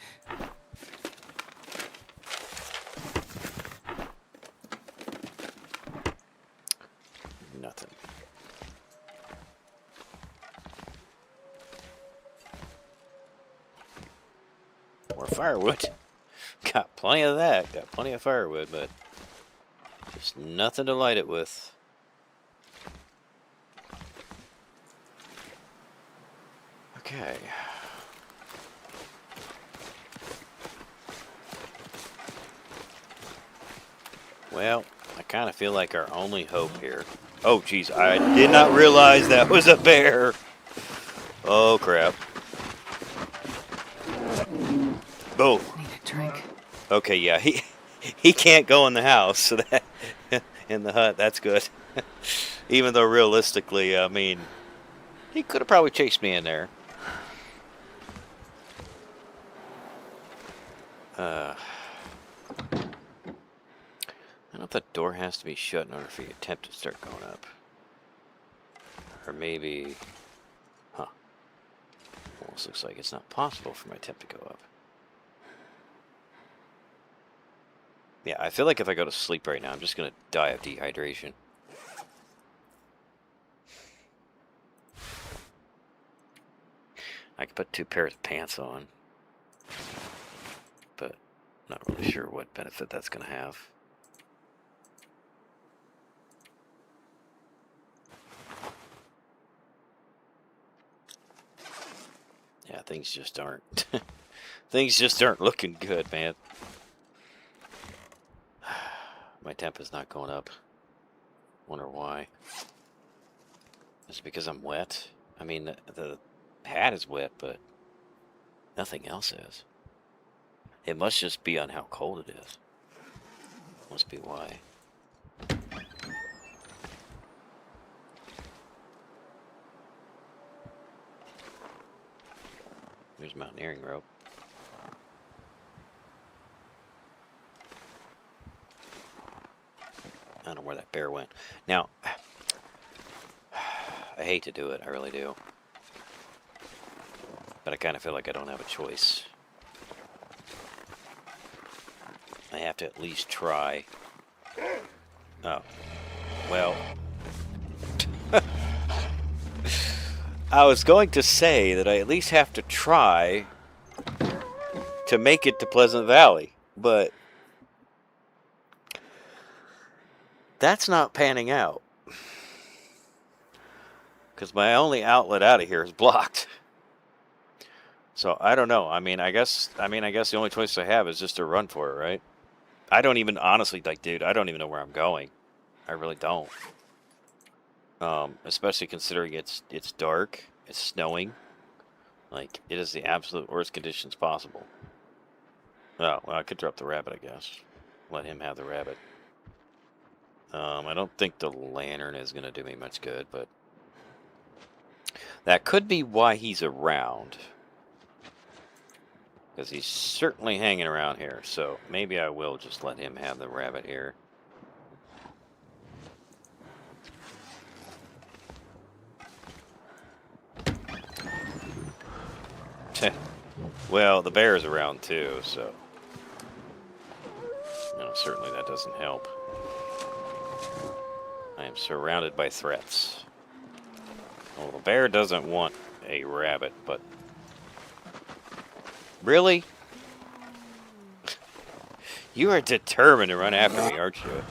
firewood. Got plenty of that. Got plenty of firewood, but just nothing to light it with. Okay. Well, I kind of feel like our only hope here. Oh, geez, I did not realize that was a bear. Oh, crap. Oh. Need a drink. Okay, yeah, he can't go in the house, so that in the hut, that's good. Even though realistically, I mean, he could have probably chased me in there. I don't know if the door has to be shut in order for your temp to start going up. Or maybe... Huh. Almost looks like it's not possible for my temp to go up. Yeah, I feel like if I go to sleep right now, I'm just going to die of dehydration. I could put 2 pairs of pants on. But not really sure what benefit that's going to have. Yeah, things just aren't things just aren't looking good, man. My temp is not going up. Wonder why. Is it because I'm wet? I mean, the pad is wet, but nothing else is. It must just be on how cold it is. Must be why. There's mountaineering rope. I don't know where that bear went. Now, I hate to do it, I really do. But I kind of feel like I don't have a choice. I have to at least try. Oh. Well. I was going to say that I at least have to try to make it to Pleasant Valley, but that's not panning out. Because my only outlet out of here is blocked. So I don't know. I mean, I guess the only choice I have is just to run for it, right? I don't even honestly, like, dude, I don't even know where I'm going. I really don't. Especially considering it's dark, it's snowing. Like, it is the absolute worst conditions possible. Oh, well, I could drop the rabbit, I guess. Let him have the rabbit. I don't think the lantern is going to do me much good, but that could be why he's around. Because he's certainly hanging around here, so maybe I will just let him have the rabbit here. Well, the bear's around too, so certainly that doesn't help. I am surrounded by threats. Well, the bear doesn't want a rabbit, but really? You are determined to run after me, aren't you?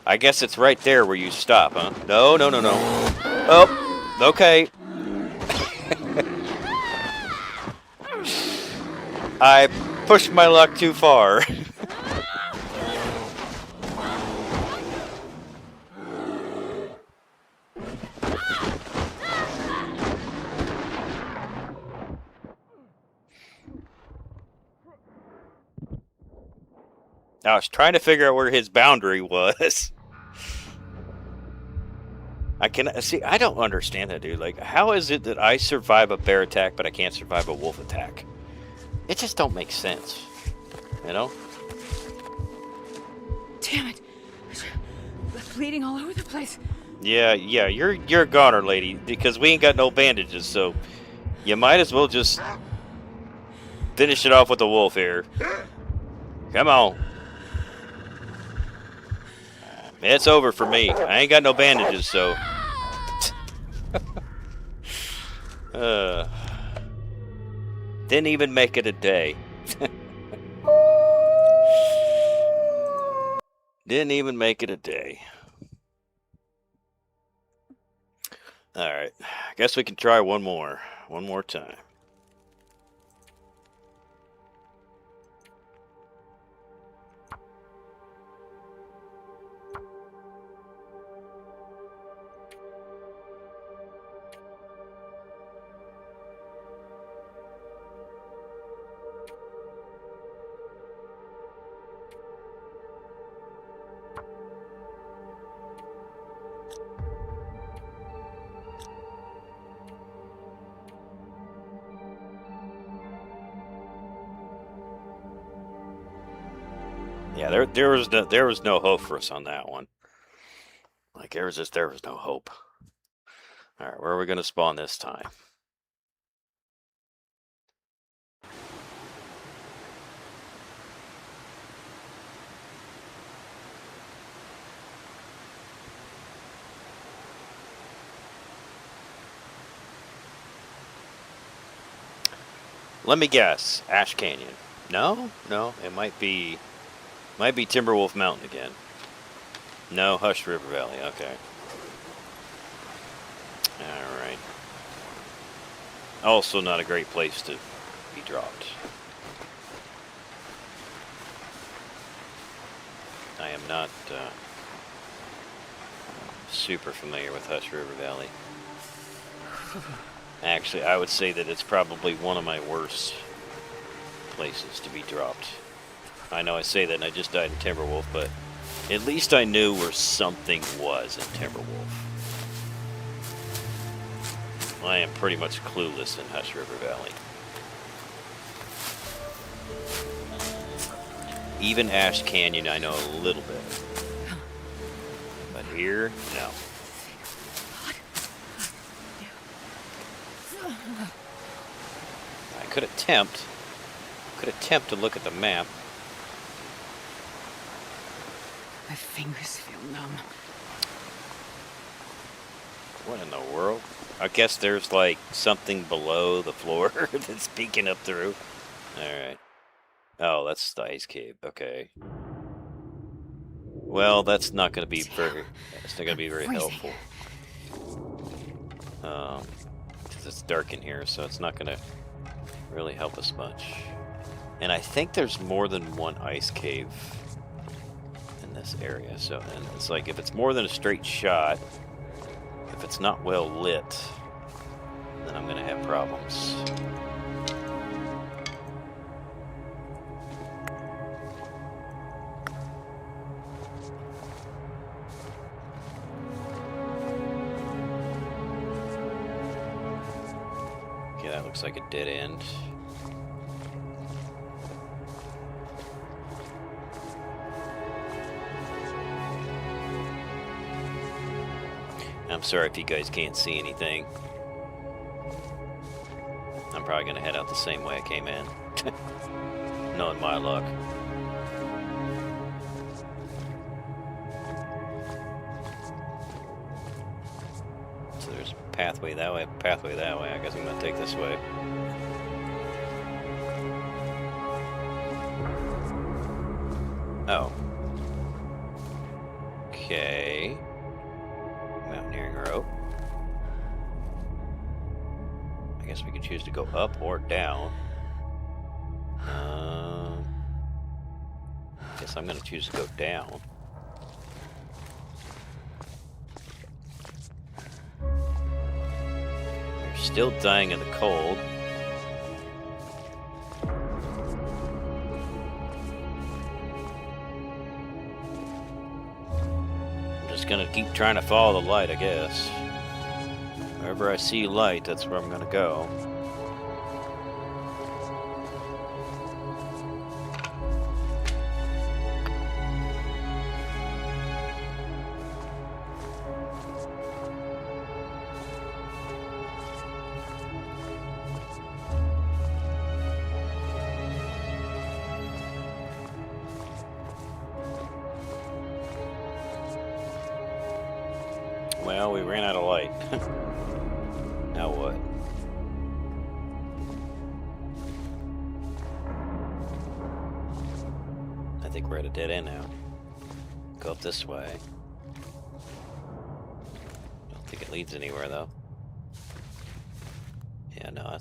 I guess it's right there where you stop, huh? No, no, no, no. Oh, okay. I pushed my luck too far. I was trying to figure out where his boundary was. I don't understand that, dude. Like, how is it that I survive a bear attack, but I can't survive a wolf attack? It just don't make sense, you know? Damn it! Bleeding all over the place. Yeah, you're a goner, lady, because we ain't got no bandages, so you might as well just finish it off with the wolf here. Come on. It's over for me. I ain't got no bandages, so. Didn't even make it a day. Didn't even make it a day. All right. I guess we can try one more. One more time. Yeah, there was no hope for us on that one. Like there was no hope. All right, where are we gonna spawn this time? Let me guess. Ash Canyon. No, no, it might be Timberwolf Mountain again. No, Hush River Valley. Okay. All right. Also, not a great place to be dropped. I am not super familiar with Hush River Valley. Actually, I would say that it's probably one of my worst places to be dropped. I know I say that and I just died in Timberwolf, but at least I knew where something was in Timberwolf. I am pretty much clueless in Hush River Valley. Even Ash Canyon I know a little bit. But here, no. I could attempt to look at the map. My fingers feel numb. What in the world? I guess there's like something below the floor that's peeking up through. Alright. Oh, that's the ice cave. Okay. Well, that's not going to be very helpful. 'Cause it's dark in here, so it's not going to really help us much. And I think there's more than one ice cave in this area. So, and it's like if it's more than a straight shot, if it's not well lit, then I'm going to have problems. Okay, that looks like a dead end. I'm sorry if you guys can't see anything. I'm probably going to head out the same way I came in. Knowing my luck. So there's a pathway that way, pathway that way. I guess I'm going to take this way. Oh. Okay. Mountaineering rope. I guess we can choose to go up or down. Guess I'm going to choose to go down. They're still dying in the cold. I'm just going to keep trying to follow the light, I guess. Wherever I see light, that's where I'm going to go. Well, we ran out of light. Now what? think we're at a dead end now. Go up this way. Don't think it leads anywhere though. Yeah, no,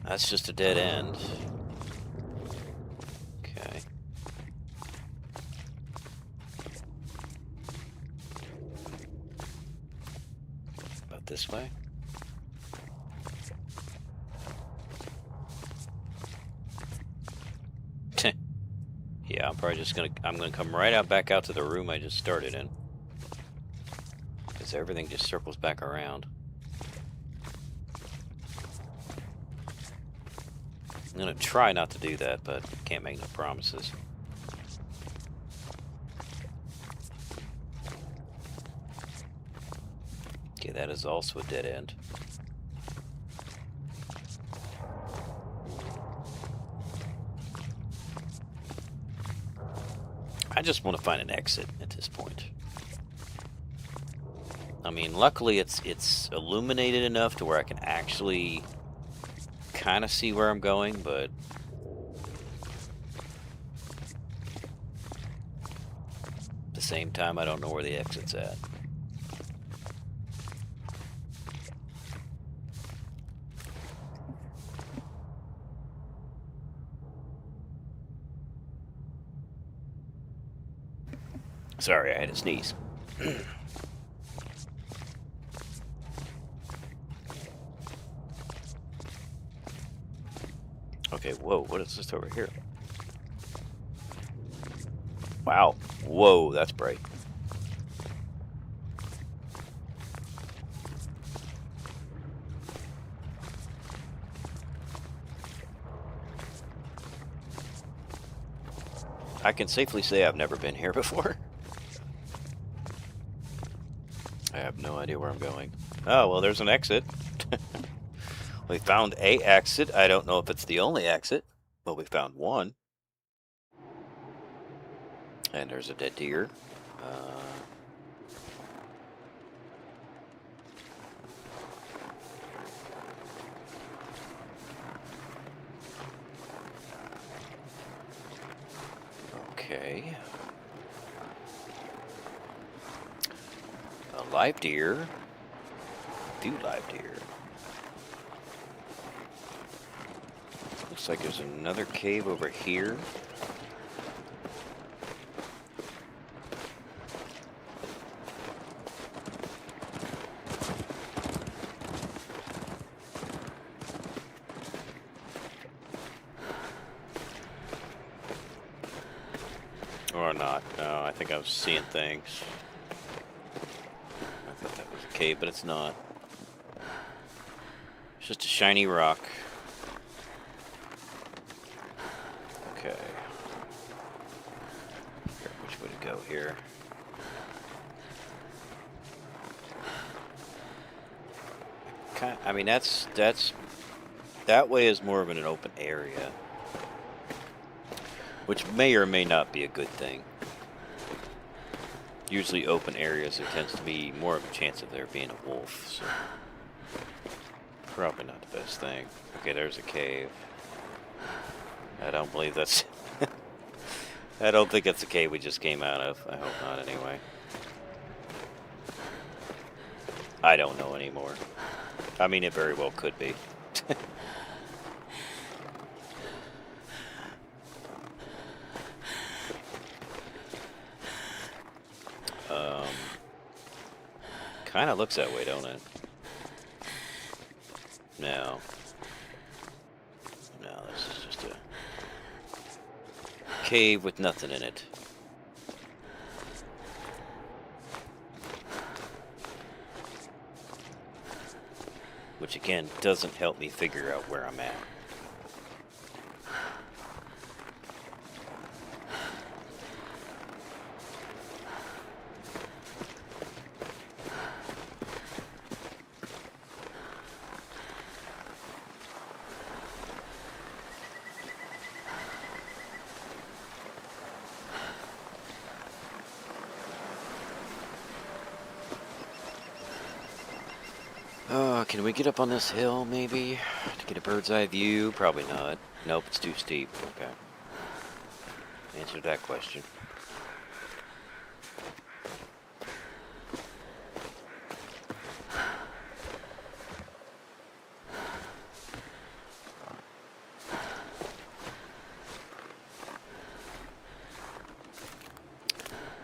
that's just a dead end. Okay. About this way. Yeah, I'm gonna come right out back out to the room I just started in. Because everything just circles back around. I'm gonna try not to do that, but can't make no promises. Okay, that is also a dead end. I just want to find an exit at this point. I mean, luckily it's illuminated enough to where I can actually kind of see where I'm going, but at the same time, I don't know where the exit's at. Sorry, I had to sneeze. Okay, whoa, what is this over here? Wow, whoa, that's bright. I can safely say I've never been here before. I have no idea where I'm going. Oh, well, there's an exit. We found a exit. I don't know if it's the only exit, but we found one. And there's a dead deer. Okay. A live deer. A few live deer. Looks like there's another cave over here. Or not. No, I think I was seeing things. I thought that was a cave, but it's not. It's just a shiny rock. Okay. Here, which way to go here? I mean, that way is more of an open area, which may or may not be a good thing. Usually open areas, there tends to be more of a chance of there being a wolf, so probably not the best thing. Okay, there's a cave. I don't believe that's... I don't think it's the cave we just came out of. I hope not, anyway. I don't know anymore. I mean, it very well could be. Kind of looks that way, don't it? No. No, this is just a cave with nothing in it. Which again doesn't help me figure out where I'm at. Can we get up on this hill, maybe? To get a bird's eye view? Probably not. Nope, it's too steep. Okay. Answer that question.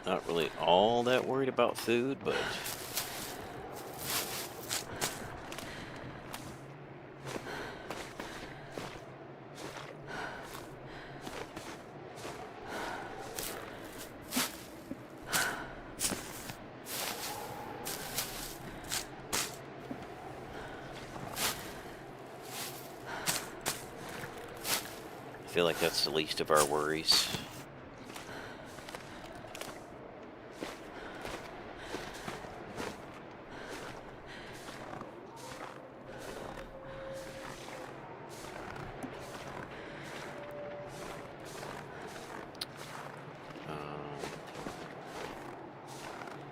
Not really all that worried about food, but I feel like that's the least of our worries.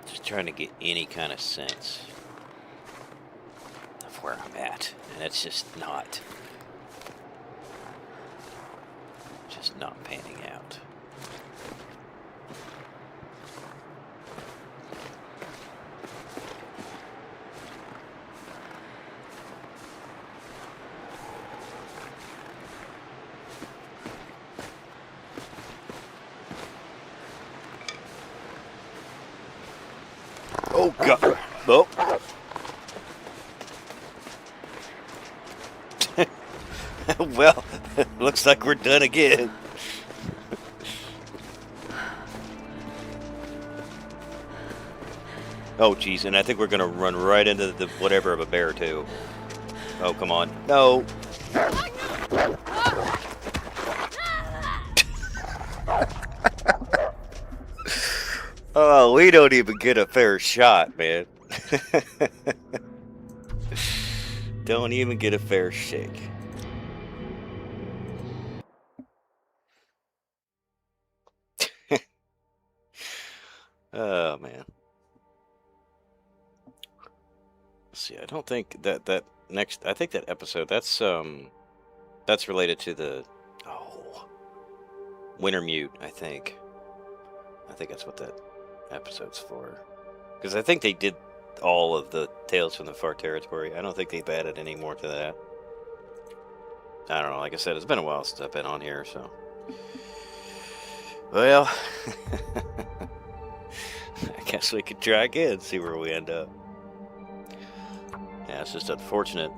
Just trying to get any kind of sense of where I'm at, and it's just not panning out. Oh God! Oh. Well, looks like we're done again. Oh, geez, and I think we're gonna run right into the whatever of a bear too. Oh, come on! No. Oh, we don't even get a fair shot, man. Don't even get a fair shake. Oh man. Let's see, I don't think that next. I think that episode that's related to the Wintermute. I think that's what that episode's for. Because I think they did all of the Tales from the Far Territory. I don't think they've added any more to that. I don't know. Like I said, it's been a while since I've been on here, so. Well, I guess we could try again, see where we end up. Yeah, it's just unfortunate.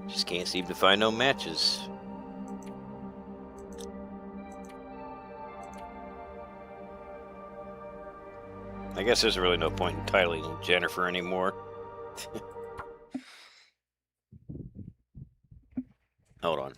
Just can't seem to find no matches. I guess there's really no point in titling Jennifer anymore. Hold on.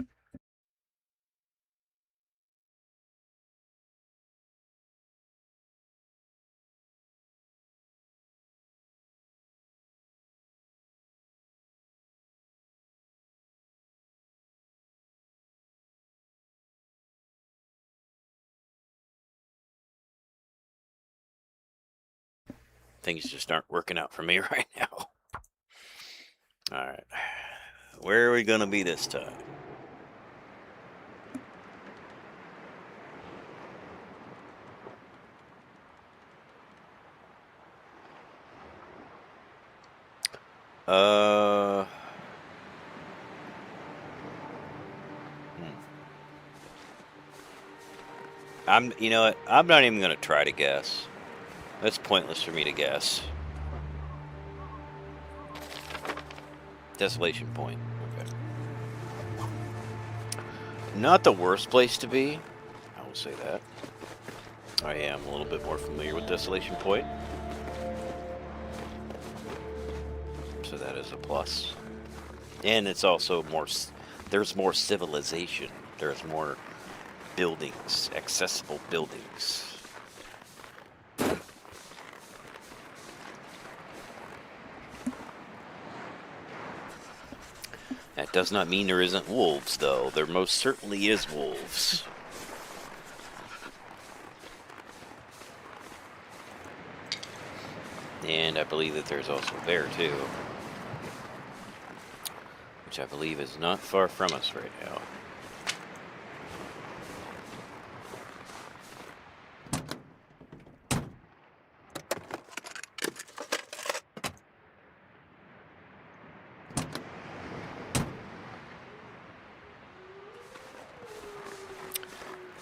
Things just aren't working out for me right now. Alright. Where are we going to be this time? You know what? I'm not even going to try to guess. That's pointless for me to guess. Desolation Point. Okay. Not the worst place to be. I will say that. I am a little bit more familiar with Desolation Point. So that is a plus. And it's also more... There's more civilization. There's more buildings. Accessible buildings. That does not mean there isn't wolves, though. There most certainly is wolves. And I believe that there's also a bear too, which I believe is not far from us right now.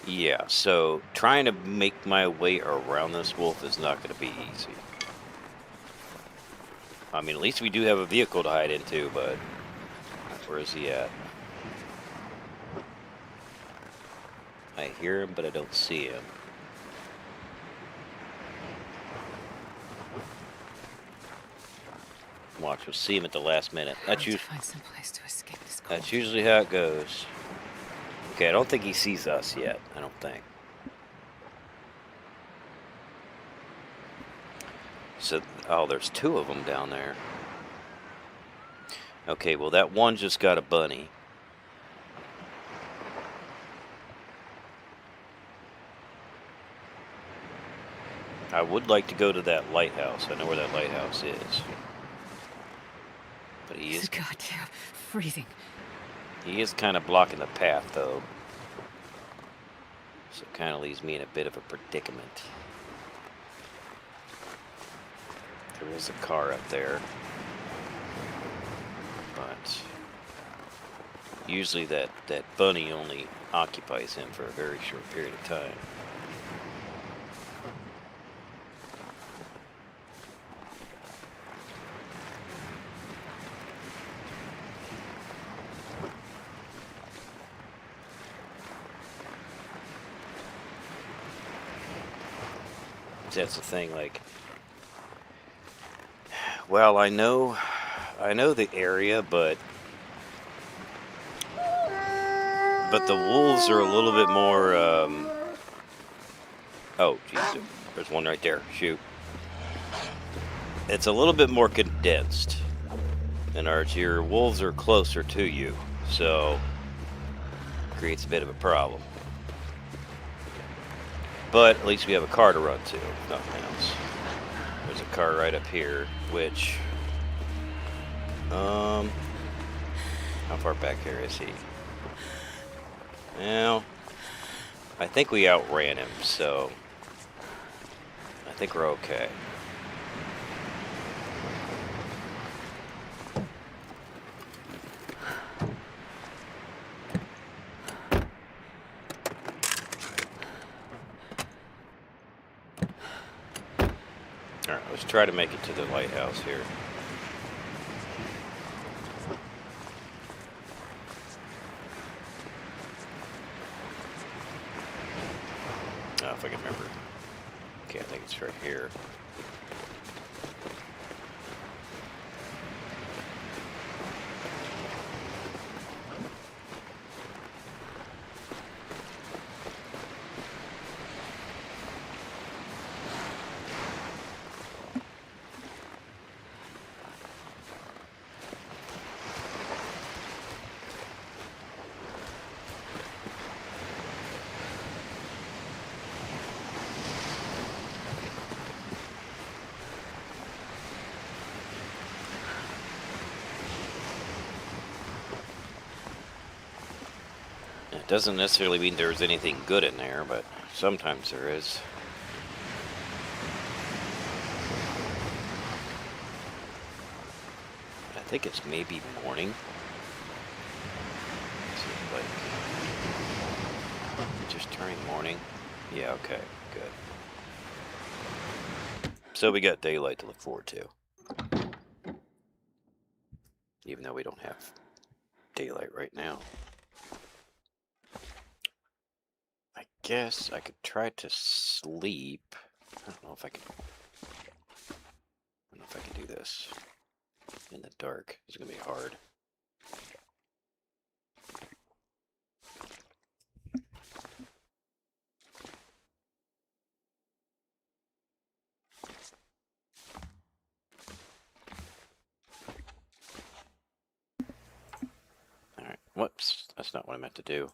Yeah, so trying to make my way around this wolf is not going to be easy. I mean, at least we do have a vehicle to hide into, but where is he at? I hear him, but I don't see him. Watch, we'll see him at the last minute. I need to find some place to escape this cold. That's usually how it goes. Okay, I don't think he sees us yet. I don't think. So, oh, there's two of them down there. Okay, well, that one just got a bunny. I would like to go to that lighthouse. I know where that lighthouse is. But he is goddamn freezing. He is kind of blocking the path, though. So it kind of leaves me in a bit of a predicament. There is a car up there. But usually that bunny only occupies him for a very short period of time. That's the thing, like, well, I know the area, but the wolves are a little bit more, oh, jeez, there's one right there, shoot. It's a little bit more condensed, and your wolves are closer to you, so it creates a bit of a problem. But at least we have a car to run to, if nothing else. There's a car right up here, which, how far back here is he? Well, I think we outran him, so I think we're okay. Alright, let's try to make it to the lighthouse here. Oh, if I can remember. Okay, I think it's right here. It doesn't necessarily mean there's anything good in there, but sometimes there is. I think it's maybe morning. Like, just turning morning. Yeah, okay, good. So we got daylight to look forward to. Even though we don't have daylight right now. I guess I could try to sleep. I don't know if I can. I don't know if I can do this in the dark. It's gonna be hard. All right. Whoops. That's not what I meant to do.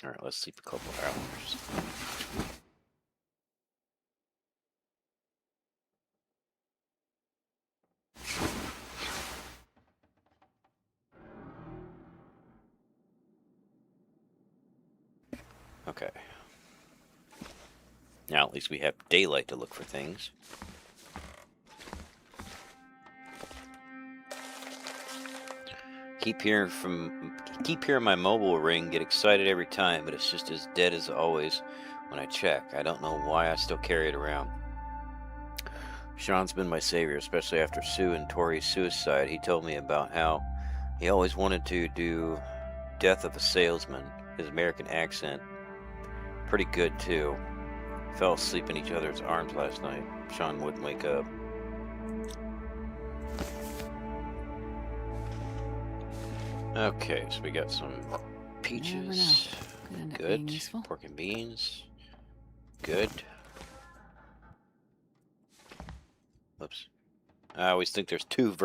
All right, let's sleep a couple hours. Okay. Now at least we have daylight to look for things. Keep hearing my mobile ring, get excited every time, but it's just as dead as always when I check. I don't know why I still carry it around. Sean's been my savior, especially after Sue and Tori's suicide. He told me about how he always wanted to do Death of a Salesman. His American accent, pretty good too. Fell asleep in each other's arms last night. Sean wouldn't wake up. Okay, so we got some peaches. Could end up Good. being useful. Pork and beans. Good. Oops. I always think there's two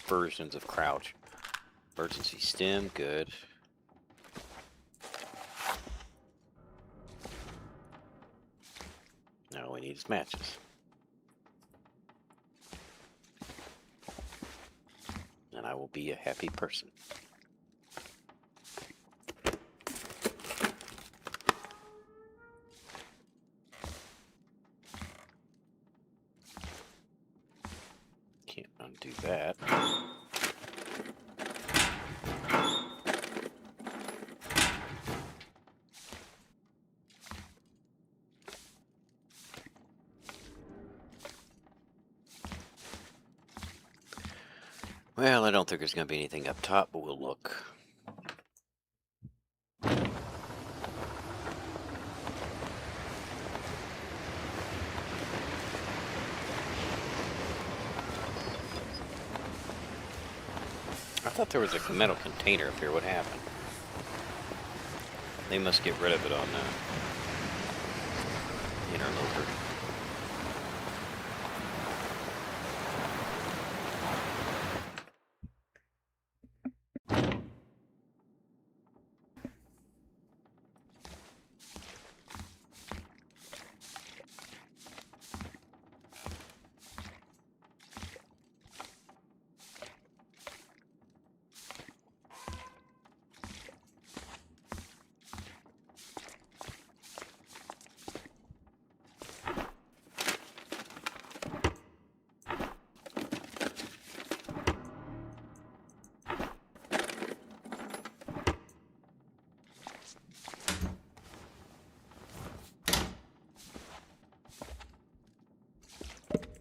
versions of crouch. Emergency stem, good. Now all we need is matches. And I will be a happy person. Can't undo that. Well, I don't think there's going to be anything up top, but we'll look. I thought there was a metal container up here. What happened? They must get rid of it on Interloper.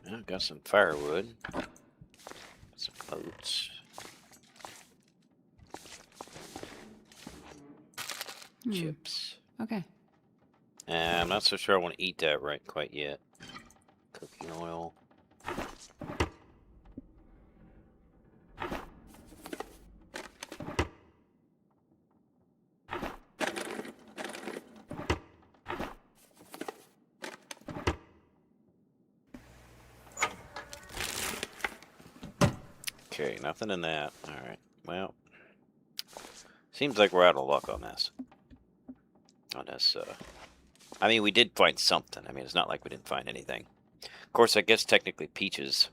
Well, got some firewood. Some oats. Chips. Okay. I'm not so sure I want to eat that right quite yet. Cooking oil. Okay, nothing in that. Alright, well. Seems like we're out of luck on this. I mean, we did find something. I mean, it's not like we didn't find anything. Of course, I guess technically peaches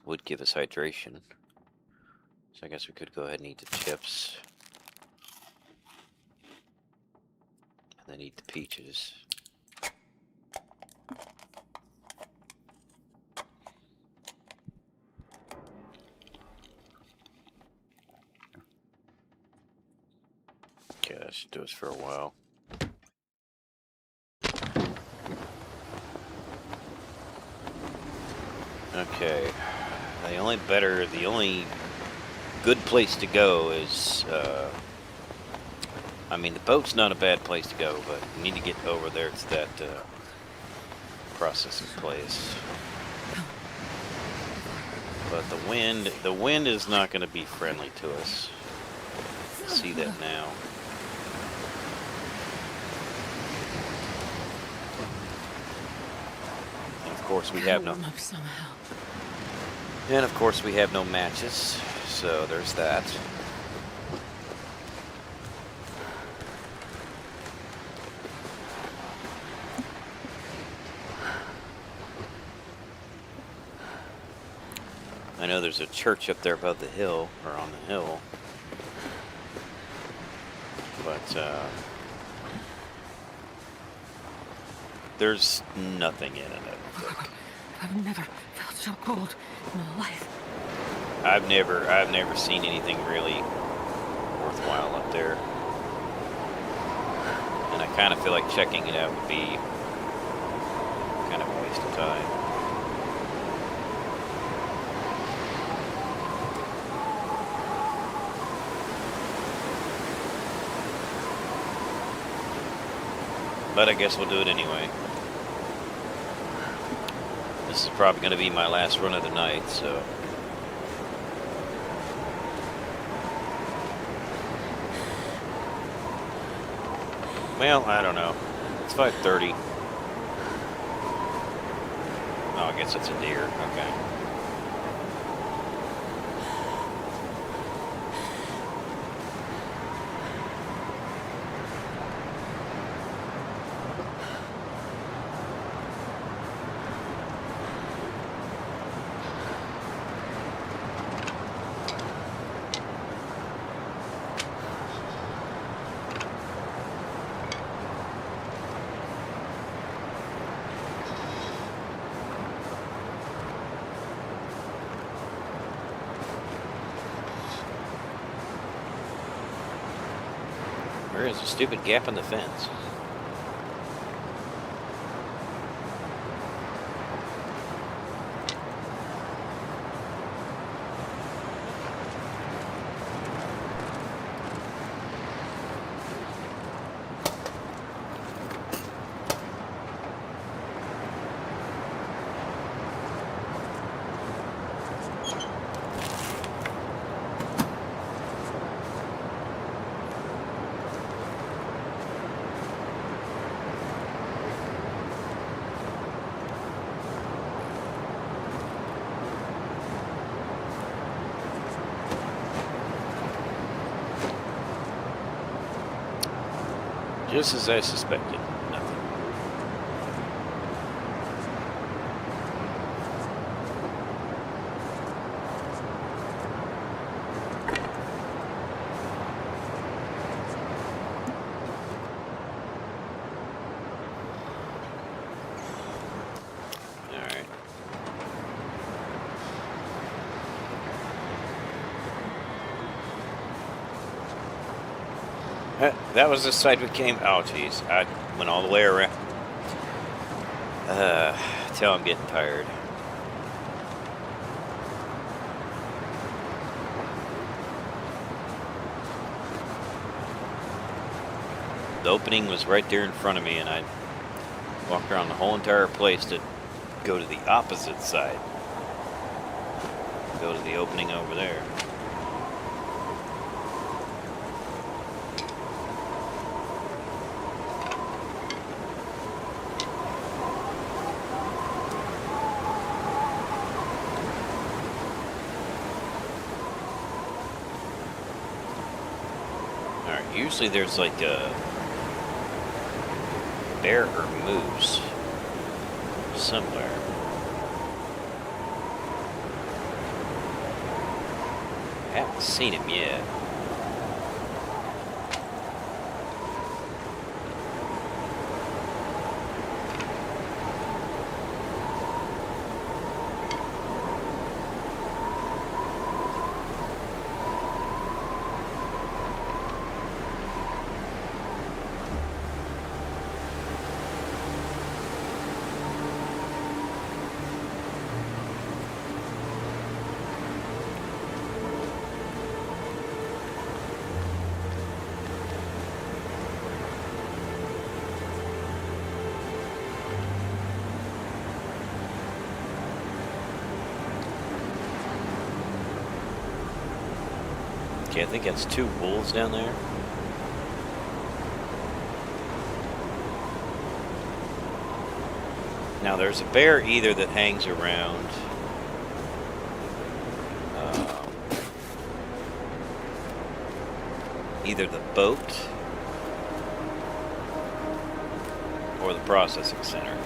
would give us hydration. So I guess we could go ahead and eat the chips. And then eat the peaches. Okay, that should do us for a while. Okay. The only good place to go is, I mean, the boat's not a bad place to go, but we need to get over there to that, processing place. But the wind is not going to be friendly to us. See that now. And of course we have no. And of course we have no matches, so there's that. I know there's a church up there above the hill, or on the hill. But, there's nothing in it, I don't think. I've never felt so cold in my life. I've never seen anything really worthwhile up there. And I kind of feel like checking it out would be kind of a waste of time. But I guess we'll do it anyway. This is probably going to be my last run of the night, so. Well, I don't know. It's 5:30. Oh, I guess it's a deer. Okay. Where is the stupid gap in the fence? Just as I suspected, nothing. All right. That was the side we came. Oh, geez. I went all the way around. Till I'm getting tired. The opening was right there in front of me, and I walked around the whole entire place to go to the opposite side. Go to the opening over there. Alright, usually there's like a bear or moose somewhere. I haven't seen him yet. Okay, I think that's 2 wolves down there. Now there's a bear either that hangs around either the boat or the processing center.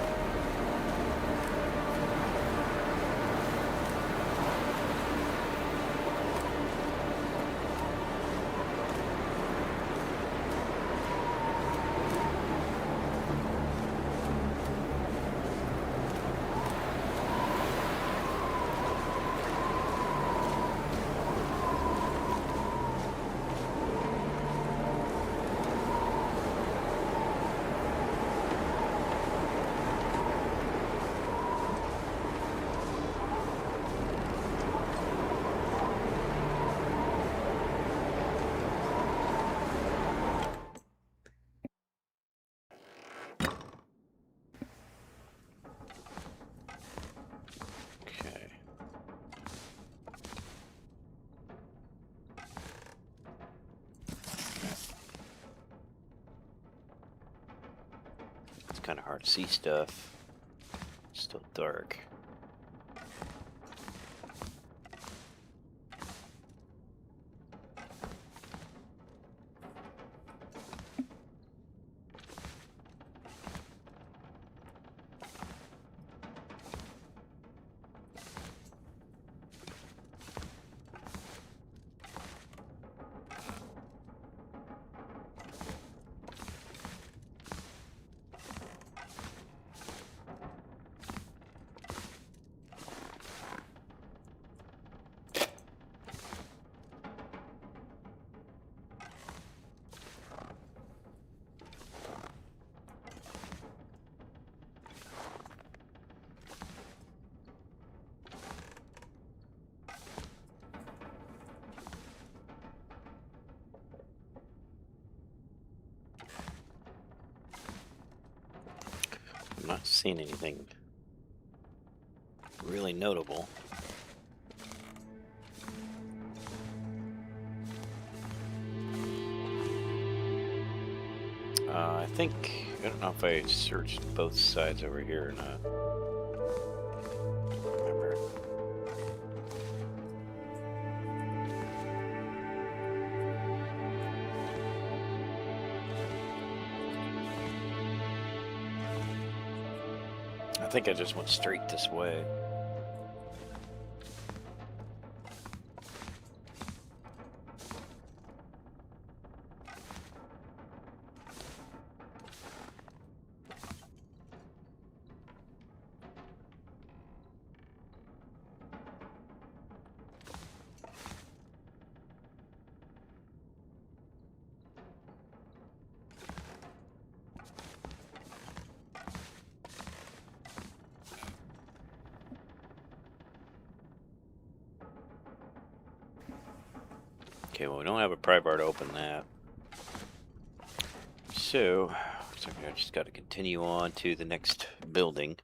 kind of hard to see stuff. Still dark. I'm not seeing anything really notable. I don't know if I searched both sides over here or not. Don't remember. I think I just went straight this way. Okay, well, we don't have a pry bar to open that. So, looks like I just got to continue on to the next building.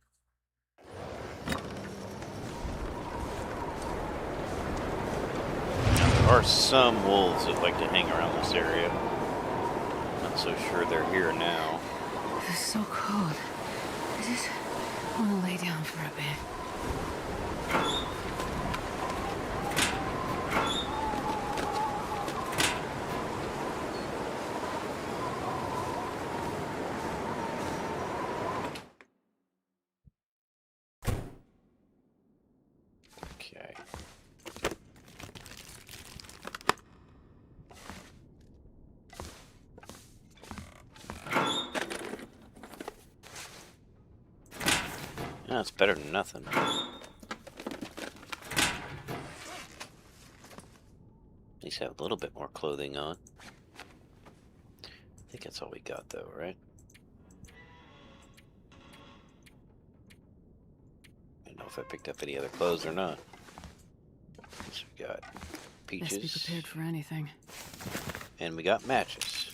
Now, there are some wolves that like to hang around this area. Not so sure they're here now. This is so cold. I just want to lay down for a bit. Okay. That's better than nothing. At least have a little bit more clothing on. I think that's all we got, though, right? I don't know if I picked up any other clothes or not. So we got peaches. Best be prepared for anything. And we got matches.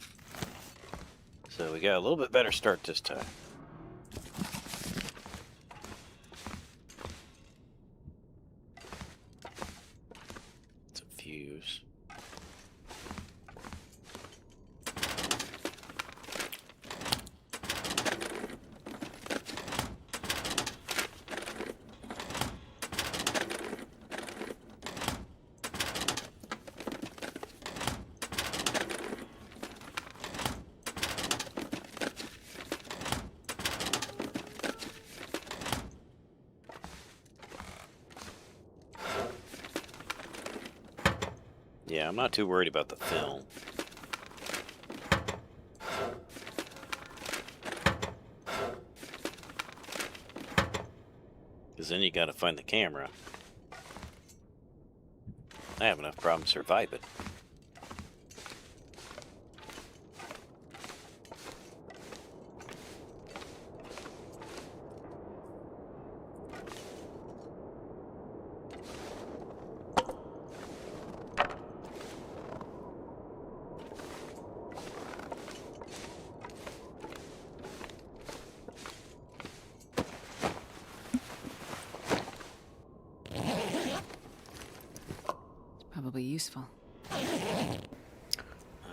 So we got a little bit better start this time. It's a fuse. Yeah, I'm not too worried about the film. Because then you gotta find the camera. I have enough problems surviving. Probably useful. I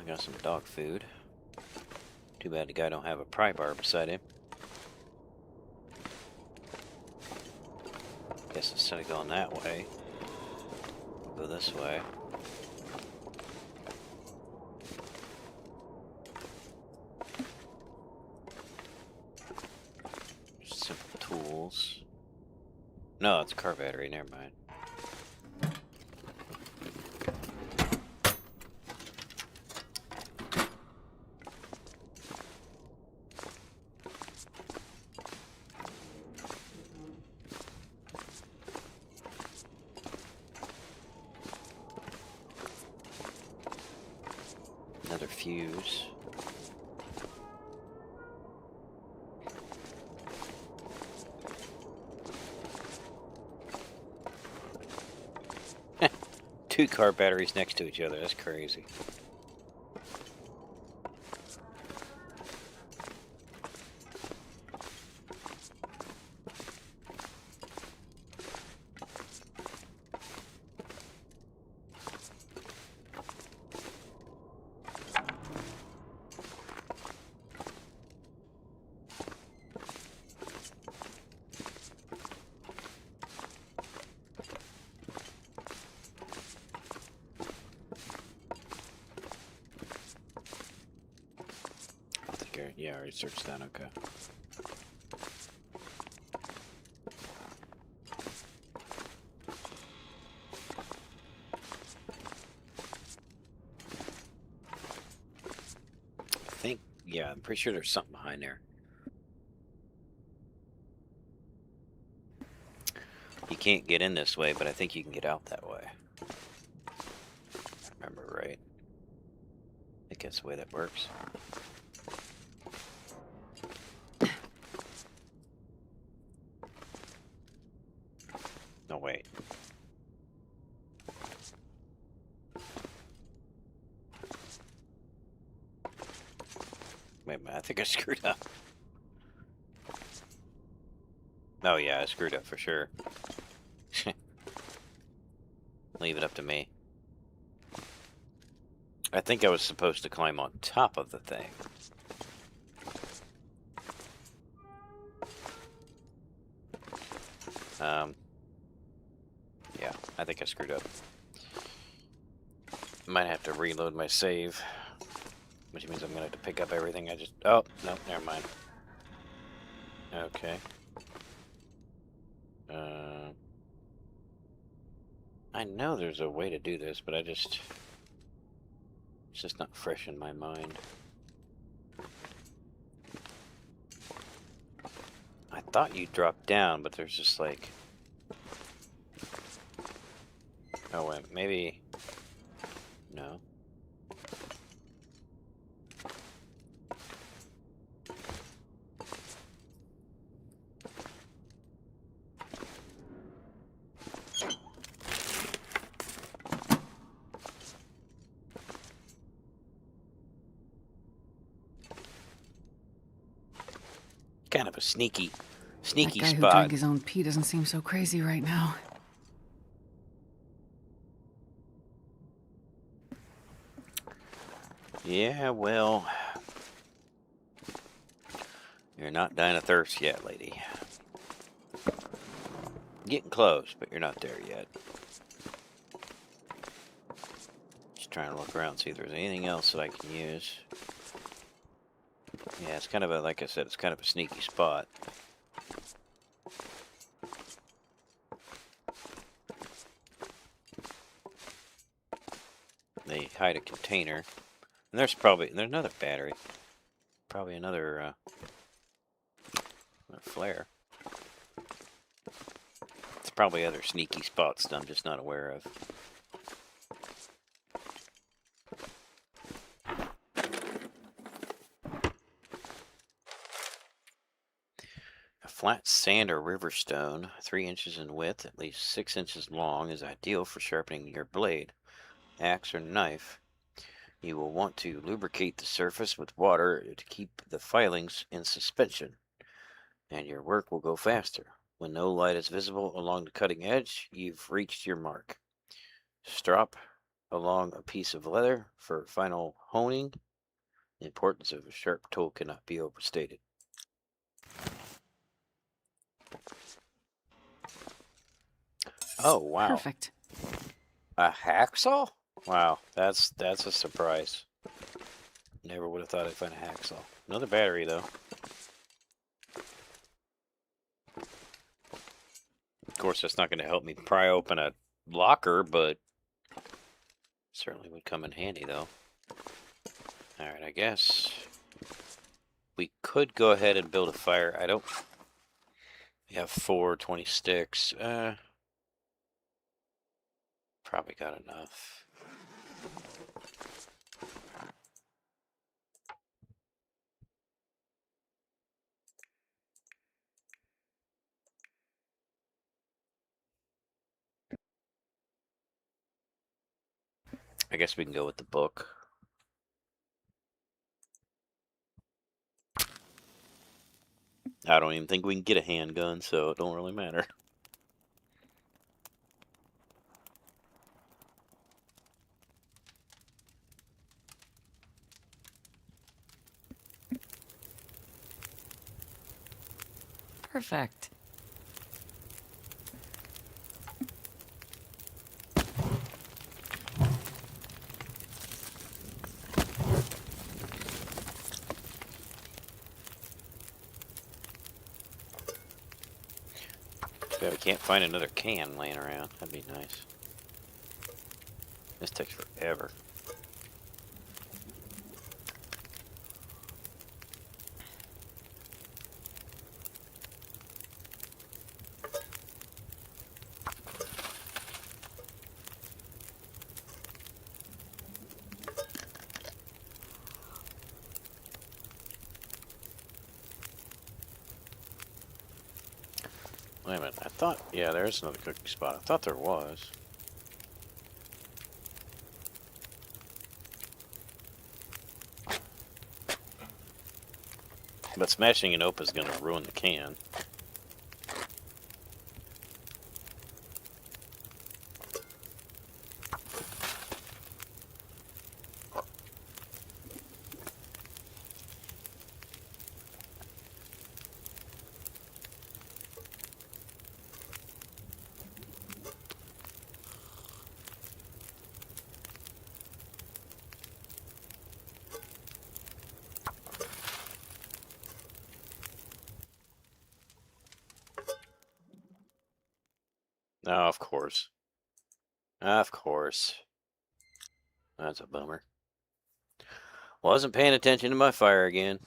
got some dog food. Too bad the guy don't have a pry bar beside him. Guess instead of going that way, we'll go this way. Simple tools. No, it's a car battery. Never mind. Another fuse. Two car batteries next to each other. That's crazy. Yeah, I already searched that. Okay. Yeah, I'm pretty sure there's something behind there. You can't get in this way, but I think you can get out that way. If I remember right. I think that's the way that works. No, wait. Wait a minute, I think I screwed up. Oh yeah, I screwed up for sure. Leave it up to me. I think I was supposed to climb on top of the thing. Yeah, I think I screwed up. Might have to reload my save, which means I'm gonna have to pick up everything I just... Oh, no, never mind. Okay. I know there's a way to do this, but it's just not fresh in my mind. I thought you dropped down, but there's just like... Oh, wait, maybe... No. Kind of a sneaky That guy who spot. drank his own pee doesn't seem so crazy right now. Yeah, well... You're not dying of thirst yet, lady. Getting close, but you're not there yet. Just trying to look around, see if there's anything else that I can use. Yeah, it's kind of a, like I said, it's kind of a sneaky spot. They hide a container. And there's another battery. Probably another flare. It's probably other sneaky spots that I'm just not aware of. A flat sand or river stone, 3 inches in width, at least 6 inches long, is ideal for sharpening your blade, axe, or knife. You will want to lubricate the surface with water to keep the filings in suspension, and your work will go faster. When no light is visible along the cutting edge, you've reached your mark. Strop along a piece of leather for final honing. The importance of a sharp tool cannot be overstated. Oh, wow. Perfect. A hacksaw? Wow, that's a surprise. Never would have thought I'd find a hacksaw. Another battery, though. Of course, that's not going to help me pry open a locker, but certainly would come in handy, though. All right, I guess we could go ahead and build a fire. I don't. We have 420 sticks. Probably got enough. I guess we can go with the book. I don't even think we can get a handgun, so it don't really matter. Perfect. Yeah, we can't find another can laying around. That'd be nice. This takes forever. Wait a minute. I thought, yeah, there's another cooking spot. I thought there was. But smashing it open is going to ruin the can. Oh, of course. Of course. That's a bummer. Wasn't paying attention to my fire again.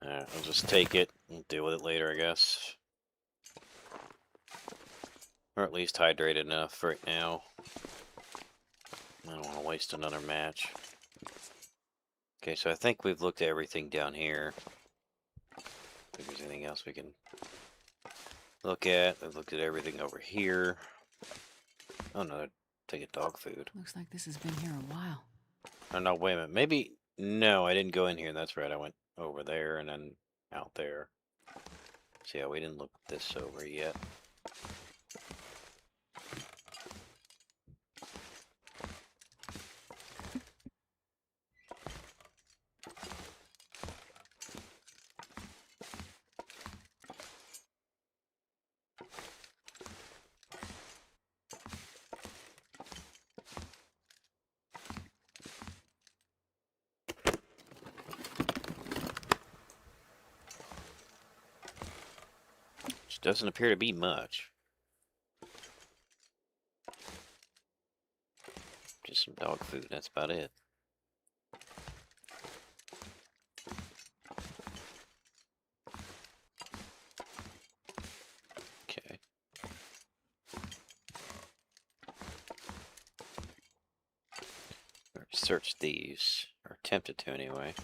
I'll just take it and deal with it later, I guess. Or at least hydrate enough right now. I don't want to waste another match. Okay, so I think we've looked at everything down here. If there's anything else we can look at. We've looked at everything over here. Oh no, take a dog food. Looks like this has been here a while. Oh no, wait a minute. Maybe, no, I didn't go in here. That's right. I went over there and then out there. So yeah, we didn't look this over yet. Which doesn't appear to be much. Just some dog food. That's about it. Okay. Search these, or attempted to anyway.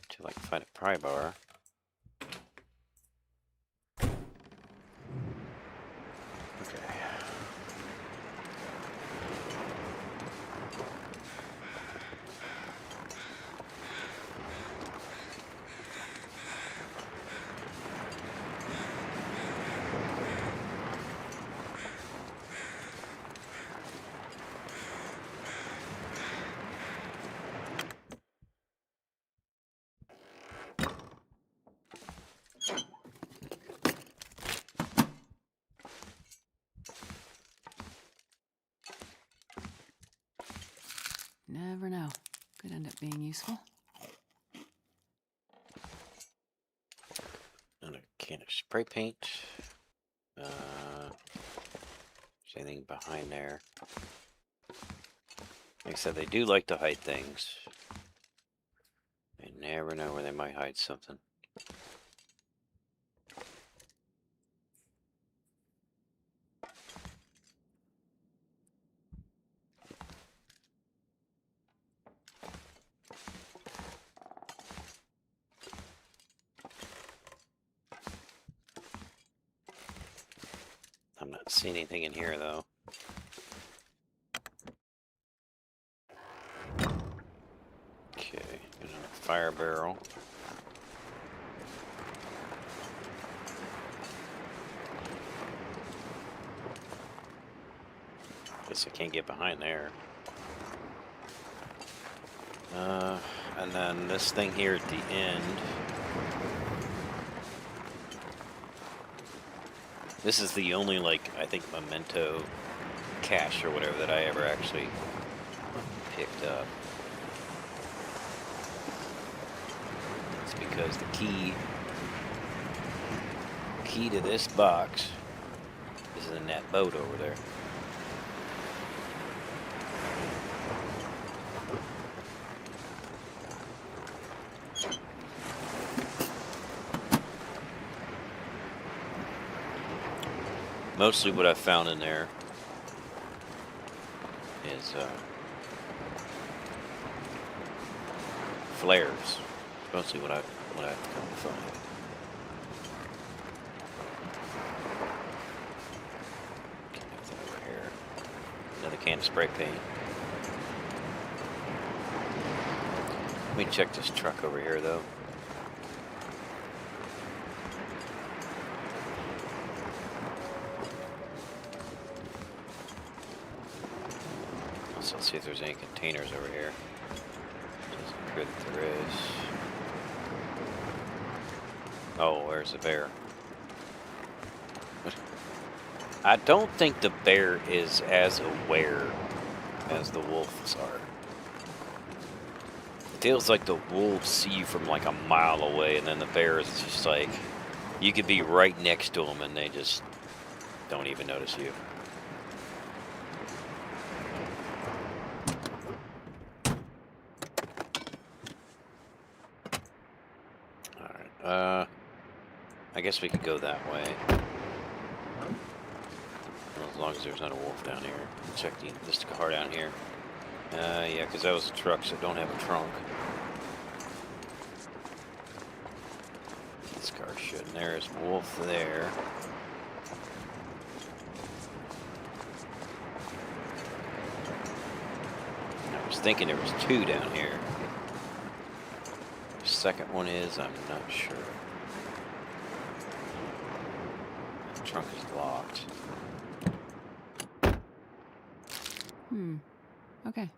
Till I can find a pry bar. Okay. useful. And a can of spray paint. Is anything behind there? Like I said, they do like to hide things. You never know where they might hide something. I'm not seeing anything in here, though. Okay, another fire barrel. Guess I can't get behind there. And then this thing here at the end. This is the only, like, I think memento cache or whatever that I ever actually picked up. It's because the key to this box is in that boat over there. Mostly what I've found in there is flares. Mostly what I've come to find. Okay, nothing over here. Another can of spray paint. Let me check this truck over here, though. Let's see if there's any containers over here. Doesn't appear that there is. Oh, where's the bear? I don't think the bear is as aware as the wolves are. It feels like the wolves see you from like a mile away, and then the bear is just like, you could be right next to them and they just don't even notice you. Alright, I guess we could go that way. As long as there's not a wolf down here. Check this car down here. Yeah, because that was a truck, so don't have a trunk. This car should. And there's wolf there. I was thinking there was two down here. The second one is, I'm not sure. The trunk is locked. Okay.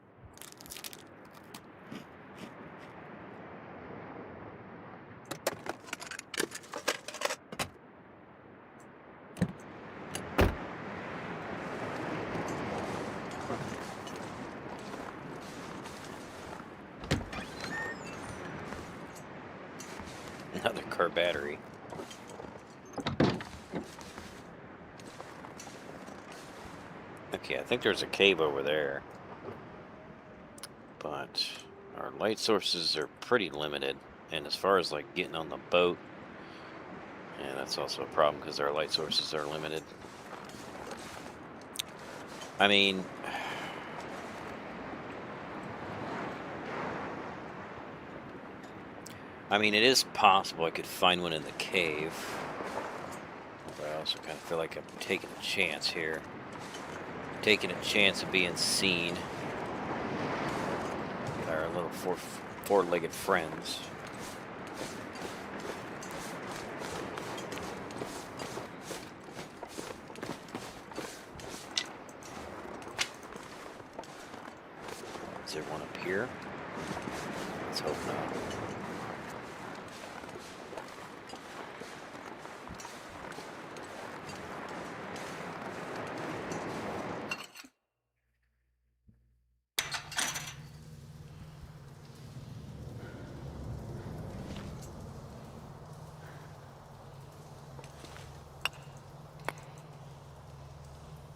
Another car battery. Okay, I think there's a cave over there. But our light sources are pretty limited. And as far as like getting on the boat, yeah, that's also a problem because our light sources are limited. I mean, it is possible I could find one in the cave. But I also kind of feel like I'm taking a chance here. Taking a chance of being seen by our little four-legged friends. Is there one up here? Let's hope not.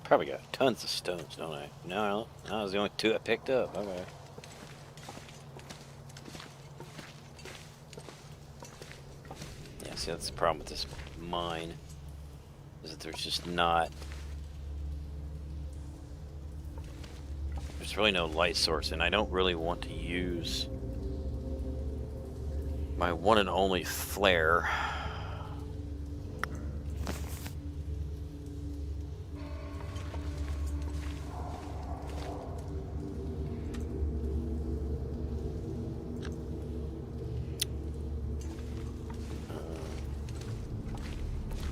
Probably got tons of stones, don't I? No, that was the only two I picked up. Okay. Yeah, see, that's the problem with this mine, is that there's really no light source, and I don't really want to use my one and only flare.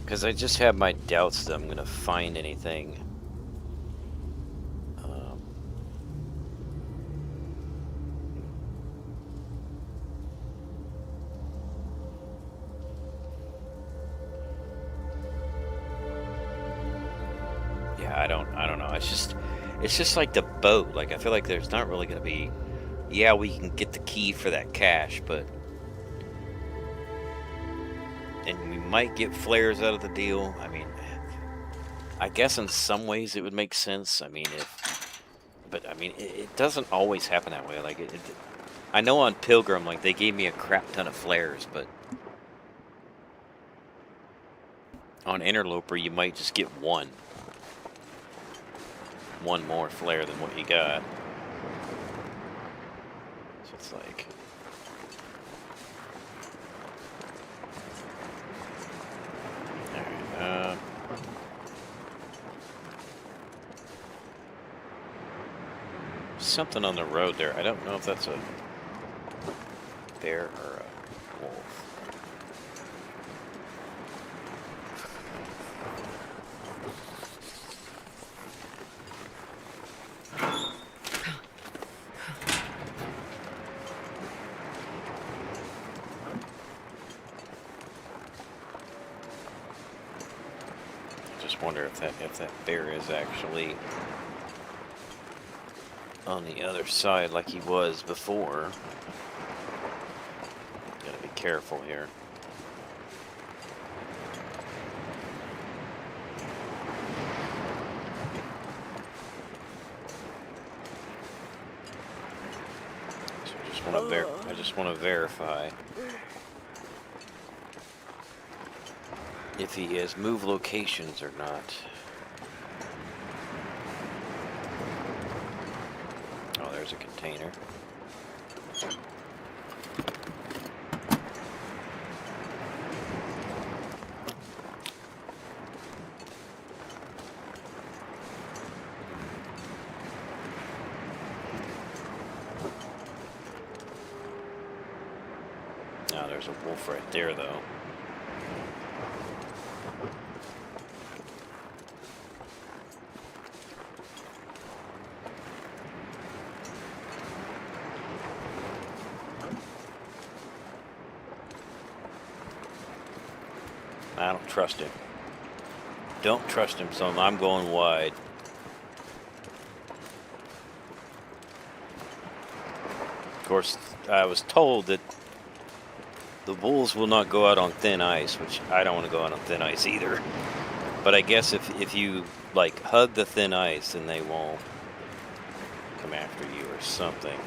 Because I just have my doubts that I'm going to find anything. Um, yeah, I don't know. It's just like the boat. Like, I feel like there's not really going to be, yeah, we can get the key for that cache, and we might get flares out of the deal. I mean, I guess in some ways it would make sense. I mean, but I mean, it doesn't always happen that way. Like, I know on Pilgrim, like, they gave me a crap ton of flares, but on Interloper, you might just get one more flare than what you got. So it's like, all right, something on the road there. I don't know if that's a bear or a wolf. I just wonder if that bear is actually on the other side like he was before. Gotta be careful here. So I just want to verify if he has moved locations or not. Oh, there's a container. Now there's a wolf right there, though. I don't trust him. Don't trust him, so I'm going wide. Of course, I was told that the wolves will not go out on thin ice, which I don't want to go out on thin ice either. But I guess if you, like, hug the thin ice, then they won't come after you or something.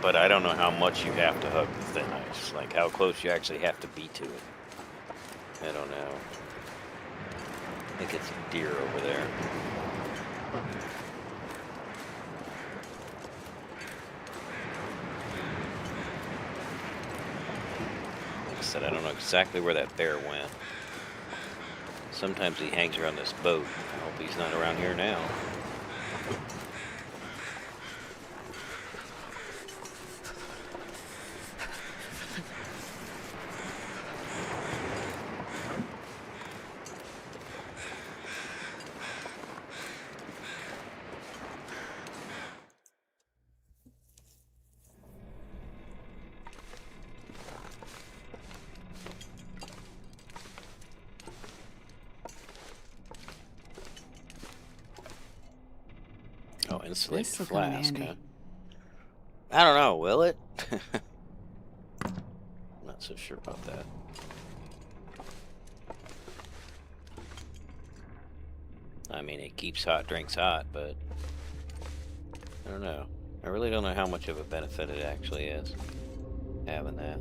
But I don't know how much you have to hug the thin ice, like how close you actually have to be to it. I don't know. I think it's a deer over there. Like I said, I don't know exactly where that bear went. Sometimes he hangs around this boat. I hope he's not around here now. Oh, insulated This will come in flask, handy. huh? I don't know, will it? so sure about that. I mean, it keeps hot drinks hot, but I don't know. I really don't know how much of a benefit it actually is having that.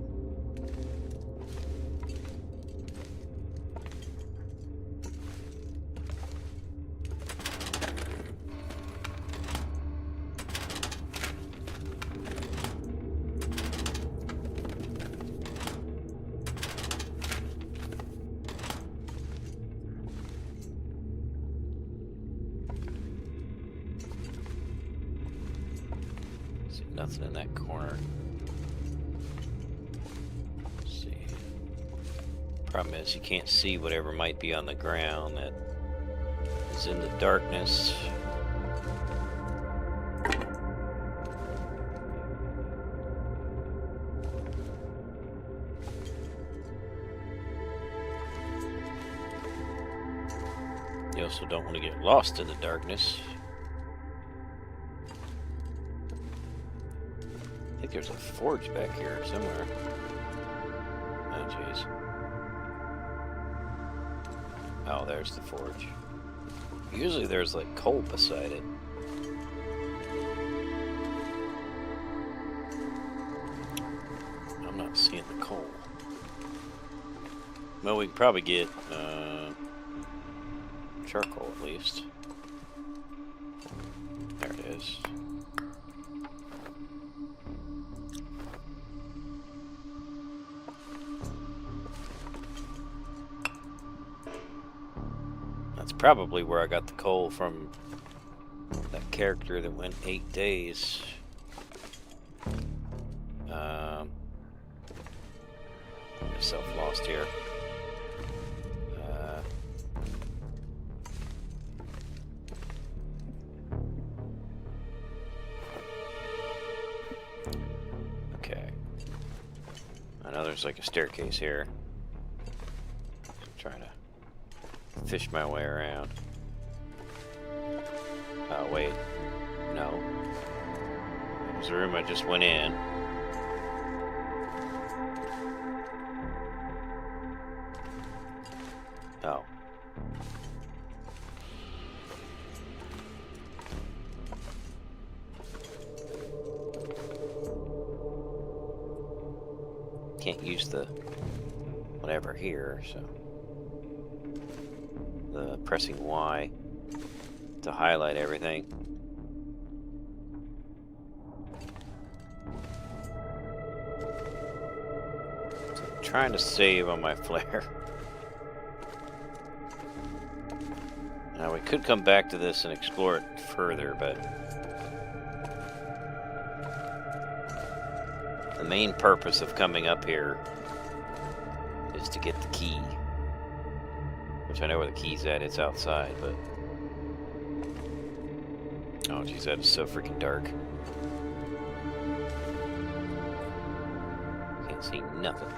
See, nothing in that corner. Let's see. Problem is, you can't see whatever might be on the ground that is in the darkness. You also don't want to get lost in the darkness. I think there's a forge back here somewhere. Oh, jeez. Oh, there's the forge. Usually there's like coal beside it. I'm not seeing the coal. Well, we can probably get charcoal at least. There it is. That's probably where I got the coal from that character that went 8 days. Myself lost here. Okay. I know there's like a staircase here. I'm trying to fish my way around. Oh, wait. No. There's a room I just went in. Oh. Can't use the whatever here, so the pressing Y to highlight everything. So I'm trying to save on my flare. Now we could come back to this and explore it further, but the main purpose of coming up here is to get the key. Which I know where the key's at, it's outside, but... Oh geez, that is so freaking dark. Can't see nothing.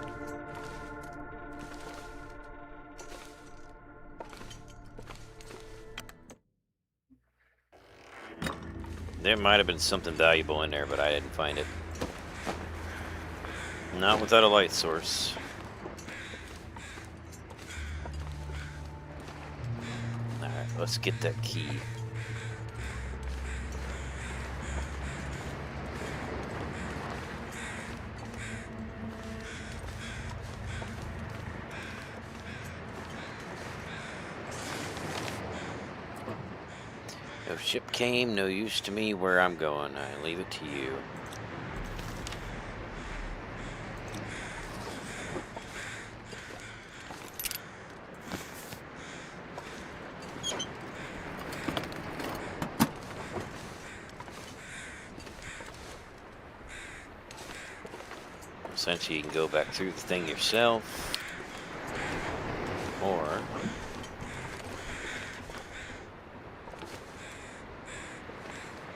There might have been something valuable in there, but I didn't find it. Not without a light source. Alright, let's get that key. No ship came, no use to me where I'm going. I leave it to you. Essentially, you can go back through the thing yourself, or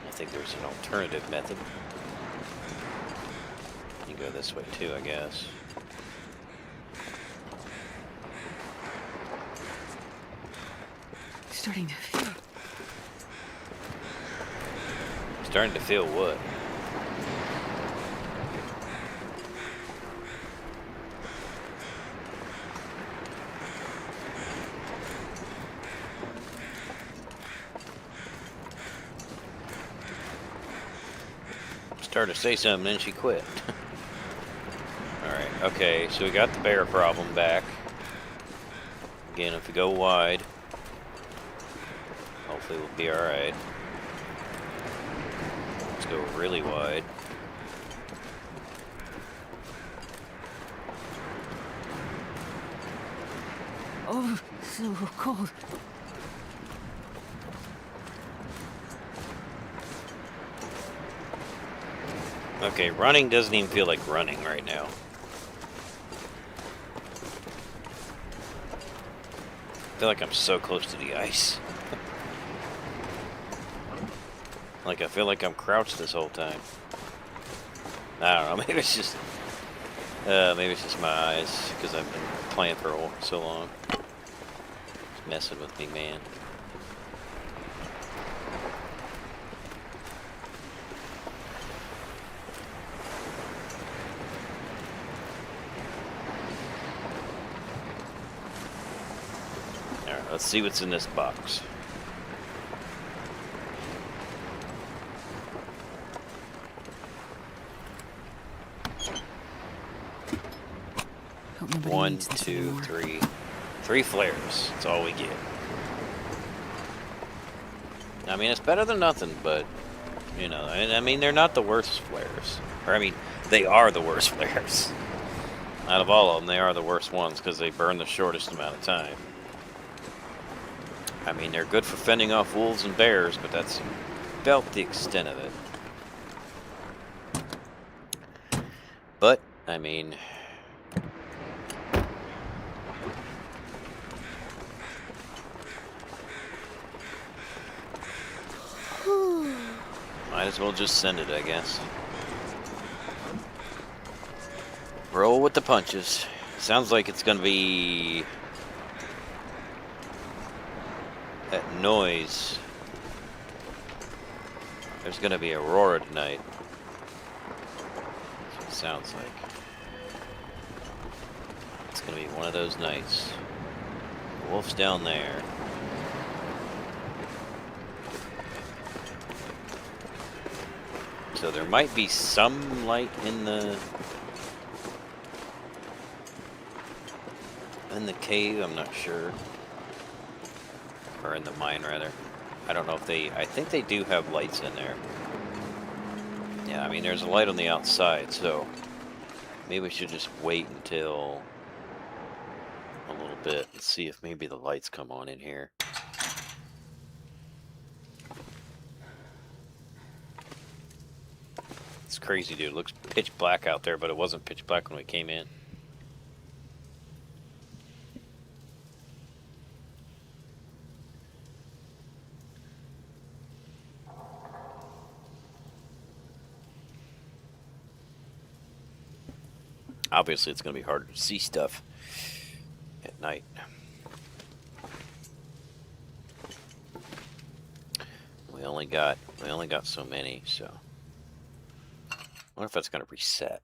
I think there's an alternative method. You can go this way too, I guess. Starting to feel. Starting to feel what? started to say something, then she quit. Alright, okay, so we got the bear problem back. Again, if we go wide, hopefully we'll be alright. Let's go really wide. Oh, so cold. Okay, running doesn't even feel like running right now. I feel like I'm so close to the ice. Like I feel like I'm crouched this whole time. I don't know, maybe it's just my eyes, because I've been playing for so long. It's messing with me, man. Alright, let's see what's in this box. Hope nobody One, needs this two, anymore. three. 3 flares. That's all we get. I mean, it's better than nothing, but, you know, I mean, they're not the worst flares. Or, I mean, they are the worst flares. Out of all of them, they are the worst ones because they burn the shortest amount of time. I mean, they're good for fending off wolves and bears, but that's about the extent of it. But, I mean... might as well just send it, I guess. Roll with the punches. Sounds like it's gonna be... that noise. There's gonna be Aurora tonight. That's what it sounds like. It's gonna be one of those nights. The wolf's down there. So there might be some light in the cave, I'm not sure. Or in the mine, rather. I don't know if they... I think they do have lights in there. Yeah, I mean, there's a light on the outside, so... maybe we should just wait until... a little bit and see if maybe the lights come on in here. It's crazy, dude. It looks pitch black out there, but it wasn't pitch black when we came in. Obviously, it's going to be harder to see stuff at night. We only got so many, so I wonder if that's going to reset.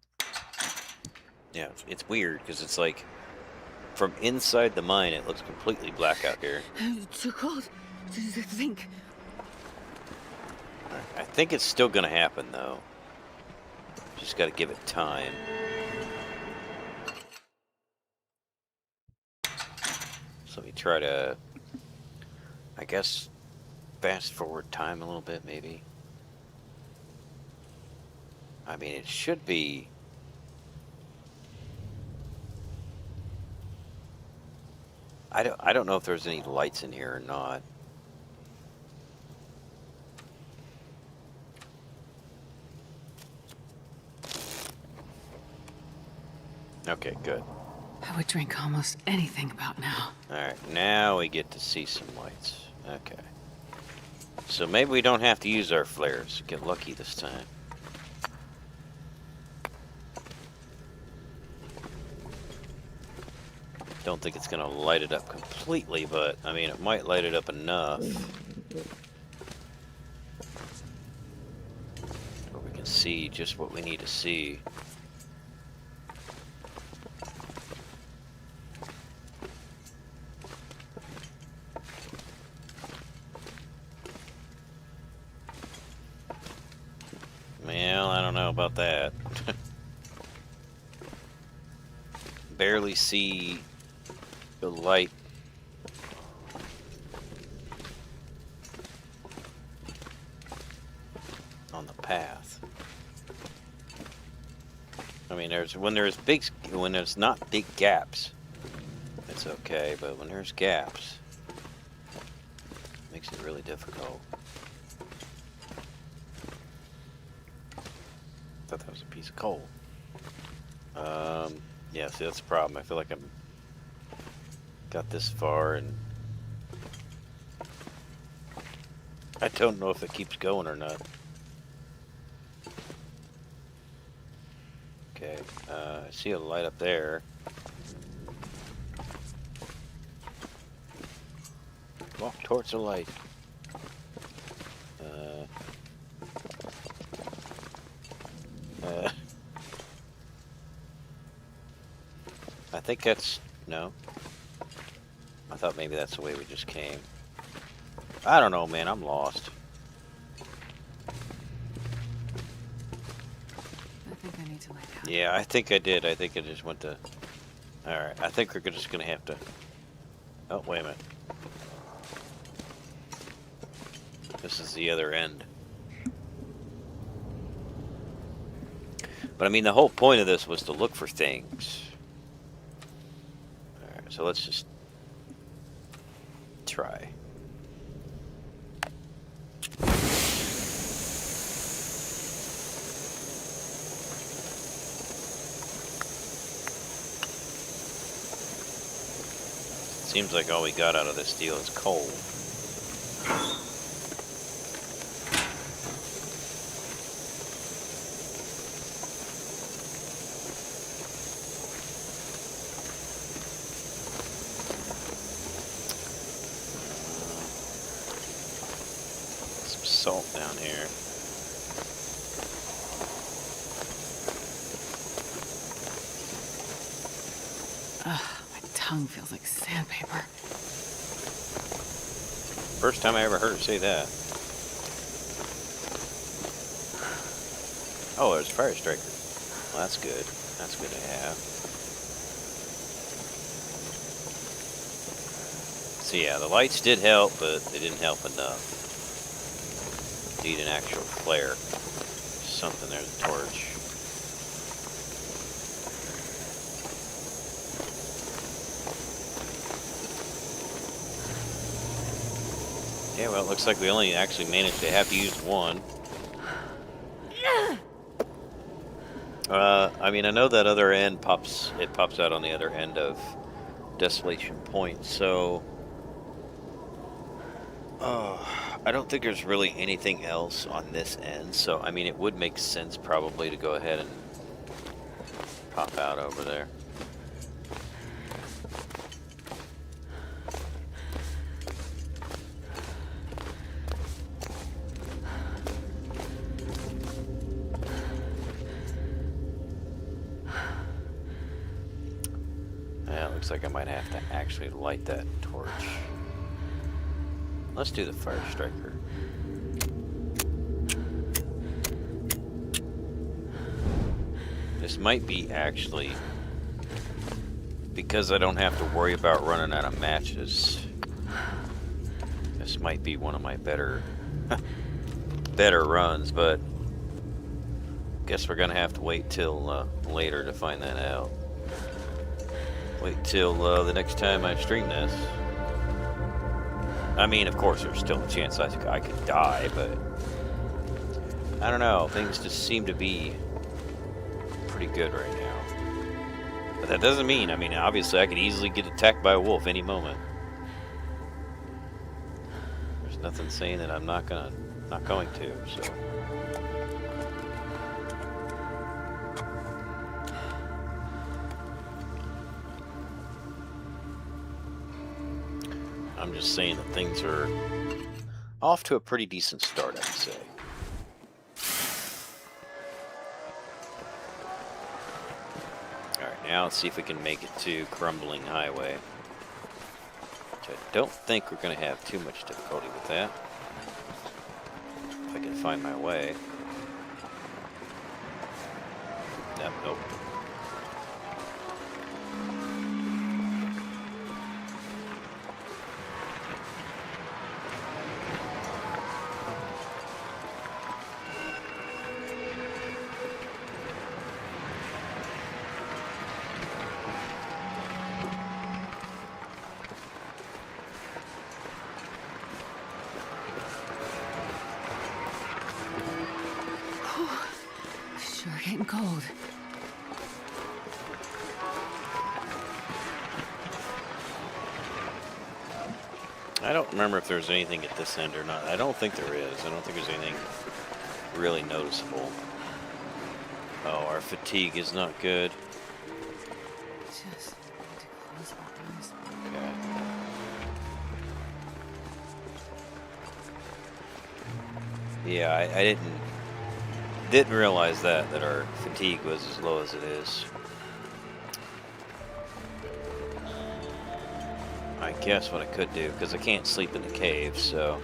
Yeah, it's weird because it's like from inside the mine, it looks completely black out here. Too cold to think. I think it's still going to happen though. Just got to give it time. So let me try to, I guess, fast forward time a little bit, maybe. I mean, it should be. I don't know if there's any lights in here or not. Okay, good. I would drink almost anything about now. Alright, now we get to see some lights. Okay. So maybe we don't have to use our flares. Get lucky this time. Don't think it's going to light it up completely, but I mean, it might light it up enough. Where we can see just what we need to see. Well, I don't know. How about that? Barely see the light. On the path. I mean, when there's not big gaps, it's okay, but when there's gaps, it makes it really difficult. Thought that was a piece of coal. Yeah, see, that's the problem. I feel like I'm got this far and I don't know if it keeps going or not. Okay, I see a light up there. Walk towards the light. I think that's... no. I thought maybe that's the way we just came. I don't know, man. I'm lost. I think I need to lay down. Yeah, I think I did. I think I just went to... Alright, I think we're just going to have to... Oh, wait a minute. This is the other end. But I mean, the whole point of this was to look for things. Alright, so let's just try. Seems like all we got out of this deal is coal. Some salt down here. Ugh, my tongue feels like sandpaper. First time I ever heard her say that. Oh, there's a fire striker. Well, that's good. That's good to have. So yeah, the lights did help, but they didn't help enough. Need an actual flare. Something there to torch. Yeah, well, it looks like we only actually managed to have to use one. I mean, I know that other end pops out on the other end of Desolation Point, so I don't think there's really anything else on this end, so I mean, it would make sense probably to go ahead and pop out over there. Yeah, it looks like I might have to actually light that torch. Let's do the fire striker. This might be actually, because I don't have to worry about running out of matches, this might be one of my better runs, but guess we're gonna have to wait till later to find that out. Wait till the next time I stream this. I mean, of course, there's still a chance I could die, but I don't know. Things just seem to be pretty good right now. But that doesn't mean, I mean, obviously I could easily get attacked by a wolf any moment. There's nothing saying that I'm not going to, so. I'm just saying that things are off to a pretty decent start, I'd say. Alright, now let's see if we can make it to Crumbling Highway. Which I don't think we're going to have too much difficulty with that. If I can find my way. Yep, nope. Sure getting cold. I don't remember if there's anything at this end or not. I don't think there is. I don't think there's anything really noticeable. Oh, our fatigue is not good. Just need to close my eyes. Okay. Yeah, I didn't realize that our fatigue was as low as it is. I guess what I could do, because I can't sleep in the cave, so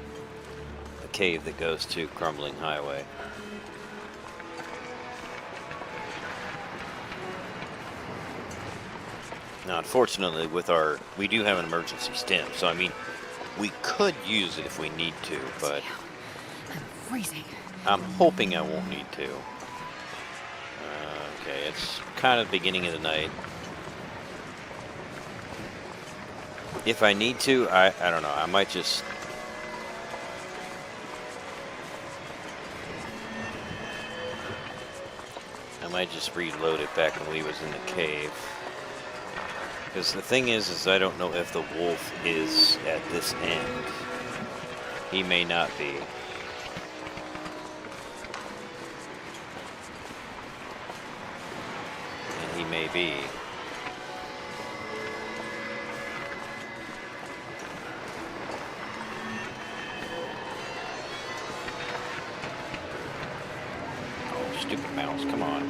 the cave that goes to Crumbling Highway. Now, unfortunately, we do have an emergency stem, so I mean, we could use it if we need to, but I'm freezing. I'm hoping I won't need to. Okay, it's kind of the beginning of the night. If I need to, I don't know, I might just... reload it back when we was in the cave. Because the thing is I don't know if the wolf is at this end. He may not be. And he may be. Oh, stupid mouse, come on.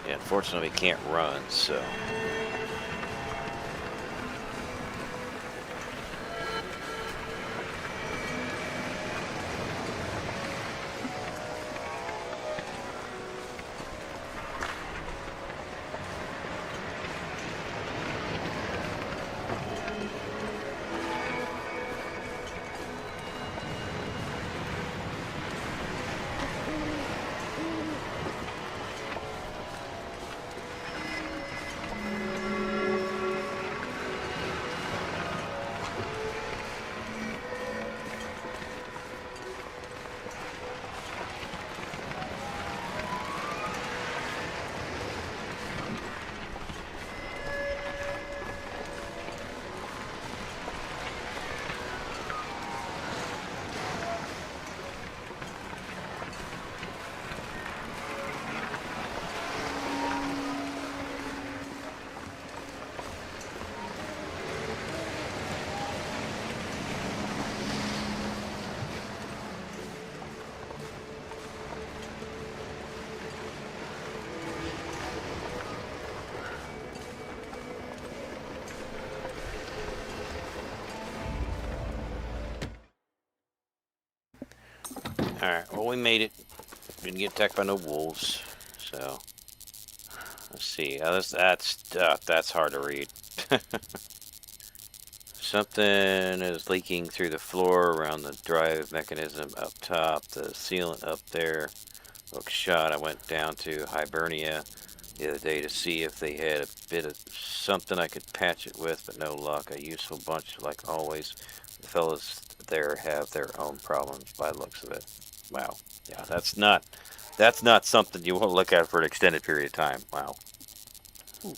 Yeah, unfortunately, we can't run, so... Alright, well, we made it. Didn't get attacked by no wolves, so... Let's see. That's hard to read. Something is leaking through the floor around the drive mechanism up top. The sealant up there looks shot. I went down to Hibernia the other day to see if they had a bit of something I could patch it with, but no luck. A useful bunch, like always. The fellas there have their own problems by the looks of it. Wow. Yeah, that's not something you want to look at for an extended period of time. Wow. Ooh.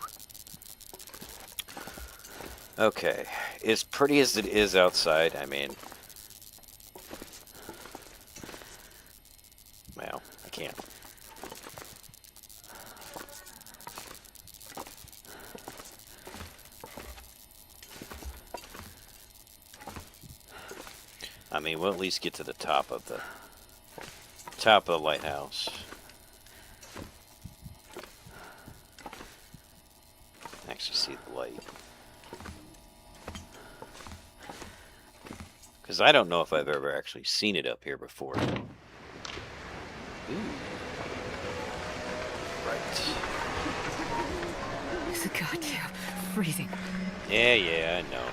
Okay, as pretty as it is outside, I mean, well, I can't. I mean, we'll at least get to the top of the lighthouse. Actually see the light. because I don't know if I've ever actually seen it up here before. Ooh, right. It's a goddamn freezing. Yeah, yeah, I know.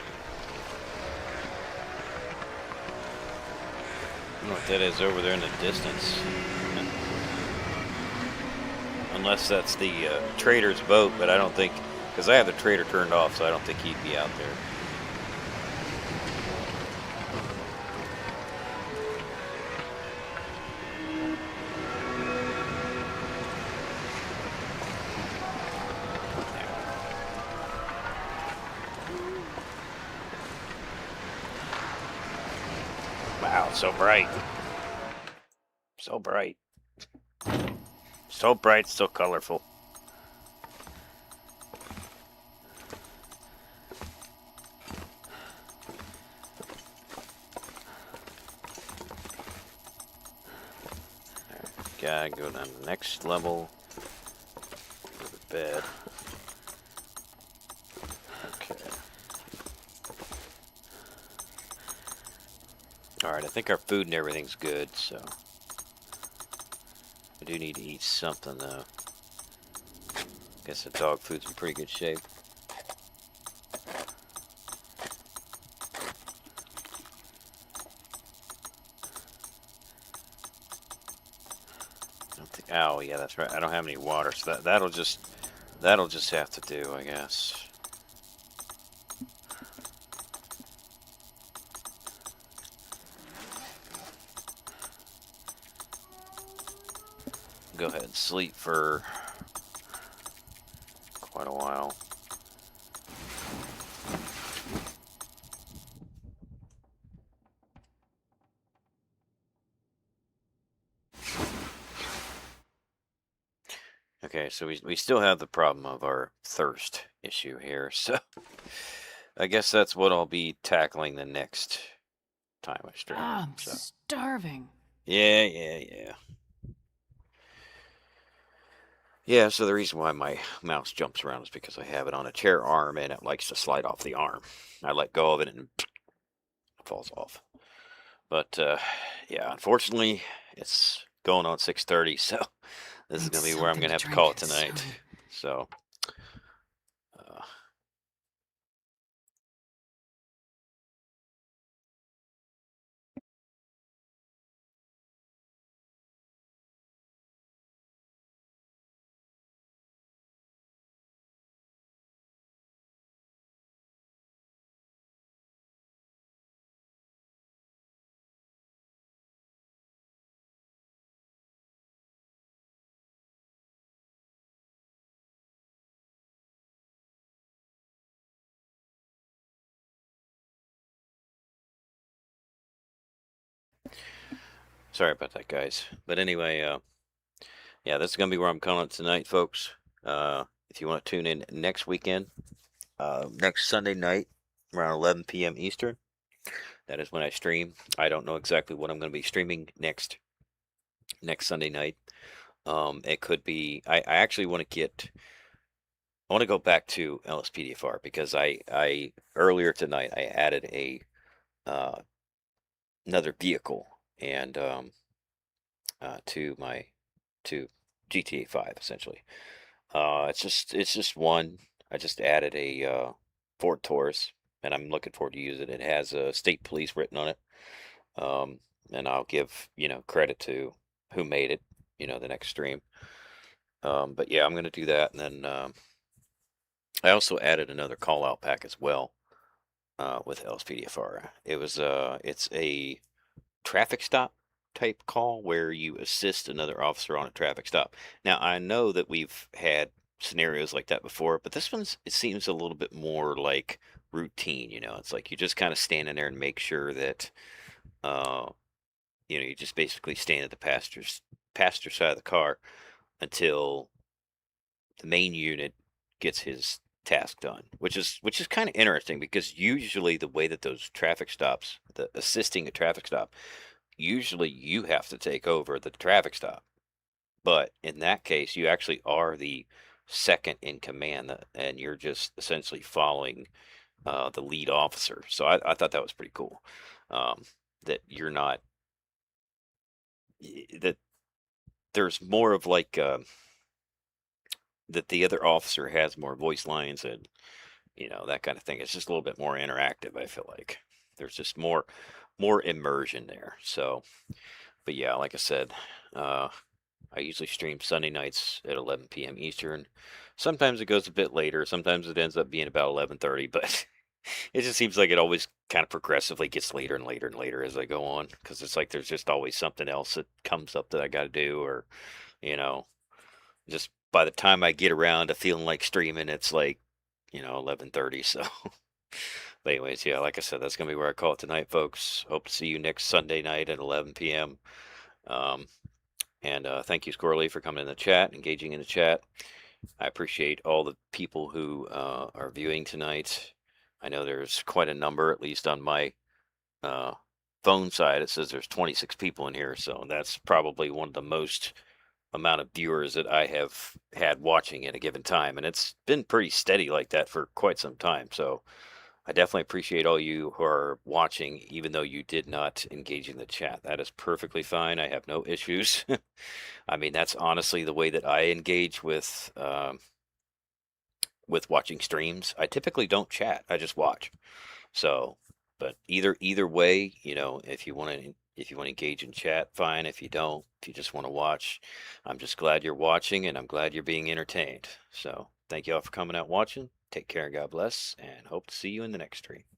I don't know what that is over there in the distance. Unless that's the trader's boat, but I don't think, because I have the trader turned off, so I don't think he'd be out there. Wow, so bright. So bright. So bright, so colorful. Gotta go down to the next level. Go to bed. Okay. Alright, I think our food and everything's good, so. I do need to eat something, though. Guess the dog food's in pretty good shape. I don't think, oh, yeah, that's right. I don't have any water, so that'll just have to do, I guess. Go ahead and sleep for quite a while. Okay, so we still have the problem of our thirst issue here, so I guess that's what I'll be tackling the next time I stream. Ah, I'm So starving. yeah, yeah, yeah. Yeah, so the reason why my mouse jumps around is because I have it on a chair arm and it likes to slide off the arm. I let go of it and it falls off. But yeah, unfortunately, it's going on 6:30, so this is Need gonna be where I'm something gonna to have to call it drink tonight. soon. So, uh, sorry about that, guys. But anyway, yeah, this is gonna be where I'm calling it tonight, folks. If you want to tune in next weekend, next Sunday night around 11 p.m. Eastern, that is when I stream. I don't know exactly what I'm going to be streaming next Sunday night. It could be. I actually want to get. I want to go back to LSPDFR because I earlier tonight I added a uh, another vehicle and to my to GTA 5 essentially. It's just one. I just added a Ford Taurus, and I'm looking forward to use it. It has state police written on it, um, and I'll give credit to who made it. The next stream. But yeah, I'm gonna do that, and then I also added another call out pack as well with LSPDFR. It's a traffic stop type call where you assist another officer on a traffic stop. Now, I know that we've had scenarios like that before, but this one's it seems a little bit more like routine, It's like you just kind of stand in there and make sure that uh you just basically stand at the passenger side of the car until the main unit gets his task done, which is kind of interesting because usually the way that those traffic stops, the assisting a traffic stop, usually you have to take over the traffic stop. But in that case, you actually are the second in command, and you're just essentially following the lead officer. So I thought that was pretty cool. um, that you're not that there's more of like that the other officer has more voice lines and that kind of thing. It's just a little bit more interactive. I feel like there's just more immersion there. So, but yeah, like I said, uh, I usually stream Sunday nights at 11 p.m. Eastern. Sometimes it goes a bit later. Sometimes it ends up being about 11:30, but it just seems like it always kind of progressively gets later and later and later as I go on because it's like there's just always something else that comes up that I got to do, or you know, just by the time I get around to feeling like streaming, it's like 11:30. So, but anyways, yeah, like I said, that's gonna be where I call it tonight, folks. Hope to see you next Sunday night at 11 p.m. Um, and thank you, Squirrely, for coming in the chat, engaging in the chat. I appreciate all the people who are viewing tonight. I know there's quite a number, at least on my uh, phone side. It says there's 26 people in here, so that's probably one of the most amount of viewers that I have had watching at a given time, and it's been pretty steady like that for quite some time. So I definitely appreciate all you who are watching, even though you did not engage in the chat. That is perfectly fine. I have no issues. I mean, that's honestly the way that I engage with watching streams. I typically don't chat. I just watch. So, but either way, if you want to engage in chat, fine. If you don't, if you just want to watch, I'm just glad you're watching and I'm glad you're being entertained. So, thank you all for coming out watching. Take care and God bless, and hope to see you in the next stream.